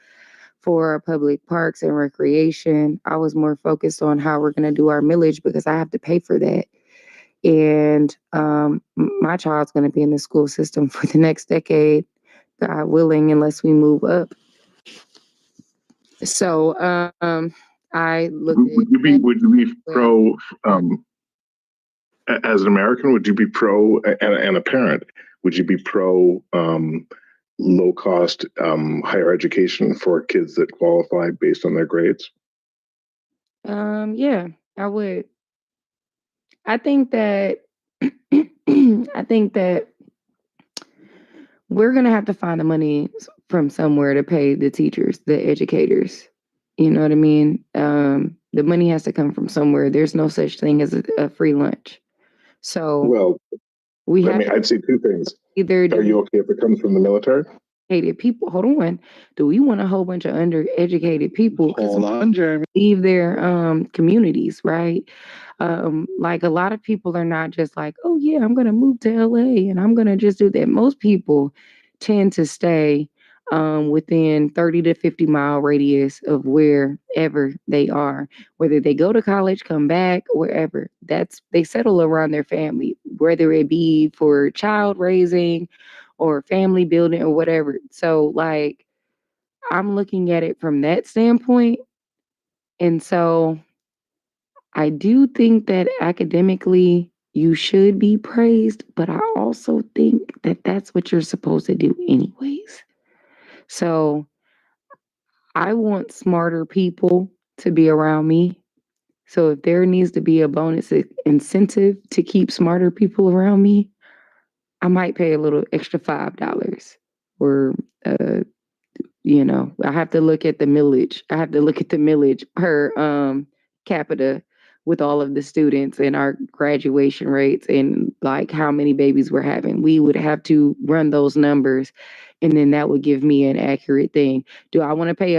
for our public parks and recreation. I was more focused on how we're gonna do our millage because I have to pay for that. And my child's going to be in the school system for the next decade, God willing, unless we move up. So I looked at. Would you be pro as an American? Would you be pro, and a parent? Would you be pro low cost higher education for kids that qualify based on their grades? Yeah, I would. I think that I think that we're gonna have to find the money from somewhere to pay the teachers, the educators. You know what I mean? The money has to come from somewhere. There's no such thing as a free lunch. So Well, we I have mean, I'd say two things. either Are you okay if it comes from the military? educated people. Hold on. Do we want a whole bunch of undereducated people? Hold on, Jeremy. Leave their communities, right? Like a lot of people are not just like, oh yeah, I'm gonna move to LA and I'm gonna just do that. Most people tend to stay within 30 to 50-mile radius of wherever they are, whether they go to college, come back, wherever. They settle around their family, whether it be for child raising or family building or whatever. So like I'm looking at it from that standpoint. And so I do think that academically you should be praised, but I also think that that's what you're supposed to do anyways. So I want smarter people to be around me. So if there needs to be a bonus incentive to keep smarter people around me, I might pay a little extra $5 or I have to look at the millage. I have to look at the millage per capita with all of the students and our graduation rates and like how many babies we're having. We would have to run those numbers and then that would give me an accurate thing. Do I want to pay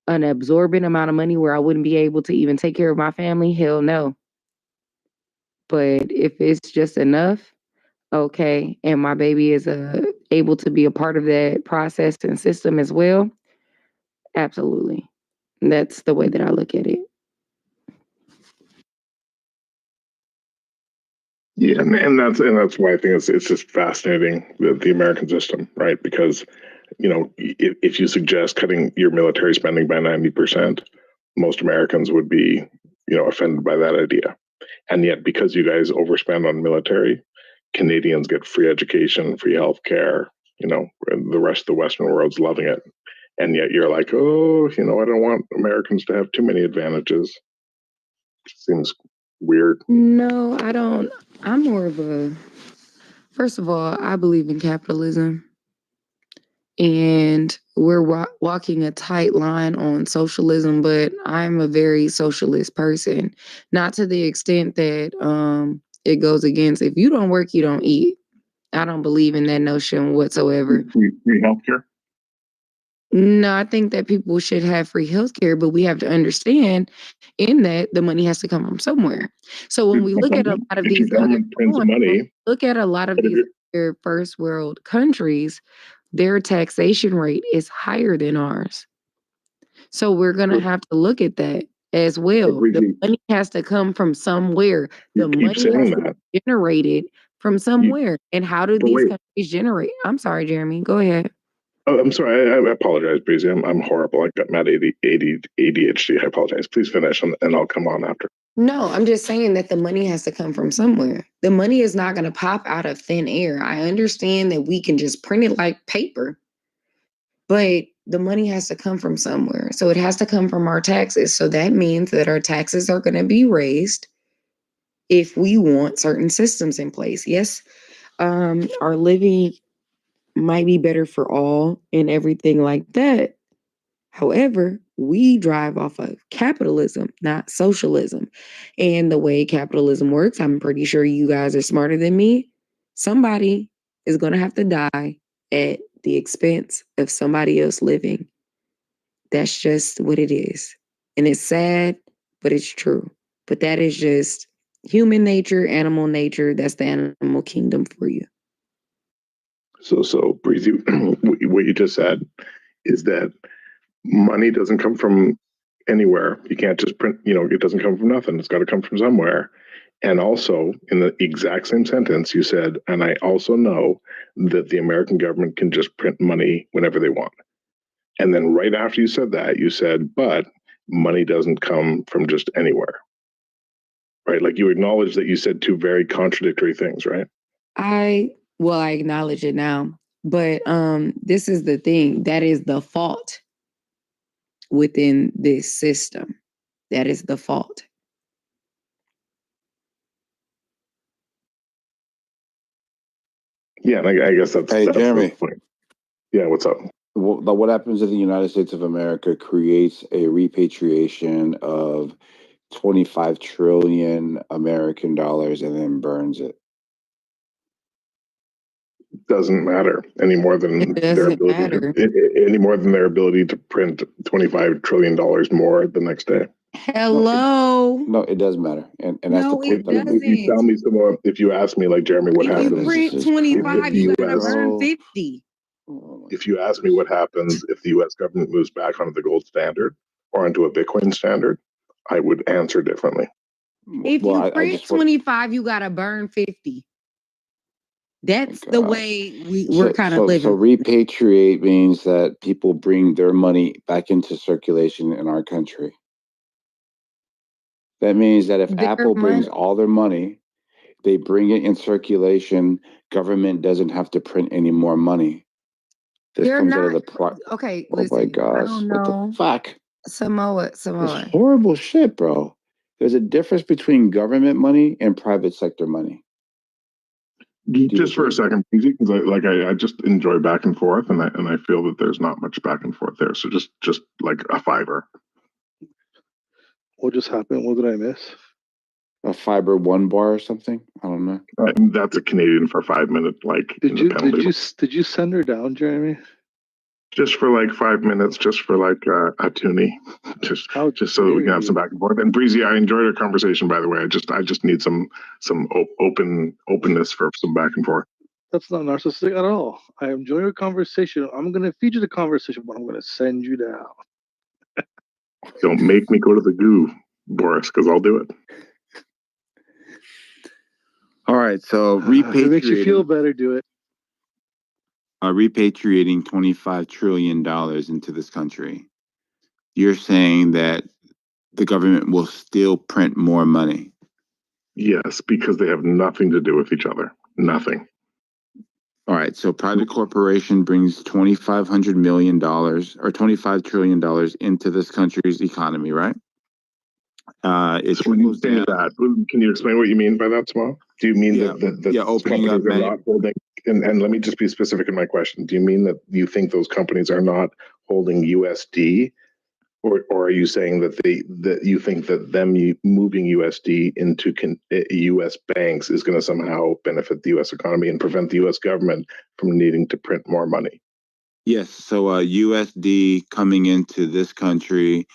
an absorbent amount of money where I wouldn't be able to even take care of my family? Hell no. But if it's just enough, okay, and my baby is able to be a part of that process and system as well, absolutely. That's the way that I look at it. Yeah, and that's why I think it's just fascinating the American system, right? Because if you suggest cutting your military spending by 90%, most Americans would be offended by that idea. And yet, because you guys overspend on military, Canadians get free education, free healthcare. The rest of the Western world's loving it, and yet you're like, oh, I don't want Americans to have too many advantages. Seems weird. No, I don't. I'm more of first of all, I believe in capitalism. And we're walking a tight line on socialism, but I'm a very socialist person. Not to the extent that it goes against, if you don't work, you don't eat. I don't believe in that notion whatsoever. Free healthcare? No, I think that people should have free healthcare, but we have to understand in that the money has to come from somewhere. So when we look at a lot of these other first world countries, their taxation rate is higher than ours. So we're going to have to look at that as well. The money has to come from somewhere. The money has to be generated from somewhere. And how do these countries generate? I'm sorry, Jeremy. Go ahead. Oh, I'm sorry. I apologize, Breezy. I'm horrible. I got mad ADHD. I apologize. Please finish, and I'll come on after. No, I'm just saying that the money has to come from somewhere. The money is not going to pop out of thin air. I understand that we can just print it like paper, but the money has to come from somewhere. So it has to come from our taxes. So that means that our taxes are going to be raised if we want certain systems in place. Yes, our living might be better for all and everything like that. However, we drive off of capitalism, not socialism. And the way capitalism works, I'm pretty sure you guys are smarter than me. Somebody is going to have to die at the expense of somebody else living. That's just what it is. And it's sad, but it's true. But that is just human nature, animal nature. That's the animal kingdom for you. So Breezy, what you just said is that money doesn't come from anywhere. You can't just print, it doesn't come from nothing. It's got to come from somewhere. And also, in the exact same sentence, you said, and I also know that the American government can just print money whenever they want. And then right after you said that, you said, but money doesn't come from just anywhere. Right? Like you acknowledge that you said two very contradictory things, right? I acknowledge it now. But this is the thing. That is the fault within this system. That is the fault. Yeah, and I guess that's Jeremy. the point. Yeah, what's up? What happens if the United States of America creates a repatriation of 25 trillion American dollars and then burns it? Doesn't matter any more than their ability to print $25 trillion more the next day. Hello. No, it does matter, and that's No, the it point. doesn't. If you tell me some more, if you ask me, like Jeremy, what If happens? you print 25, you gotta burn 50. If you ask me what happens if the U.S. government moves back onto the gold standard or onto a Bitcoin standard, I would answer differently. If you print 25, you gotta burn 50. That's the way we're kind of living. So repatriate means that people bring their money back into circulation in our country. That means that if Apple brings all their money, they bring it in circulation, government doesn't have to print any more money. This comes out of the okay, oh my gosh, what the fuck? Samoa. It's horrible shit, bro. There's a difference between government money and private sector money. Just for a second, because I just enjoy back and forth, and I feel that there's not much back and forth there. So just like a fiver. What just happened? What did I miss? A fiber 1 bar or something? I don't know. That's a Canadian for 5 minutes. Like, did you send her down, Jeremy? Just for like 5 minutes, just for like a toonie, just so that we can have some back and forth. And Breezy, I enjoyed our conversation, by the way. I just need some openness for some back and forth. That's not narcissistic at all. I enjoy your conversation. I'm gonna feed you the conversation, but I'm gonna send you down. Don't make me go to the goo, Boris, because I'll do it. All right, so If it makes you feel better, do it. Repatriating $25 trillion into this country. You're saying that the government will still print more money? Yes, because they have nothing to do with each other. Nothing. All right, so private corporation brings $2,500 million or $25 trillion into this country's economy, right? So when you say that, can you explain what you mean by that, Samal? Do you mean that opening up companies are not holding? And let me just be specific in my question. Do you mean that you think those companies are not holding USD, or are you saying that you think that them moving USD into US banks is going to somehow benefit the US economy and prevent the US government from needing to print more money? Yes. So USD coming into this country,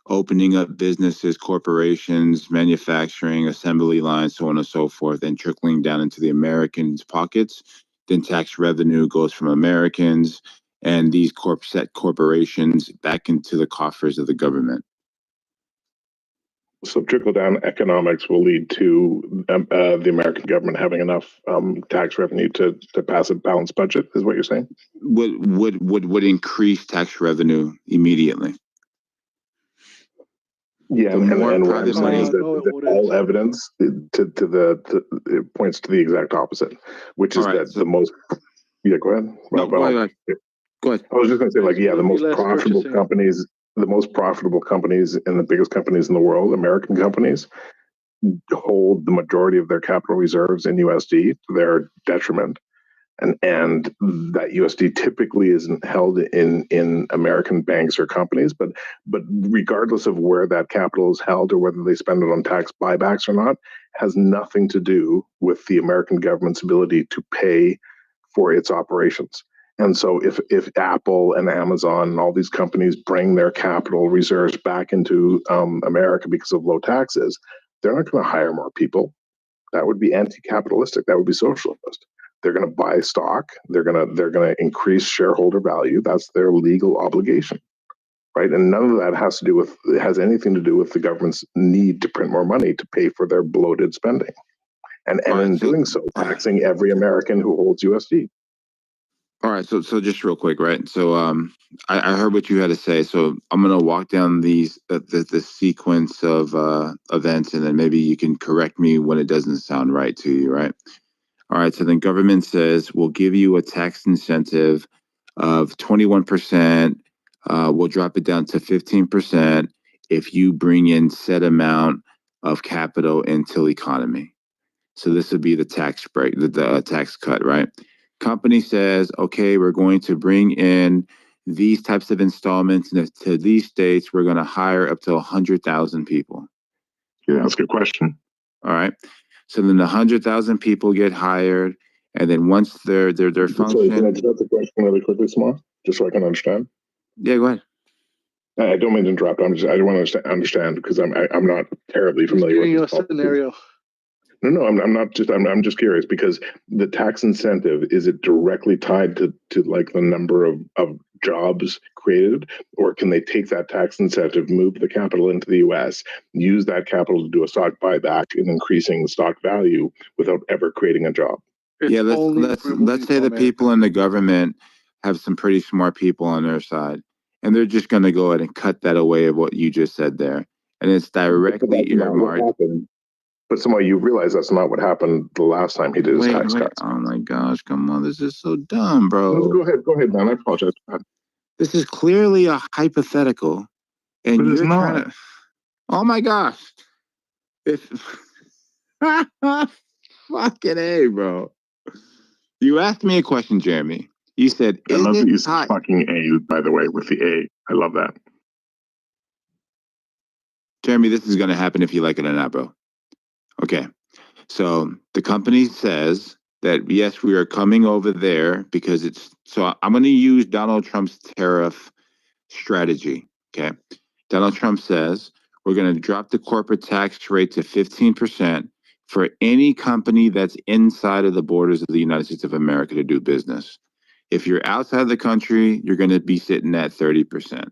opening up businesses, corporations, manufacturing, assembly lines, so on and so forth, and trickling down into the Americans' pockets. Then tax revenue goes from Americans and these corporations back into the coffers of the government. So trickle-down economics will lead to the American government having enough tax revenue to pass a balanced budget, is what you're saying? Would increase tax revenue immediately. Yeah, and what I'm saying is that all evidence it points to the exact opposite, which is that the most. Yeah, go ahead. Go ahead. I was just going to say, the most profitable companies, and the biggest companies in the world, American companies, hold the majority of their capital reserves in USD to their detriment. And that USD typically isn't held in American banks or companies, but regardless of where that capital is held or whether they spend it on tax buybacks or not, has nothing to do with the American government's ability to pay for its operations. And so if Apple and Amazon and all these companies bring their capital reserves back into America because of low taxes, they're not going to hire more people. That would be anti-capitalistic. That would be socialist. They're going to buy stock. They're going to increase shareholder value. That's their legal obligation, right? And none of that has anything to do with the government's need to print more money to pay for their bloated spending, and in doing so, taxing every American who holds USD. All right, so just real quick, right? So I heard what you had to say. So I'm gonna walk down the sequence of events, and then maybe you can correct me when it doesn't sound right to you, right? All right, so then government says we'll give you a tax incentive of 21%. We'll drop it down to 15% if you bring in set amount of capital into the economy. So this would be the tax break, the tax cut, right? Company says, okay, we're going to bring in these types of installments, and to these states, we're going to hire up to 100,000 people. Yeah, that's a good question. All right. So then 100,000 people get hired, and then once they're Sorry, function. can I just ask the question really quickly, Samar, just so I can understand? Yeah, go ahead. I don't mean to interrupt. I want to understand because I'm not terribly familiar with this scenario. No, I'm not just. I'm just curious because the tax incentive, is it directly tied to like the number of jobs created, or can they take that tax incentive, move the capital into the U.S., use that capital to do a stock buyback and increasing the stock value without ever creating a job? Yeah, let's say the people in the government have some pretty smart people on their side, and they're just going to go ahead and cut that away of what you just said there, and it's directly earmarked. But somehow you realize that's not what happened the last time he did his tax cuts. Oh my gosh, come on. This is so dumb, bro. Go ahead, man. I apologize. This is clearly a hypothetical. And but you're trying to. Oh my gosh. Fucking A, bro. You asked me a question, Jeremy. You said, I love that you said fucking A, by the way, with the A. I love that. Jeremy, this is going to happen if you like it or not, bro. Okay, so the company says that, yes, we are coming over there because it's, so I'm going to use Donald Trump's tariff strategy, okay? Donald Trump says we're going to drop the corporate tax rate to 15% for any company that's inside of the borders of the United States of America to do business. If you're outside the country, you're going to be sitting at 30%.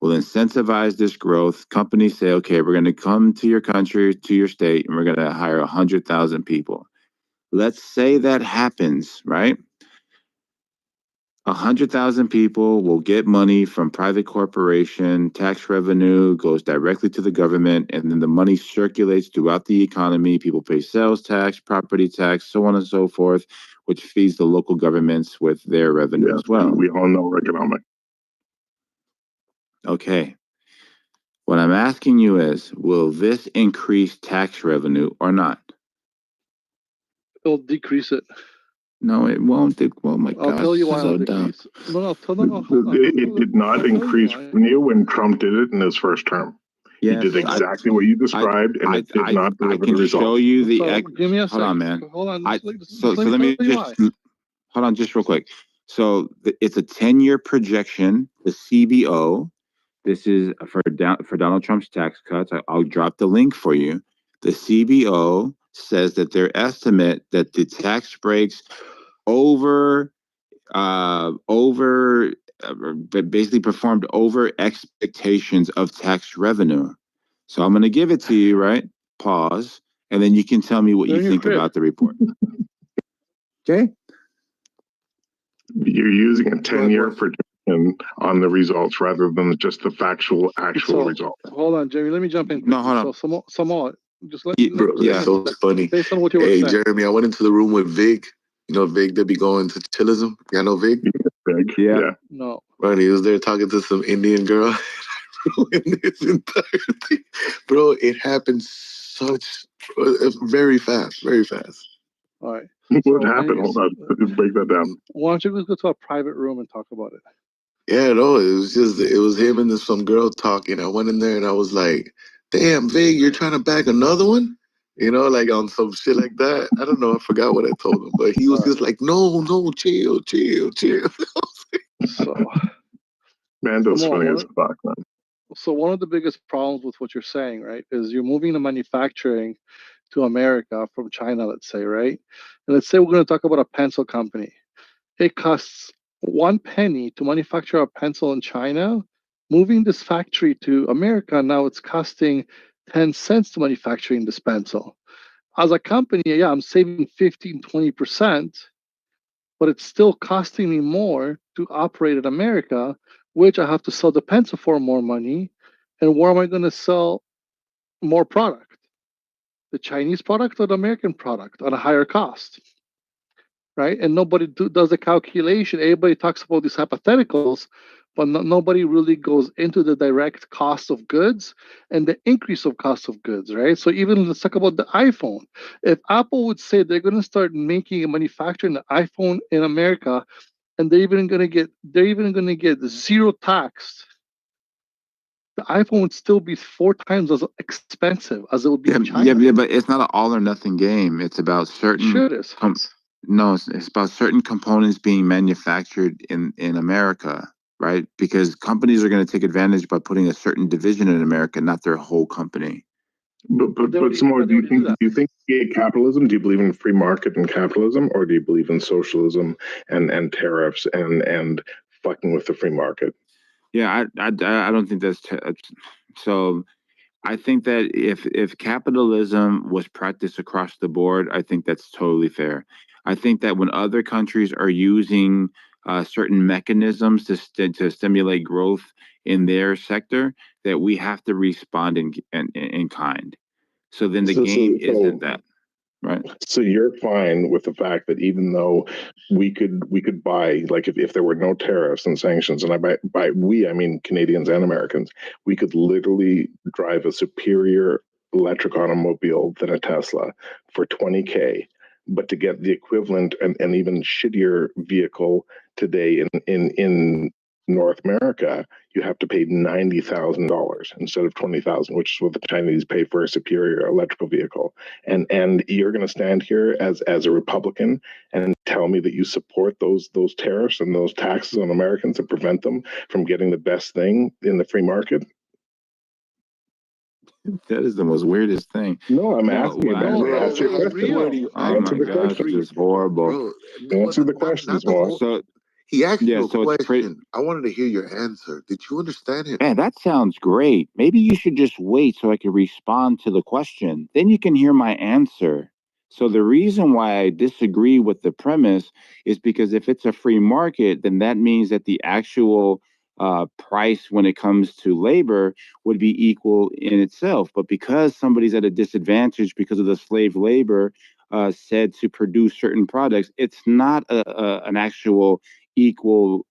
Will incentivize this growth. Companies say, okay, we're going to come to your country, to your state, and we're going to hire 100,000 people. Let's say that happens, right? 100,000 people will get money from private corporation, tax revenue goes directly to the government, and then the money circulates throughout the economy. People pay sales tax, property tax, so on and so forth, which feeds the local governments with their revenue as well. We all know economic. Okay. What I'm asking you is, will this increase tax revenue or not? It'll decrease it. No, it won't. Oh my gosh, I'll tell you why. so dumb. It did not increase revenue when Trump did it in his first term. Yes, he did exactly what you described, and it did not deliver the result. I can show you the. Give me a second. Hold on, man. Hold on. So let me just hold on, just real quick. So it's a 10-year projection. The CBO. This is for Donald Trump's tax cuts. I'll drop the link for you. The CBO says that their estimate that the tax breaks basically performed over expectations of tax revenue. So I'm going to give it to you, right? Pause, and then you can tell me what you think about the report. Okay? You're using a 10-year projection on the results rather than just the actual result. Hold on, Jeremy. Let me jump in. No, hold on. So Samoa, just let yeah, so it's funny. Based on what you were saying. saying. Jeremy, I went into the room with Vig. You know Vig, they be going to chillism. Y'all know Vig? Vig. Yeah. No. Right, he was there talking to some Indian girl. This entire thing. Bro, it happened very fast, very fast. All right. What happened? Hold on. Let's break that down. Why don't you just go to a private room and talk about it? Yeah, no, it was him and some girl talking. I went in there and I was like, damn, Vig, you're trying to bag another one? You know, like on some shit like that. I don't know. I forgot what I told him, but he was just like, no, chill. So, Mando's funny as fuck, man. So one of the biggest problems with what you're saying, right, is you're moving the manufacturing to America from China, let's say, right? And let's say we're going to talk about a pencil company. It costs 1 penny to manufacture a pencil in China. Moving this factory to America, now it's costing 10 cents to manufacturing this pencil. As a company, yeah, I'm saving 15, 20%, but it's still costing me more to operate in America, which I have to sell the pencil for more money. And where am I going to sell more product? The Chinese product or the American product at a higher cost? right? And nobody does the calculation. Everybody talks about these hypotheticals, but nobody really goes into the direct cost of goods and the increase of cost of goods, right? So even let's talk about the iPhone. If Apple would say they're going to start making and manufacturing the iPhone in America, and they're even going to get zero tax, the iPhone would still be 4 times as expensive as it would be in China. Yeah, but it's not an all or nothing game. It's about certain. Sure it is. No, it's about certain components being manufactured in America, right? Because companies are going to take advantage by putting a certain division in America, not their whole company. But Samora, do you think capitalism? Do you believe in free market and capitalism, or do you believe in socialism and tariffs and fucking with the free market? Yeah, I don't think that's so. I think that if capitalism was practiced across the board, I think that's totally fair. I think that when other countries are using certain mechanisms to stimulate growth in their sector, that we have to respond in kind. So then the game isn't that. Right. So you're fine with the fact that even though we could buy, like if there were no tariffs and sanctions, and by we I mean Canadians and Americans, we could literally drive a superior electric automobile than a Tesla for $20K, but to get the equivalent and even shittier vehicle today in North America, you have to pay $90,000 instead of $20,000, which is what the Chinese pay for a superior electrical vehicle. And you're going to stand here as a Republican and tell me that you support those tariffs and those taxes on Americans to prevent them from getting the best thing in the free market? That is the most weirdest thing. No, I'm asking you. Answer the question. Answer the question. This is horrible. Answer the questions, more. So he asked you a question. I wanted to hear your answer. Did you understand him? Man, that sounds great. Maybe you should just wait so I can respond to the question. Then you can hear my answer. So the reason why I disagree with the premise is because if it's a free market, then that means that the actual price when it comes to labor would be equal in itself. But because somebody's at a disadvantage because of the slave labor said to produce certain products, it's not an actual equal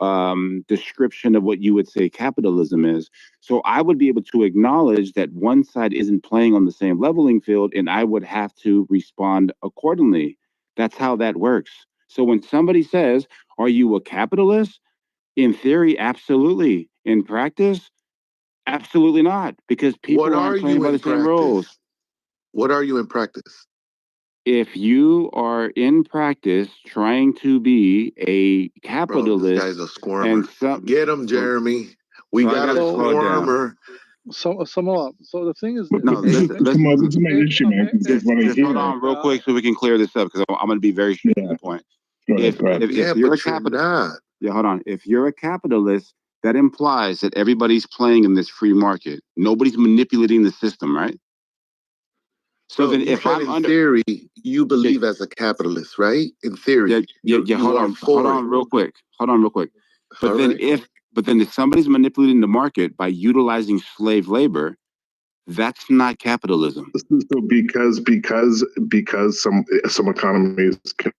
description of what you would say capitalism is. So I would be able to acknowledge that one side isn't playing on the same leveling field, and I would have to respond accordingly. That's how that works. So when somebody says, are you a capitalist? In theory, absolutely. In practice, absolutely not, because people aren't playing by the same rules. What are you in practice? If you are in practice trying to be a capitalist, this guy's a squirmer. Get him, Jeremy. We got a squirmer. So the thing is, no, let's make this shit, man. Just hold on real quick so we can clear this up, because I'm going to be very straight to the point. If you're a capitalist, hold on. If you're a capitalist, that implies that everybody's playing in this free market. Nobody's manipulating the system, right? So then, if I'm in theory, you believe as a capitalist, right? In theory, hold on, real quick. But then, if somebody's manipulating the market by utilizing slave labor, that's not capitalism. So because some economies can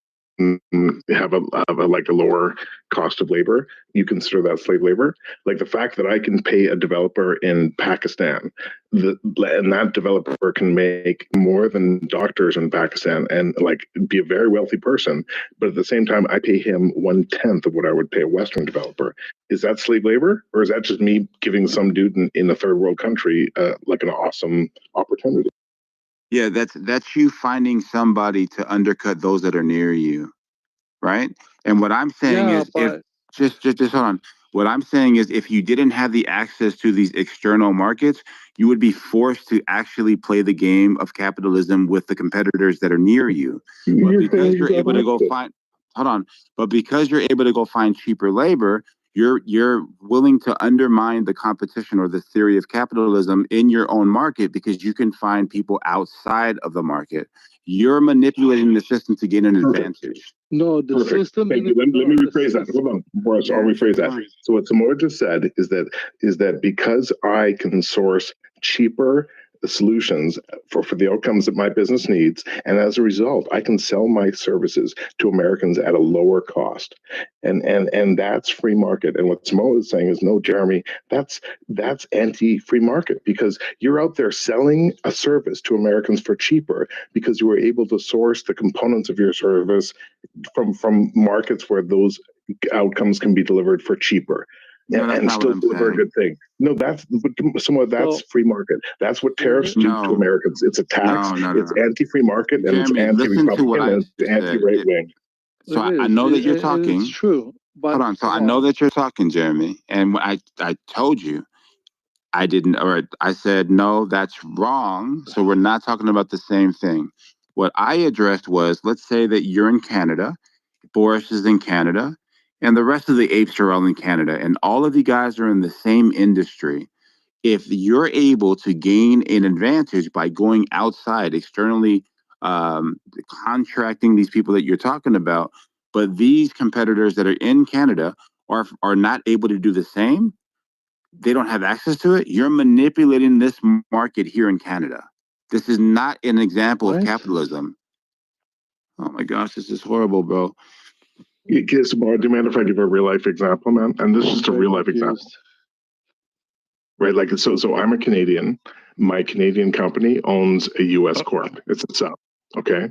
have a lower cost of labor, you consider that slave labor. Like the fact that I can pay a developer in Pakistan, and that developer can make more than doctors in Pakistan and like be a very wealthy person, but at the same time I pay him 1/10 of what I would pay a Western developer. Is that slave labor, or is that just me giving some dude in a third world country like an awesome opportunity? Yeah, that's you finding somebody to undercut those that are near you, right? And what I'm saying is, if just hold on. What I'm saying is, if you didn't have the access to these external markets, you would be forced to actually play the game of capitalism with the competitors that are near you. But because you're able to go find, but because you're able to go find cheaper labor, you're willing to undermine the competition or the theory of capitalism in your own market because you can find people outside of the market. You're manipulating the system to gain an advantage. No, the system. Let me rephrase that. Hold on, Boris. I'll rephrase that. So what Samora just said is that because I can source cheaper solutions for the outcomes that my business needs. And as a result, I can sell my services to Americans at a lower cost. And that's free market. And what Samoa is saying is, no, Jeremy, that's anti-free market, because you're out there selling a service to Americans for cheaper because you were able to source the components of your service from markets where those outcomes can be delivered for cheaper. No, And still deliver a good thing. No, that's free market. That's what tariffs do to Americans. It's a tax. It's anti-free market, and Jeremy, it's anti-Republican, and it's anti-right wing. So I know that you're talking. It's true. But hold on. So I know that you're talking, Jeremy, and when I told you, I didn't, or I said no, that's wrong. So we're not talking about the same thing. What I addressed was, let's say that you're in Canada, Boris is in Canada, and the rest of the apes are all in Canada, and all of you guys are in the same industry. If you're able to gain an advantage by going outside, externally contracting these people that you're talking about, but these competitors that are in Canada are not able to do the same, they don't have access to it, you're manipulating this market here in Canada. This is not an example of capitalism. Oh my gosh, this is horrible, bro. Do you mind if I give a real life example, man? And this is just a real life example. Right, like so I'm a Canadian. My Canadian company owns a U.S. corp. It's itself. Okay,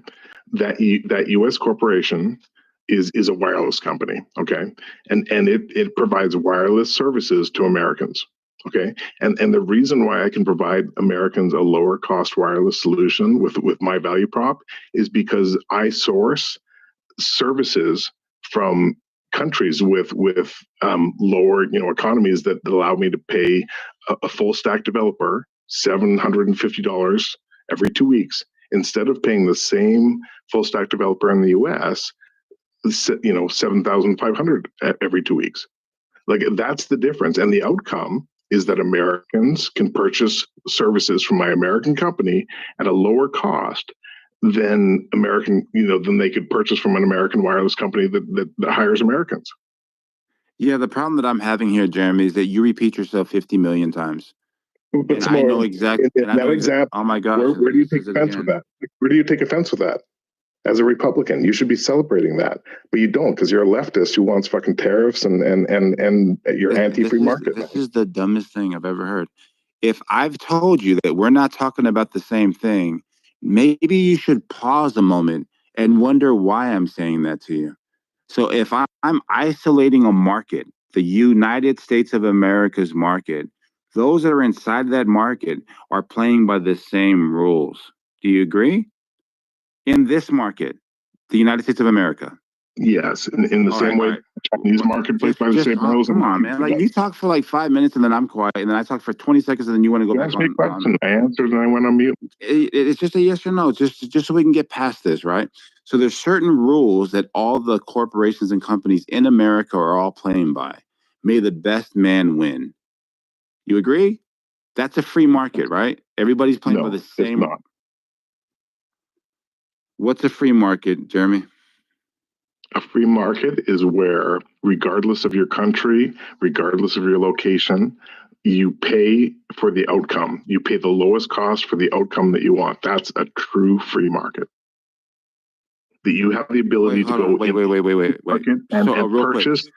that U.S. corporation is a wireless company. Okay, and it provides wireless services to Americans. Okay, and the reason why I can provide Americans a lower cost wireless solution with my value prop is because I source services from countries with lower economies that allow me to pay a full stack developer $750 every 2 weeks instead of paying the same full stack developer in the US $7,500 every 2 weeks. Like, that's the difference, and the outcome is that Americans can purchase services from my American company at a lower cost than than they could purchase from an American wireless company that hires Americans. Yeah, the problem that I'm having here, Jeremy, is that you repeat yourself 50 million times. But I know exactly. Oh my gosh. Where do you take offense with that? Where do you take offense with that? As a Republican, you should be celebrating that, but you don't, because you're a leftist who wants fucking tariffs and you're anti-free market. This is the dumbest thing I've ever heard. If I've told you that we're not talking about the same thing, maybe you should pause a moment and wonder why I'm saying that to you. So if I'm isolating a market, the United States of America's market, those that are inside that market are playing by the same rules. Do you agree? In this market, the United States of America. Yes, in the same way, Chinese market plays by the same rules. Come on, man. Like, you talk for like 5 minutes and then I'm quiet, and then I talk for 20 seconds and then you want to go back on. I answered and I went on mute. It's just a yes or no, just so we can get past this, right? So there's certain rules that all the corporations and companies in America are all playing by. May the best man win. You agree? That's a free market, right? Everybody's playing by the same. It's not. What's a free market, Jeremy? A free market is where, regardless of your country, regardless of your location, you pay for the outcome. You pay the lowest cost for the outcome that you want. That's a true free market. That you have the ability to go wait. and purchase.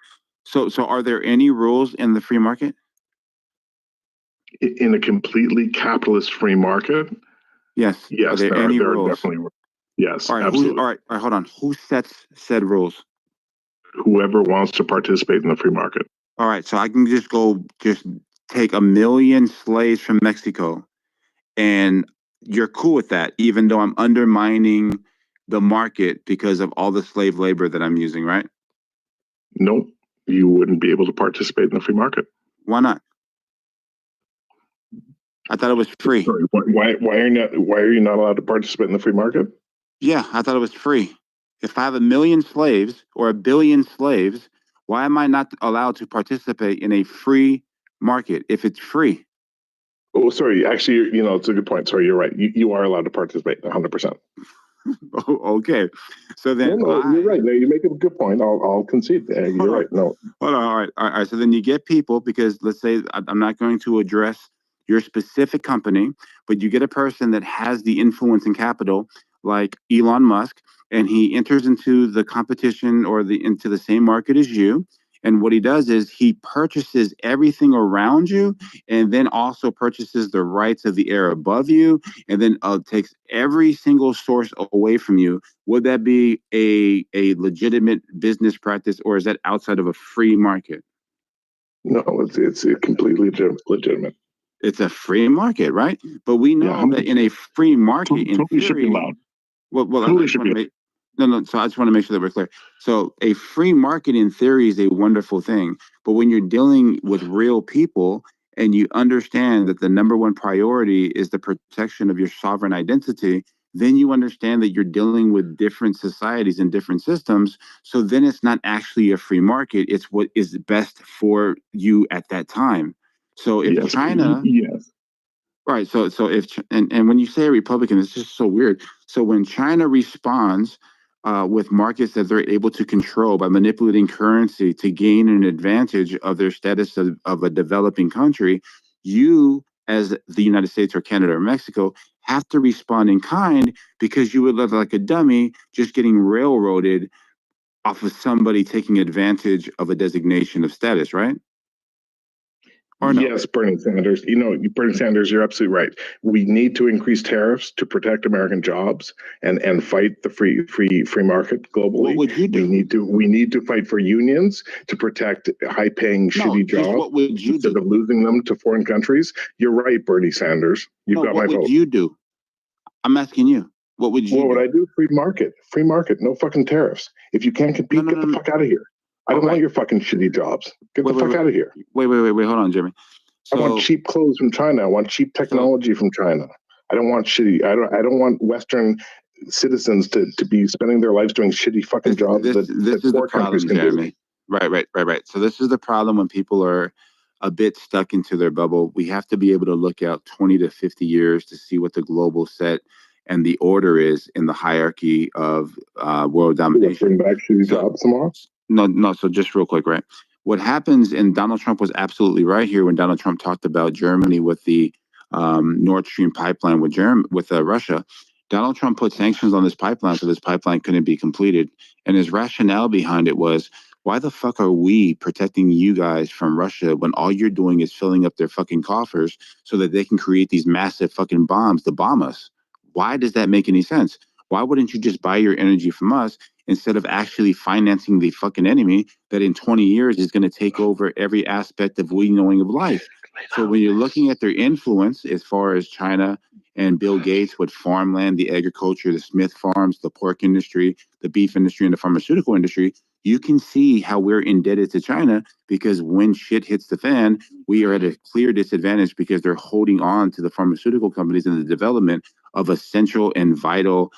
So are there any rules in the free market? In a completely capitalist free market? Yes. Yes, are there any rules? Are definitely rules. Yes, all right, absolutely. All right, hold on. Who sets said rules? Whoever wants to participate in the free market. All right, so I can just take 1 million slaves from Mexico, and you're cool with that, even though I'm undermining the market because of all the slave labor that I'm using, right? Nope, you wouldn't be able to participate in the free market. Why not? I thought it was free. Sorry, why are you not allowed to participate in the free market? Yeah, I thought it was free. If I have 1 million slaves or 1 billion slaves, why am I not allowed to participate in a free market if it's free? Oh, sorry. Actually, it's a good point. Sorry, you're right. You are allowed to participate 100%. Okay. So then you're right. No, you make a good point. I'll concede. You're right. No. Hold on. All right. So then you get people, because let's say I'm not going to address your specific company, but you get a person that has the influence and capital like Elon Musk, and he enters into the competition or into the same market as you. And what he does is he purchases everything around you and then also purchases the rights of the air above you and then takes every single source away from you. Would that be a legitimate business practice, or is that outside of a free market? No, it's completely legitimate. It's a free market, right? But we know that in a free market, in theory, well, I just want to make, no. So I just want to make sure that we're clear. So a free market in theory is a wonderful thing, but when you're dealing with real people and you understand that the number one priority is the protection of your sovereign identity, then you understand that you're dealing with different societies and different systems. So then it's not actually a free market. It's what is best for you at that time. So if China, right. So if and when you say a Republican, it's just so weird. So when China responds with markets that they're able to control by manipulating currency to gain an advantage of their status of a developing country, you as the United States or Canada or Mexico have to respond in kind, because you would look like a dummy just getting railroaded off of somebody taking advantage of a designation of status, right? Or no? Yes, Bernie Sanders. Bernie Sanders, you're absolutely right. We need to increase tariffs to protect American jobs and fight the free market globally. What would you do? We need to fight for unions to protect high-paying, shitty jobs. What would you instead of losing them to foreign countries? You're right, Bernie Sanders. You've got my vote. What would you do? I'm asking you. What would you? What would I do? Free market. No fucking tariffs. If you can't compete, get the fuck out of here. I don't want your fucking shitty jobs. Get the fuck out of here. Wait. Hold on, Jeremy. I want cheap clothes from China. I want cheap technology from China. I don't want shitty. I don't want Western citizens to be spending their lives doing shitty fucking jobs this is the problem, Jeremy. Right. So this is the problem when people are a bit stuck into their bubble. We have to be able to look out 20 to 50 years to see what the global set and the order is in the hierarchy of world domination. Bring back shitty jobs tomorrow? No. So just real quick, right? What happens, and Donald Trump was absolutely right here when Donald Trump talked about Germany with the Nord Stream pipeline with Russia. Donald Trump put sanctions on this pipeline so this pipeline couldn't be completed. And his rationale behind it was, why the fuck are we protecting you guys from Russia when all you're doing is filling up their fucking coffers so that they can create these massive fucking bombs to bomb us? Why does that make any sense? Why wouldn't you just buy your energy from us instead of actually financing the fucking enemy that in 20 years is going to take over every aspect of we knowing of life? So when you're looking at their influence as far as China and Bill Gates with farmland, the agriculture, the Smith farms, the pork industry, the beef industry, and the pharmaceutical industry, you can see how we're indebted to China, because when shit hits the fan, we are at a clear disadvantage because they're holding on to the pharmaceutical companies and the development of essential and vital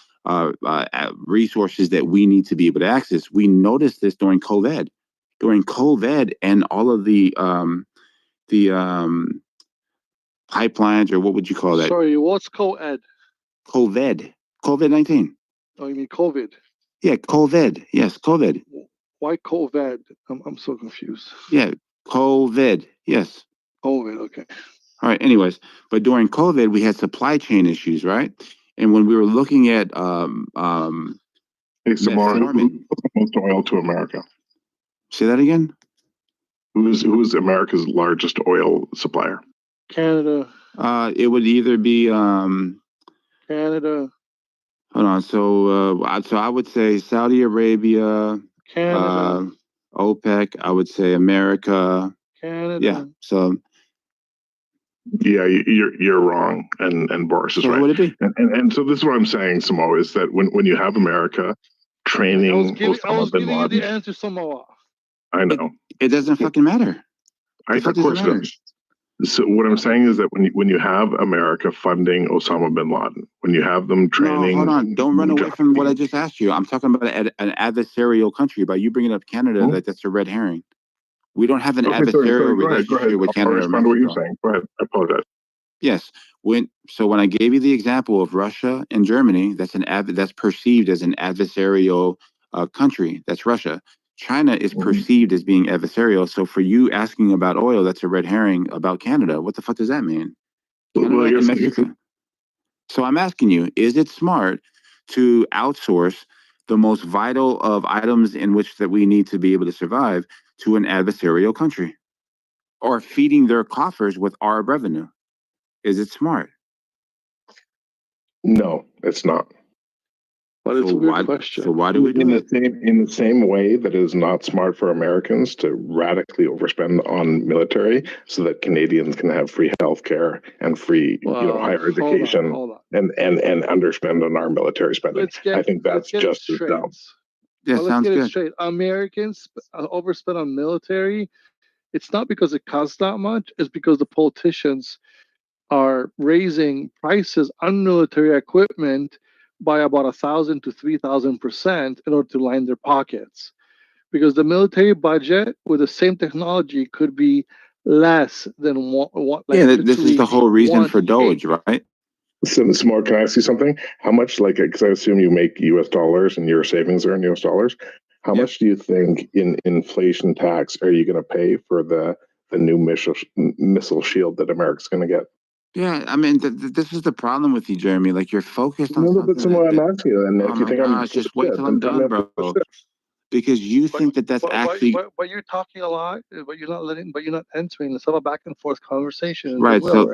resources that we need to be able to access. We noticed this during COVID. And all of the pipelines, or what would you call that? Sorry, what's co-ed? COVID-19. Oh, you mean COVID? Yeah, COVID. Yes, COVID. Why COVID? I'm so confused. Yeah, COVID. Yes. COVID. Okay. All right. Anyways, but during COVID, we had supply chain issues, right? And when we were looking at hey, Samara, who's most oil to America? Say that again. Who's America's largest oil supplier? Canada. It would either be Canada. Hold on. So I would say Saudi Arabia, Canada, OPEC. I would say America. Canada. Yeah. So. Yeah, you're wrong, and Boris is right. What would it be? And so this is what I'm saying, Samoa, is that when you have America training I was giving you the answer, Samoa. I know. It doesn't fucking matter. Of course it does. So what I'm saying is that when you have America funding Osama bin Laden, when you have them training... No, hold on. Don't run away from what I just asked you. I'm talking about an adversarial country. By you bringing up Canada, that's a red herring. We don't have an adversarial relationship with Canada. I'll respond to what you're saying. Go ahead. I apologize. Yes. When I gave you the example of Russia and Germany, that's perceived as an adversarial country. That's Russia. China is perceived as being adversarial. So for you asking about oil, that's a red herring about Canada. What the fuck does that mean? Canada and Mexico. So I'm asking you, is it smart to outsource the most vital of items in which that we need to be able to survive to an adversarial country? Or feeding their coffers with our revenue? Is it smart? No, it's not. But it's a good question. So why do we do it? In the same way that it is not smart for Americans to radically overspend on military so that Canadians can have free healthcare and free higher education and underspend on our military spending. I think that's just as dumb. Yeah, well, let's get it straight. Americans overspend on military. It's not because it costs that much. It's because the politicians are raising prices on military equipment by about 1,000 to 3,000% in order to line their pockets. Because the military budget with the same technology could be less than what. This is the whole reason for Doge, right? So, Mark, can I ask you something? How much, because I assume you make U.S. dollars and your savings are in U.S. dollars. How much do you think in inflation tax are you going to pay for the new missile shield that America's going to get? Yeah, I mean, this is the problem with you, Jeremy. Like, you're focused on something. That's what I'm asking you. And if you think I'm just wait till I'm done, bro. Because you think that's actually. But you're talking a lot, but you're not answering. Let's have a back and forth conversation. Right. So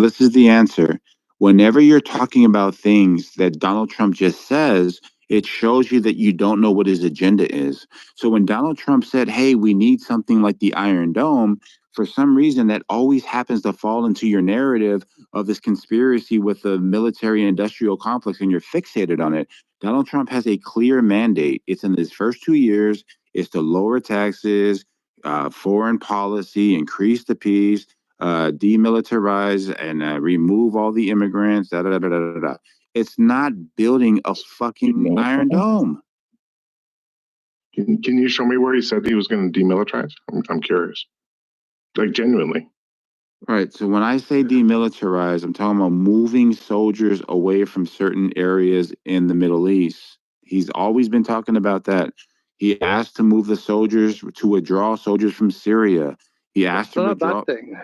this is the answer. Whenever you're talking about things that Donald Trump just says, it shows you that you don't know what his agenda is. So when Donald Trump said, hey, we need something like the Iron Dome, for some reason that always happens to fall into your narrative of this conspiracy with the military industrial complex, and you're fixated on it. Donald Trump has a clear mandate. It's in his first 2 years. It's to lower taxes, foreign policy, increase the peace, demilitarize, and remove all the immigrants. It's not building a fucking Iron Dome. Can you show me where he said he was going to demilitarize? I'm curious. Like, genuinely. Right. So when I say demilitarize, I'm talking about moving soldiers away from certain areas in the Middle East. He's always been talking about that. He asked to move the soldiers, to withdraw soldiers from Syria. He asked to withdraw. Bad thing.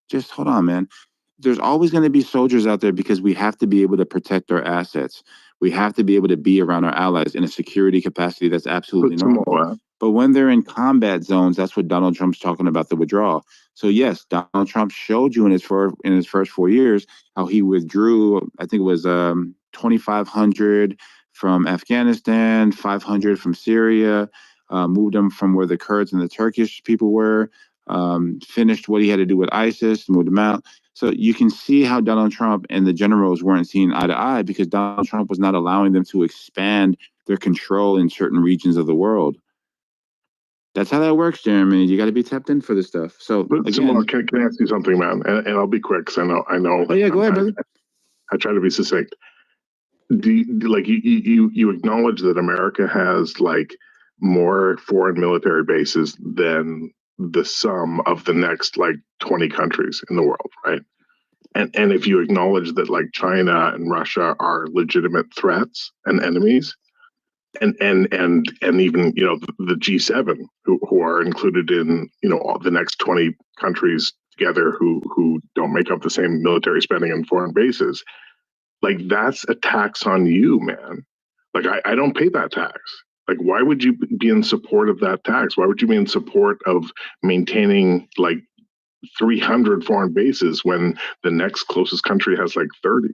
Just hold on, man. There's always going to be soldiers out there because we have to be able to protect our assets. We have to be able to be around our allies in a security capacity. That's absolutely normal. But when they're in combat zones, that's what Donald Trump's talking about, the withdrawal. So yes, Donald Trump showed you in his first 4 years how he withdrew. I think it was 2,500 from Afghanistan, 500 from Syria, moved them from where the Kurds and the Turkish people were, finished what he had to do with ISIS, moved them out. So you can see how Donald Trump and the generals weren't seeing eye to eye because Donald Trump was not allowing them to expand their control in certain regions of the world. That's how that works, Jeremy. You got to be tapped in for this stuff. So again, can I ask you something, man? And I'll be quick because I know. Oh yeah, go ahead, brother. I try to be succinct. Do you acknowledge that America has more foreign military bases than the sum of the next 20 countries in the world, right? And if you acknowledge that China and Russia are legitimate threats and enemies, and even the G7 who are included in all the next 20 countries together who don't make up the same military spending on foreign bases, that's a tax on you, man. I don't pay that tax. Why would you be in support of that tax? Why would you be in support of maintaining 300 foreign bases when the next closest country has 30?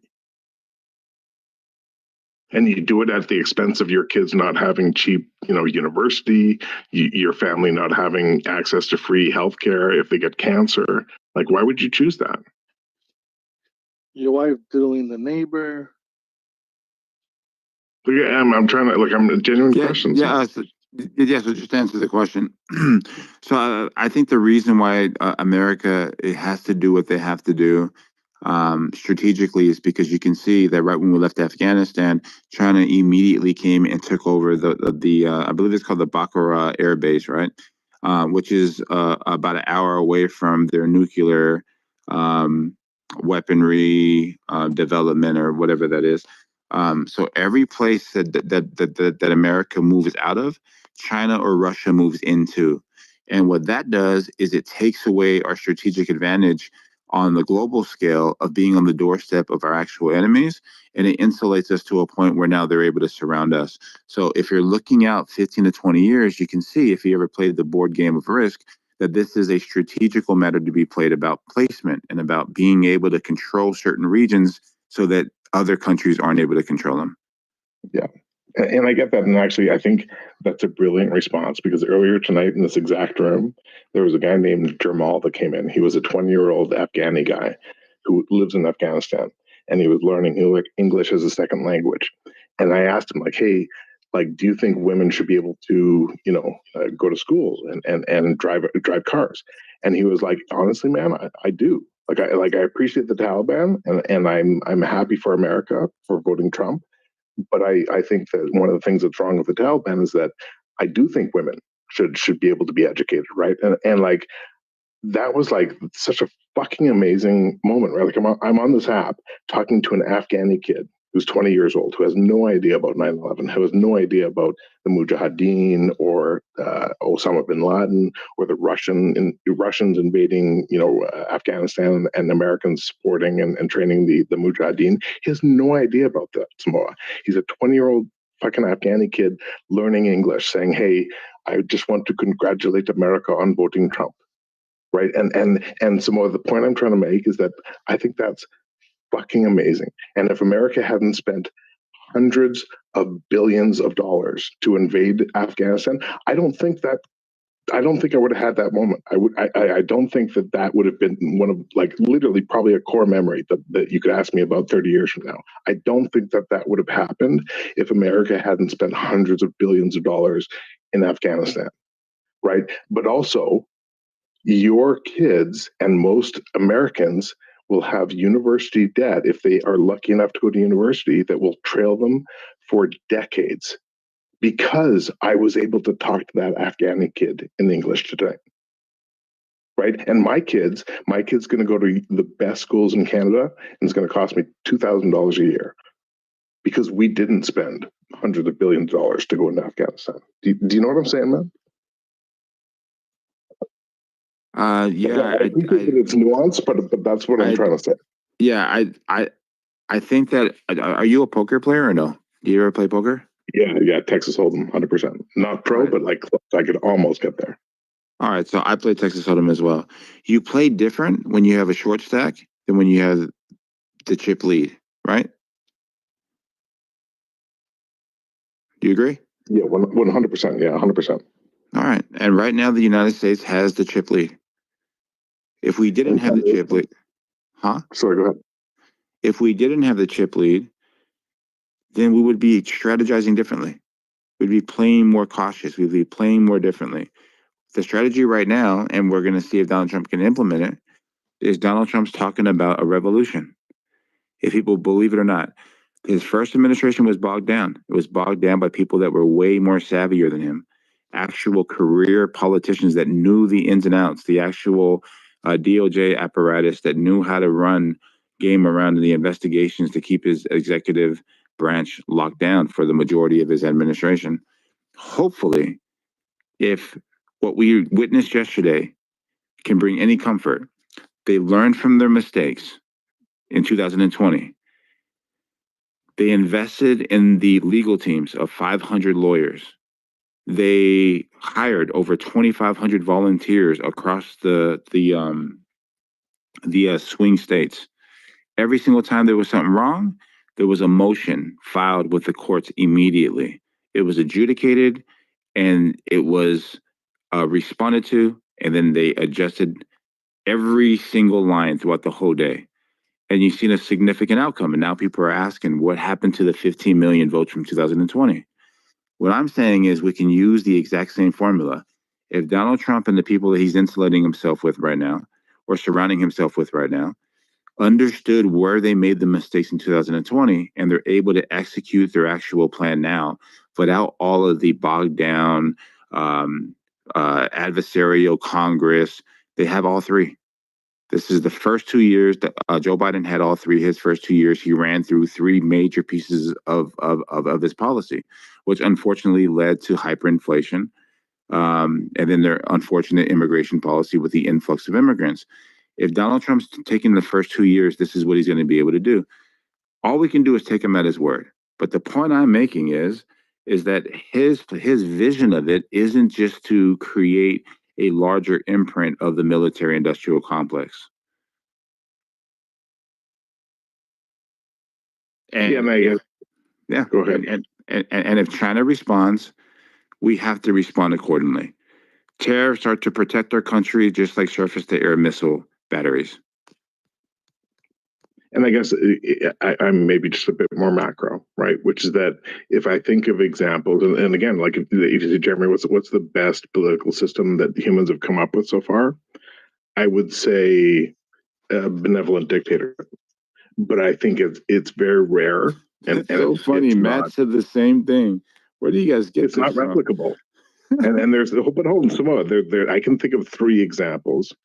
And you do it at the expense of your kids not having cheap, university, your family not having access to free healthcare if they get cancer. Why would you choose that? Your wife doing the neighbor. I'm trying to I'm a genuine question. Yeah. So just to answer the question. So I think the reason why America has to do what they have to do strategically is because you can see that right when we left Afghanistan, China immediately came and took over the I believe it's called the Bakhmut Air Base, right? Which is about an hour away from their nuclear weaponry development or whatever that is. So every place that America moves out of, China or Russia moves into. And what that does is it takes away our strategic advantage on the global scale of being on the doorstep of our actual enemies, and it insulates us to a point where now they're able to surround us. So if you're looking out 15 to 20 years, you can see, if you ever played the board game of Risk, that this is a strategical matter to be played about placement and about being able to control certain regions so that other countries aren't able to control them. Yeah. And I get that. And actually, I think that's a brilliant response, because earlier tonight in this exact room, there was a guy named Jamal that came in. He was a 20-year-old Afghani guy who lives in Afghanistan, and he was learning English as a second language. And I asked him, like, hey, like, do you think women should be able to, go to school and drive cars? And he was like, honestly, man, I do. I appreciate the Taliban, and I'm happy for America for voting Trump. But I think that one of the things that's wrong with the Taliban is that I do think women should be able to be educated, right? And like, that was like such a fucking amazing moment, right? Like, I'm on this app talking to an Afghani kid who's 20 years old, who has no idea about 9/11, who has no idea about the Mujahideen or Osama bin Laden or the Russians invading, Afghanistan, and Americans supporting and training the Mujahideen. He has no idea about that, Samoa. He's a 20-year-old fucking Afghani kid learning English, saying, hey, I just want to congratulate America on voting Trump. Right. And Samoa, the point I'm trying to make is that I think that's fucking amazing. And if America hadn't spent hundreds of billions of dollars to invade Afghanistan, I don't think I would have had that moment. I don't think that would have been one of, like, literally probably a core memory that you could ask me about 30 years from now. I don't think that would have happened if America hadn't spent hundreds of billions of dollars in Afghanistan. Right. But also, your kids and most Americans will have university debt, if they are lucky enough to go to university, that will trail them for decades, because I was able to talk to that Afghani kid in English today. Right. And my kid's going to go to the best schools in Canada, and it's going to cost me $2,000 a year, because we didn't spend hundreds of billions of dollars to go into Afghanistan. Do you know what I'm saying, man? Yeah, I think that it's nuanced, but that's what I'm trying to say. Yeah, I think that. Are you a poker player or no? Do you ever play poker? Yeah, Texas Hold'em, 100%. Not pro, but like I could almost get there. All right, so I play Texas Hold'em as well. You play different when you have a short stack than when you have the chip lead, right? Do you agree? Yeah, 100%. Yeah, 100%. All right, and right now the United States has the chip lead. If we didn't have the chip lead, Sorry, go ahead. If we didn't have the chip lead, then we would be strategizing differently. We'd be playing more cautious. We'd be playing more differently. The strategy right now, and we're going to see if Donald Trump can implement it, is Donald Trump's talking about a revolution. If people believe it or not, his first administration was bogged down. It was bogged down by people that were way more savvier than him, actual career politicians that knew the ins and outs, the actual DOJ apparatus that knew how to run game around the investigations to keep his executive branch locked down for the majority of his administration. Hopefully, if what we witnessed yesterday can bring any comfort, they learned from their mistakes in 2020. They invested in the legal teams of 500 lawyers. They hired over 2,500 volunteers across the swing states. Every single time there was something wrong, there was a motion filed with the courts immediately. It was adjudicated, and it was responded to, and then they adjusted every single line throughout the whole day. And you've seen a significant outcome. And now people are asking, what happened to the 15 million votes from 2020? What I'm saying is we can use the exact same formula. If Donald Trump and the people that he's insulating himself with right now, or surrounding himself with right now, understood where they made the mistakes in 2020, and they're able to execute their actual plan now without all of the bogged down adversarial Congress. They have all three. This is the first 2 years that Joe Biden had all three. His first 2 years, he ran through three major pieces of his policy, which unfortunately led to hyperinflation, and then their unfortunate immigration policy with the influx of immigrants. If Donald Trump's taking the first 2 years, this is what he's going to be able to do. All we can do is take him at his word. But the point I'm making is that his vision of it isn't just to create a larger imprint of the military-industrial complex. And yeah, Megan. Yeah, go ahead. And if China responds, we have to respond accordingly. Tariffs are to protect our country, just like surface-to-air missile batteries. And I guess I'm maybe just a bit more macro, right? Which is that if I think of examples, and again, like Jeremy, what's the best political system that humans have come up with so far? I would say a benevolent dictator, but I think it's very rare. And so funny. Matt said the same thing. Where do you guys get? It's not replicable. and there's but hold on, Samoa. There I can think of 3 examples.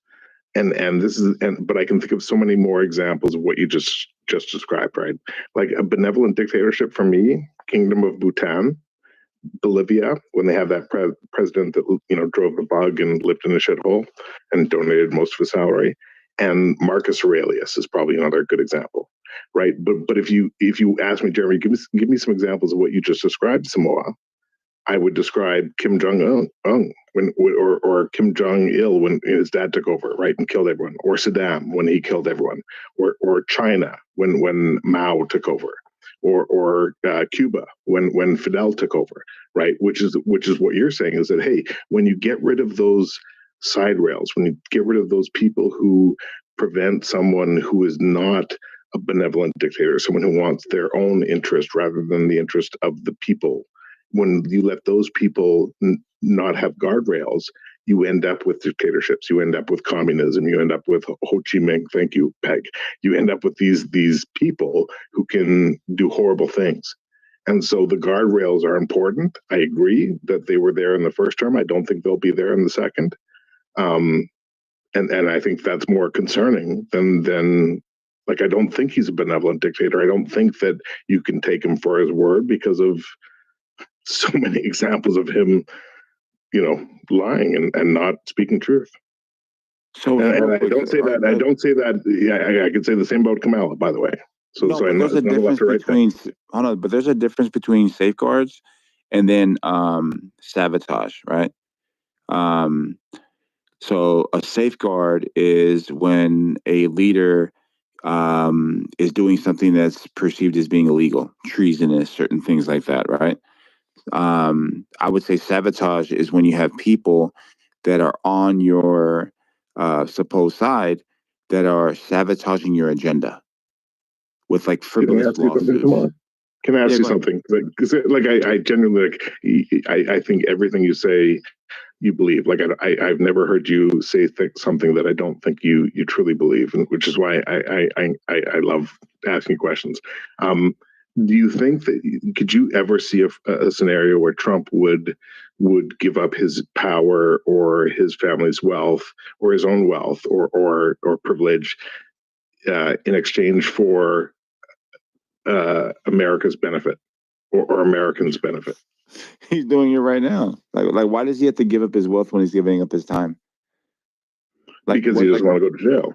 But I can think of so many more examples of what you just described, right? Like a benevolent dictatorship for me, Kingdom of Bhutan, Bolivia, when they have that president that drove the bug and lived in a shithole and donated most of his salary, and Marcus Aurelius is probably another good example, right? But if you ask me, Jeremy, give me some examples of what you just described, Samoa. I would describe Kim Jong Un or Kim Jong Il when his dad took over, right, and killed everyone, or Saddam when he killed everyone, or China when Mao took over, or Cuba when Fidel took over, right? Which is what you're saying is that, hey, when you get rid of those side rails, when you get rid of those people who prevent someone who is not a benevolent dictator, someone who wants their own interest rather than the interest of the people. When you let those people not have guardrails, you end up with dictatorships. You end up with communism. You end up with Ho Chi Minh. Thank you, Peg. You end up with these people who can do horrible things. And so the guardrails are important. I agree that they were there in the first term. I don't think they'll be there in the second. And I think that's more concerning than like, I don't think he's a benevolent dictator. I don't think that you can take him for his word because of so many examples of him, lying and not speaking truth. So, and I don't say that. I don't say that. Yeah, I could say the same about Kamala, by the way. So, no, so I know there's a difference between. Hold on, but there's a difference between safeguards and then sabotage, right? So a safeguard is when a leader is doing something that's perceived as being illegal, treasonous, certain things like that, right? I would say sabotage is when you have people that are on your supposed side that are sabotaging your agenda with like frivolous lawsuits. Can I ask you something? Like I genuinely I think everything you say you believe. Like I've never heard you say something that I don't think you truly believe, and which is why I love asking questions. Do you think that could you ever see a scenario where Trump would give up his power or his family's wealth or his own wealth or privilege in exchange for America's benefit or Americans' benefit? He's doing it right now. Like, why does he have to give up his wealth when he's giving up his time? Because he doesn't want to go to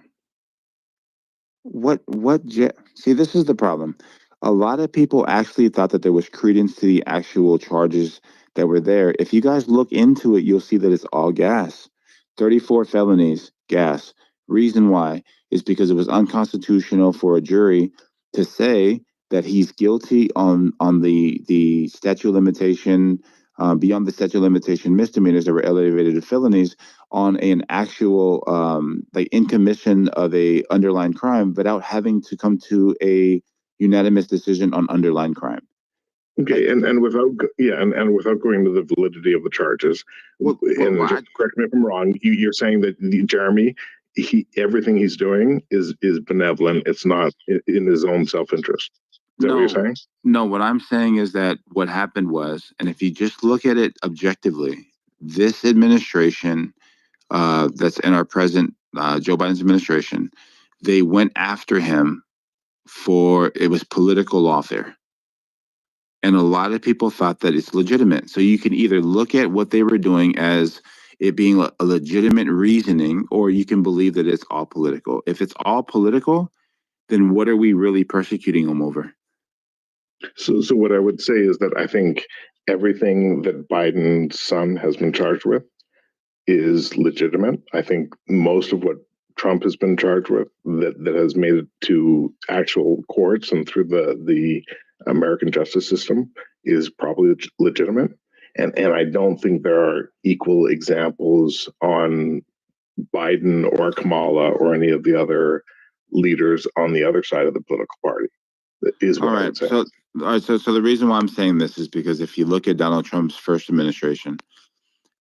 jail. See, this is the problem. A lot of people actually thought that there was credence to the actual charges that were there. If you guys look into it, you'll see that it's all gas. 34 felonies, gas. Reason why is because it was unconstitutional for a jury to say that he's guilty on the statute of limitation, beyond the statute of limitation misdemeanors that were elevated to felonies on an actual like in commission of a underlying crime without having to come to a unanimous decision on underlying crime. Okay, and without going to the validity of the charges, just correct me if I'm wrong. You're saying that Jeremy, everything he's doing is benevolent. It's not in his own self-interest. Is that what you're saying? No, what I'm saying is that what happened was, and if you just look at it objectively, this administration that's in our present Joe Biden's administration, they went after him for it was political lawfare. And a lot of people thought that it's legitimate. So you can either look at what they were doing as it being a legitimate reasoning, or you can believe that it's all political. If it's all political, then what are we really persecuting them over? So what I would say is that I think everything that Biden's son has been charged with is legitimate. I think most of what Trump has been charged with that has made it to actual courts and through the American justice system is probably legitimate. And I don't think there are equal examples on Biden or Kamala or any of the other leaders on the other side of the political party. That is what I would say. So the reason why I'm saying this is because if you look at Donald Trump's first administration,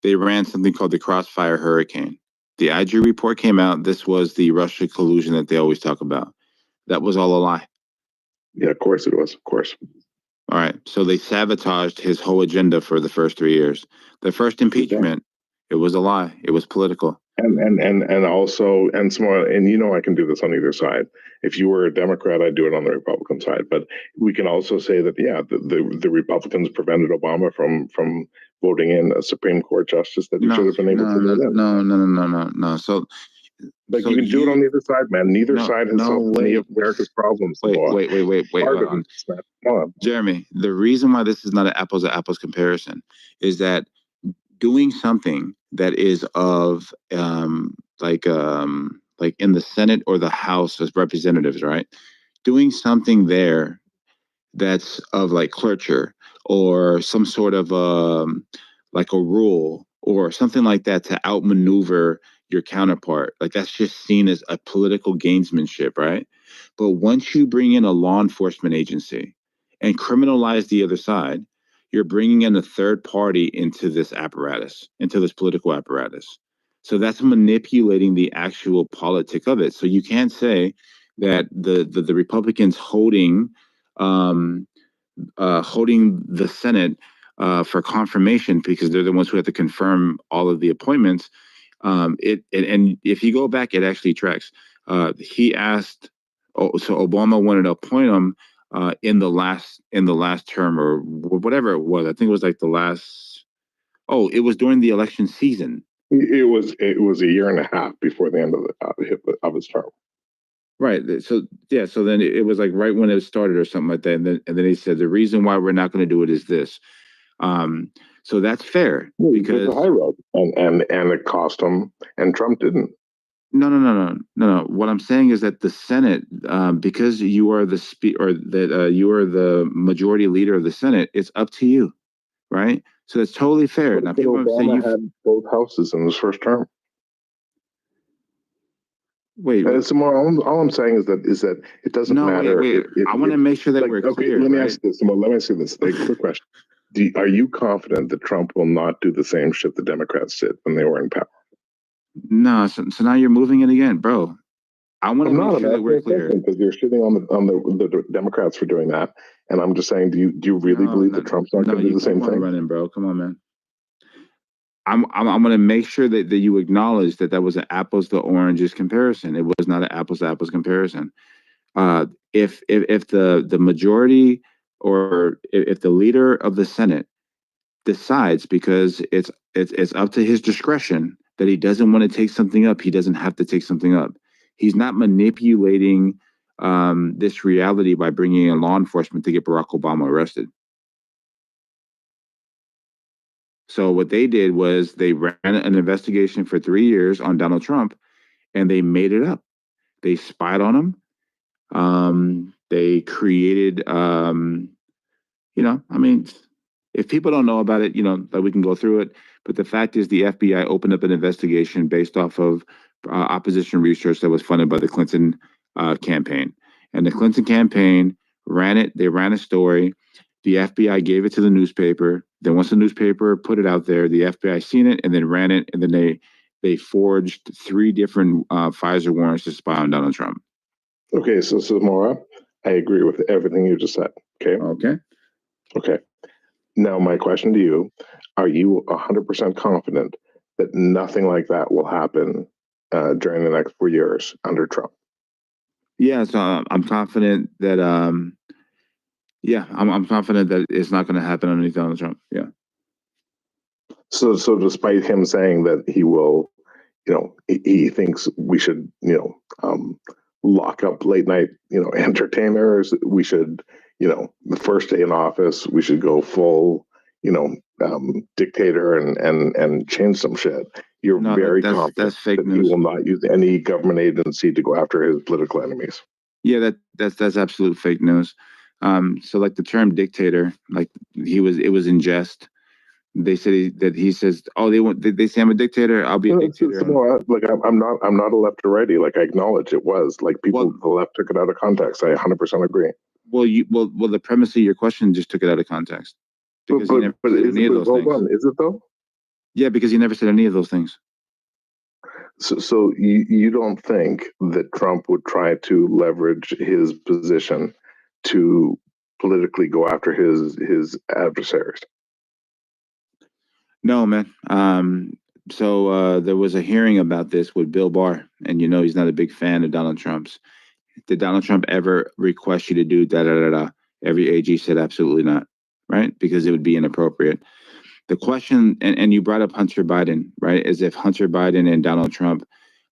they ran something called the Crossfire Hurricane. The IG report came out. This was the Russia collusion that they always talk about. That was all a lie. Yeah, of course it was. Of course. All right. So they sabotaged his whole agenda for the first 3 years. The first impeachment, it was a lie. It was political. And also some more, and I can do this on either side. If you were a Democrat, I'd do it on the Republican side. But we can also say that the Republicans prevented Obama from voting in a Supreme Court justice that he should have been able to vote in. No. So you can do it on either side, man. Neither side has solved any of America's problems. Wait. Hold on. Jeremy, the reason why this is not an apples to apples comparison is that doing something that is of like in the Senate or the House as representatives, right? Doing something there that's of like cloture or some sort of like a rule or something like that to outmaneuver your counterpart. Like that's just seen as a political gamesmanship, right? But once you bring in a law enforcement agency and criminalize the other side, you're bringing in a third party into this apparatus, into this political apparatus. So that's manipulating the actual politic of it. So you can't say that the Republicans holding the Senate for confirmation because they're the ones who have to confirm all of the appointments. And if you go back, it actually tracks. He asked, so Obama wanted to appoint him in the last term or whatever it was. I think it was like the last. Oh, it was during the election season. It was a year and a half before the end of his term. Right. So yeah. So then it was like right when it started or something like that. And then he said the reason why we're not going to do it is this. So that's fair because the high road and it cost him, and Trump didn't. No. What I'm saying is that the Senate, because you are you are the majority leader of the Senate, it's up to you, right? So that's totally fair. Now people say you had both houses in his first term. Wait. All I'm saying is that it doesn't matter. Wait. I want to make sure that we're clear. Let me ask this. Let me ask you this. Like, quick question. Are you confident that Trump will not do the same shit the Democrats did when they were in power? No. So now you're moving it again, bro. I want to make sure that we're clear. Because you're shitting on the Democrats for doing that. And I'm just saying, do you really believe that Trump's not going to do the same thing? Running, bro. Come on, man. I'm going to make sure that you acknowledge that was an apples to oranges comparison. It was not an apples to apples comparison. If the majority or if the leader of the Senate decides, because it's up to his discretion, that he doesn't want to take something up, he doesn't have to take something up. He's not manipulating this reality by bringing in law enforcement to get Barack Obama arrested. So what they did was they ran an investigation for 3 years on Donald Trump, and they made it up. They spied on him. They created, if people don't know about it, that we can go through it. But the fact is the FBI opened up an investigation based off of opposition research that was funded by the Clinton campaign. And the Clinton campaign ran it. They ran a story. The FBI gave it to the newspaper. Then once the newspaper put it out there, the FBI seen it and then ran it. And then they forged 3 different FISA warrants to spy on Donald Trump. Okay, so Maura, I agree with everything you just said. Okay. Now, my question to you, are you 100% confident that nothing like that will happen during the next 4 years under Trump? Yeah, so I'm confident that, I'm confident that it's not going to happen underneath Donald Trump. Yeah. So despite him saying that he will, he thinks we should, lock up late night, entertainers. We should, the first day in office, we should go full, dictator and change some shit. You're very confident that's fake that news. he will not use any government agency to go after his political enemies. Yeah, that's absolute fake news. So like the term dictator, like it was in jest. They said he says, oh, they say I'm a dictator. I'll be a dictator. I'm not a left or righty. Like I acknowledge it was like people the left took it out of context. I 100% agree. Well, the premise of your question just took it out of context. Because he never said any of those things. Is it though? Yeah, because he never said any of those things. So you don't think that Trump would try to leverage his position to politically go after his adversaries? No, man. So there was a hearing about this with Bill Barr, and he's not a big fan of Donald Trump's. Did Donald Trump ever request you to do da-da-da-da? Every AG said absolutely not, right? Because it would be inappropriate. The question, and you brought up Hunter Biden, right? As if Hunter Biden and Donald Trump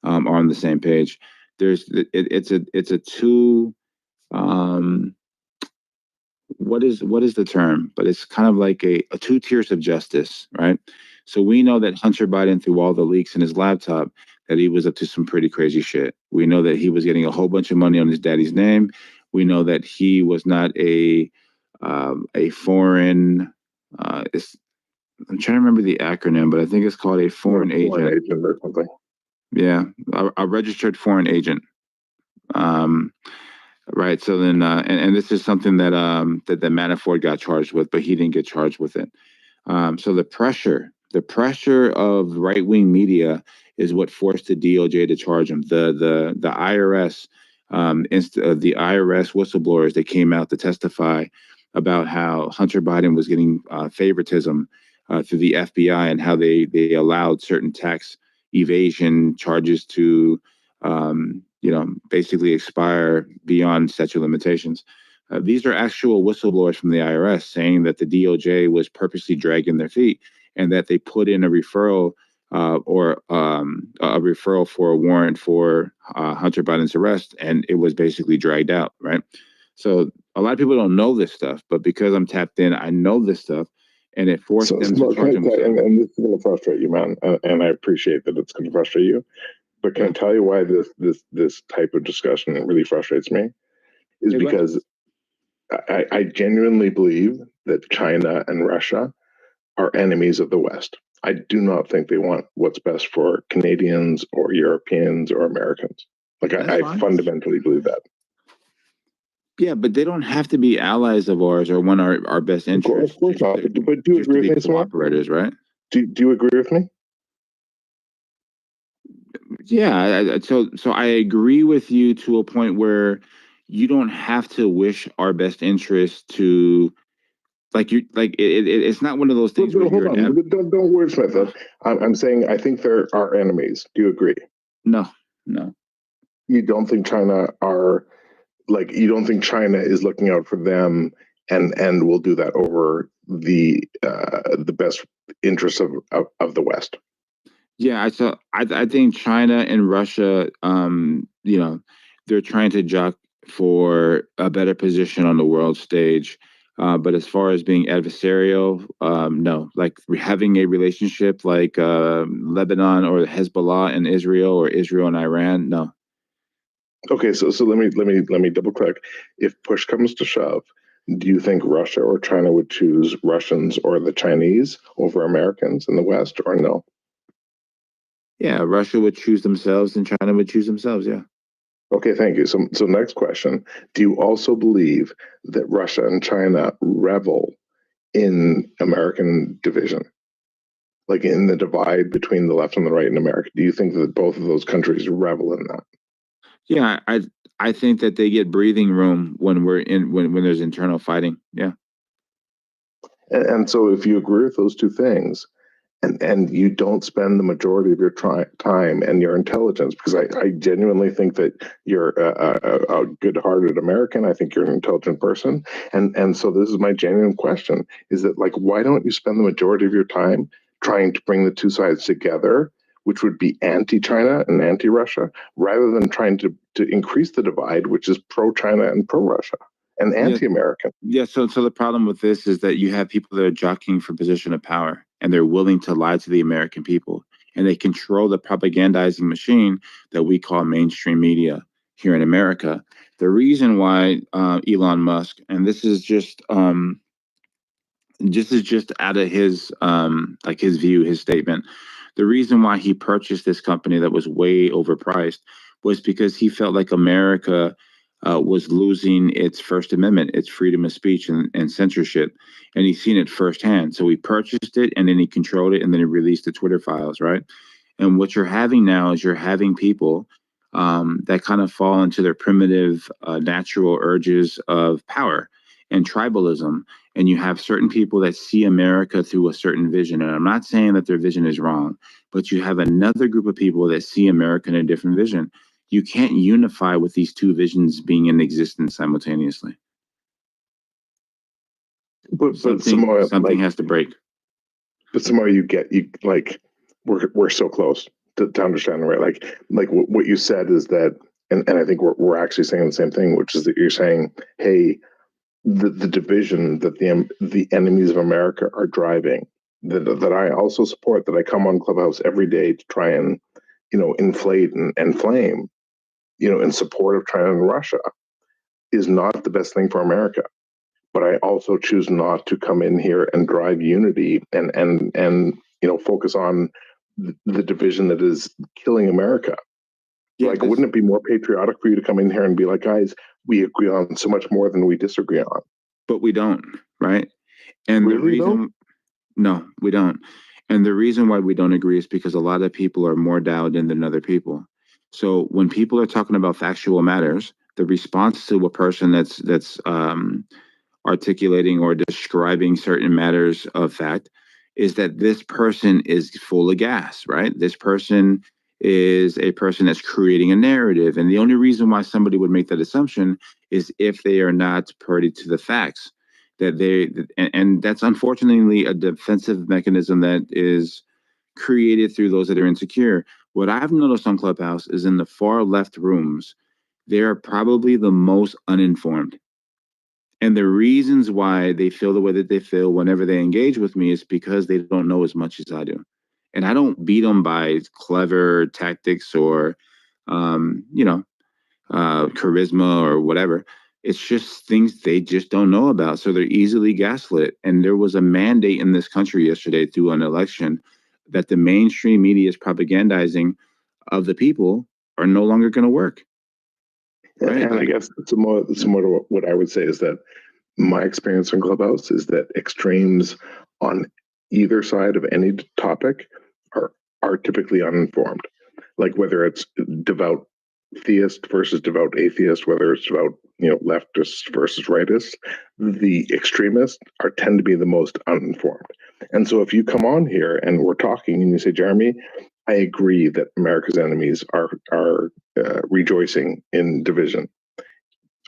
are on the same page. It's a two, what is the term? But it's kind of like a two tiers of justice, right? So we know that Hunter Biden, through all the leaks in his laptop, that he was up to some pretty crazy shit. We know that he was getting a whole bunch of money on his daddy's name. We know that he was not a foreign. I'm trying to remember the acronym, but I think it's called a foreign agent or something. Yeah, a registered foreign agent. Right. So then, and this is something that that Manafort got charged with, but he didn't get charged with it. So the pressure of right-wing media is what forced the DOJ to charge him. The IRS, the IRS whistleblowers that came out to testify about how Hunter Biden was getting favoritism through the FBI and how they allowed certain tax evasion charges to basically expire beyond statute of limitations. These are actual whistleblowers from the IRS saying that the DOJ was purposely dragging their feet and that they put in a referral or a referral for a warrant for Hunter Biden's arrest, and it was basically dragged out, right? So a lot of people don't know this stuff, but because I'm tapped in, I know this stuff, and it forced them to charge him. And this is going to frustrate you, man, and I appreciate that it's going to frustrate you. But can I tell you why this type of discussion really frustrates me? Is because I genuinely believe that China and Russia are enemies of the West. I do not think they want what's best for Canadians or Europeans or Americans. Like I fundamentally believe that. Yeah, but they don't have to be allies of ours or want our best interests. Of course not. But do you agree with me? Cooperators, right? Do you agree with me? Yeah, so I agree with you to a point where you don't have to wish our best interest to, it's not one of those things. Hold on, don't wordsmith it. I'm saying I think there are enemies. Do you agree? No. You don't think China are you don't think China is looking out for them and will do that over the best interests of the West? Yeah, I think China and Russia, they're trying to jock for a better position on the world stage. But as far as being adversarial, no. Like having a relationship like Lebanon or Hezbollah and Israel or Israel and Iran, no. Okay, so let me double click. If push comes to shove, do you think Russia or China would choose Russians or the Chinese over Americans in the West, or no? Yeah, Russia would choose themselves and China would choose themselves, yeah. Okay, thank you. So next question. Do you also believe that Russia and China revel in American division? Like in the divide between the left and the right in America? Do you think that both of those countries revel in that? Yeah, I think that they get breathing room when when there's internal fighting, yeah. And so if you agree with those two things, and you don't spend the majority of your time and your intelligence, because I genuinely think that you're a good-hearted American. I think you're an intelligent person. And so this is my genuine question, is that why don't you spend the majority of your time trying to bring the two sides together, which would be anti-China and anti-Russia, rather than trying to increase the divide, which is pro-China and pro-Russia and anti-American. Yeah. So the problem with this is that you have people that are jockeying for position of power, and they're willing to lie to the American people, and they control the propagandizing machine that we call mainstream media here in America. The reason why Elon Musk, and this is just out of his his view, his statement. The reason why he purchased this company that was way overpriced was because he felt like America was losing its First Amendment, its freedom of speech and censorship. And he's seen it firsthand. So he purchased it, and then he controlled it, and then he released the Twitter files, right? And what you're having now is you're having people that kind of fall into their primitive, natural urges of power and tribalism. And you have certain people that see America through a certain vision. And I'm not saying that their vision is wrong, but you have another group of people that see America in a different vision. You can't unify with these two visions being in existence simultaneously. But something has to break. But somehow we're so close to understanding, right? Like what you said is that, and I think we're actually saying the same thing, which is that you're saying, hey, the division that the enemies of America are driving, that I also support, that I come on Clubhouse every day to try and, inflate and flame, in support of China and Russia, is not the best thing for America. But I also choose not to come in here and drive unity and focus on the division that is killing America. Yeah, wouldn't it be more patriotic for you to come in here and be like, guys, we agree on so much more than we disagree on? But we don't, right? And really, the reason, no, we don't. And the reason why we don't agree is because a lot of people are more dialed in than other people. So when people are talking about factual matters, the response to a person that's articulating or describing certain matters of fact is that this person is full of gas, right? This person is a person that's creating a narrative. And the only reason why somebody would make that assumption is if they are not party to the facts. And that's unfortunately a defensive mechanism that is created through those that are insecure. What I've noticed on Clubhouse is in the far left rooms, they are probably the most uninformed. And the reasons why they feel the way that they feel whenever they engage with me is because they don't know as much as I do. And I don't beat them by clever tactics or, charisma or whatever. It's just things they just don't know about. So they're easily gaslit. And there was a mandate in this country yesterday through an election that the mainstream media's propagandizing of the people are no longer going to work. Right? And I guess some more to what I would say is that my experience in Clubhouse is that extremes on either side of any topic are typically uninformed. Like whether it's devout theist versus devout atheist, whether it's devout leftist versus rightist, the extremists tend to be the most uninformed. And so if you come on here and we're talking and you say, Jeremy, I agree that America's enemies are rejoicing in division.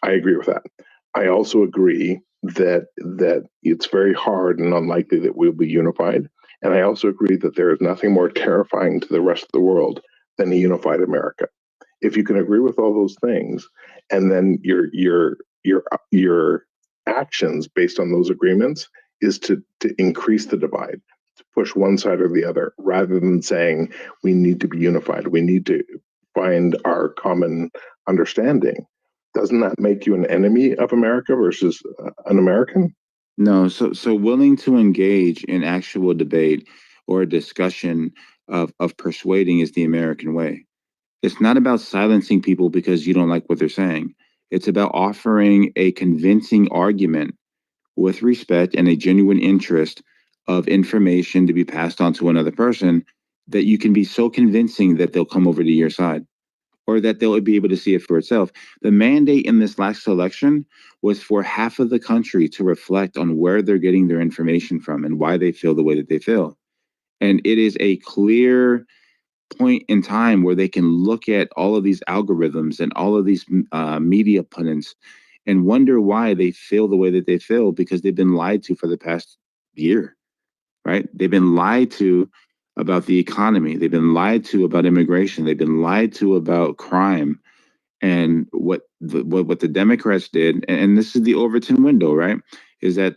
I agree with that. I also agree that it's very hard and unlikely that we'll be unified. And I also agree that there is nothing more terrifying to the rest of the world than a unified America. If you can agree with all those things, and then your actions based on those agreements is to increase the divide, to push one side or the other, rather than saying we need to be unified, we need to find our common understanding. Doesn't that make you an enemy of America versus an American? No. So willing to engage in actual debate or a discussion of persuading is the American way. It's not about silencing people because you don't like what they're saying. It's about offering a convincing argument with respect and a genuine interest of information to be passed on to another person that you can be so convincing that they'll come over to your side or that they'll be able to see it for itself. The mandate in this last election was for half of the country to reflect on where they're getting their information from and why they feel the way that they feel. And it is a clear point in time where they can look at all of these algorithms and all of these media pundits and wonder why they feel the way that they feel, because they've been lied to for the past year, right? They've been lied to about the economy. They've been lied to about immigration. They've been lied to about crime. And what the Democrats did, and this is the Overton window, right? Is that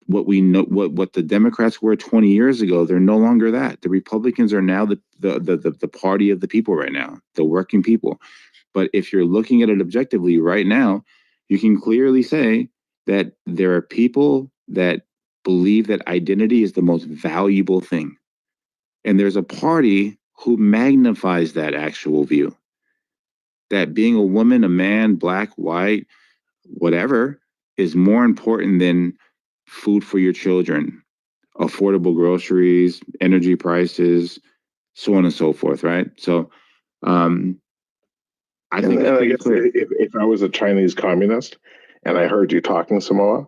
what we know, what the Democrats were 20 years ago, they're no longer that. The Republicans are now the party of the people right now, the working people. But if you're looking at it objectively right now, you can clearly say that there are people that believe that identity is the most valuable thing. And there's a party who magnifies that actual view. That being a woman, a man, black, white, whatever, is more important than food for your children, affordable groceries, energy prices, so on and so forth, right? So I think I guess if I was a Chinese communist and I heard you talking Samoa,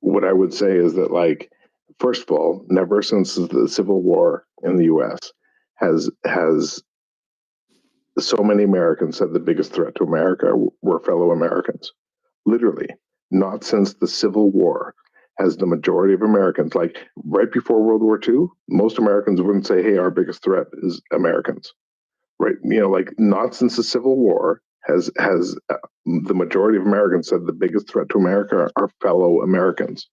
what I would say is that, like, first of all, never since the Civil War in the U.S. has so many Americans said the biggest threat to America were fellow Americans. Literally, not since the Civil War has the majority of Americans, like right before World War II, most Americans wouldn't say, hey, our biggest threat is Americans, right? You know, like not since the Civil War has the majority of Americans said the biggest threat to America are fellow Americans,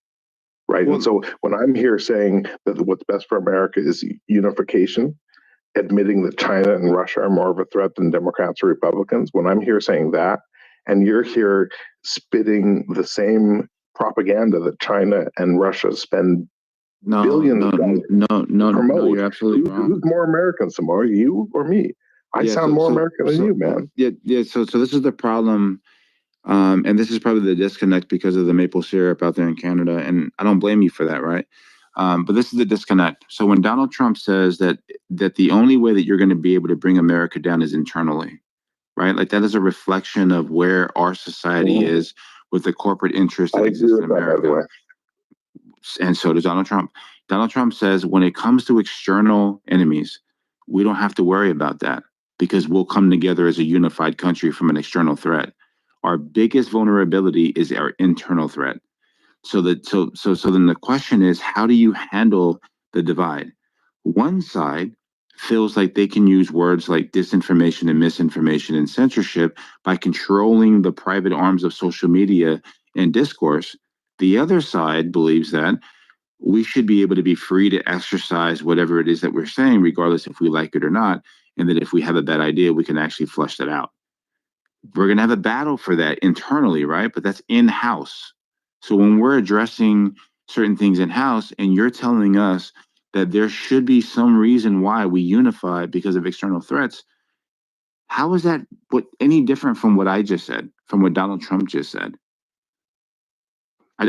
right? And so when I'm here saying that what's best for America is unification, admitting that China and Russia are more of a threat than Democrats or Republicans, when I'm here saying that, and you're here spitting the same propaganda that China and Russia spend billions of dollars to promote, you're absolutely wrong. Who's more American, Samoa, you or me? I sound more American than you, man. Yeah. So this is the problem, and this is probably the disconnect because of the maple syrup out there in Canada, and I don't blame you for that, right? But this is the disconnect. So when Donald Trump says that the only way that you're going to be able to bring America down is internally, right? Like that is a reflection of where our society is with the corporate interest that exists in America. And so does Donald Trump. Donald Trump says when it comes to external enemies, we don't have to worry about that because we'll come together as a unified country from an external threat. Our biggest vulnerability is our internal threat. So then the question is, how do you handle the divide? One side feels like they can use words like disinformation and misinformation and censorship by controlling the private arms of social media and discourse. The other side believes that we should be able to be free to exercise whatever it is that we're saying, regardless if we like it or not, and that if we have a bad idea, we can actually flush that out. We're going to have a battle for that internally, right? But that's in-house. So when we're addressing certain things in-house and you're telling us that there should be some reason why we unify because of external threats, how is that any different from what I just said, from what Donald Trump just said?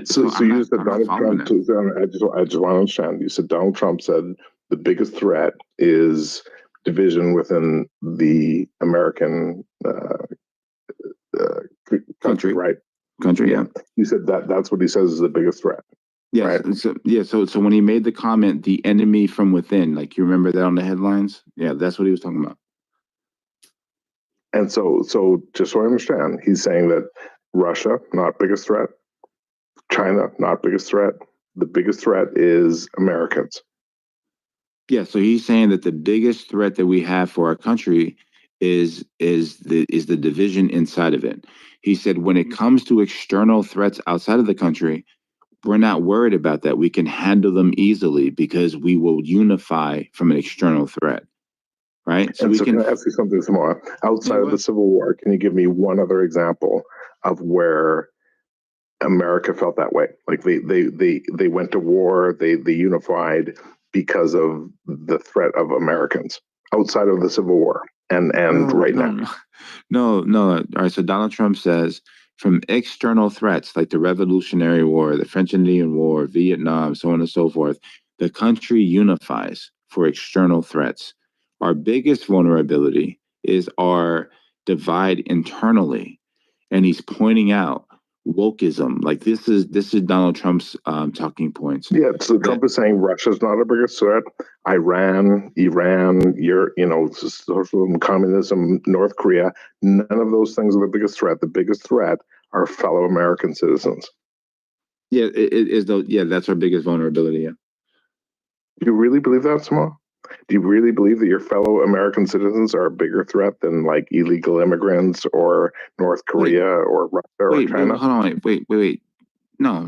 So you said Donald Trump, I just want to understand, you said Donald Trump said the biggest threat is division within the American country, right? Country, yeah. You said that's what he says is the biggest threat. Yes. Right? So when he made the comment, the enemy from within, like you remember that on the headlines? Yeah, that's what he was talking about. And so just so I understand, he's saying that Russia, not biggest threat, China, not biggest threat. The biggest threat is Americans. Yeah, so he's saying that the biggest threat that we have for our country is the division inside of it. He said when it comes to external threats outside of the country, we're not worried about that. We can handle them easily because we will unify from an external threat, right? So can I ask you something, Samoa? Outside of the Civil War, can you give me one other example of where America felt that way? Like they went to war, they unified because of the threat of Americans outside of the Civil War and right now. No. All right. So Donald Trump says from external threats like the Revolutionary War, the French Indian War, Vietnam, so on and so forth, the country unifies for external threats. Our biggest vulnerability is our divide internally. And he's pointing out wokeism. Like this is Donald Trump's talking points. Yeah, so Trump is saying Russia's not a biggest threat. Iran, socialism, communism, North Korea, none of those things are the biggest threat. The biggest threat are fellow American citizens. Yeah, it is though. Yeah, that's our biggest vulnerability. Yeah. Do you really believe that, Samo? Do you really believe that your fellow American citizens are a bigger threat than like illegal immigrants or North Korea or Russia or China? Hold on, wait. No,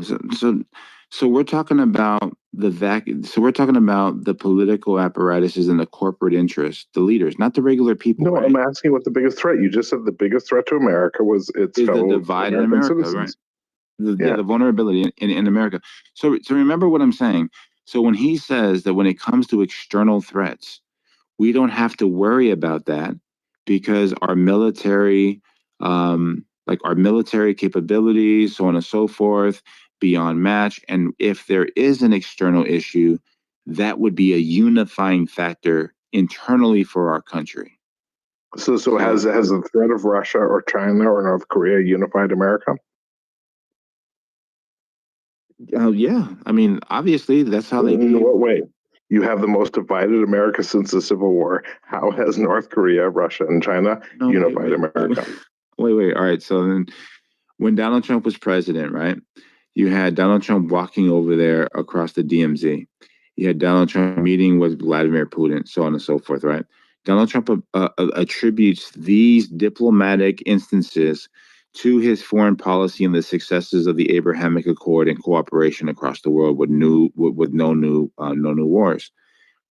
so we're talking about So we're talking about the political apparatuses and the corporate interests, the leaders, not the regular people. No, right? I'm asking what the biggest threat. You just said the biggest threat to America was its fellow the divide in American America, citizens. right? The vulnerability in America. So remember what I'm saying. So when he says that when it comes to external threats, we don't have to worry about that because our military, like our military capabilities, so on and so forth, beyond match. And if there is an external issue, that would be a unifying factor internally for our country. So has the threat of Russia or China or North Korea unified America? Yeah, I mean, obviously that's how they. In what way? You have the most divided America since the Civil War. How has North Korea, Russia, and China unified America? Wait. All right. So then when Donald Trump was president, right, you had Donald Trump walking over there across the DMZ. You had Donald Trump meeting with Vladimir Putin, so on and so forth, right? Donald Trump attributes these diplomatic instances to his foreign policy and the successes of the Abrahamic Accord and cooperation across the world with no new wars.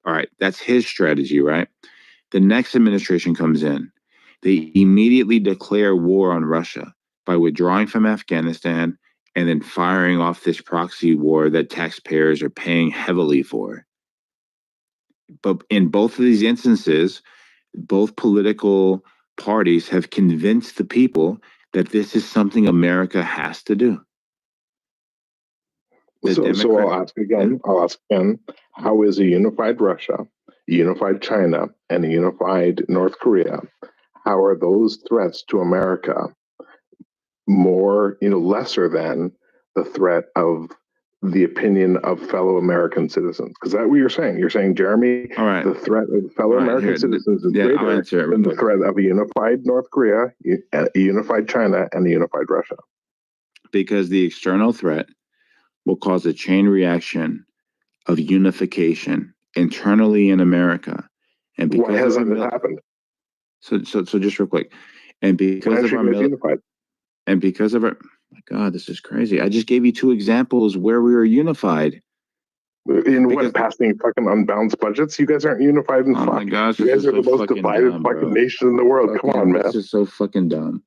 All right, that's his strategy, right? The next administration comes in. They immediately declare war on Russia by withdrawing from Afghanistan and then firing off this proxy war that taxpayers are paying heavily for. But in both of these instances, both political parties have convinced the people that this is something America has to do. So I'll ask again. How is a unified Russia, a unified China, and a unified North Korea? How are those threats to America more, lesser than the threat of the opinion of fellow American citizens? Because that's what you're saying. You're saying, Jeremy, the threat of fellow American citizens is greater than the threat of a unified North Korea, a unified China, and a unified Russia. Because the external threat will cause a chain reaction of unification internally in America. And because why hasn't it happened? So just real quick. And because of our unified. And because of our, my God, this is crazy. I just gave you 2 examples where we were unified. What, passing fucking unbalanced budgets? You guys aren't unified in my gosh, you guys are the most divided fucking nation in the world. Come on, man. This is so fucking dumb.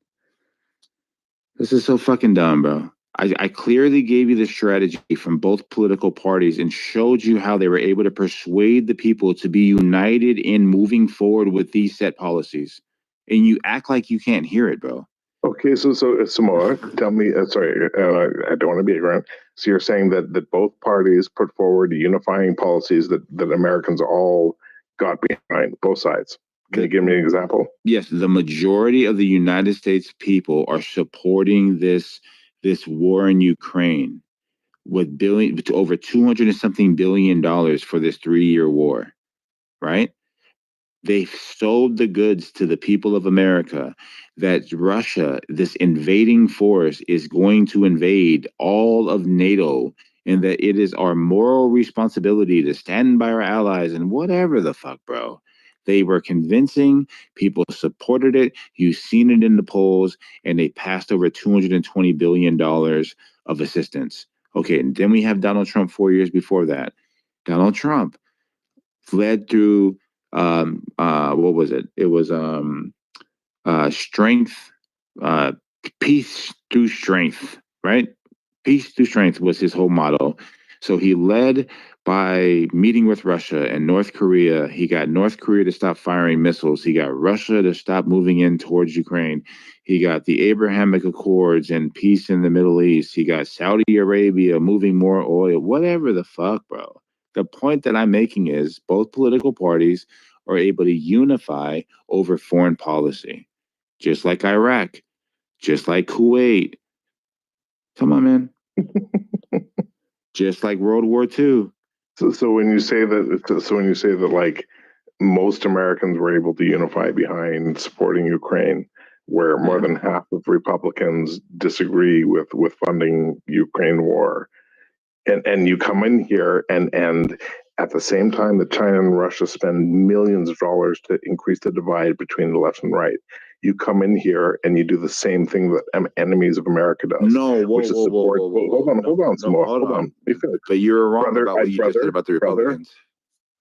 This is so fucking dumb, bro. I clearly gave you the strategy from both political parties and showed you how they were able to persuade the people to be united in moving forward with these set policies. And you act like you can't hear it, bro. Okay, so Samoa, tell me, sorry, I don't want to be ignorant. So you're saying that both parties put forward unifying policies that Americans all got behind, both sides. Can you give me an example? Yes, the majority of the United States people are supporting this war in Ukraine with over $200 and something billion for this 3-year war, right? They sold the goods to the people of America that Russia, this invading force, is going to invade all of NATO, and that it is our moral responsibility to stand by our allies and whatever the fuck, bro. They were convincing, people supported it. You've seen it in the polls, and they passed over $220 billion of assistance. Okay, and then we have Donald Trump 4 years before that. Donald Trump fled through what was it? It was strength, peace through strength, right? Peace through strength was his whole motto. So he led by meeting with Russia and North Korea. He got North Korea to stop firing missiles. He got Russia to stop moving in towards Ukraine. He got the Abrahamic Accords and peace in the Middle East. He got Saudi Arabia moving more oil, whatever the fuck, bro. The point that I'm making is both political parties are able to unify over foreign policy, just like Iraq, just like Kuwait. Come on, man. Just like World War II. So when you say that, like most Americans were able to unify behind supporting Ukraine, where more than half of Republicans disagree with funding Ukraine war, and you come in here and at the same time that China and Russia spend millions of dollars to increase the divide between the left and right, you come in here and you do the same thing that Enemies of America does. No, whoa, which is whoa, whoa, support. whoa, whoa, Hold on, no, no, Samoa. hold on. Let me finish. But you're wrong Brother, about what you just said about the Republicans.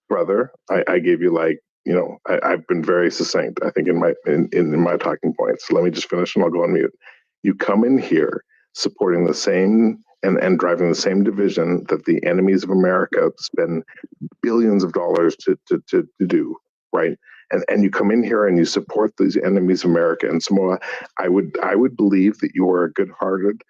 Brother, I gave you I've been very succinct, I think, in my talking points. Let me just finish and I'll go on mute. You come in here supporting the same and driving the same division that the Enemies of America spend billions of dollars to do, right? And you come in here and you support these Enemies of America and Samoa. I would believe that you are a good-hearted,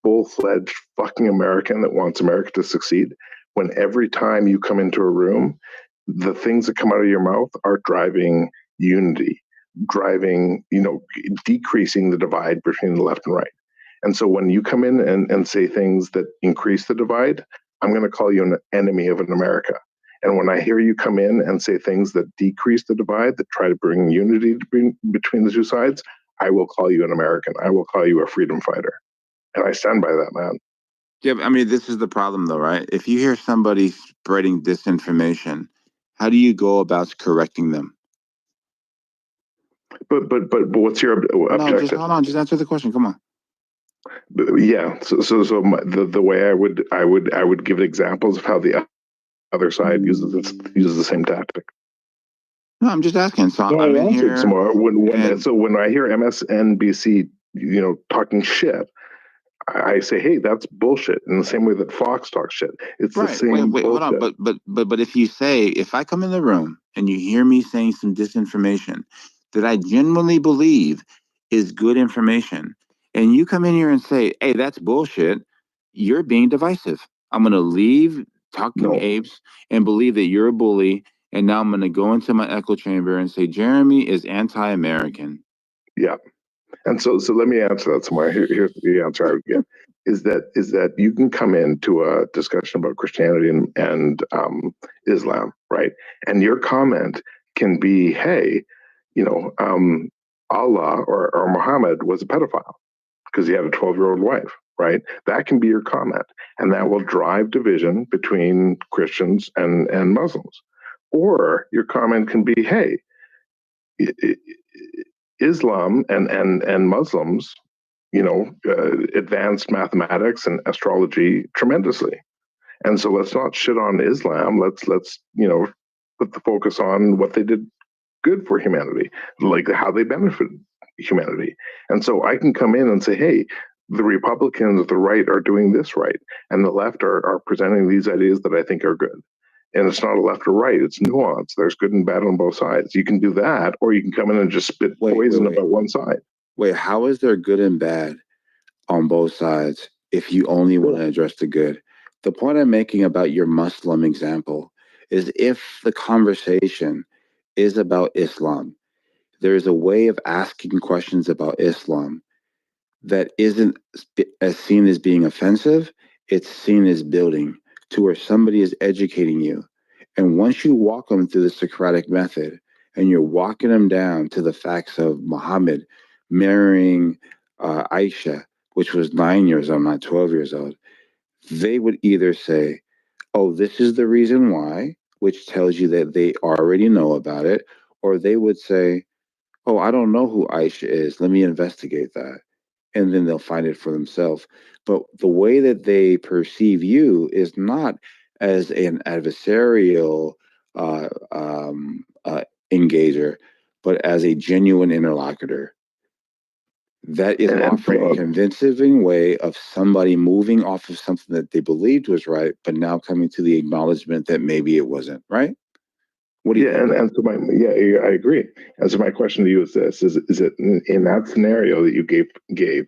full-fledged fucking American that wants America to succeed, when every time you come into a room, the things that come out of your mouth are driving unity, driving, decreasing the divide between the left and right. And so when you come in and say things that increase the divide, I'm going to call you an enemy of an America. And when I hear you come in and say things that decrease the divide, that try to bring unity between the two sides, I will call you an American. I will call you a freedom fighter. And I stand by that, man. Yeah, I mean, this is the problem, though, right? If you hear somebody spreading disinformation, how do you go about correcting them? But what's your objective? No, just hold on. Just answer the question. Come on. Yeah. So the way I would give examples of how the other side uses the same tactic. No, I'm just asking. So I'm in here. When I hear MSNBC, talking shit, I say, hey, that's bullshit. In the same way that Fox talks shit, it's the same. Wait, hold on. But if I come in the room and you hear me saying some disinformation that I genuinely believe is good information, and you come in here and say, hey, that's bullshit, you're being divisive. I'm going to leave talking apes and believe that you're a bully, and now I'm going to go into my echo chamber and say Jeremy is anti-American. Yeah. And so let me answer that somewhere. Here's the answer I would get: is that you can come into a discussion about Christianity and Islam, right? And your comment can be, hey, Allah or Muhammad was a pedophile because he had a 12-year-old wife, right? That can be your comment, and that will drive division between Christians and Muslims. Or your comment can be, hey, Islam and Muslims, advanced mathematics and astrology tremendously, and so let's not shit on Islam. Let's put the focus on what they did good for humanity, like how they benefited humanity. And so I can come in and say, hey, the Republicans, the right, are doing this right, and the left are presenting these ideas that I think are good. And it's not a left or right, it's nuance. There's good and bad on both sides. You can do that, or you can come in and just spit poison about one side. Wait, how is there good and bad on both sides if you only want to address the good? The point I'm making about your Muslim example is, if the conversation is about Islam, there is a way of asking questions about Islam that isn't as seen as being offensive. It's seen as building, to where somebody is educating you. And once you walk them through the Socratic method and you're walking them down to the facts of Muhammad marrying Aisha, which was 9 years old, not 12 years old, they would either say, oh, this is the reason why, which tells you that they already know about it, or they would say, oh, I don't know who Aisha is. Let me investigate that. And then they'll find it for themselves. But the way that they perceive you is not as an adversarial engager, but as a genuine interlocutor. That is offering a convincing way of somebody moving off of something that they believed was right, but now coming to the acknowledgement that maybe it wasn't, right? What do you think? And so I agree. And so my question to you is this: is it in that scenario that you gave,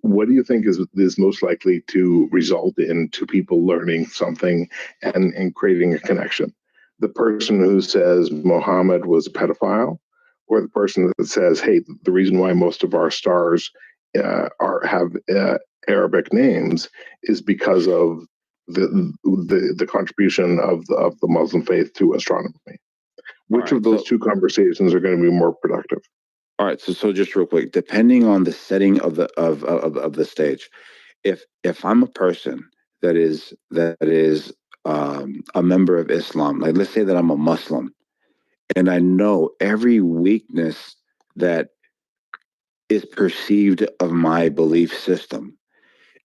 what do you think is most likely to result in two people learning something and creating a connection? The person who says Muhammad was a pedophile, or the person that says, hey, the reason why most of our stars have Arabic names is because of the contribution of the Muslim faith to astronomy? Which of those two conversations are going to be more productive? All right, so just real quick, depending on the setting of the stage, if I'm a person that is a member of Islam, like let's say that I'm a Muslim, and I know every weakness that is perceived of my belief system,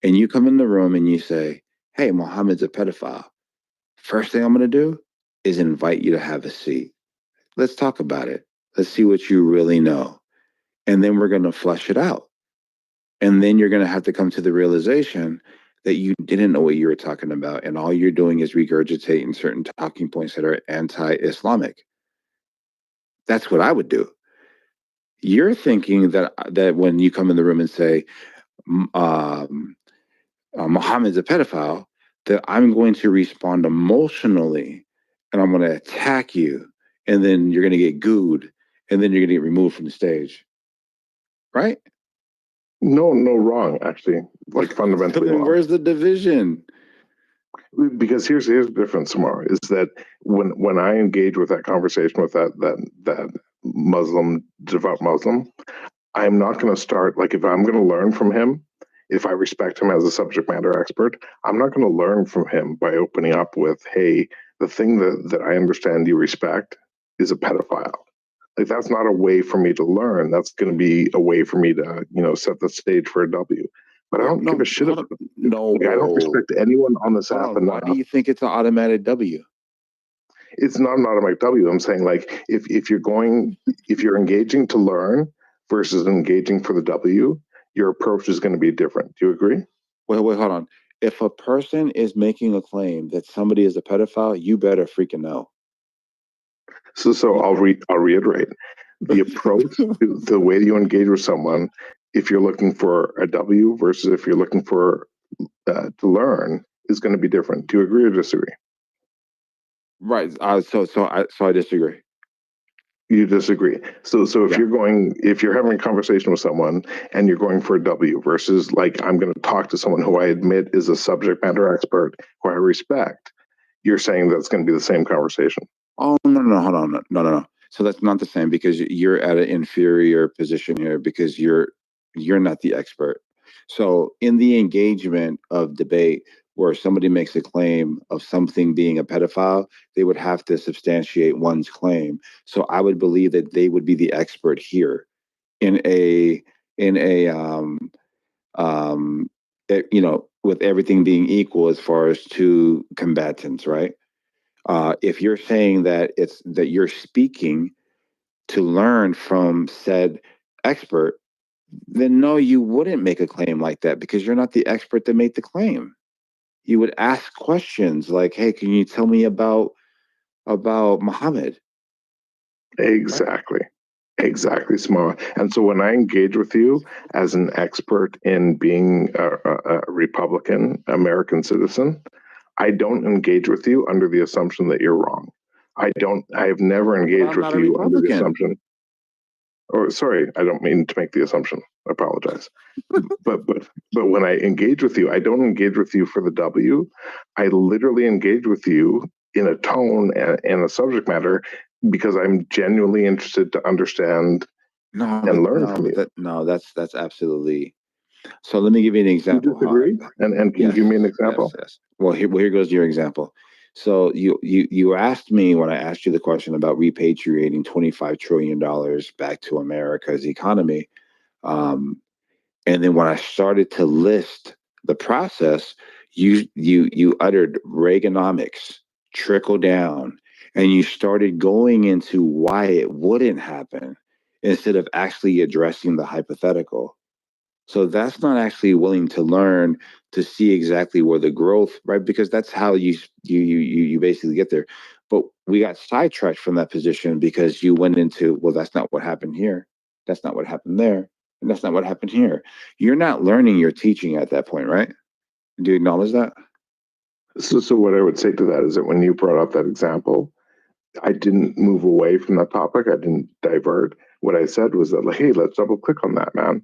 and you come in the room and you say, hey, Muhammad's a pedophile. First thing I'm going to do is invite you to have a seat. Let's talk about it. Let's see what you really know. And then we're going to flesh it out. And then you're going to have to come to the realization that you didn't know what you were talking about. And all you're doing is regurgitating certain talking points that are anti-Islamic. That's what I would do. You're thinking that when you come in the room and say, Muhammad's a pedophile, that I'm going to respond emotionally and I'm going to attack you. And then you're going to get gooed. And then you're going to get removed from the stage. Right? No, wrong, actually. Like fundamentally wrong. Where's the division? Because here's the difference, Samar, is that when I engage with that conversation with that Muslim, devout Muslim, I'm not going to start, like if I'm going to learn from him, if I respect him as a subject matter expert, I'm not going to learn from him by opening up with, hey, the thing that I understand you respect is a pedophile. Like that's not a way for me to learn. That's going to be a way for me to, set the stage for a W. But I don't give a shit about it. No, I don't respect anyone on this app. Why do you think it's an automatic W? It's not an automatic W. I'm saying like if you're engaging to learn versus engaging for the W, your approach is going to be different. Do you agree? Wait, hold on. If a person is making a claim that somebody is a pedophile, you better freaking know. So I'll reiterate the approach, the way you engage with someone. If you're looking for a W versus if you're looking for to learn, is going to be different. Do you agree or disagree? Right. So I disagree. You disagree. So if you're having a conversation with someone and you're going for a W versus like I'm going to talk to someone who I admit is a subject matter expert who I respect, you're saying that's going to be the same conversation. Oh no, hold on, no. So that's not the same because you're at an inferior position here because you're not the expert. So in the engagement of debate where somebody makes a claim of something being a pedophile, they would have to substantiate one's claim. So I would believe that they would be the expert here with everything being equal as far as two combatants, right? If you're saying that you're speaking to learn from said expert, then no, you wouldn't make a claim like that because you're not the expert that made the claim. You would ask questions like, hey, can you tell me about Muhammad? Exactly. Exactly, Samara. And so when I engage with you as an expert in being a Republican American citizen, I don't engage with you under the assumption that you're wrong. I have never engaged with you under the assumption. Or sorry, I don't mean to make the assumption. I apologize. but when I engage with you, I don't engage with you for the W. I literally engage with you in a tone and a subject matter because I'm genuinely interested to understand and learn from you. That's absolutely. So let me give you an example. You disagree? And can you give me an example? Yes. Well, here goes your example. So you asked me when I asked you the question about repatriating $25 trillion back to America's economy. And then when I started to list the process, you uttered Reaganomics, trickle down, and you started going into why it wouldn't happen instead of actually addressing the hypothetical. So that's not actually willing to learn to see exactly where the growth, right? Because that's how you basically get there. But we got sidetracked from that position because you went into, well, that's not what happened here. That's not what happened there. And that's not what happened here. You're not learning, you're teaching at that point, right? Do you acknowledge that? So what I would say to that is that when you brought up that example, I didn't move away from that topic. I didn't divert. What I said was that, like, hey, let's double click on that, man.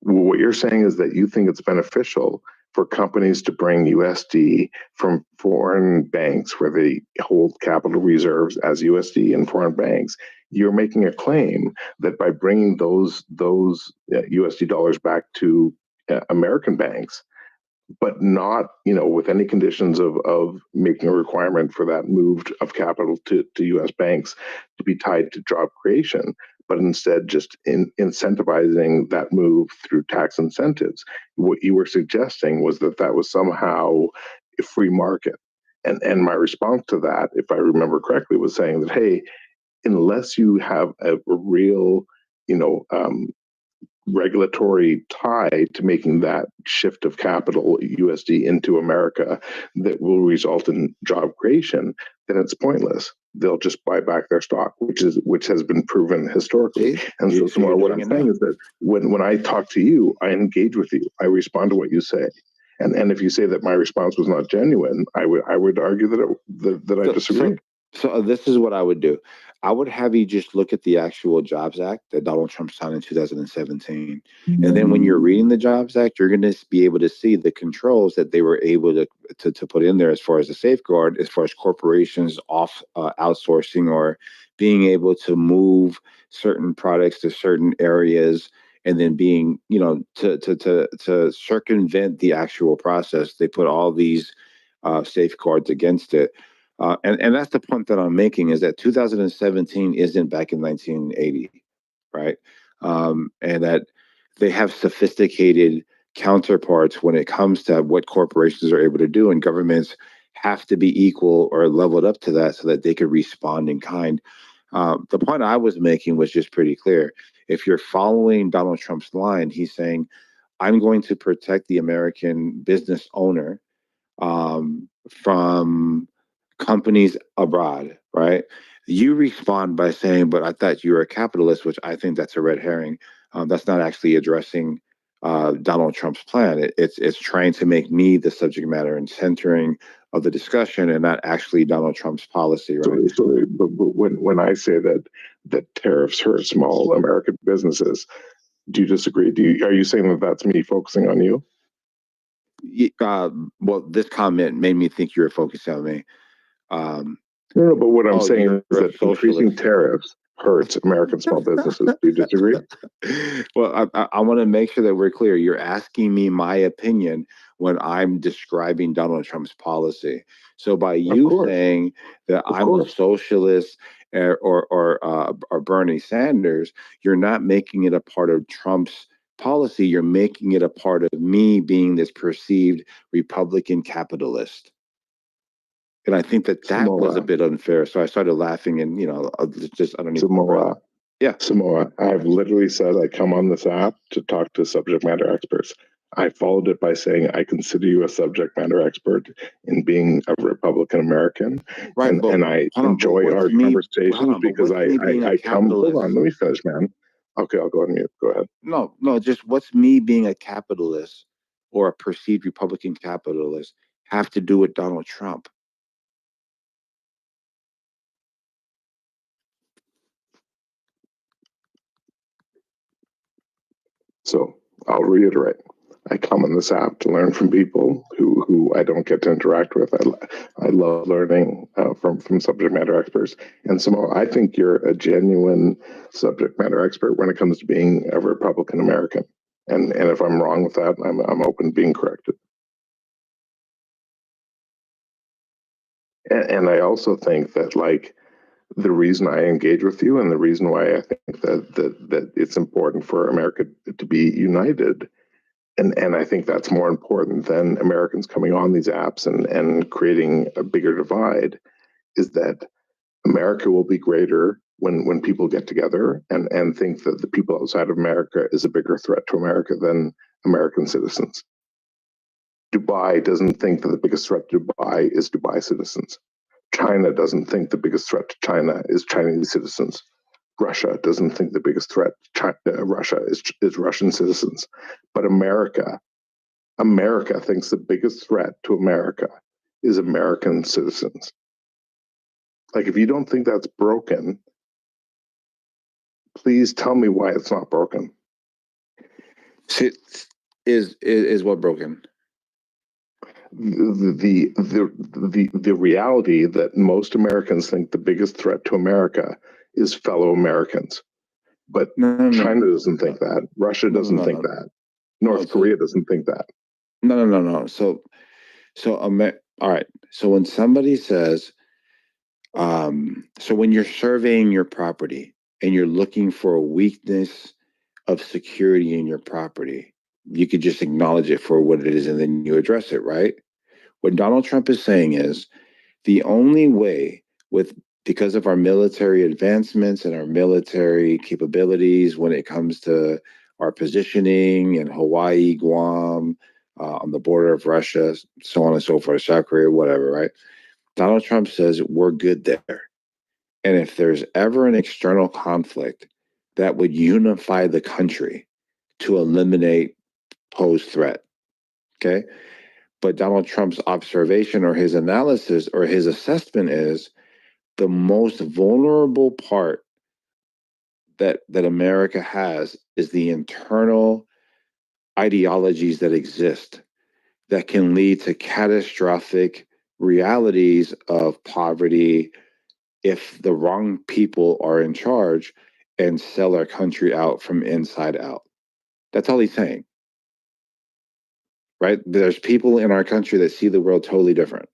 What you're saying is that you think it's beneficial for companies to bring USD from foreign banks where they hold capital reserves as USD in foreign banks. You're making a claim that by bringing those USD dollars back to American banks, but not, with any conditions of making a requirement for that move of capital to U.S. banks to be tied to job creation, but instead just incentivizing that move through tax incentives. What you were suggesting was that was somehow a free market. And my response to that, if I remember correctly, was saying that, hey, unless you have a real, regulatory tie to making that shift of capital USD into America that will result in job creation, then it's pointless. They'll just buy back their stock, which has been proven historically. And so Samora, what I'm saying is that when I talk to you, I engage with you, I respond to what you say. And if you say that my response was not genuine, I would argue that I disagree. So this is what I would do. I would have you just look at the actual Jobs Act that Donald Trump signed in 2017. And then when you're reading the Jobs Act, you're going to be able to see the controls that they were able to put in there as far as a safeguard, as far as corporations outsourcing or being able to move certain products to certain areas, and then being, to circumvent the actual process. They put all these safeguards against it. And that's the point that I'm making, is that 2017 isn't back in 1980, right? And that they have sophisticated counterparts when it comes to what corporations are able to do, and governments have to be equal or leveled up to that so that they could respond in kind. The point I was making was just pretty clear. If you're following Donald Trump's line, he's saying, I'm going to protect the American business owner from companies abroad, right? You respond by saying, but I thought you were a capitalist, which I think that's a red herring. That's not actually addressing Donald Trump's plan. It's trying to make me the subject matter and centering of the discussion, and not actually Donald Trump's policy, right? But when I say that tariffs hurt small American businesses, do you disagree? Are you saying that that's me focusing on you? Well, this comment made me think you were focusing on me. No, but what I'm saying is that increasing tariffs hurts American small businesses. Do you disagree? Well, I want to make sure that we're clear. You're asking me my opinion when I'm describing Donald Trump's policy. So by you saying that I'm a socialist or Bernie Sanders, you're not making it a part of Trump's policy. You're making it a part of me being this perceived Republican capitalist. And I think that was a bit unfair. So I started laughing, and, just underneath. Samora. Yeah. Samora, I've literally said I come on this app to talk to subject matter experts. I followed it by saying I consider you a subject matter expert in being a Republican American. Right. And I enjoy our conversations because I come. Hold on, let me finish, man. Okay, I'll go on mute. Go ahead. No, just what's me being a capitalist or a perceived Republican capitalist have to do with Donald Trump? So I'll reiterate. I come on this app to learn from people who I don't get to interact with. I love learning from subject matter experts. And Samora, I think you're a genuine subject matter expert when it comes to being a Republican American. And if I'm wrong with that, I'm open to being corrected. And I also think that, like, the reason I engage with you and the reason why I think that it's important for America to be united, and I think that's more important than Americans coming on these apps and creating a bigger divide, is that America will be greater when people get together and think that the people outside of America is a bigger threat to America than American citizens. Dubai doesn't think that the biggest threat to Dubai is Dubai citizens. China doesn't think the biggest threat to China is Chinese citizens. Russia doesn't think the biggest threat to Russia is Russian citizens. But America thinks the biggest threat to America is American citizens. Like, if you don't think that's broken, please tell me why it's not broken. Is what broken? The reality that most Americans think the biggest threat to America is fellow Americans. But China doesn't think that. Russia doesn't think that. North Korea doesn't think that. No. So all right. So when somebody says, so when you're surveying your property and you're looking for a weakness of security in your property, you could just acknowledge it for what it is and then you address it, right? What Donald Trump is saying is the only way because of our military advancements and our military capabilities when it comes to our positioning in Hawaii, Guam, on the border of Russia, so on and so forth, South Korea, whatever, right? Donald Trump says we're good there. And if there's ever an external conflict that would unify the country to eliminate posed threat, okay? But Donald Trump's observation or his analysis or his assessment is the most vulnerable part that America has is the internal ideologies that exist that can lead to catastrophic realities of poverty if the wrong people are in charge and sell our country out from inside out. That's all he's saying. Right? There's people in our country that see the world totally different.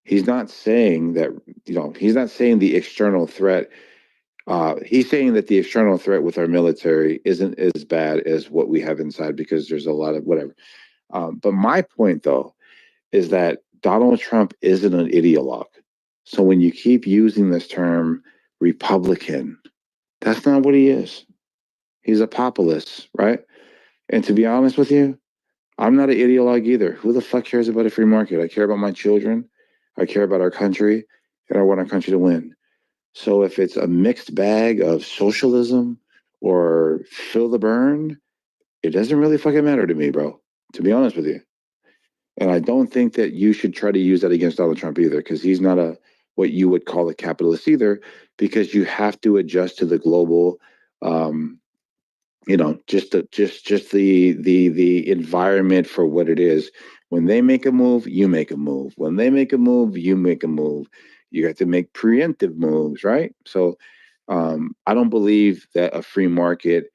He's not saying that, he's not saying the external threat. He's saying that the external threat with our military isn't as bad as what we have inside because there's a lot of whatever. But my point, though, is that Donald Trump isn't an ideologue. So when you keep using this term Republican, that's not what he is. He's a populist, right? And to be honest with you, I'm not an ideologue either. Who the fuck cares about a free market? I care about my children. I care about our country, and I want our country to win. So if it's a mixed bag of socialism or fill the burn, it doesn't really fucking matter to me, bro, to be honest with you. And I don't think that you should try to use that against Donald Trump either, because he's not what you would call a capitalist either, because you have to adjust to the global, just the environment for what it is. When they make a move, you make a move. When they make a move, you make a move. You have to make preemptive moves, right? So I don't believe that a free market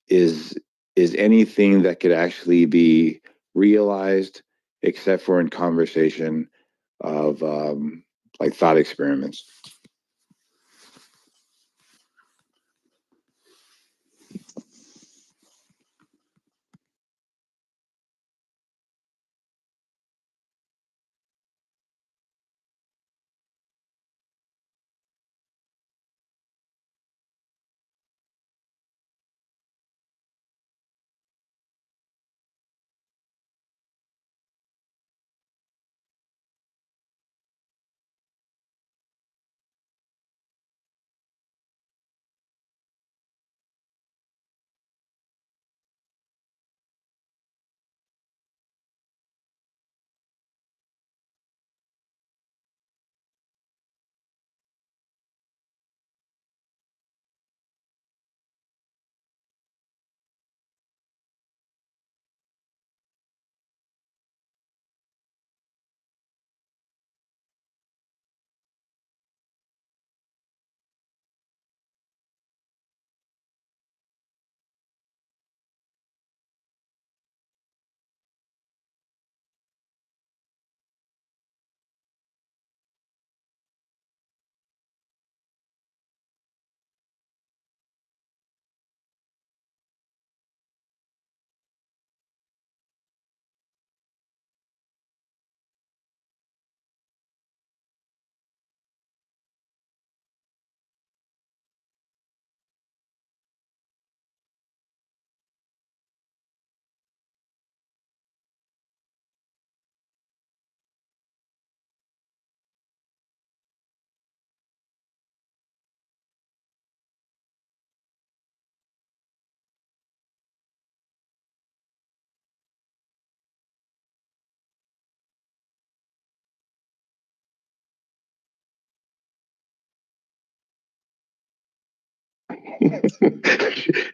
is anything that could actually be realized except for in conversation of like thought experiments.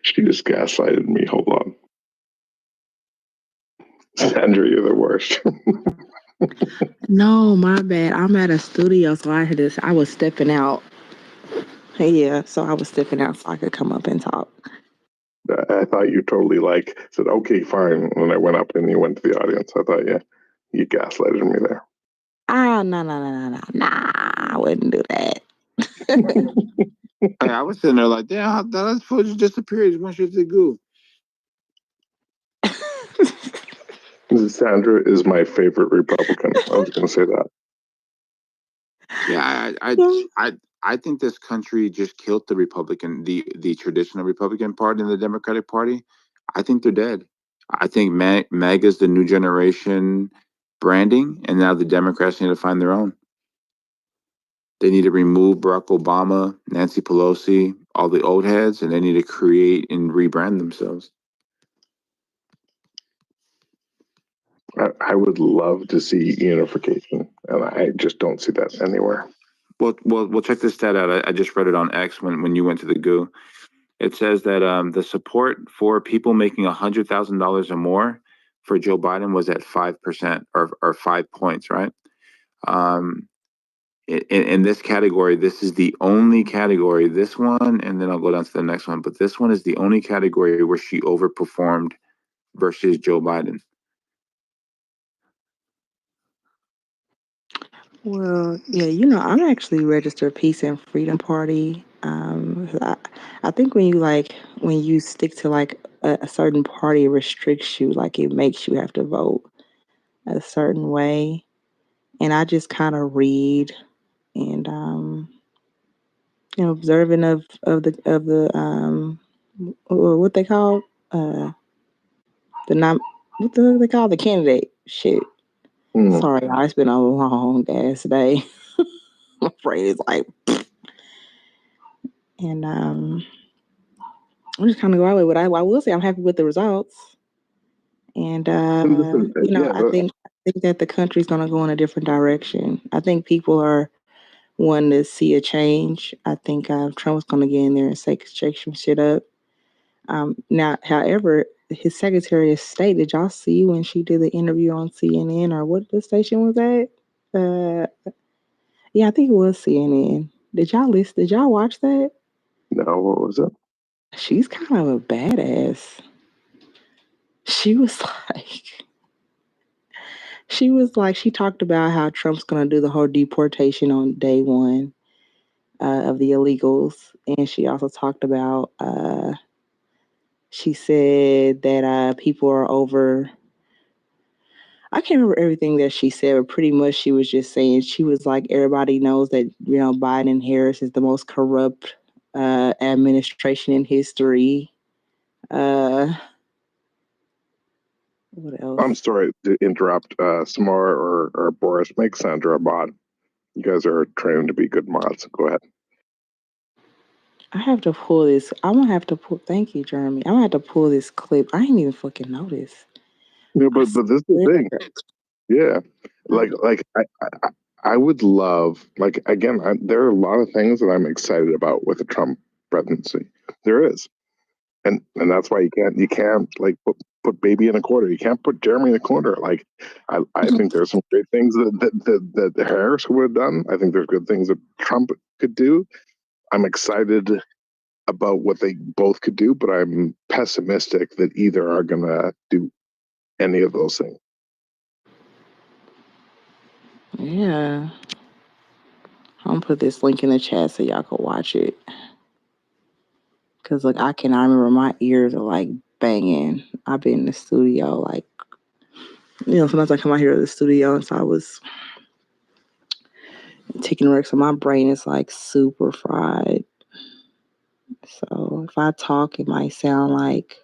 She just gaslighted me. Hold on. Sandra, you're the worst. No, my bad. I'm at a studio, so I was stepping out. Yeah, so I was stepping out so I could come up and talk. I thought you totally said, okay, fine. When I went up and you went to the audience, I thought, yeah, you gaslighted me there. No. I wouldn't do that. I was sitting there like, damn, that footage disappeared. Went straight to the goo. Sandra is my favorite Republican. I was going to say that. Yeah, I think this country just killed the Republican, the traditional Republican Party and the Democratic Party. I think they're dead. I think MAGA is the new generation branding, and now the Democrats need to find their own. They need to remove Barack Obama, Nancy Pelosi, all the old heads, and they need to create and rebrand themselves. I would love to see unification, and I just don't see that anywhere. Well, check this stat out. I just read it on X when you went to the goo. It says that the support for people making $100,000 or more for Joe Biden was at 5% or 5 points, right? In this category, this is the only category, this one, and then I'll go down to the next one. But this one is the only category where she overperformed versus Joe Biden. Well, yeah, I'm actually registered Peace and Freedom Party. I think when you stick to a certain party, it restricts you, it makes you have to vote a certain way. And I just kind of read and observant of the what they call what the they call the candidate shit. Sorry, y'all, it's been a long ass day. My brain is and I'm just kind of go out with it. I will say I'm happy with the results, and I think that the country's gonna go in a different direction. I think people are wanting to see a change. I think Trump's gonna get in there and shake some shit up. Now, however, his Secretary of State, did y'all see when she did the interview on CNN or what the station was at? Yeah, I think it was CNN. Did y'all watch that? No, what was it? She's kind of a badass. She talked about how Trump's going to do the whole deportation on day one of the illegals. And she also talked about, she said that people are over, I can't remember everything that she said, but pretty much she was just saying, she was like, everybody knows that, Biden and Harris is the most corrupt administration in history. What else? I'm sorry to interrupt, Samara or Boris. Make Sandra a mod. You guys are trained to be good mods. Go ahead. I have to pull this. Thank you, Jeremy. I'm gonna have to pull this clip. I ain't even fucking notice. Yeah, but this is the thing. Yeah, I would love, again, there are a lot of things that I'm excited about with the Trump presidency. There is, and that's why you can't put baby in a corner. You can't put Jeremy in a corner. I think there's some great things that Harris would have done. I think there's good things that Trump could do. I'm excited about what they both could do, but I'm pessimistic that either are gonna do any of those things. Yeah. I'm gonna put this link in the chat so y'all can watch it. Cause I remember my ears are banging. I've been in the studio, sometimes I come out here to the studio and so I was taking work, so my brain is super fried. So if I talk, it might sound like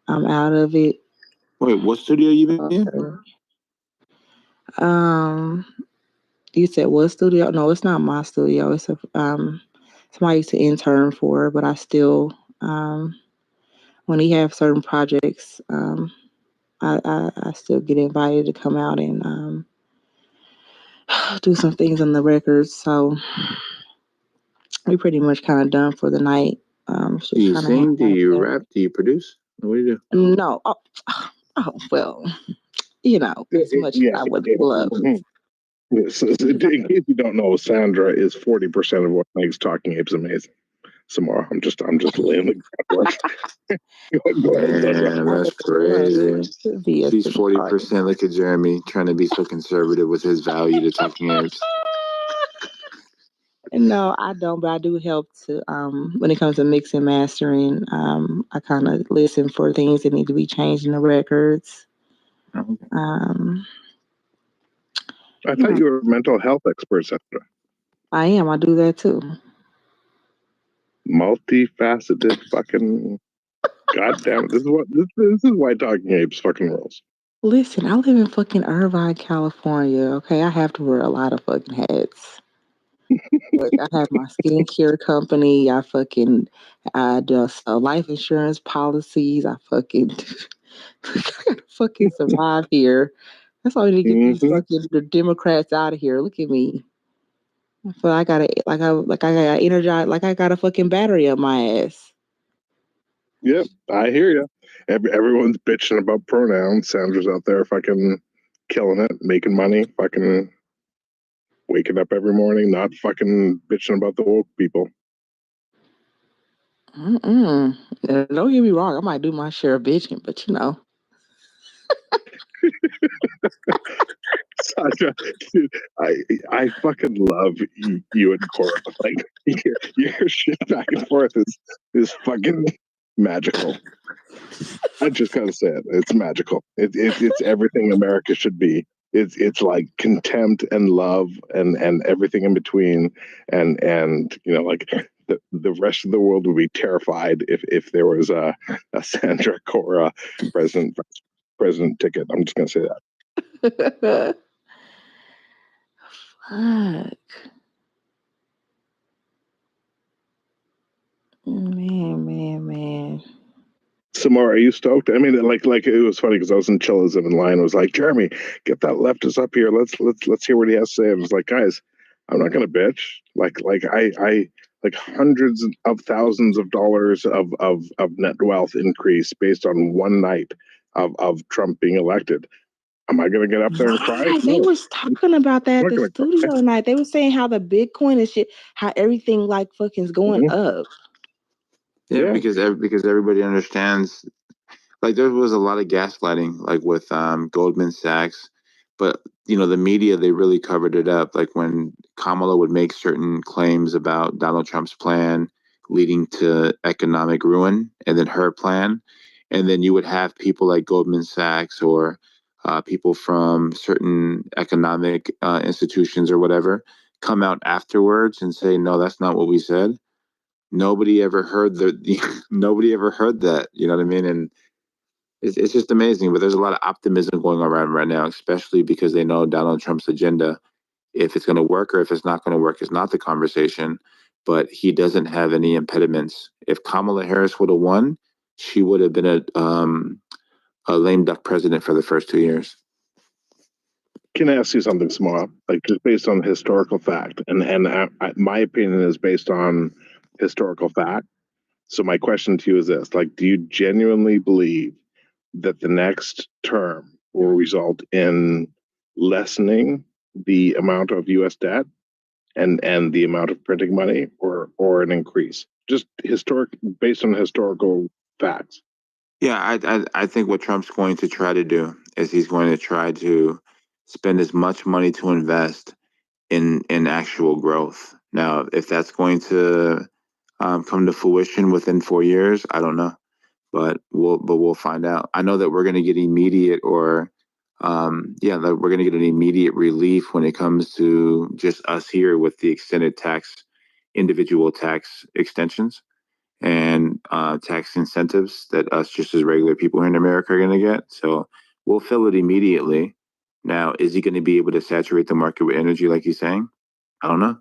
I'm out of it. Wait, what studio you been in? You said what studio? No, it's not my studio. It's somebody I used to intern for, but I still when he have certain projects, I still get invited to come out and do some things on the records. So we pretty much kind of done for the night. Do you sing? Do you rap? Do you produce? What do you do? No. Oh well, as much as I would love. Yes, in case you don't know, Sandra is 40% of what makes Talking Apes amazing. Samara. I'm just laying the groundwork. Go ahead, Damn, that's crazy. She's 40%. Look at Jeremy trying to be so conservative with his value to talking apes. No, I don't, but I do help to when it comes to mixing, mastering. I kind of listen for things that need to be changed in the records. I thought you were a mental health expert, Sandra. I am. I do that too. Multifaceted fucking. God damn it! This is why Talking Apes fucking rules. Listen, I live in fucking Irvine, California. Okay, I have to wear a lot of fucking hats. Look, I have my skincare company. I do life insurance policies. I gotta fucking survive here. That's why we need to get these fucking the Democrats out of here. Look at me. I feel I got energized, like I got a fucking battery up my ass. Yep, I hear you. Everyone's bitching about pronouns. Sandra's out there fucking killing it, making money, fucking waking up every morning, not fucking bitching about the woke people. Don't get me wrong, I might do my share of bitching, but you know. Sasha, dude, I fucking love you and Cora. Like your shit back and forth is fucking magical. I just gotta say it. It's magical. It's everything America should be. It's like contempt and love and everything in between. And you know, like the rest of the world would be terrified if there was a Sandra Cora president ticket. I'm just gonna say that. Fuck. Man. Samara, are you stoked? I mean, like it was funny because I was in Chillism and Lion was like, Jeremy, get that leftist up here. Let's hear what he has to say. And I was like, guys, I'm not gonna bitch. Like I hundreds of thousands of dollars of net wealth increase based on one night of Trump being elected. Am I gonna get up there and cry? They was talking about that at the studio tonight. They were saying how the Bitcoin and shit, how everything like fucking's going up. Yeah, because everybody understands. Like there was a lot of gaslighting, like with Goldman Sachs, but you know the media, they really covered it up. Like when Kamala would make certain claims about Donald Trump's plan leading to economic ruin, and then her plan, and then you would have people like Goldman Sachs or people from certain economic institutions or whatever come out afterwards and say, no, that's not what we said. Nobody ever heard nobody ever heard that. You know what I mean? And it's just amazing. But there's a lot of optimism going around right now, especially because they know Donald Trump's agenda. If it's going to work or if it's not going to work is not the conversation. But he doesn't have any impediments. If Kamala Harris would have won, she would have been a lame duck president for the first 2 years. Can I ask you something small, like just based on historical fact? And my opinion is based on historical fact. So my question to you is this: like, do you genuinely believe that the next term will result in lessening the amount of U.S. debt and the amount of printing money, or an increase? Just based on historical facts. Yeah, I think what Trump's going to try to do is he's going to try to spend as much money to invest in actual growth. Now, if that's going to come to fruition within 4 years, I don't know, but we'll find out. I know that we're going to get immediate we're going to get an immediate relief when it comes to just us here with the extended individual tax extensions and tax incentives that us just as regular people here in America are going to get. So we'll feel it immediately. Now, is he going to be able to saturate the market with energy like he's saying? I don't know.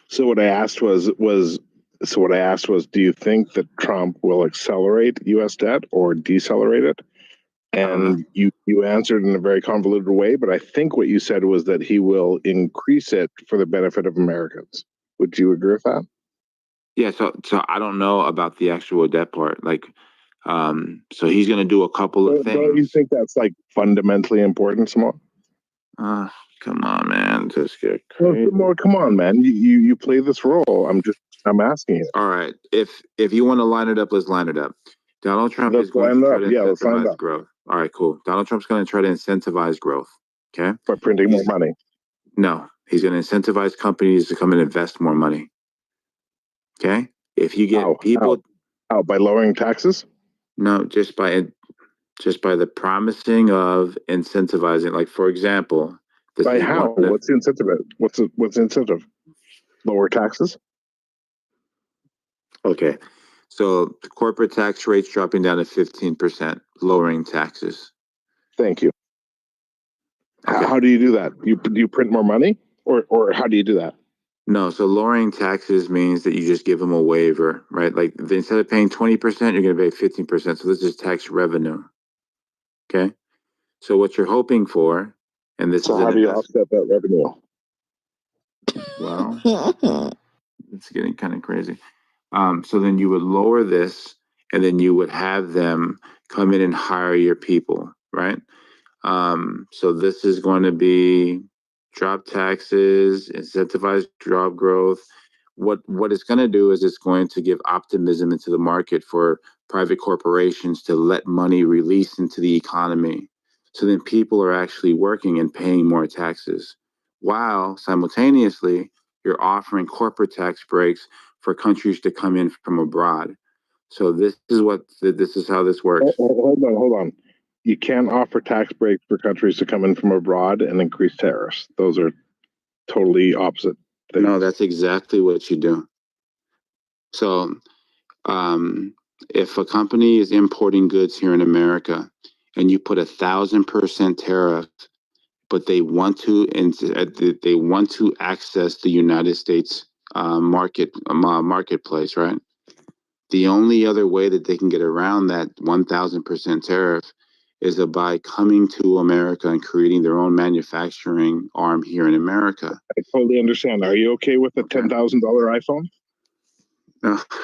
So what I asked was, do you think that Trump will accelerate U.S. debt or decelerate it? And you answered in a very convoluted way, but I think what you said was that he will increase it for the benefit of Americans. Would you agree with that? Yeah, so I don't know about the actual debt part. Like, so he's going to do a couple of things. Don't you think that's like fundamentally important, Simone? Come on, man, just get crazy. Well, come on, man. You play this role. I'm just I'm asking you. All right. If you want to line it up, let's line it up. Donald Trump is going to try to incentivize growth. All right, cool. Donald Trump's going to try to incentivize growth. Okay. By printing more money. No, he's going to incentivize companies to come and invest more money. Okay. If you get people by lowering taxes? No, just by the promising of incentivizing. Like, for example, by how? What's the incentive? What's the incentive? Lower taxes? Okay. So the corporate tax rate's dropping down to 15%, lowering taxes. Thank you. Okay. How do you do that? Do you print more money, or how do you do that? No, so lowering taxes means that you just give them a waiver, right? Like instead of paying 20%, you're going to pay 15%. So this is tax revenue. Okay. So what you're hoping for, and this so is how do you offset that revenue? Well, it's getting kind of crazy. So then you would lower this, and then you would have them come in and hire your people, right? So this is going to be drop taxes, incentivize job growth. What it's going to do is it's going to give optimism into the market for private corporations to let money release into the economy. So then people are actually working and paying more taxes, while simultaneously you're offering corporate tax breaks for countries to come in from abroad. So this is how this works. Hold on. You can't offer tax breaks for countries to come in from abroad and increase tariffs. Those are totally opposite things. No, that's exactly what you do. So if a company is importing goods here in America and you put 1,000% tariff, but they want to access the United States marketplace, right? The only other way that they can get around that 1,000% tariff is by coming to America and creating their own manufacturing arm here in America. I totally understand. Are you okay with a $10,000 iPhone?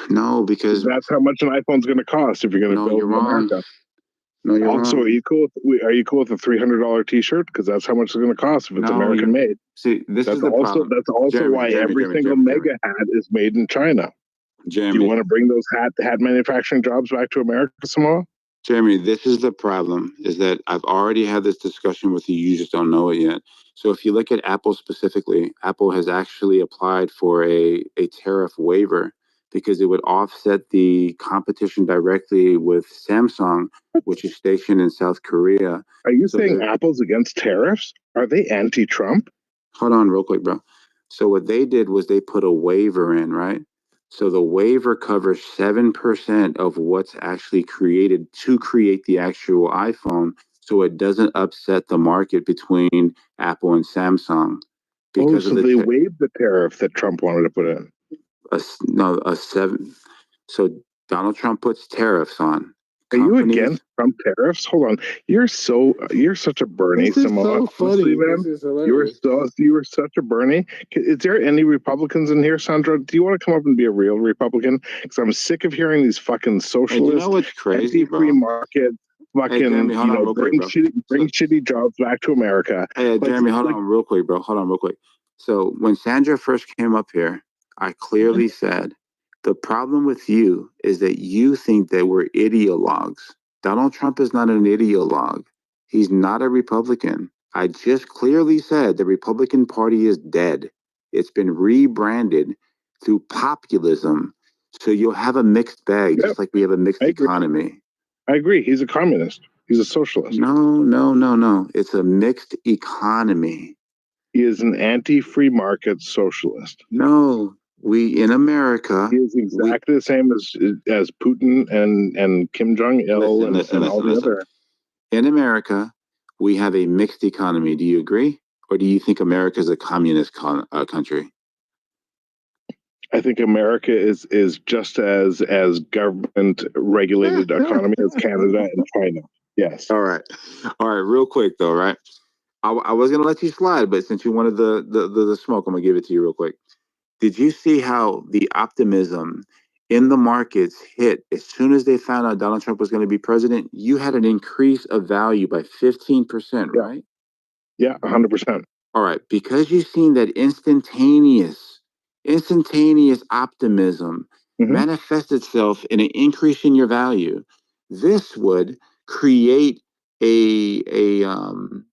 No, because that's how much an iPhone's going to cost if you're going to build in America. No, you're also, wrong. Are you cool with a $300 T-shirt? Because that's how much it's going to cost if it's American made. See, that's is the problem. That's also why every single mega hat is made in China. Jeremy, do you want to bring those hat manufacturing jobs back to America, Samoa? Jeremy, this is the problem, is that I've already had this discussion with you. You just don't know it yet. So if you look at Apple specifically, Apple has actually applied for a tariff waiver because it would offset the competition directly with Samsung, which is stationed in South Korea. Are you saying Apple's against tariffs? Are they anti-Trump? Hold on real quick, bro. So what they did was they put a waiver in, right? So the waiver covers 7% of what's actually created to create the actual iPhone, so it doesn't upset the market between Apple and Samsung. Because they waived the tariff that Trump wanted to put in. So Donald Trump puts tariffs on. Are you against Trump tariffs? Hold on. You're such a Bernie. This is so funny. Man. You're such a Bernie. Is there any Republicans in here, Sandra? Do you want to come up and be a real Republican? Because I'm sick of hearing these fucking socialist, you know what's crazy, free market, fucking, bring shitty jobs back to America. Hey, Jeremy, hold on real quick, bro. Hold on real quick. So when Sandra first came up here, I clearly said, the problem with you is that you think that we're ideologues. Donald Trump is not an ideologue. He's not a Republican. I just clearly said the Republican Party is dead. It's been rebranded through populism. So you'll have a mixed bag, just like we have a mixed economy. I agree. He's a communist. He's a socialist. No. It's a mixed economy. He is an anti-free market socialist. No. We in America, he is exactly the same as Putin and Kim Jong-il and all the other. In America, we have a mixed economy. Do you agree, or do you think America is a communist country? I think America is just as government regulated economy as Canada and China. Yes. All right. Real quick though, right? I was gonna let you slide, but since you wanted the smoke, I'm gonna give it to you real quick. Did you see how the optimism in the markets hit as soon as they found out Donald Trump was going to be president? You had an increase of value by 15%, right? Yeah, 100%. All right. Because you've seen that instantaneous instantaneous optimism manifests itself in an increase in your value. This would create an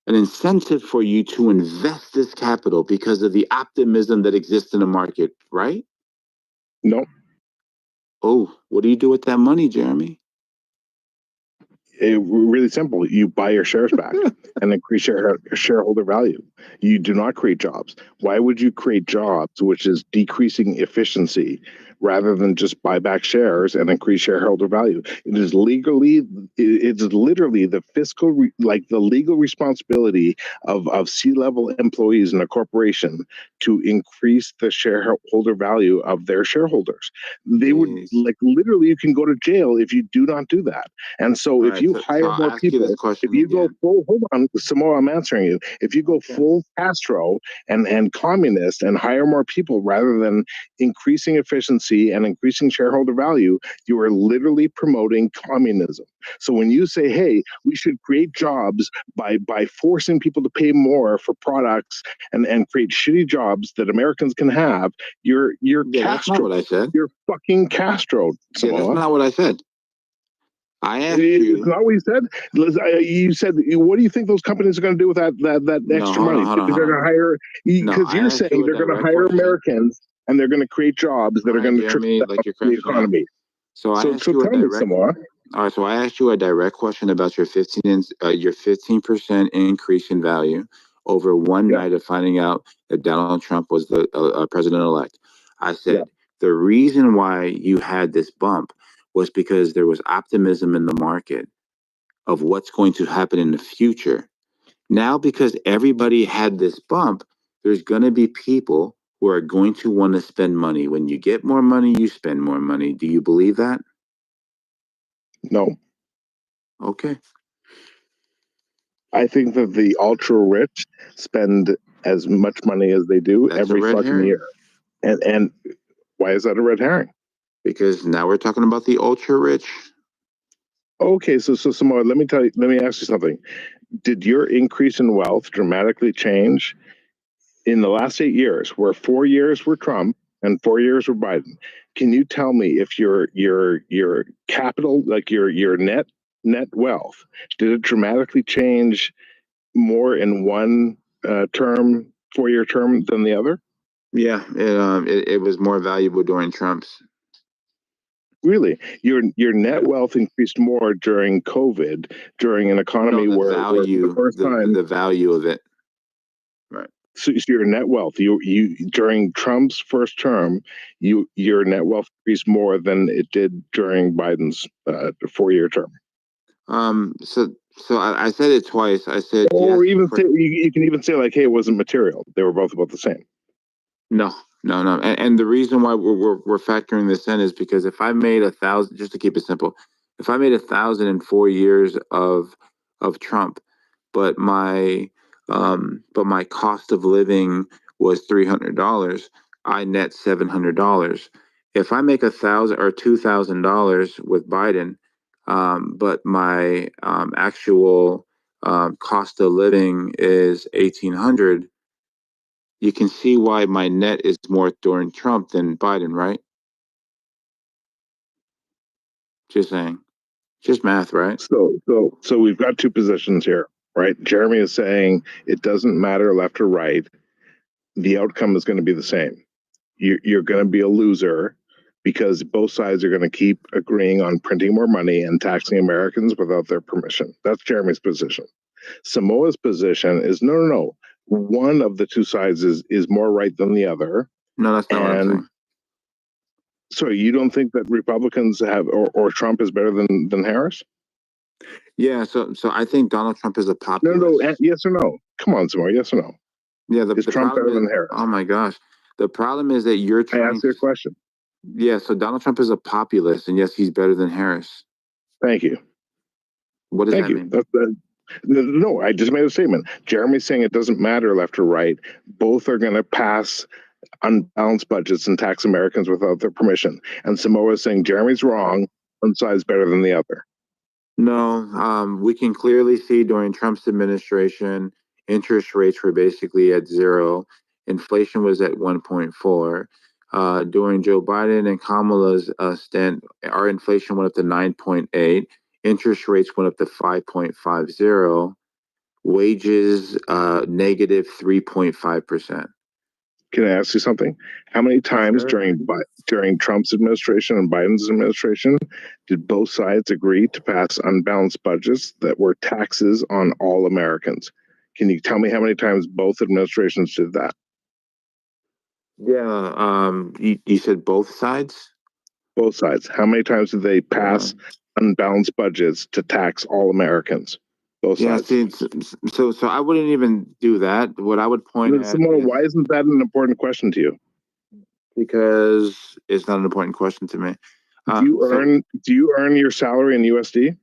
incentive for you to invest this capital because of the optimism that exists in the market, right? No. Oh, what do you do with that money, Jeremy? Really simple. You buy your shares back and increase your shareholder value. You do not create jobs. Why would you create jobs, which is decreasing efficiency, rather than just buy back shares and increase shareholder value? It's literally the fiscal, the legal responsibility of C-level employees in a corporation to increase the shareholder value of their shareholders. They would literally, you can go to jail if you do not do that. And so if you hire more people, if you go full, hold on, Samoa, I'm answering you. If you go full Castro and communist and hire more people rather than increasing efficiency and increasing shareholder value, you are literally promoting communism. So when you say, hey, we should create jobs by forcing people to pay more for products and create shitty jobs that Americans can have, you're Castro. That's not what I said. You're fucking Castro, Samoa. Yeah, that's not what I said. I asked you. It's not what you said. You said, what do you think those companies are going to do with that extra money? They're going to hire, because you're saying they're going to hire Americans and they're going to create jobs that are going to trickle down the economy. So tell me some more. All right, so I asked you a direct question about your 15% increase in value over one night of finding out that Donald Trump was the president-elect. I said, the reason why you had this bump was because there was optimism in the market of what's going to happen in the future. Now, because everybody had this bump, there's going to be people who are going to want to spend money. When you get more money, you spend more money. Do you believe that? No. Okay. I think that the ultra rich spend as much money as they do every fucking year. And why is that a red herring? Because now we're talking about the ultra rich. Okay, so Samoa, let me ask you something. Did your increase in wealth dramatically change in the last 8 years, where 4 years were Trump and 4 years were Biden? Can you tell me if your capital, like your net wealth, did it dramatically change more in one term, 4-year term, than the other? Yeah, it was more valuable during Trump's. Really, your net wealth increased more during COVID, during an economy where for the first time the value of it, right? So your net wealth, you during Trump's first term, your net wealth increased more than it did during Biden's 4-year term. So I said it twice. I said, or even say you can even say like, hey, it wasn't material. They were both about the same. No. And the reason why we're factoring this in is because if I made 1,000, just to keep it simple, if I made 1,000 in 4 years of Trump, but my cost of living was $300, I net $700. If I make 1,000 or $2,000 with Biden, but my actual cost of living is $1,800. You can see why my net is more during Trump than Biden, right? Just saying. Just math, right? So we've got two positions here, right? Jeremy is saying it doesn't matter left or right. The outcome is going to be the same. You're going to be a loser because both sides are going to keep agreeing on printing more money and taxing Americans without their permission. That's Jeremy's position. Samoa's position is no. One of the two sides is more right than the other. No, that's not what I'm saying. So you don't think that Republicans have or Trump is better than Harris? Yeah, so I think Donald Trump is a populist. No, yes or no? Come on, Samoa, yes or no? Yeah, is Trump better than Harris? Oh my gosh. The problem is that you're trying I asked you a question. Yeah, so Donald Trump is a populist, and yes, he's better than Harris. Thank you. What does that mean? No, I just made a statement. Jeremy's saying it doesn't matter left or right. Both are going to pass unbalanced budgets and tax Americans without their permission. And Samoa is saying Jeremy's wrong. One side's better than the other. No, we can clearly see during Trump's administration, interest rates were basically at zero, Inflation was at 1.4. During Joe Biden and Kamala's stint, our inflation went up to 9.8. Interest rates went up to 5.50. Wages negative 3.5%. Can I ask you something? How many times during Trump's administration and Biden's administration did both sides agree to pass unbalanced budgets that were taxes on all Americans? Can you tell me how many times both administrations did that? Yeah, you said both sides? Both sides. How many times did they pass unbalanced budgets to tax all Americans? Both sides. See, so I wouldn't even do that. What I would point at Simona, why isn't that an important question to you? Because it's not an important question to me. Do you earn your salary in USD?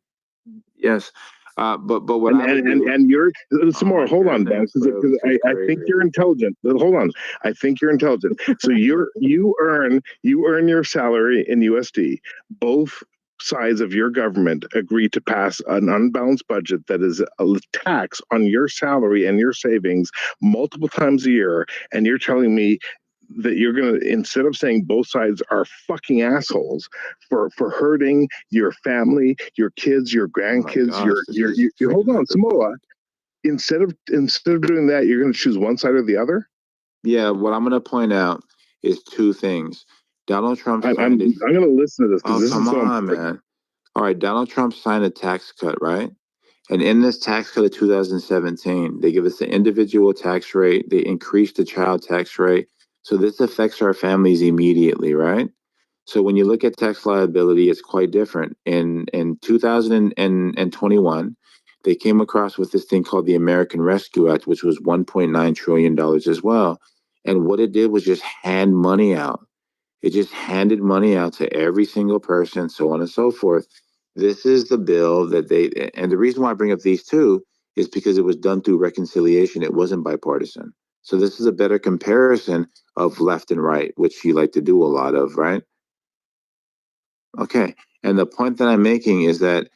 Yes. But what and you're some more. Hold on, Ben, because I think you're intelligent. Hold on, I think you're intelligent. So you earn your salary in USD. Both sides of your government agree to pass an unbalanced budget that is a tax on your salary and your savings multiple times a year, and you're telling me that you're gonna, instead of saying both sides are fucking assholes for hurting your family, your kids, your grandkids, your hold on, Samoa. Instead of doing that, you're gonna choose one side or the other? Yeah, what I'm gonna point out is two things. Donald Trump I'm gonna listen to this because this is so important. Man. All right, Donald Trump signed a tax cut, right? And in this tax cut of 2017, they give us the individual tax rate, they increased the child tax rate. So this affects our families immediately, right? So when you look at tax liability, it's quite different. In 2021, they came across with this thing called the American Rescue Act, which was $1.9 trillion as well. And what it did was just hand money out. It just handed money out to every single person, so on and so forth. This is the bill that and the reason why I bring up these two is because it was done through reconciliation. It wasn't bipartisan. So this is a better comparison of left and right, which you like to do a lot of, right? Okay. And the point that I'm making is that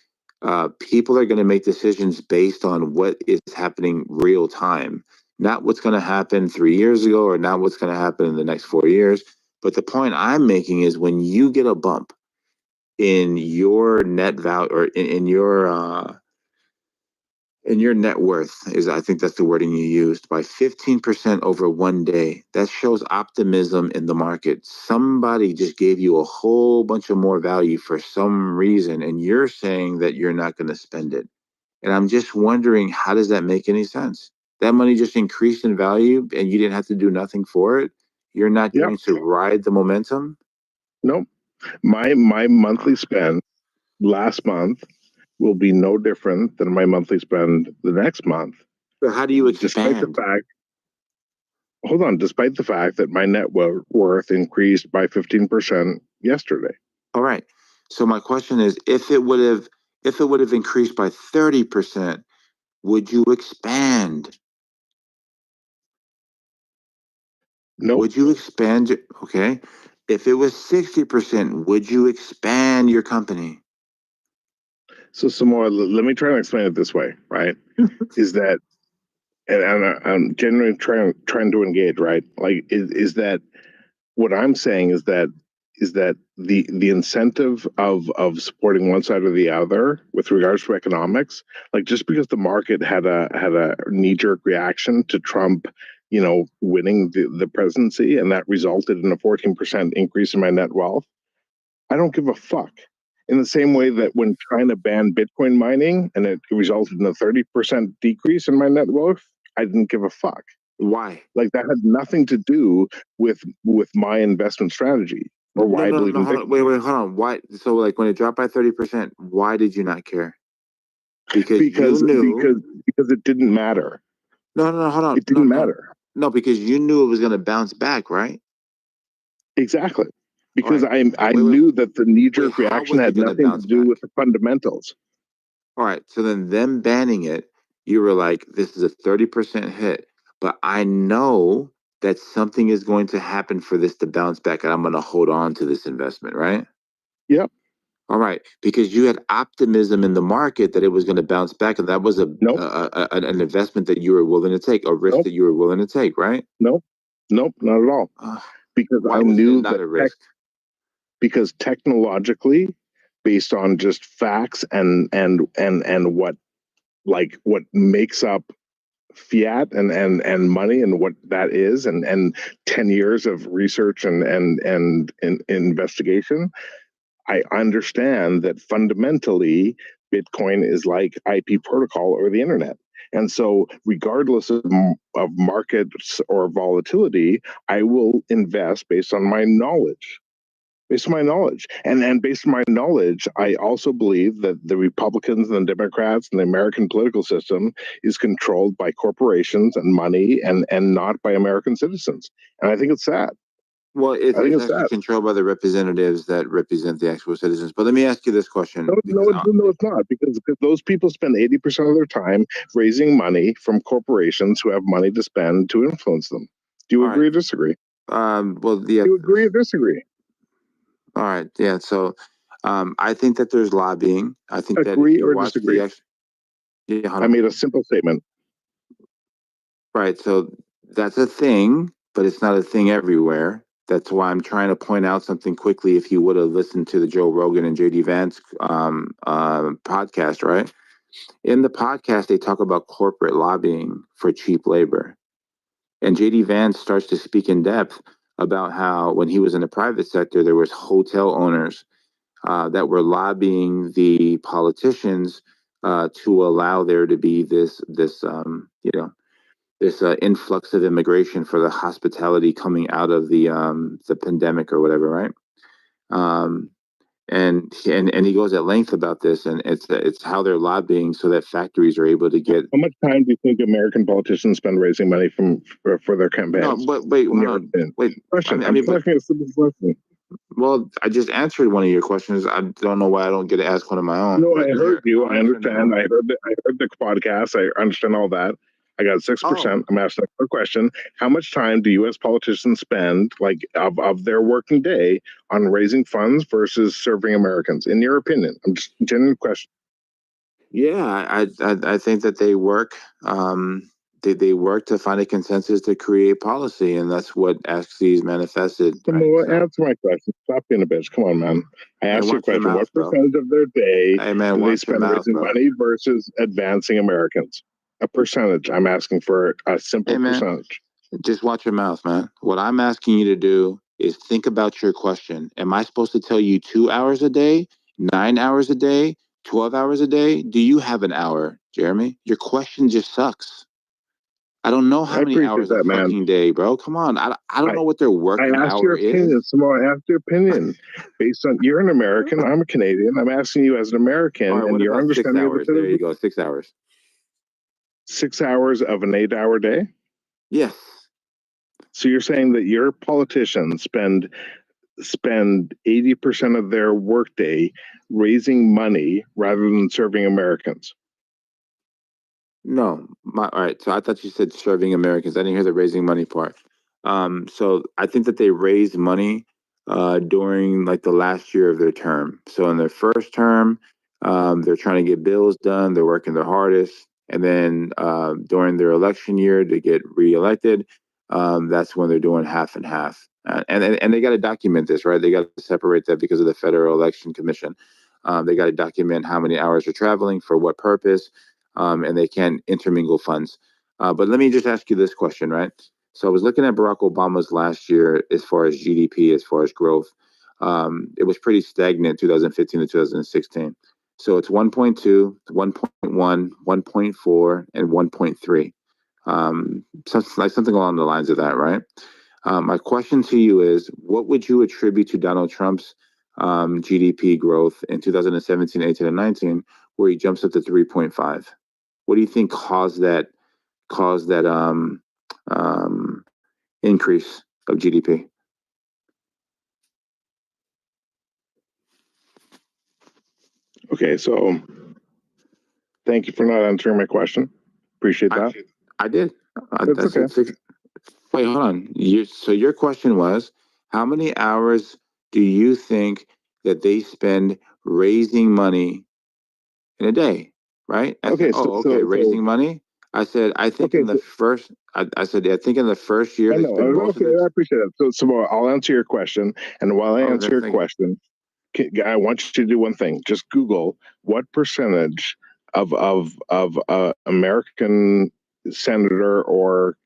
people are going to make decisions based on what is happening real time, not what's going to happen 3 years ago or not what's going to happen in the next 4 years. But the point I'm making is when you get a bump in your net value or in your net worth, is I think that's the wording you used, by 15% over one day, that shows optimism in the market. Somebody just gave you a whole bunch of more value for some reason, and you're saying that you're not going to spend it. And I'm just wondering, how does that make any sense? That money just increased in value and you didn't have to do nothing for it? You're not going to ride the momentum? Nope. My monthly spend last month will be no different than my monthly spend the next month. So how do you expand? Despite the fact that my net worth increased by 15% yesterday. All right. So my question is, if it would have increased by 30%, would you expand? No. Would you expand? Okay. If it was 60%, would you expand your company? So some more, let me try and explain it this way, right? Is that, and I'm genuinely trying to engage, right? Like, is that what I'm saying is that the incentive of supporting one side or the other with regards to economics, like just because the market had a knee-jerk reaction to Trump, winning the presidency, and that resulted in a 14% increase in my net wealth, I don't give a fuck. In the same way that when China banned Bitcoin mining and it resulted in a 30% decrease in my net wealth, I didn't give a fuck. Why? Like that had nothing to do with my investment strategy or why I believe in Bitcoin. Wait, hold on. Why? So like when it dropped by 30%, why did you not care? Because you knew. Because it didn't matter. No, hold on. It didn't matter. No, because you knew it was going to bounce back, right? Exactly. Because I knew that the knee-jerk reaction had nothing to do with the fundamentals. All right. So then them banning it, you were like, this is a 30% hit. But I know that something is going to happen for this to bounce back, and I'm going to hold on to this investment, right? Yep. All right. Because you had optimism in the market that it was going to bounce back, and that was an investment that you were willing to take, a risk that you were willing to take, right? Nope. Nope, not at all. Because I knew that because technologically, based on just facts and what makes up fiat and money and what that is and 10 years of research and investigation, I understand that fundamentally Bitcoin is like IP protocol or the internet. And so regardless of markets or volatility, I will invest based on my knowledge. Based on my knowledge. And based on my knowledge, I also believe that the Republicans and the Democrats and the American political system is controlled by corporations and money and not by American citizens. And I think it's sad. Well, it's actually controlled by the representatives that represent the actual citizens. But let me ask you this question. No, it's not. Because those people spend 80% of their time raising money from corporations who have money to spend to influence them. Do you agree or disagree? Do you agree or disagree? All right. Yeah. So I think that there's lobbying. I think agree that or disagree? I made a simple statement. Right. So that's a thing, but it's not a thing everywhere. That's why I'm trying to point out something quickly. If you would have listened to the Joe Rogan and JD Vance podcast, right? In the podcast, they talk about corporate lobbying for cheap labor. And JD Vance starts to speak in depth about how when he was in the private sector, there was hotel owners that were lobbying the politicians to allow there to be this influx of immigration for the hospitality coming out of the pandemic or whatever, right? And he goes at length about this, and it's how they're lobbying so that factories are able to get. How much time do you think American politicians spend raising money for their campaigns? No, but wait. Question. I'm asking a simple question. Well, I just answered one of your questions. I don't know why I don't get to ask one of my own. No, I heard you. I understand. I heard the podcast. I understand all that. I got 6%. I'm asking a question. How much time do U.S. politicians spend, like of their working day, on raising funds versus serving Americans? In your opinion, I'm just a genuine question. Yeah, I think that they work. They work to find a consensus to create policy, and that's what actually manifested. Answer my question. Stop being a bitch. Come on, man. I asked you a question. What percentage of their day do they spend raising money versus advancing Americans? A percentage. I'm asking for a simple percentage. Just watch your mouth, man. What I'm asking you to do is think about your question. Am I supposed to tell you 2 hours a day, 9 hours a day, 12 hours a day? Do you have an hour, Jeremy? Your question just sucks. I don't know how many hours a fucking day, bro. Come on. I don't know what their working hour is. I asked your opinion, Simone. I asked your opinion. Based on, you're an American, I'm a Canadian. I'm asking you as an American, right, and your understanding of there you go, 6 hours. 6 hours of an 8-hour day? Yes. So you're saying that your politicians spend 80% of their workday raising money rather than serving Americans? No. All right. So I thought you said serving Americans. I didn't hear the raising money part. So I think that they raised money during like the last year of their term. So in their first term, they're trying to get bills done. They're working their hardest. And then during their election year to get reelected, that's when they're doing half and half. And they got to document this, right? They got to separate that because of the Federal Election Commission. They got to document how many hours they're traveling, for what purpose, and they can't intermingle funds. But let me just ask you this question, right? So I was looking at Barack Obama's last year as far as GDP, as far as growth. It was pretty stagnant 2015 to 2016. So it's 1.2, 1.1, 1.4, and 1.3. Something along the lines of that, right? My question to you is, what would you attribute to Donald Trump's GDP growth in 2017, 18, and 19, where he jumps up to 3.5? What do you think caused that increase of GDP? Okay, so thank you for not answering my question. Appreciate that. I did. That's okay. Wait, hold on. So your question was, how many hours do you think that they spend raising money in a day, right? Okay, raising money. I said, I think in the first, I said, I think in the first year, I they know. spent most Okay, of it. I appreciate that. So, Samoa, I'll answer your question. And while I answer your question, I want you to do one thing. Just Google what percentage of American senator or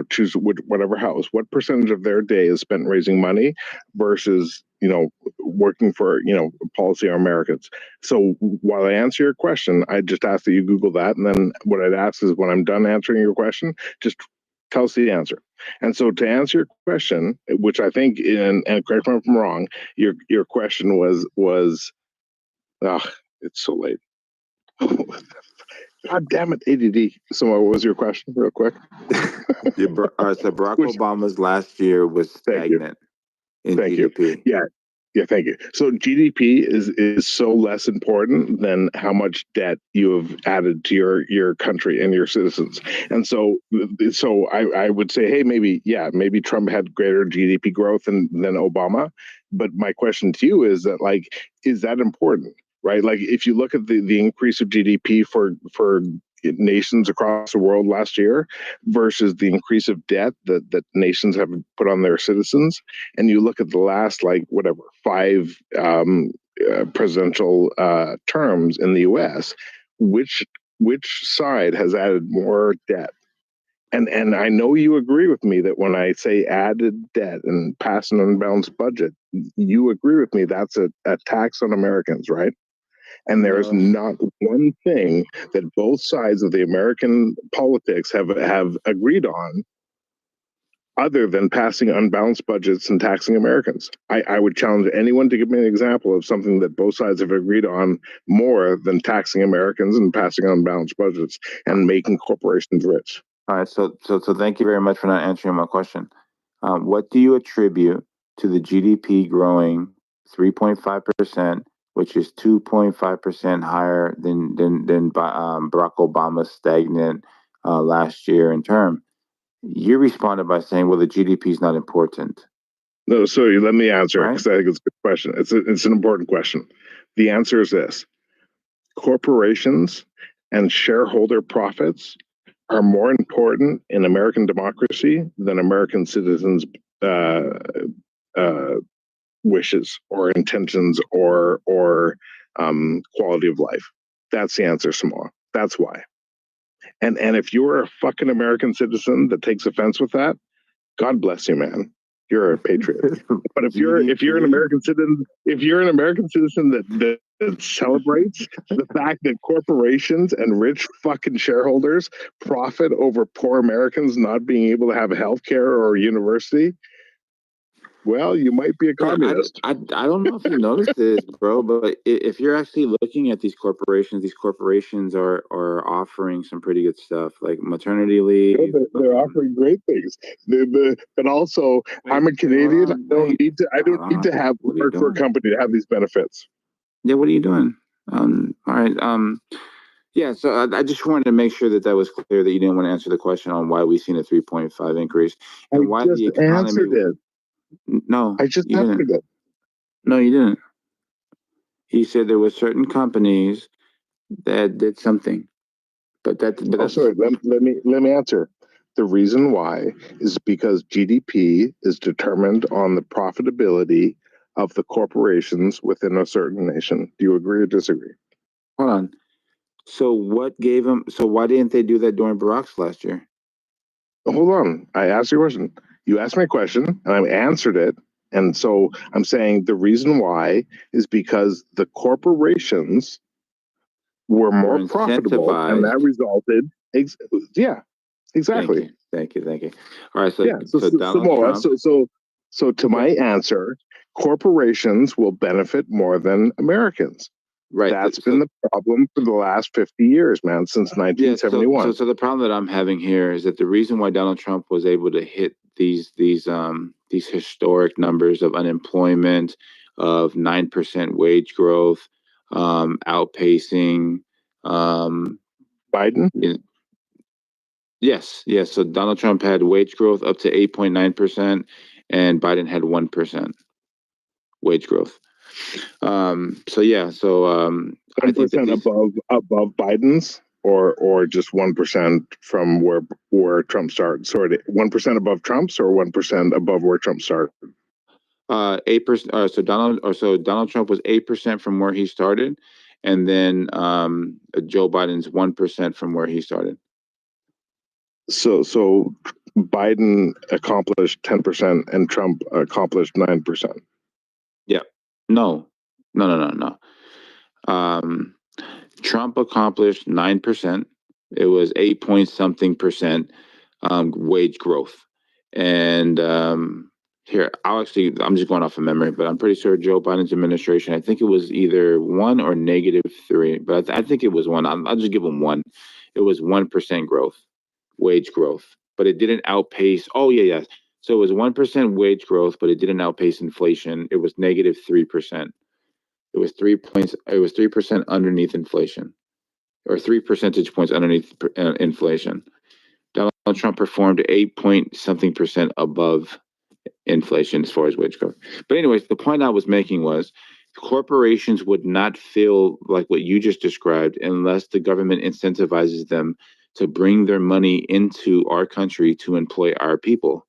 choose whatever house, what percentage of their day is spent raising money versus working for policy on Americans. So while I answer your question, I just ask that you Google that, and then what I'd ask is when I'm done answering your question, just tell us the answer. And so to answer your question, which I think, and correct me if I'm wrong, your question was it's so late. God damn it, ADD. So what was your question real quick? So Barack Obama's last year was stagnant in GDP. Yeah, thank you. So GDP is so less important than how much debt you have added to your country and your citizens. And so I would say, hey, maybe Trump had greater GDP growth than Obama. But my question to you is that, like, is that important? Right? Like, if you look at the increase of GDP for nations across the world last year versus the increase of debt that nations have put on their citizens, and you look at the last 5 presidential terms in the U.S., which side has added more debt? And I know you agree with me that when I say added debt and pass an unbalanced budget, you agree with me that's a tax on Americans, right? And there is not one thing that both sides of the American politics have agreed on other than passing unbalanced budgets and taxing Americans. I would challenge anyone to give me an example of something that both sides have agreed on more than taxing Americans and passing unbalanced budgets and making corporations rich. All right, so thank you very much for not answering my question. What do you attribute to the GDP growing 3.5%, which is 2.5% higher than Barack Obama's stagnant last year in term? You responded by saying, well, the GDP is not important. No, so let me answer because I think it's a good question. It's an important question. The answer is this: corporations and shareholder profits are more important in American democracy than American citizens' wishes or intentions or quality of life. That's the answer, Samoa. That's why. And if you're a fucking American citizen that takes offense with that, God bless you, man. You're a patriot. But if you're an American citizen, that celebrates the fact that corporations and rich fucking shareholders profit over poor Americans not being able to have health care or university, well, you might be a communist. I don't know if you noticed this, bro, but if you're actually looking at these corporations are offering some pretty good stuff, like maternity leave. They're offering great things. But also, I'm a Canadian. I don't need to have work for a company to have these benefits. Yeah, what are you doing? All right. Yeah, so I just wanted to make sure that was clear that you didn't want to answer the question on why we've seen a 3.5 increase and why the economy. Answered it. No, I just answered it. No, you didn't. He said there were certain companies that did something, but sorry. Let me answer. The reason why is because GDP is determined on the profitability of the corporations within a certain nation. Do you agree or disagree? Hold on. So what gave them? So why didn't they do that during Barack's last year? Hold on. I asked you a question. You asked me a question, and I answered it. And so I'm saying the reason why is because the corporations were more profitable, and that resulted. Yeah, exactly. Thank you. All right. So yeah. So to my answer, corporations will benefit more than Americans. Right. That's been the problem for the last 50 years, man, since 1971. So the problem that I'm having here is that the reason why Donald Trump was able to hit these historic numbers of unemployment, of 9% wage growth, outpacing Biden. Yes. So Donald Trump had wage growth up to 8.9%, and Biden had 1% wage growth. 10% above Biden's. or just 1% from where Trump started? Sorry, 1% above Trump's or 1% above where Trump started? 8%. So Donald Trump was 8% from where he started, and then Joe Biden's 1% from where he started. So Biden accomplished 10% and Trump accomplished 9%. Yeah. No. Trump accomplished 9%. It was 8 point something percent wage growth. And here, I'm just going off of memory, but I'm pretty sure Joe Biden's administration, I think it was either 1 or -3, but I think it was 1. I'll just give him 1. It was 1% growth, wage growth, but it didn't outpace. Oh, yeah. So it was 1% wage growth, but it didn't outpace inflation. It was -3%. It was 3 points. It was 3% underneath inflation, or 3 percentage points underneath inflation. Donald Trump performed 8 point something percent above inflation as far as wage growth. But anyways, the point I was making was corporations would not feel like what you just described unless the government incentivizes them to bring their money into our country to employ our people.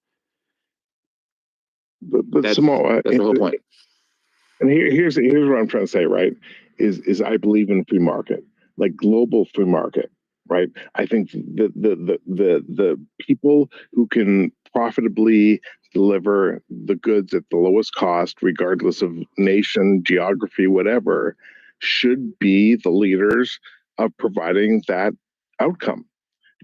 But that's the whole point. And here's what I'm trying to say, right? Is I believe in free market, like global free market, right? I think the people who can profitably deliver the goods at the lowest cost, regardless of nation, geography, whatever, should be the leaders of providing that outcome.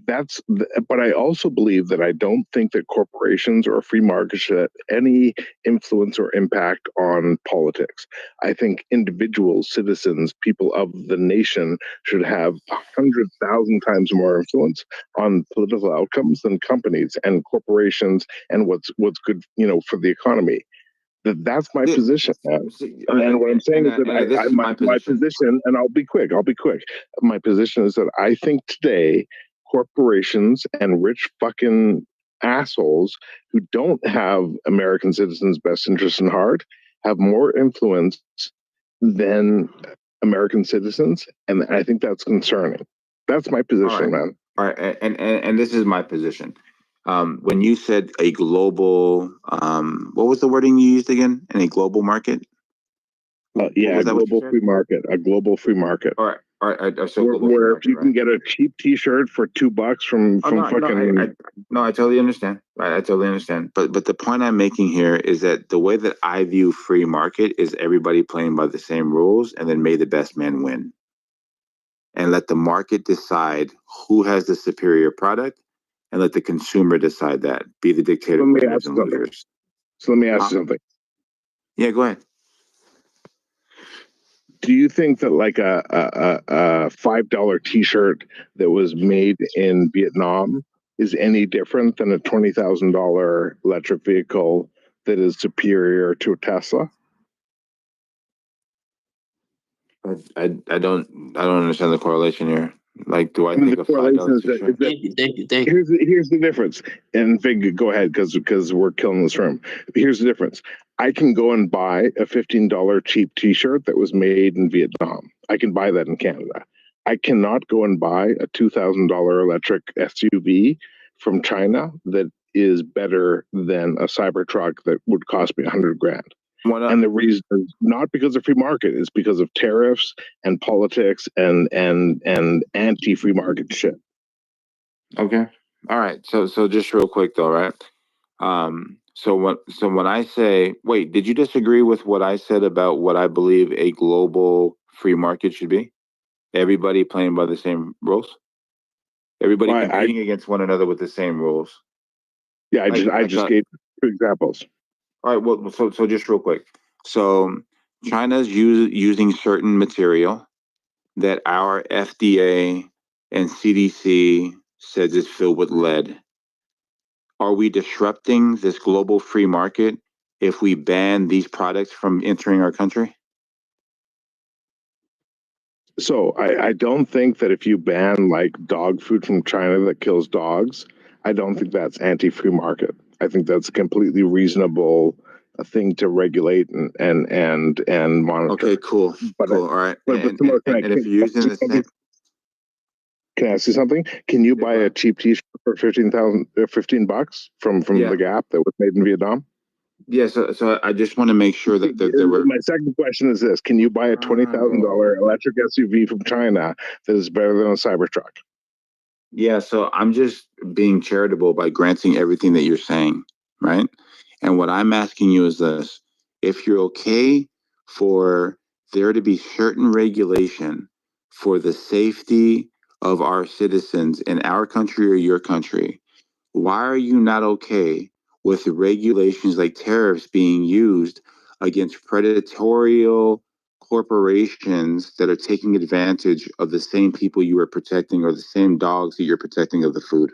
But I also believe that I don't think that corporations or free markets should have any influence or impact on politics. I think individuals, citizens, people of the nation should have 100,000 times more influence on political outcomes than companies and corporations and what's good, for the economy. That's my position, man. And what I'm saying is that my position, and I'll be quick. My position is that I think today corporations and rich fucking assholes who don't have American citizens' best interests in heart have more influence than American citizens, and I think that's concerning. That's my position, man. All right, and this is my position. When you said a global, what was the wording you used again? In a global market? A global free market. A global free market. All right. So where if you can get a cheap T-shirt for $2 from fucking. No, I totally understand. I totally understand. But the point I'm making here is that the way that I view free market is everybody playing by the same rules, and then may the best man win, and let the market decide who has the superior product, and let the consumer decide that. Be the dictator. So let me ask you something. Yeah, go ahead. Do you think that like a $5 T-shirt that was made in Vietnam is any different than a $20,000 electric vehicle that is superior to a Tesla? I don't understand the correlation here. Like, do I think a $5 T-shirt? Here's the difference. And Vig, go ahead because we're killing this room. Here's the difference. I can go and buy a $15 cheap T-shirt that was made in Vietnam. I can buy that in Canada. I cannot go and buy a $2,000 electric SUV from China that is better than a Cybertruck that would cost me $100,000. And the reason is not because of free market, it's because of tariffs and politics and anti-free market shit. Okay. All right. So just real quick though, right? So when I say, wait, did you disagree with what I said about what I believe a global free market should be? Everybody playing by the same rules? Everybody competing against one another with the same rules? Yeah, I just gave 2 examples. All right, well, so just real quick. So China's using certain material that our FDA and CDC says is filled with lead. Are we disrupting this global free market if we ban these products from entering our country? So I don't think that if you ban like dog food from China that kills dogs, I don't think that's anti-free market. I think that's a completely reasonable thing to regulate and monitor. Okay, cool. All right. But and if you're using the same, Can I ask you something? Can you buy a cheap T-shirt for $15 from the Gap that was made in Vietnam? Yeah, so I just want to make sure that there were. My second question is this: can you buy a $20,000 electric SUV from China that is better than a Cybertruck? Yeah, so I'm just being charitable by granting everything that you're saying, right? And what I'm asking you is this: if you're okay for there to be certain regulation for the safety of our citizens in our country or your country, why are you not okay with regulations like tariffs being used against predatory corporations that are taking advantage of the same people you are protecting or the same dogs that you're protecting of the food?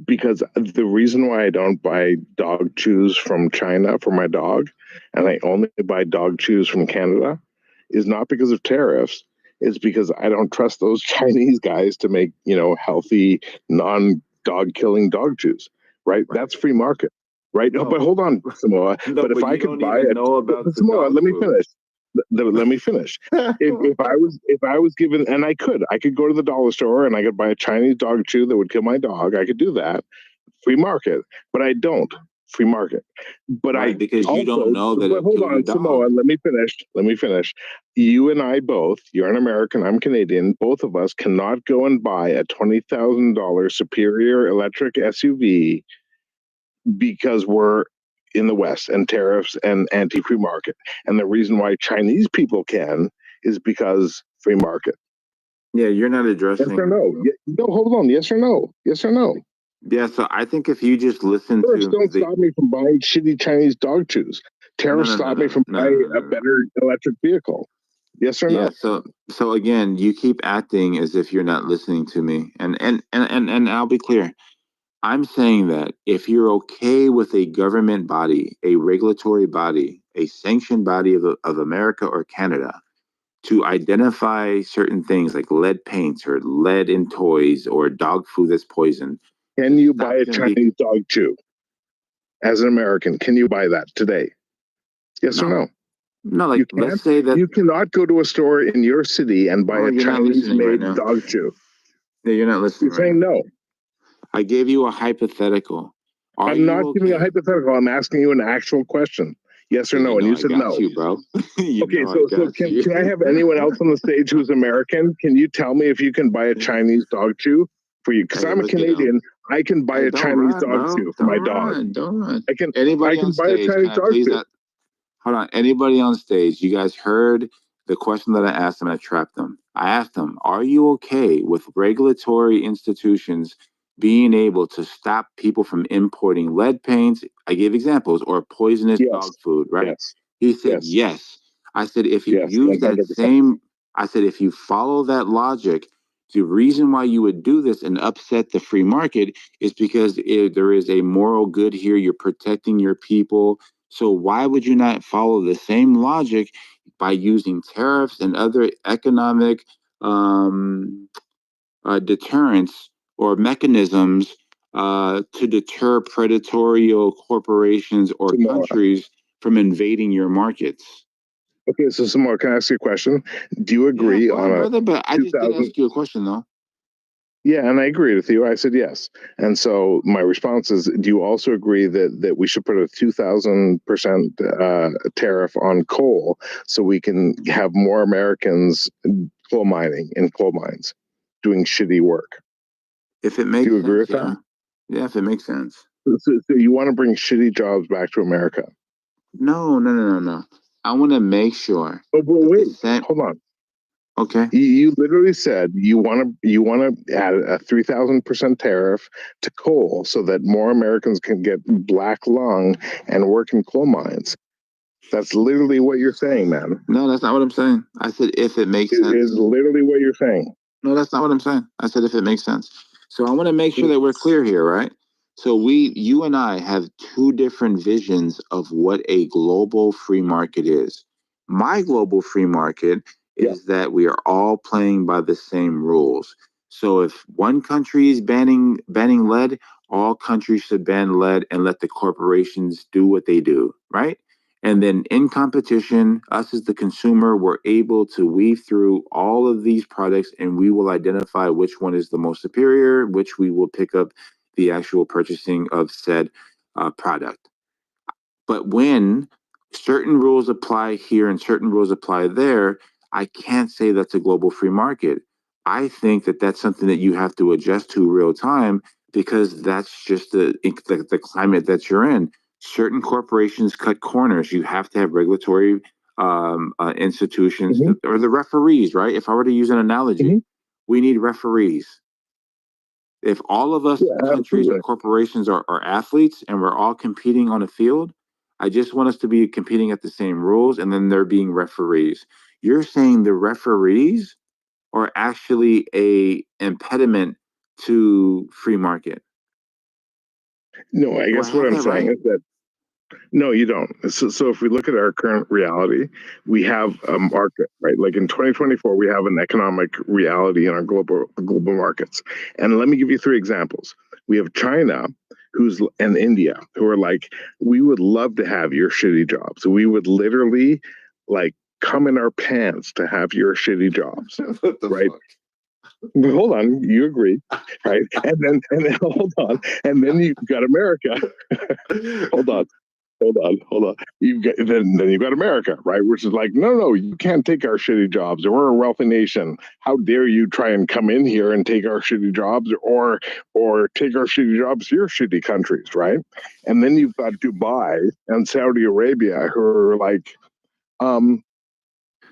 Because the reason why I don't buy dog chews from China for my dog, and I only buy dog chews from Canada, is not because of tariffs. It's because I don't trust those Chinese guys to make, healthy, non-dog killing dog chews. Right? That's free market. Right? No, but hold on, Samoa. No, but if I could buy it, Samoa, let me finish. Let me finish. If I was given, and I could go to the dollar store and I could buy a Chinese dog chew that would kill my dog. I could do that, free market. But I don't, free market. But right, because you don't know that. But hold on, Samoa. Let me finish. You and I both. You're an American. I'm Canadian. Both of us cannot go and buy a $20,000 Superior electric SUV because we're in the West and tariffs and anti-free market. And the reason why Chinese people can is because free market. Yeah, you're not addressing. Yes or no? No, hold on. Yes or no? Yes or no? Yeah, so I think if you just listen Tariffs don't stop me from buying shitty Chinese dog chews. Tariffs stop me from buying a better electric vehicle. Yes or no? Yeah, so again, you keep acting as if you're not listening to me. And I'll be clear. I'm saying that if you're okay with a government body, a regulatory body, a sanctioned body of America or Canada to identify certain things like lead paints or lead in toys or dog food that's poisoned. Can you buy a Chinese dog chew as an American? Can you buy that today? Yes or no? No, like let's say that you cannot go to a store in your city and buy a Chinese-made dog chew. Yeah, you're not listening. You're saying no. I gave you a hypothetical. I'm not giving you a hypothetical. I'm asking you an actual question. Yes or no? And you said no. You, bro. Okay, so can I have anyone else on the stage who's American? Can you tell me if you can buy a Chinese dog chew for you? Because I'm a Canadian. I can buy a Chinese dog chew for my dog. Don't run. I can buy a Chinese dog chew. Hold on. Anybody on stage, you guys heard the question that I asked them. I trapped them. I asked them, are you okay with regulatory institutions being able to stop people from importing lead paints? I gave examples, or poisonous dog food, right? Yes. He said, yes. I said, if you use that 100%. I said, if you follow that logic, the reason why you would do this and upset the free market is because there is a moral good here. You're protecting your people. So why would you not follow the same logic by using tariffs and other economic deterrents or mechanisms to deter predatory corporations or countries from invading your markets? Okay, so Samar, can I ask you a question? Do you agree on brother, but I just did ask you a question though. Yeah, and I agree with you. I said yes. And so my response is, do you also agree that we should put a 2,000% tariff on coal so we can have more Americans coal mining in coal mines doing shitty work? If it makes sense. Do you agree with that? Yeah, if it makes sense. So you want to bring shitty jobs back to America? No. I want to make sure. Oh, but wait, hold on. Okay. You literally said you want to add a 3,000% tariff to coal so that more Americans can get black lung and work in coal mines. That's literally what you're saying, man. No, that's not what I'm saying. I said if it makes sense. It is literally what you're saying. No, that's not what I'm saying. I said if it makes sense. So I want to make sure that we're clear here, right? So you and I have two different visions of what a global free market is. My global free market is that we are all playing by the same rules. So if one country is banning lead, all countries should ban lead and let the corporations do what they do, right? And then in competition, us as the consumer, we're able to weave through all of these products and we will identify which one is the most superior, which we will pick up the actual purchasing of said product. But when certain rules apply here and certain rules apply there, I can't say that's a global free market. I think that that's something that you have to adjust to real time because that's just the climate that you're in. Certain corporations cut corners. You have to have regulatory institutions or the referees, right? If I were to use an analogy, we need referees. If all of us countries or corporations are athletes and we're all competing on a field, I just want us to be competing at the same rules and then they're being referees. You're saying the referees are actually a impediment to free market. No, I guess what I'm saying is that no, you don't. So if we look at our current reality, we have a market, right? Like in 2024, we have an economic reality in our global markets. And let me give you 3 examples. We have China, and India, who are like, we would love to have your shitty jobs. So we would literally like come in our pants to have your shitty jobs, right? Fuck? Hold on, you agree, right? And then hold on, and then you've got America. Hold on. You've got then you've got America, right? Which is like, no, you can't take our shitty jobs. We're a wealthy nation. How dare you try and come in here and take our shitty jobs, or take our shitty jobs to your shitty countries, right? And then you've got Dubai and Saudi Arabia, who are like,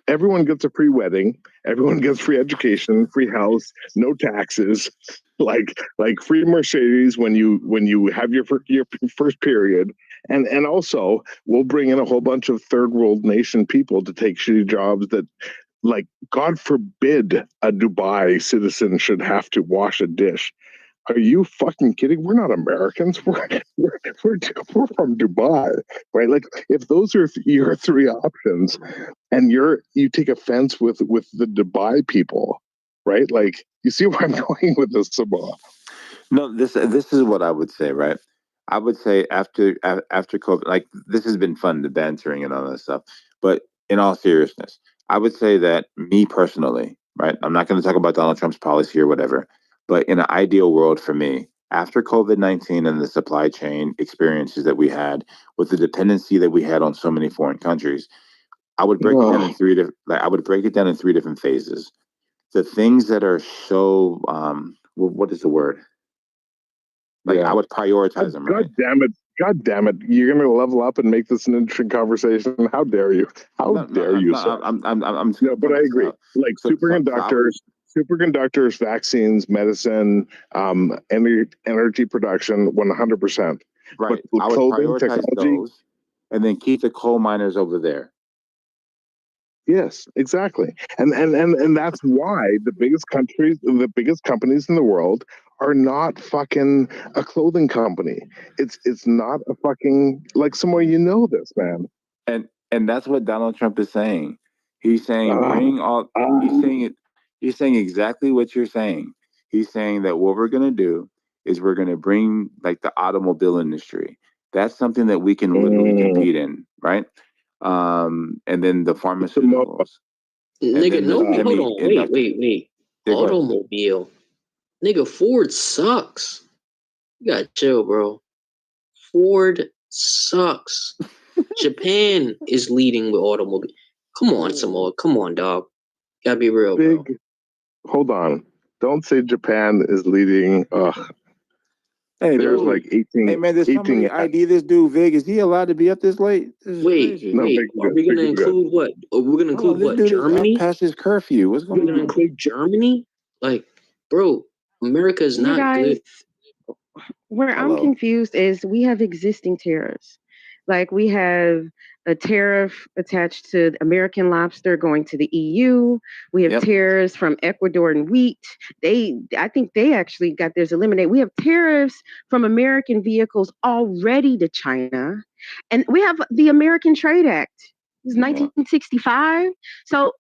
everyone gets a free wedding, everyone gets free education, free house, no taxes, like free Mercedes when you have your first period. And also, we'll bring in a whole bunch of third world nation people to take shitty jobs that, like, God forbid a Dubai citizen should have to wash a dish. Are you fucking kidding? We're not Americans. We're from Dubai, right? Like, if those are your 3 options, and you take offense with the Dubai people, right? Like, you see where I'm going with this, Sabah? No, this is what I would say, right? I would say after COVID, like, this has been fun, the bantering and all that stuff. But in all seriousness, I would say that me personally, right? I'm not going to talk about Donald Trump's policy or whatever, but in an ideal world for me, after COVID-19 and the supply chain experiences that we had with the dependency that we had on so many foreign countries, I would break it down in 3 different. I would break it down in 3 different phases. The things that are so, what is the word? Like, I would prioritize them. Right? God damn it! You're gonna level up and make this an interesting conversation. How dare you? How dare you, sir? No, but I agree. Like, superconductors, vaccines, medicine, energy production, 100%. Right. But I would clothing, prioritize technology, those, and then keep the coal miners over there. Yes, exactly. And that's why the biggest companies in the world are not fucking a clothing company. It's not a fucking, like, somewhere, you know this, man. And that's what Donald Trump is saying. He's saying he's saying exactly what you're saying. He's saying that what we're gonna do is we're gonna bring, like, the automobile industry. That's something that we can literally compete in, right? And then the pharmaceuticals. Nigga, no, hold on, wait. Automobile. Nigga, Ford sucks. You gotta chill, bro. Ford sucks. Japan is leading with automobile. Come on, Samoa. Come on, dog. Gotta be real, bro. Hold on. Don't say Japan is leading. Hey, there's dude. like 18. Hey, man, did somebody ID this dude, Vig? Is he allowed to be up this late? This is crazy. Are we gonna include what? Are we gonna include what? Germany? Past his curfew. What's going on? We're gonna include Germany? Like, bro, America is not good. Where I'm confused is we have existing tariffs. Like, we have a tariff attached to American lobster going to the EU. We have tariffs from Ecuador and wheat. I think they actually got theirs eliminated. We have tariffs from American vehicles already to China. And we have the American Trade Act. It's 1965. So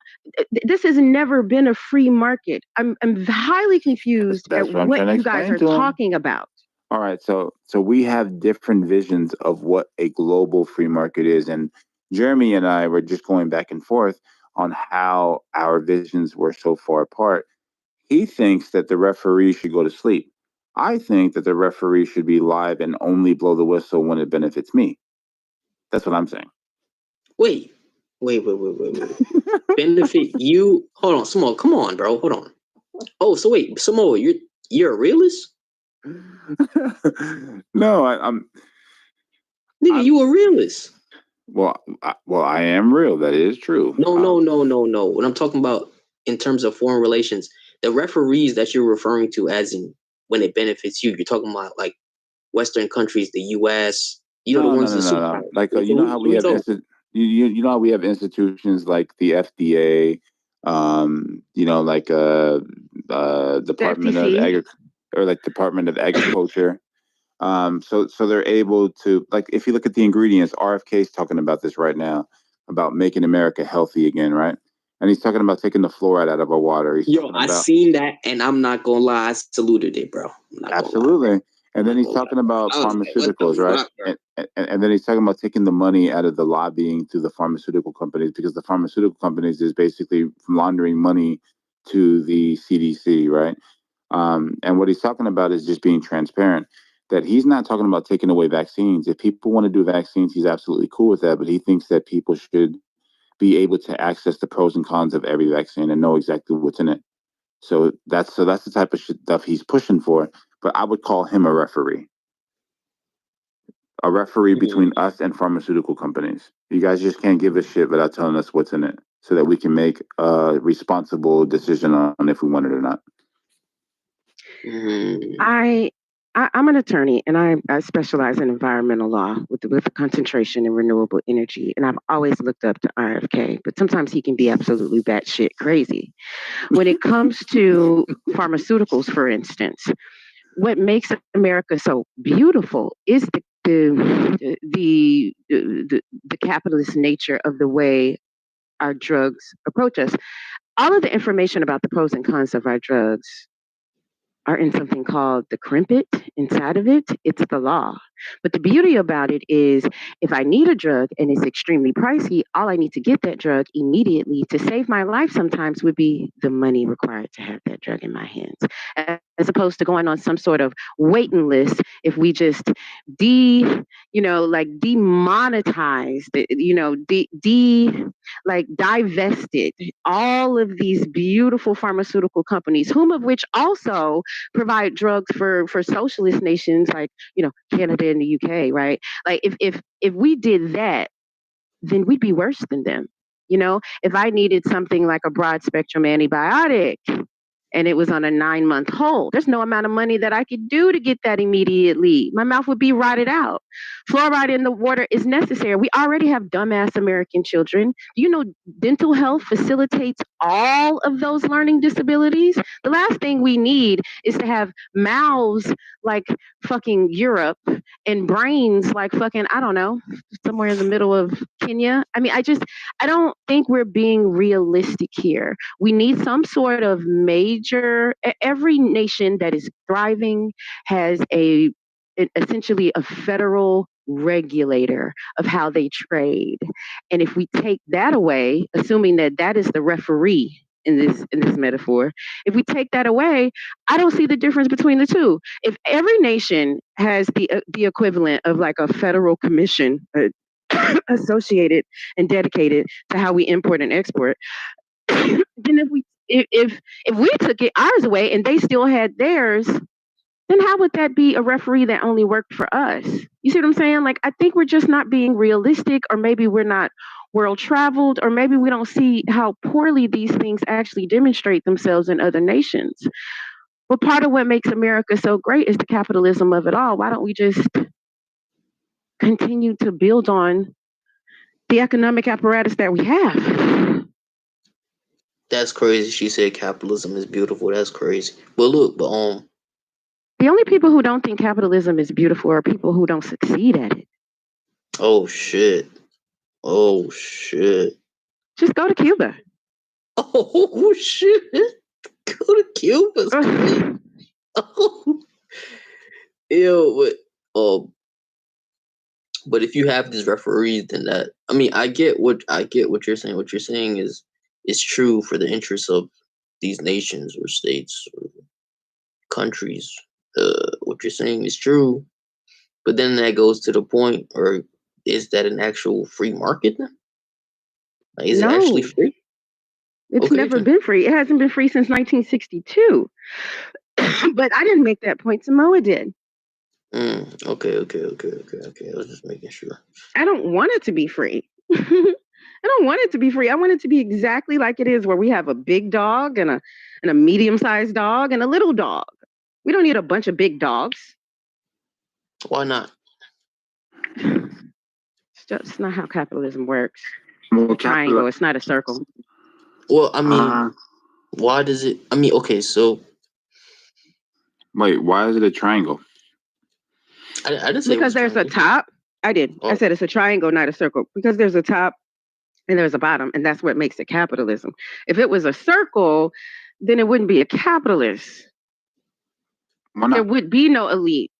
this has never been a free market. I'm highly confused at what you guys are talking about. All right, so we have different visions of what a global free market is, and Jeremy and I were just going back and forth on how our visions were so far apart. He thinks that the referee should go to sleep. I think that the referee should be live and only blow the whistle when it benefits me. That's what I'm saying. Wait. Benefit you? Hold on, Samoa. Come on, bro. Hold on. Oh, so wait, Samoa, you're a realist? No, I'm. Nigga, you a realist? Well, I am real. That is true. No. What I'm talking about in terms of foreign relations, the referees that you're referring to, as in when it benefits you, you're talking about like Western countries, the U.S. You know, the ones that No. Like you know how we have you know how we have institutions like the FDA, you know, like Department of Department of Agriculture. So they're able to, like, if you look at the ingredients, RFK is talking about this right now, about making America healthy again, right? And he's talking about taking the fluoride out of our water. I seen that, and I'm not gonna lie, I saluted it, bro. Absolutely. And then he's talking about pharmaceuticals, right? And then he's talking about taking the money out of the lobbying through the pharmaceutical companies, because the pharmaceutical companies is basically laundering money to the CDC, right? And what he's talking about is just being transparent. That he's not talking about taking away vaccines. If people want to do vaccines, he's absolutely cool with that. But he thinks that people should be able to access the pros and cons of every vaccine and know exactly what's in it. So that's the type of stuff he's pushing for. But I would call him a referee between us and pharmaceutical companies. You guys just can't give a shit without telling us what's in it, so that we can make a responsible decision on if we want it or not. I'm an attorney, and I specialize in environmental law with a concentration in renewable energy. And I've always looked up to RFK, but sometimes he can be absolutely batshit crazy. When it comes to pharmaceuticals, for instance, what makes America so beautiful is the capitalist nature of the way our drugs approach us. All of the information about the pros and cons of our drugs are in something called the Crimpet. Inside of it, it's the law. But the beauty about it is, if I need a drug and it's extremely pricey, all I need to get that drug immediately to save my life sometimes would be the money required to have that drug in my hands, as opposed to going on some sort of waiting list. If we just demonetized, divested all of these beautiful pharmaceutical companies, whom of which also provide drugs for socialist nations like, Canada and the UK, right? Like if we did that, then we'd be worse than them. If I needed something like a broad spectrum antibiotic and it was on a 9-month hold, there's no amount of money that I could do to get that immediately. My mouth would be rotted out. Fluoride in the water is necessary. We already have dumbass American children. Dental health facilitates all of those learning disabilities. The last thing we need is to have mouths like fucking Europe and brains like fucking, I don't know, somewhere in the middle of Kenya. I mean, I don't think we're being realistic here. We need some sort of every nation that is thriving has essentially a federal regulator of how they trade. And if we take that away, assuming that is the referee in this metaphor, if we take that away, I don't see the difference between the two. If every nation has the equivalent of like a federal commission associated and dedicated to how we import and export, then if we took ours away and they still had theirs, then how would that be a referee that only worked for us? You see what I'm saying? Like, I think we're just not being realistic, or maybe we're not world traveled, or maybe we don't see how poorly these things actually demonstrate themselves in other nations. But part of what makes America so great is the capitalism of it all. Why don't we just continue to build on the economic apparatus that we have? That's crazy. She said capitalism is beautiful. That's crazy. But look, the only people who don't think capitalism is beautiful are people who don't succeed at it. Oh shit. Just go to Cuba. Oh shit. Go to Cuba. Oh. Ew, But if you have these referees, then that, I mean, I get what you're saying. What you're saying is true for the interests of these nations or states or countries. What you're saying is true, but then that goes to the point, or is that an actual free market then? Like, is it actually free? It's never been free. It hasn't been free since 1962. But I didn't make that point. Samoa did. Okay. I was just making sure. I don't want it to be free. I don't want it to be free. I want it to be exactly like it is, where we have a big dog and a medium-sized dog and a little dog. We don't need a bunch of big dogs. Why not? It's just not how capitalism works. It's a triangle. It's not a circle. Well, I mean, why does it? I mean, okay, so wait, why is it a triangle? I didn't say because there's a top. I did. I said it's a triangle, not a circle, because there's a top and there's a bottom, and that's what makes it capitalism. If it was a circle, then it wouldn't be a capitalist. There would be no elite.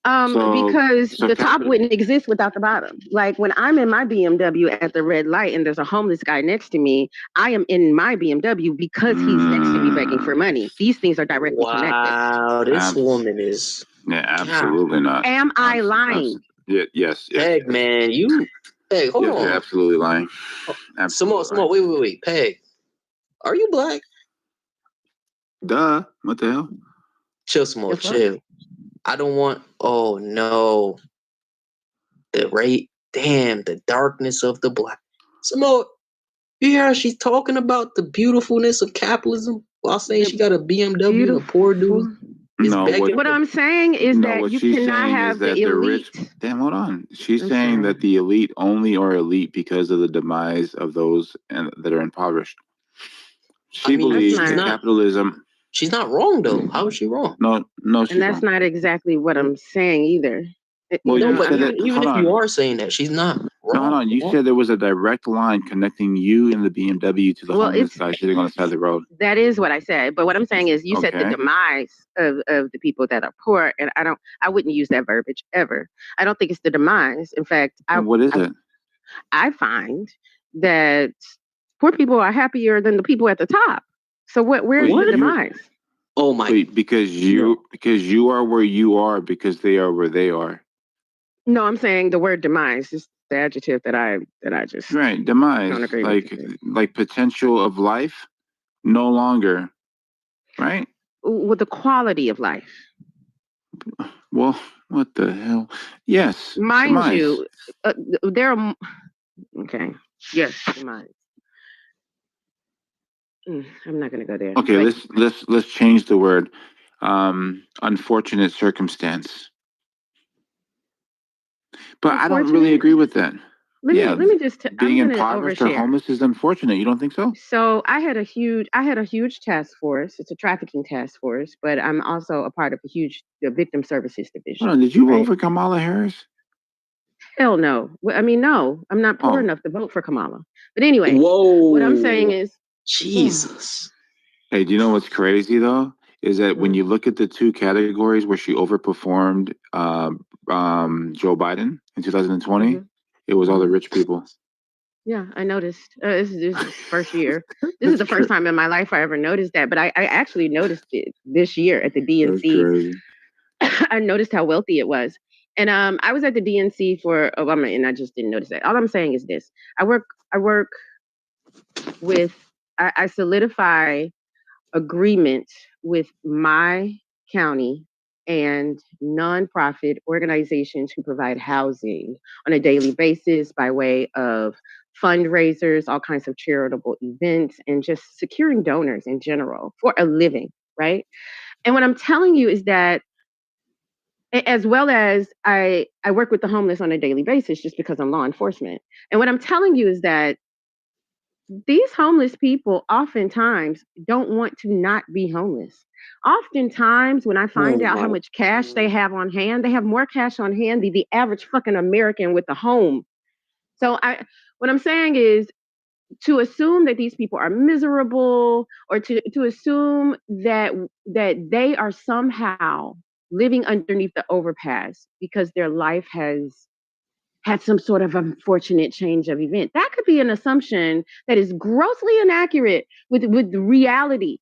Because the top wouldn't exist without the bottom. Like when I'm in my BMW at the red light and there's a homeless guy next to me, I am in my BMW because he's next to me begging for money. These things are directly connected. Wow, this woman is. Yeah, absolutely not. Am I lying? Yes. Peg, man, Peg, hold on. You're absolutely lying. Absolutely. Wait. Peg, are you black? Duh. What the hell? Chill, Samoa, chill. I don't want. Oh no. The darkness of the black. Samoa, you hear how she's talking about the beautifulness of capitalism while saying she got a BMW and a poor dude? What I'm saying is that you cannot have the elite. Damn, hold on. She's saying that the elite only are elite because of the demise of those that are impoverished. She believes in capitalism. She's not wrong though. How is she wrong? No, she's and that's wrong. not exactly what I'm saying either. Well, even if you are saying that, she's not wrong. No, hold on. You said there was a direct line connecting you and the BMW to the homeless guy sitting on the side of the road. That is what I said. But what I'm saying is, you said the demise of the people that are poor, and I wouldn't use that verbiage ever. I don't think it's the demise. In fact, what is it? I find that poor people are happier than the people at the top. So where's the demise? Oh my! Wait, because you are where you are because they are where they are. No, I'm saying the word demise is the adjective that I just demise. Don't agree like potential of life, no longer, right? With the quality of life. Well, what the hell? Yes, mind demise. you, there are okay. Yes, demise. I'm not going to go there. Okay, let's change the word. Unfortunate circumstance. But I don't really agree with that. Let me just being impoverished or homeless is unfortunate. You don't think so? So I had a huge task force. It's a trafficking task force, but I'm also a part of the victim services division. Hold on, did you vote for Kamala Harris? Hell no. I mean, no, I'm not poor enough to vote for Kamala. But anyway, what I'm saying is, Jesus. Hey, do you know what's crazy though? Is that when you look at the two categories where she overperformed Joe Biden in 2020, it was all the rich people. Yeah, I noticed. This is the first year. This is the first time in my life I ever noticed that. But I actually noticed it this year at the DNC. I noticed how wealthy it was. And I was at the DNC for Obama, and I just didn't notice that. All I'm saying is this. I solidify agreement with my county and nonprofit organizations who provide housing on a daily basis by way of fundraisers, all kinds of charitable events, and just securing donors in general for a living, right? And what I'm telling you is that, as well as I work with the homeless on a daily basis just because I'm law enforcement. And what I'm telling you is that these homeless people oftentimes don't want to not be homeless. Oftentimes, when I find out how much cash they have on hand, they have more cash on hand than the average fucking American with a home. So what I'm saying is, to assume that these people are miserable, or to assume that they are somehow living underneath the overpass because their life has had some sort of unfortunate change of event. That could be an assumption that is grossly inaccurate with the reality,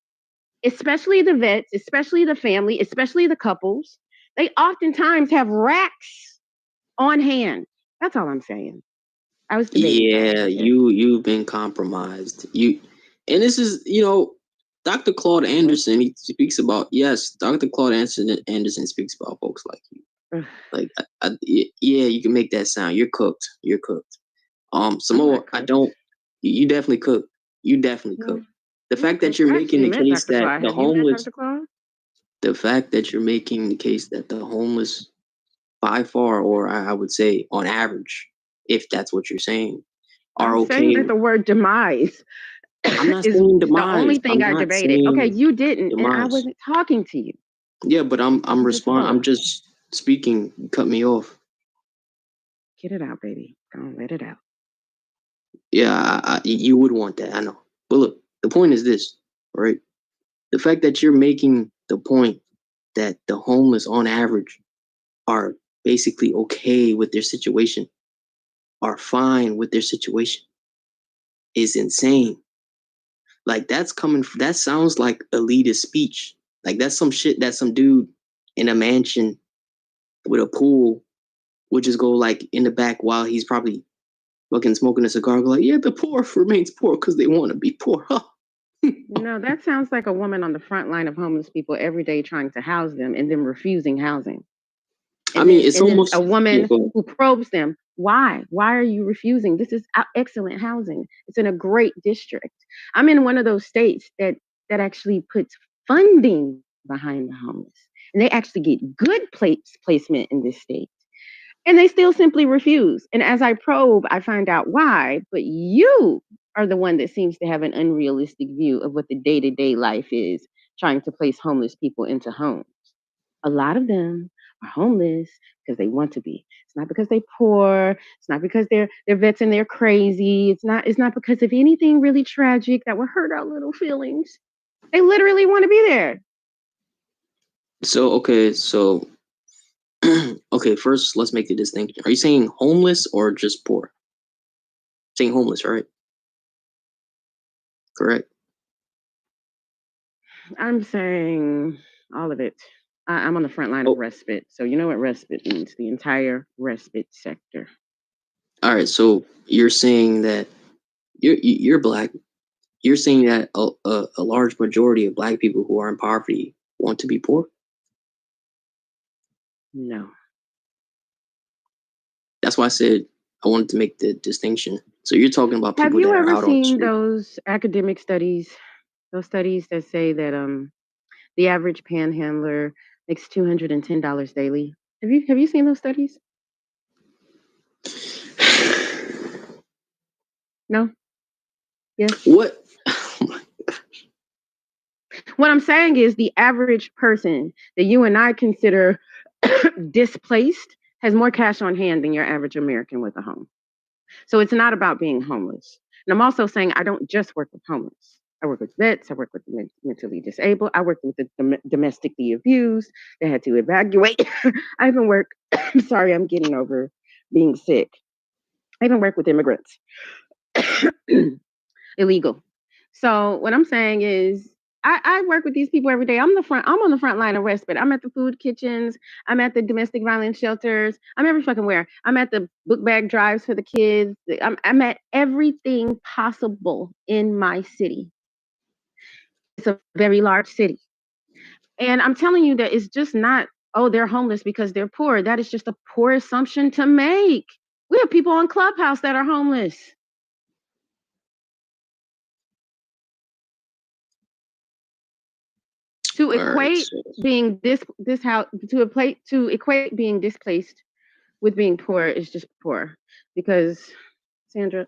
especially the vets, especially the family, especially the couples. They oftentimes have racks on hand. That's all I'm saying. I was debating. Yeah, you've been compromised. And this is, Dr. Claude Anderson, he speaks about, Dr. Claude Anderson speaks about folks like you. Like, yeah, you can make that sound. You're cooked. You're cooked. Samoa, you definitely cooked. You definitely cooked. The fact that you're making the case that the homeless, the fact that you're making the case that the homeless by far, or I would say on average, if that's what you're saying, are I'm okay. saying that the word demise I'm not saying demise. The only thing I debated. Okay, you didn't, demise. and I wasn't talking to you. Yeah, but I'm responding. I'm just speaking. You cut me off. Get it out, baby. Don't let it out. Yeah, you would want that. I know. But look, the point is this, right? The fact that you're making the point that the homeless on average are basically okay with their situation, are fine with their situation, is insane. Like, that sounds like elitist speech. Like, that's some shit that some dude in a mansion with a pool would just go like in the back while he's probably fucking smoking a cigar, go like, yeah, the poor remains poor because they want to be poor. Huh? No, that sounds like a woman on the front line of homeless people every day trying to house them and then refusing housing. And it's almost a woman who probes them. Why? Why are you refusing? This is excellent housing. It's in a great district. I'm in one of those states that actually puts funding behind the homeless. And they actually get good placement in this state. And they still simply refuse. And as I probe, I find out why. But you are the one that seems to have an unrealistic view of what the day-to-day life is, trying to place homeless people into homes. A lot of them are homeless because they want to be. It's not because they're poor. It's not because they're vets and they're crazy. It's not because of anything really tragic that would hurt our little feelings. They literally want to be there. Okay, first let's make the distinction. Are you saying homeless or just poor? Saying homeless, right? Correct. I'm saying all of it. I'm on the front line of respite. So you know what respite means, the entire respite sector. All right, so you're saying that you're Black. You're saying that a large majority of Black people who are in poverty want to be poor? No. That's why I said I wanted to make the distinction. So you're talking about people that are out on the street. Have you ever seen those academic studies, those studies that say that the average panhandler makes $210 daily? Have you seen those studies? No? Yes? What? What I'm saying is the average person that you and I consider displaced has more cash on hand than your average American with a home. So it's not about being homeless. And I'm also saying I don't just work with homeless. I work with vets. I work with the mentally disabled. I work with the domestically abused. They had to evacuate. I even work. I'm sorry, I'm getting over being sick. I even work with immigrants. Illegal. So what I'm saying is I work with these people every day. I'm on the front line of respite. I'm at the food kitchens. I'm at the domestic violence shelters. I'm every fucking where. I'm at the book bag drives for the kids. I'm at everything possible in my city. It's a very large city. And I'm telling you that it's just not, oh, they're homeless because they're poor. That is just a poor assumption to make. We have people on Clubhouse that are homeless. To equate being to equate being displaced with being poor is just poor, because Sandra.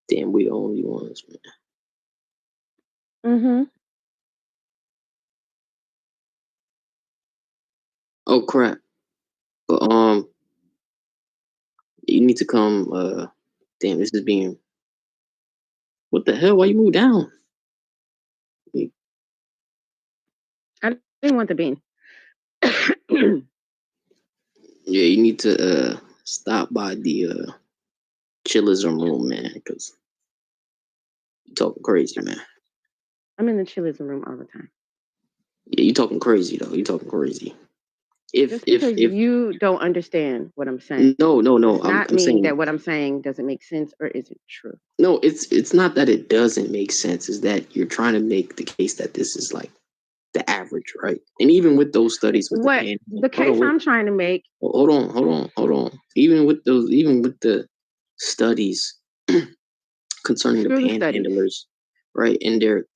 Damn, we the only ones, man. Mm-hmm. Oh crap! But you need to come. Damn, this is being. What the hell? Why you move down? They want the bean. Yeah, you need to stop by the chillism room, man, because you talking crazy, man. I'm in the chillism room all the time. Yeah, you talking crazy though. You talking crazy. Just because you don't understand what I'm saying. No. Does not I'm mean saying that what I'm saying doesn't make sense or isn't true. no. It's not that it doesn't make sense. It's that you're trying to make the case that this is like the average, right? And even with those studies, with the case I'm trying to make. Hold on. Even with the studies concerning the panhandlers, right? And they're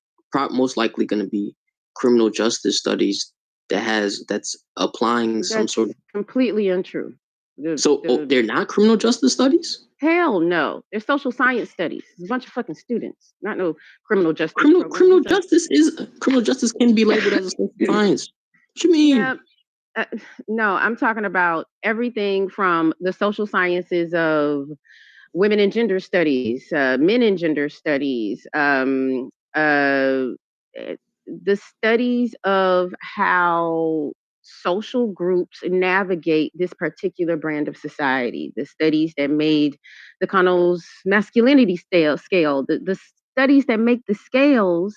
most likely going to be criminal justice studies that's applying some sort of completely untrue. They're not criminal justice studies? Hell no. They're social science studies. It's a bunch of fucking students, not no criminal justice. Criminal justice can be labeled as a social science. What you mean? Yeah. No, I'm talking about everything from the social sciences of women and gender studies, men and gender studies, the studies of how social groups navigate this particular brand of society, the studies that made the Connell's masculinity scale, the studies that make the scales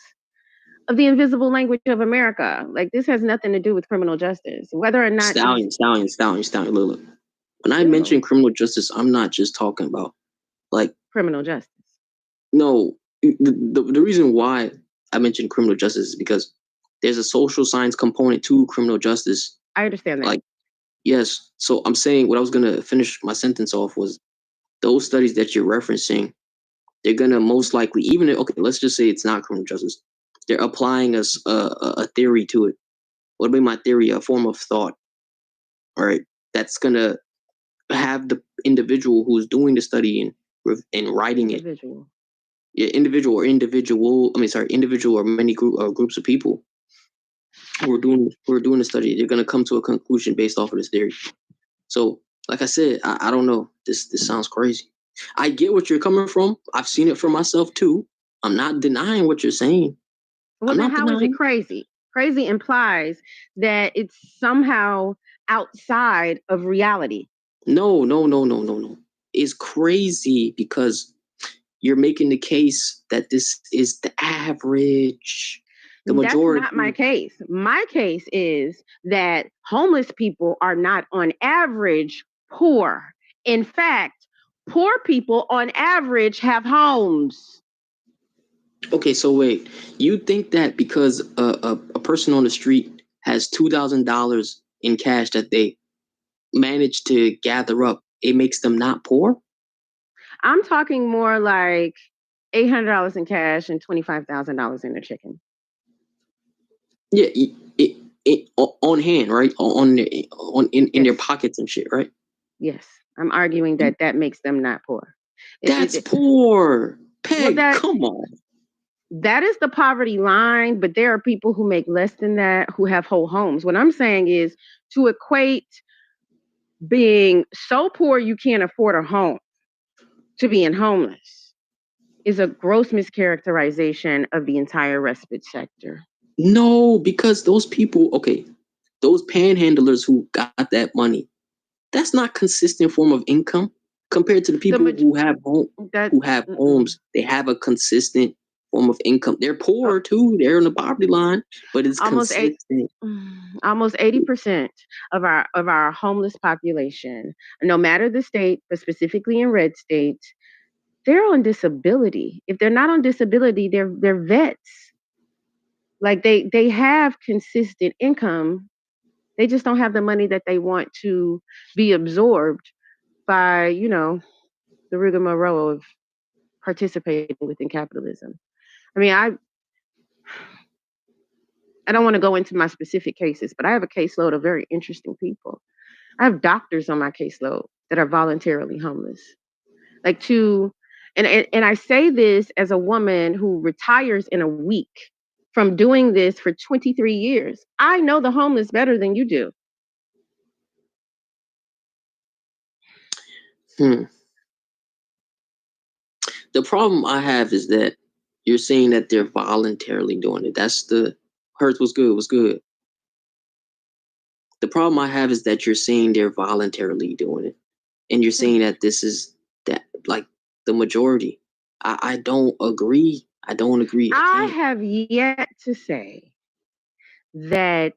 of the invisible language of America. Like, this has nothing to do with criminal justice. Whether or not Stallion. Look. When I mention criminal justice, I'm not just talking about like criminal justice. No, the reason why I mentioned criminal justice is because there's a social science component to criminal justice. I understand that. Like, yes. So I'm saying what I was gonna finish my sentence off was those studies that you're referencing, they're gonna most likely, let's just say it's not criminal justice. They're applying a theory to it. What would be my theory? A form of thought. All right. That's gonna have the individual who's doing the study and writing it. Yeah, individual or many groups of people who are doing the study. They're gonna come to a conclusion based off of this theory. So, like I said, I don't know. This sounds crazy. I get what you're coming from. I've seen it for myself too. I'm not denying what you're saying. Well, then how is it crazy? Crazy implies that it's somehow outside of reality. No. It's crazy because you're making the case that this is the average. The majority. That's not my case. My case is that homeless people are not on average poor. In fact, poor people on average have homes. Okay, so wait. You think that because a person on the street has $2,000 in cash that they managed to gather up, it makes them not poor? I'm talking more like $800 in cash and $25,000 in a chicken. Yeah, it on hand, right? In their pockets and shit, right? Yes, I'm arguing that makes them not poor. That's poor. Peg, come on. That is the poverty line, but there are people who make less than that who have whole homes. What I'm saying is to equate being so poor you can't afford a home to being homeless is a gross mischaracterization of the entire respite sector. No, because those people, those panhandlers who got that money, that's not consistent form of income compared to the people who have homes. They have a consistent form of income. They're poor too. They're on the poverty line, but it's consistent. Almost 80% of our homeless population, no matter the state, but specifically in red states, they're on disability. If they're not on disability, they're vets. Like they have consistent income. They just don't have the money that they want to be absorbed by, the rigmarole of participating within capitalism. I mean, I don't want to go into my specific cases, but I have a caseload of very interesting people. I have doctors on my caseload that are voluntarily homeless. And I say this as a woman who retires in a week from doing this for 23 years. I know the homeless better than you do. The problem I have is that you're saying that they're voluntarily doing it. That's the Hertz was good. The problem I have is that you're saying they're voluntarily doing it, and you're saying that this is that like the majority. I don't agree. I don't agree. I have yet to say that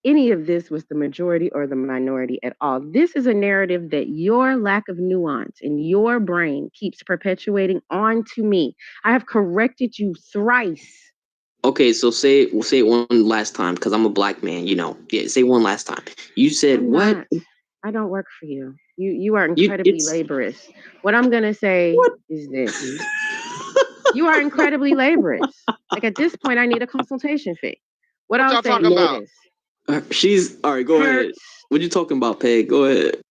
any of this was the majority or the minority at all. This is a narrative that your lack of nuance in your brain keeps perpetuating onto me. I have corrected you thrice. Okay, so say it one last time, because I'm a black man, you know. Yeah, say one last time. You said what? I don't work for you. You are incredibly laborious. What I'm gonna say is this. You are incredibly laborious. Like at this point, I need a consultation fee. What I'm saying is She's all right. Go ahead. What you talking about, Peg? Go ahead.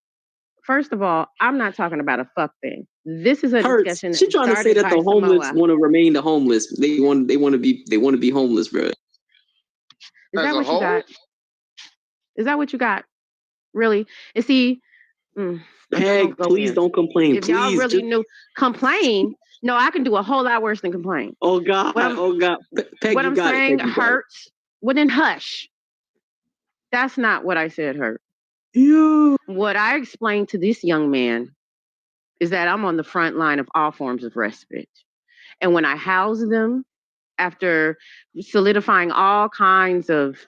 First of all, I'm not talking about a fuck thing. This is a discussion. She's trying to say that the homeless want to remain the homeless. They want to be homeless, bro. Is that what you got? Is that what you got? Really? And see, Peg, please don't complain. If y'all really knew, complain. No, I can do a whole lot worse than complain. Oh God! Peg, what I'm saying hurts. Well, then hush. That's not what I said hurt. Yeah. What I explained to this young man is that I'm on the front line of all forms of respite. And when I house them, after solidifying all kinds of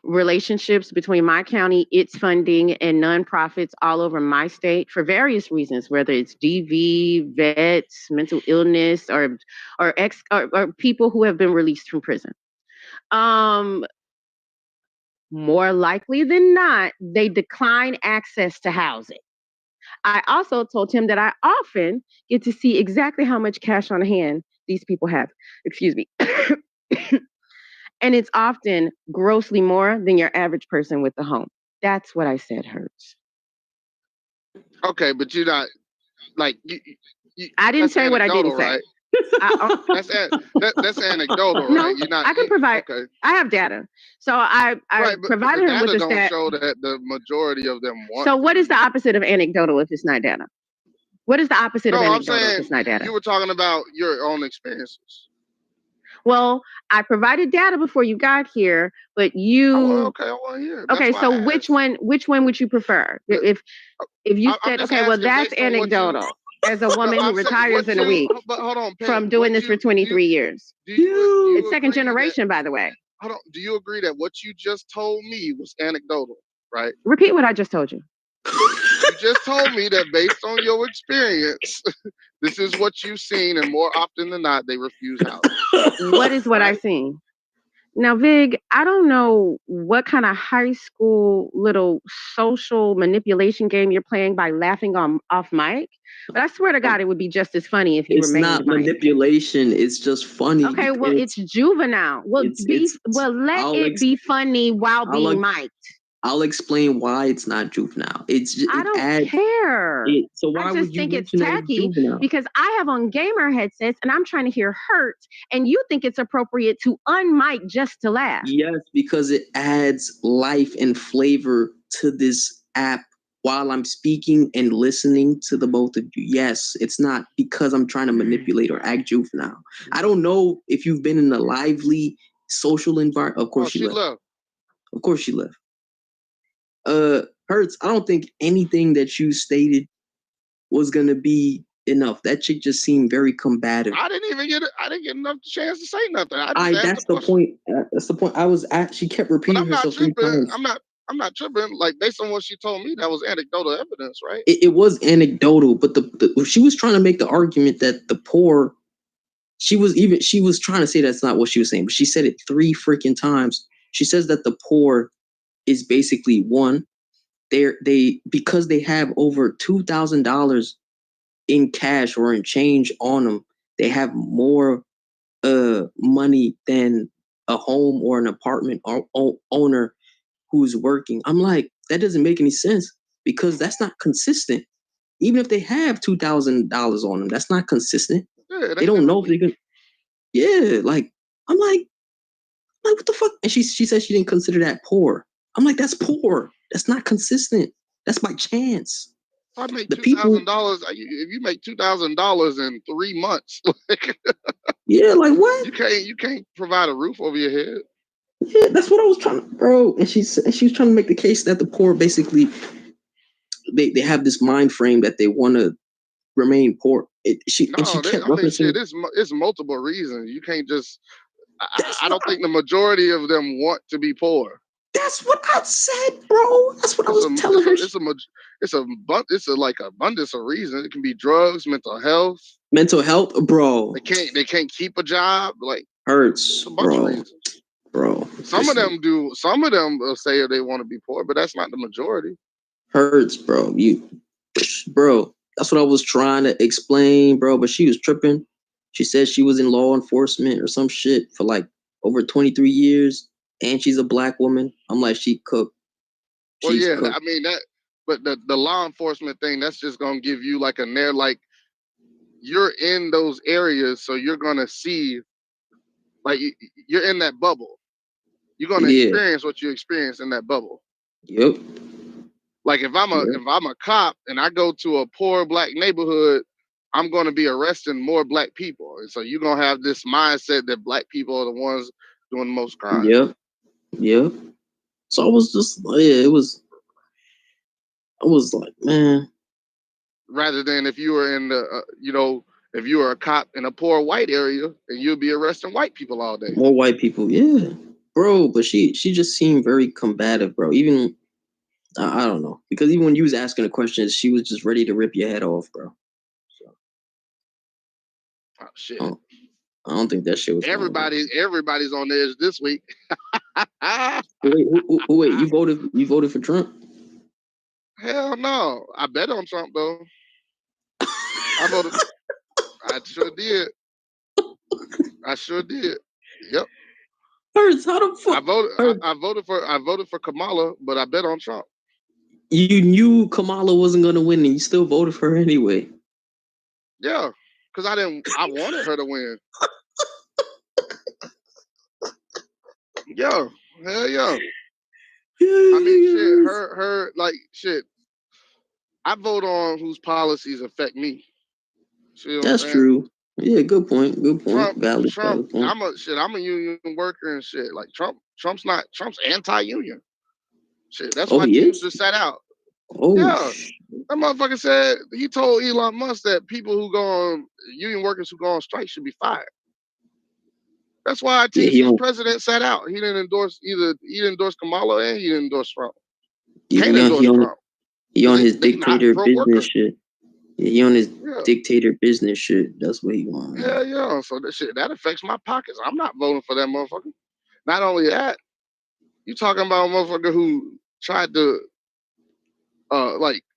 relationships between my county, its funding, and nonprofits all over my state for various reasons, whether it's DV, vets, mental illness, or people who have been released from prison. More likely than not, they decline access to housing. I also told him that I often get to see exactly how much cash on hand these people have. Excuse me. And it's often grossly more than your average person with a home. That's what I said hurts. Okay, but you're not like I didn't say what I didn't say. Right? That's anecdotal, no, right? You're not, I can provide. Okay. I have data, so I provided him with the data. Don't show that the majority of them want. So, what is the opposite of anecdotal if it's not data? What is the opposite of anecdotal if it's not data? You were talking about your own experiences. Well, I provided data before you got here, but you. Oh, okay, I want to hear. Okay, so which one would you prefer? If you said, okay, well, that's anecdotal. As a woman who retires in a week from doing this for 23 years. It's second generation, by the way. Do you agree that what you just told me was anecdotal, right? Repeat what I just told you. You just told me that based on your experience, this is what you've seen, and more often than not, they refuse housing. What is what I've seen? Now, Vig, I don't know what kind of high school little social manipulation game you're playing by laughing off mic, but I swear to God, it would be just as funny if you remained. It's not manipulation. It's just funny. Okay, well, it's juvenile. Well, let it be funny while being mic'd. I'll explain why it's not juvenile. I don't care. So why I just think it's tacky because I have on gamer headsets and I'm trying to hear hurt, and you think it's appropriate to unmic just to laugh. Yes, because it adds life and flavor to this app while I'm speaking and listening to the both of you. Yes, it's not because I'm trying to manipulate or act juvenile. I don't know if you've been in a lively social environment. Of course she left. Of course she left. Hurts, I don't think anything that you stated was gonna be enough. That chick just seemed very combative. I didn't get enough chance to say nothing. That's the point. That's the point. She kept repeating herself 3 times. I'm not tripping. Like based on what she told me, that was anecdotal evidence, right? It was anecdotal, but she was trying to make the argument that the poor. She was trying to say that's not what she was saying, but she said it 3 freaking times. She says that the poor is basically one. Because they have over $2,000 in cash or in change on them, they have more money than a home or an apartment owner who's working. I'm like, that doesn't make any sense because that's not consistent. Even if they have $2,000 on them, that's not consistent. Yeah, they don't know if they can. Yeah, like I'm like what the fuck? And she said she didn't consider that poor. I'm like, that's poor. That's not consistent. That's my chance. I make $2,000. If you make $2,000 in 3 months, yeah, like what? You can't provide a roof over your head. Yeah, that's what I was trying to, bro. And she was trying to make the case that the poor basically they have this mind frame that they want to remain poor. She kept referencing. It's multiple reasons. You can't just. I don't think the majority of them want to be poor. That's what I said, bro. That's what I was telling her. It's like abundance of reasons. It can be drugs, mental health. Mental health, bro. They can't keep a job. Like hurts, a bunch of reasons. Bro. Some of them do. Some of them will say they want to be poor, but that's not the majority. Hurts, bro. Bro. That's what I was trying to explain, bro. But she was tripping. She said she was in law enforcement or some shit for like over 23 years, and she's a black woman. I'm like, she cooked. Well, yeah, cooked. I mean that. But the law enforcement thing, that's just gonna give you like you're in those areas, so you're gonna see, like you're in that bubble. You're gonna experience what you experience in that bubble. Yep. Like if I'm a cop and I go to a poor black neighborhood, I'm going to be arresting more black people, and so you're gonna have this mindset that black people are the ones doing the most crime. Yep. So I was just I was like, man. Rather than if you were in the, if you were a cop in a poor white area and you'd be arresting white people all day. More white people, yeah, bro. But she just seemed very combative, bro. Even I don't know, because even when you was asking the questions, she was just ready to rip your head off, bro. So. Oh shit! I don't think that shit was. Everybody's on the edge this week. Wait, you voted for Trump? Hell no! I bet on Trump though. I voted. I sure did. Yep. Hurts, how the fuck? I voted for Kamala, but I bet on Trump. You knew Kamala wasn't gonna win, and you still voted for her anyway. Yeah, because I wanted her to win. Yeah, hell yeah. I mean, shit. Her like shit. I vote on whose policies affect me. That's true. Yeah, good point. Trump, valid point. I'm a union worker and shit. Like Trump's anti-union. Shit, that's why Teams just sat out. Oh, yeah. That motherfucker said he told Elon Musk that people who go on union workers who go on strike should be fired. That's why Teams president sat out. He didn't endorse Kamala and he didn't endorse Trump. Can't endorse Trump. He on his dictator business shit. Yeah, he on his dictator business shit. That's what he wants. Yeah. So that affects my pockets. I'm not voting for that motherfucker. Not only that, you talking about a motherfucker who tried to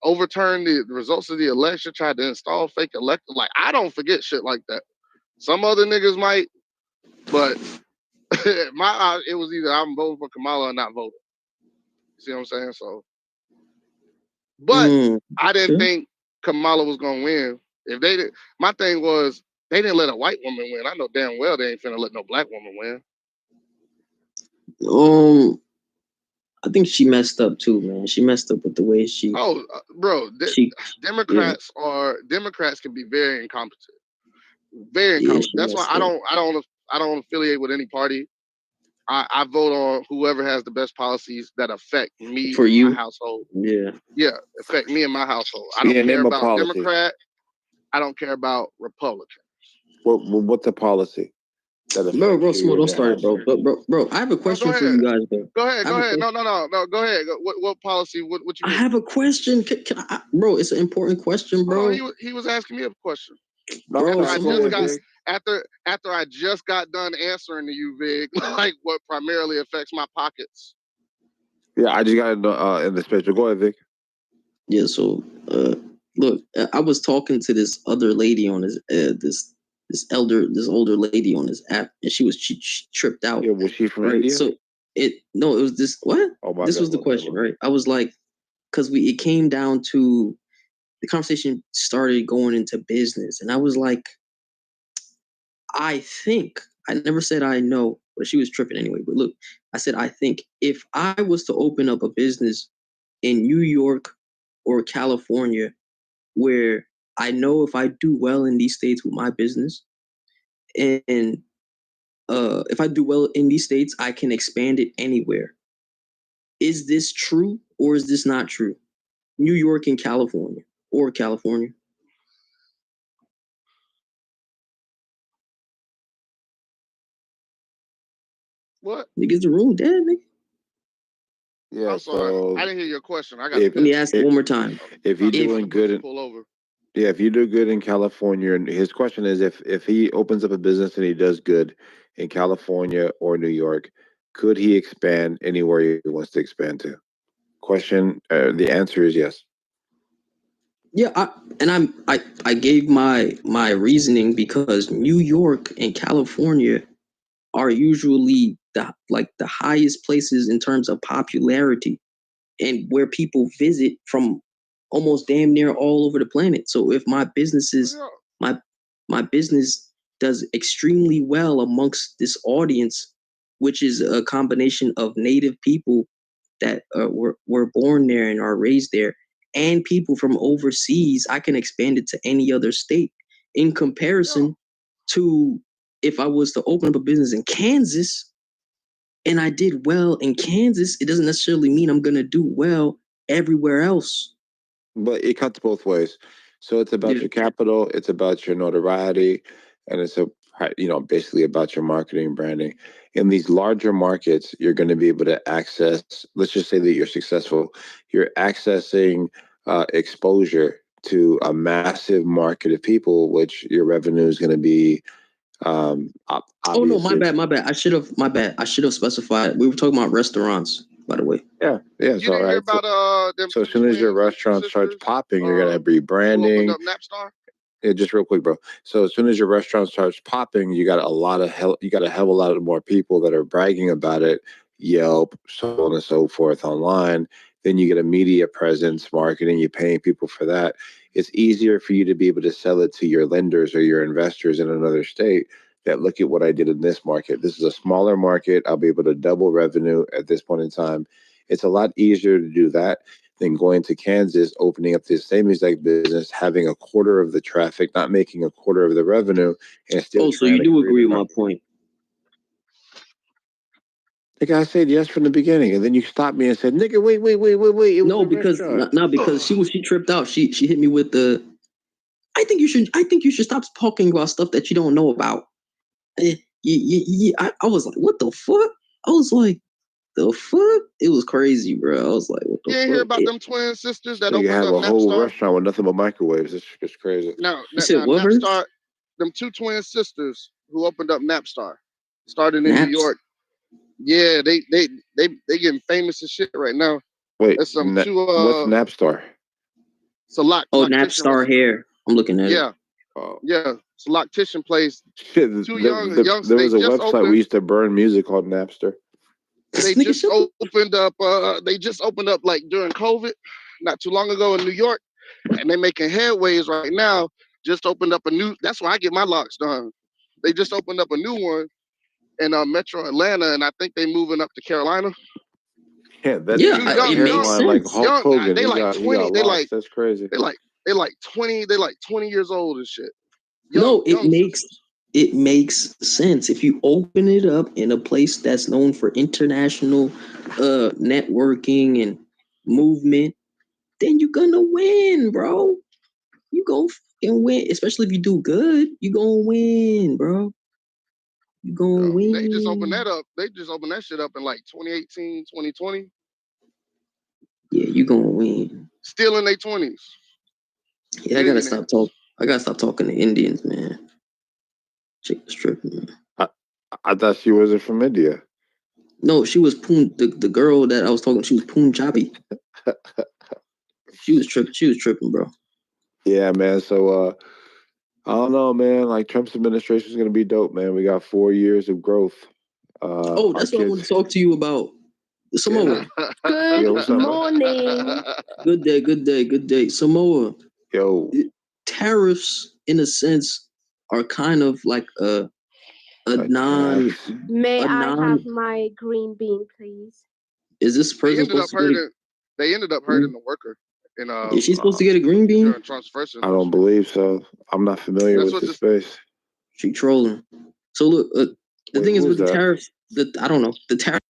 overturn the results of the election, tried to install fake electors. Like, I don't forget shit like that. Some other niggas might, but it was either I'm voting for Kamala or not voting. See what I'm saying? So, but I didn't think Kamala was gonna win. If they did, my thing was they didn't let a white woman win. I know damn well they ain't finna let no black woman win. I think she messed up too, man. She messed up with the way she. Bro, Democrats can be very incompetent. Very incompetent. That's why I don't affiliate with any party. I vote on whoever has the best policies that affect me and my household. Yeah, affect me and my household. I don't care about Democrat. I don't care about Republican. What's the policy? Bro, Smooth, don't start it, bro. I have a question for you guys, bro. Go ahead. No. Go ahead. What policy? What you mean? I have a question. Can I, bro, it's an important question, bro. He was asking me a question. Bro, after I just got done answering to you, Vig, like what primarily affects my pockets. Yeah, I just got in the space. Go ahead, Vic. Yeah, so look, I was talking to this other lady on this older lady on this app, and she tripped out. Yeah, was she from India? So it was this what? This was the question, right? I was like, because it came down to the conversation started going into business, and I was like, I think I never said I know, but she was tripping anyway. But look, I said I think if I was to open up a business in New York or California, where I know if I do well in these states with my business, and if I do well in these states, I can expand it anywhere. Is this true or is this not true? New York and California, or California. What? Niggas, the room dead, nigga. Yeah, I'm sorry. so I didn't hear your question. I got. if Let me ask it one more time. if you're doing good, pull over. yeah, if you do good in California, and his question is if he opens up a business and he does good in California or New York, could he expand anywhere he wants to expand to? Question. The answer is yes. Yeah, I gave my reasoning because New York and California are usually the highest places in terms of popularity and where people visit from almost damn near all over the planet. So if my business my business does extremely well amongst this audience, which is a combination of native people that were born there and are raised there, and people from overseas, I can expand it to any other state. In comparison to if I was to open up a business in Kansas and I did well in Kansas, it doesn't necessarily mean I'm going to do well everywhere else. But it cuts both ways. So it's about your capital, it's about your notoriety, and it's basically about your marketing and branding. In these larger markets, you're going to be able to access, let's just say that you're successful, you're accessing exposure to a massive market of people, which your revenue is going to be oh no, my bad. I should have specified. We were talking about restaurants, by the way. Yeah. You didn't hear about them. So as soon as your restaurant starts popping, you're gonna be branding. Opened up Napstar. Yeah, just real quick, bro. So as soon as your restaurant starts popping, you got a hell of a lot more people that are bragging about it, Yelp, so on and so forth online. Then you get a media presence, marketing, you're paying people for that. It's easier for you to be able to sell it to your lenders or your investors in another state that look at what I did in this market. This is a smaller market. I'll be able to double revenue at this point in time. It's a lot easier to do that than going to Kansas, opening up the same exact business, having a quarter of the traffic, not making a quarter of the revenue, and still. Oh, so you do agree with my point? The guy said yes from the beginning, and then you stopped me and said, "Nigga, wait." No, because she tripped out. She hit me with the. I think you should stop talking about stuff that you don't know about. I was like, what the fuck? I was like, the fuck? It was crazy, bro. I was like, what the fuck? You ain't hear about them twin sisters that you opened have up a whole Napstar? restaurant with nothing but microwaves. It's just crazy. No, what, Napstar. Them two twin sisters who opened up Napstar, started in New York. Yeah, they getting famous as shit right now. Wait, what's Napstar? It's a lot. Napstar Hair. I'm looking at it. Yeah, it's a loctician place. Shit, there was a website we used to burn music called Napster. They just opened up. They just opened up like during COVID, not too long ago in New York, and they're making headways right now. Just opened up a new. That's where I get my locks done. They just opened up a new one in Metro Atlanta, and I think they moving up to Carolina. Yeah, it makes sense. Like Hulk Hogan. They like 20. They like that's crazy. They like 20. They like 20 years old and shit. It makes sense if you open it up in a place that's known for international networking and movement. Then you're gonna win, bro. You gonna fucking win, especially if you do good. You gonna win, bro. You gonna win. They just opened that up. They just opened that shit up in like 2018, 2020. Yeah, you gonna win. Still in their 20s. Yeah, I gotta stop talking to Indians, man. Chick was tripping, man. I thought she wasn't from India. No, she was the girl that I was talking to, she was Punjabi. She was tripping, bro. Yeah, man. So I don't know, man. Like Trump's administration is gonna be dope, man. We got 4 years of growth. That's what I want to talk to you about. Samoa. Good morning. Good day. Samoa. Yo. Tariffs, in a sense, are kind of like a non. May I have my green bean, please? Is this person supposed to get They ended up hurting the worker. Is she supposed to get a green bean? I don't believe so. I'm not familiar with the space. She trolling. So look, The thing is with the tariffs, I don't know. The tariff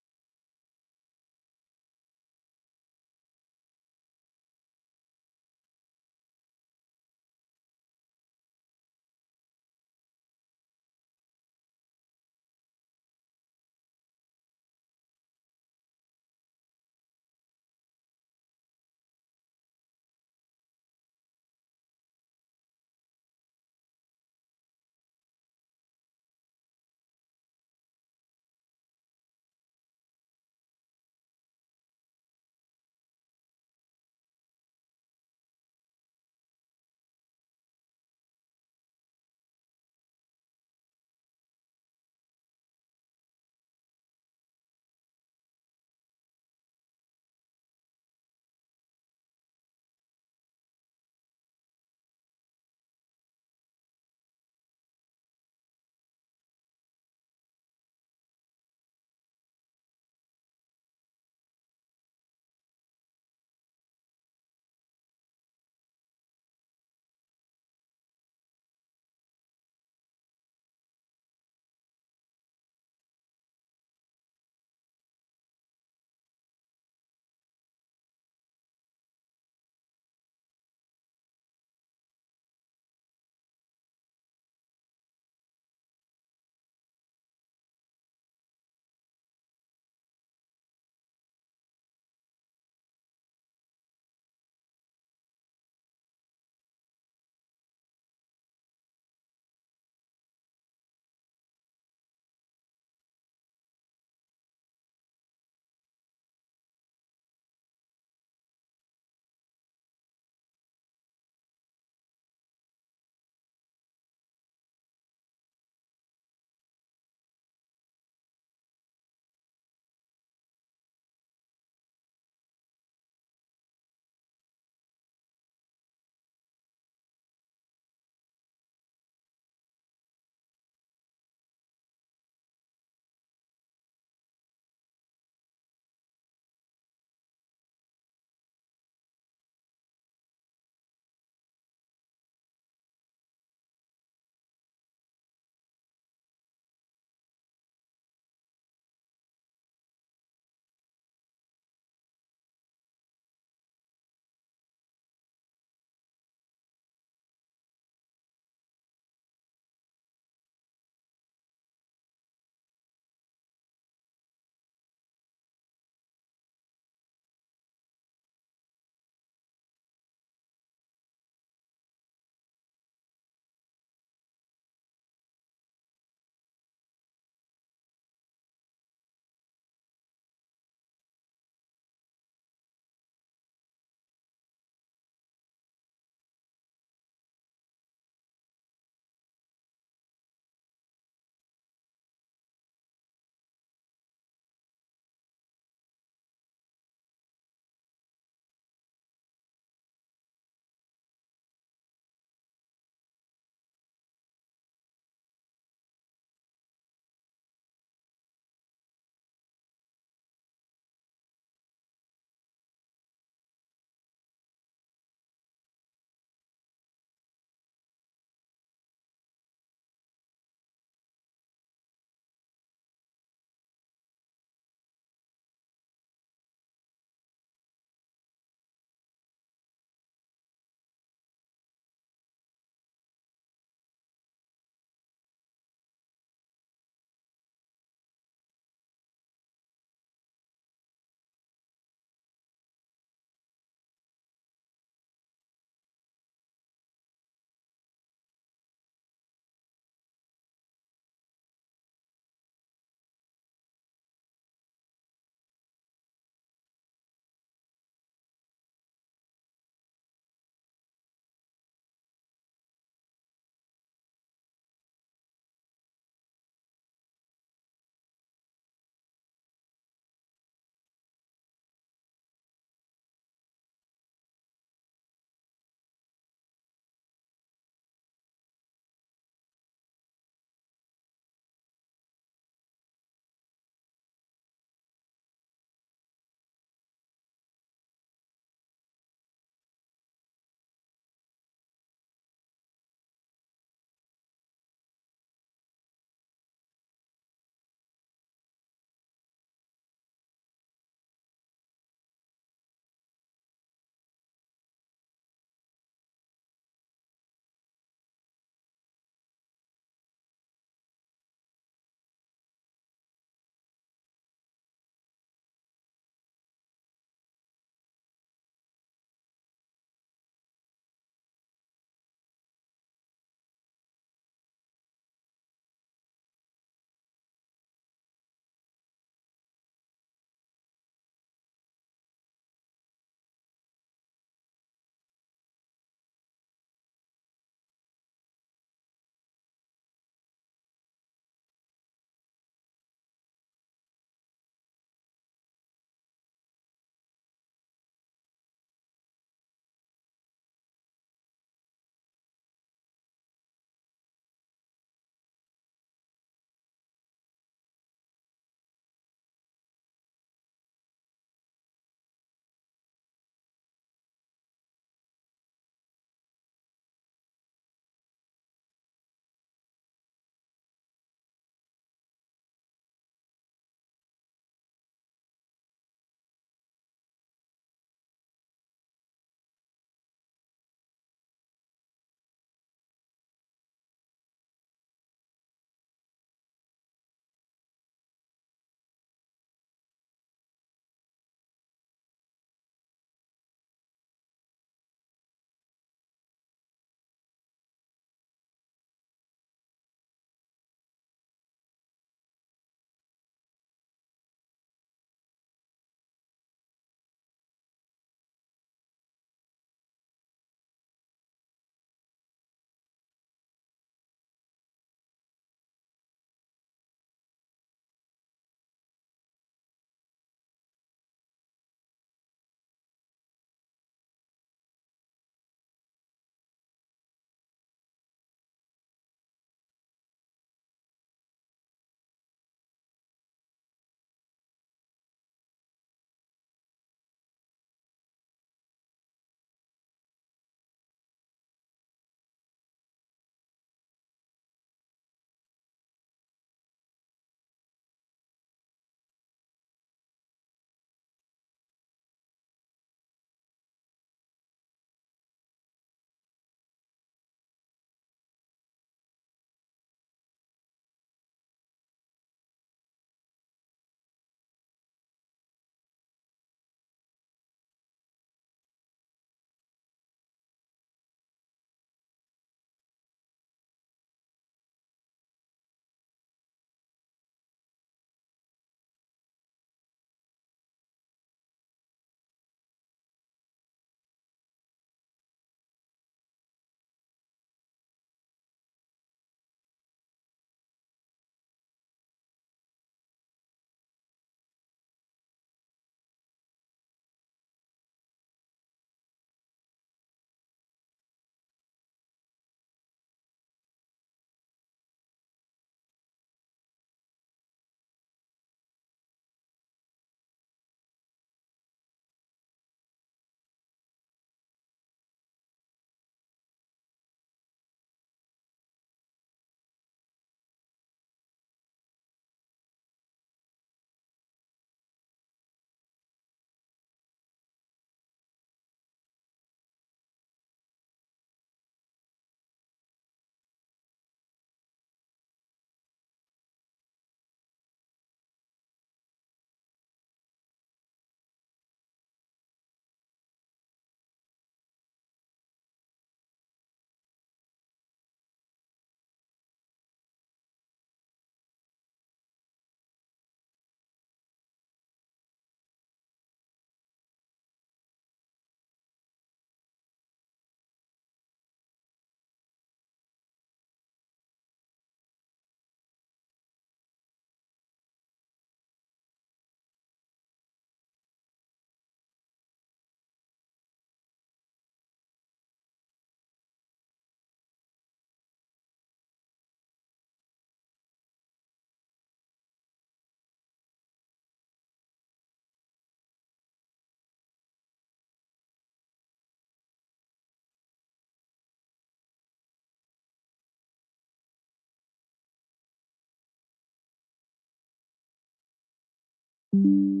you.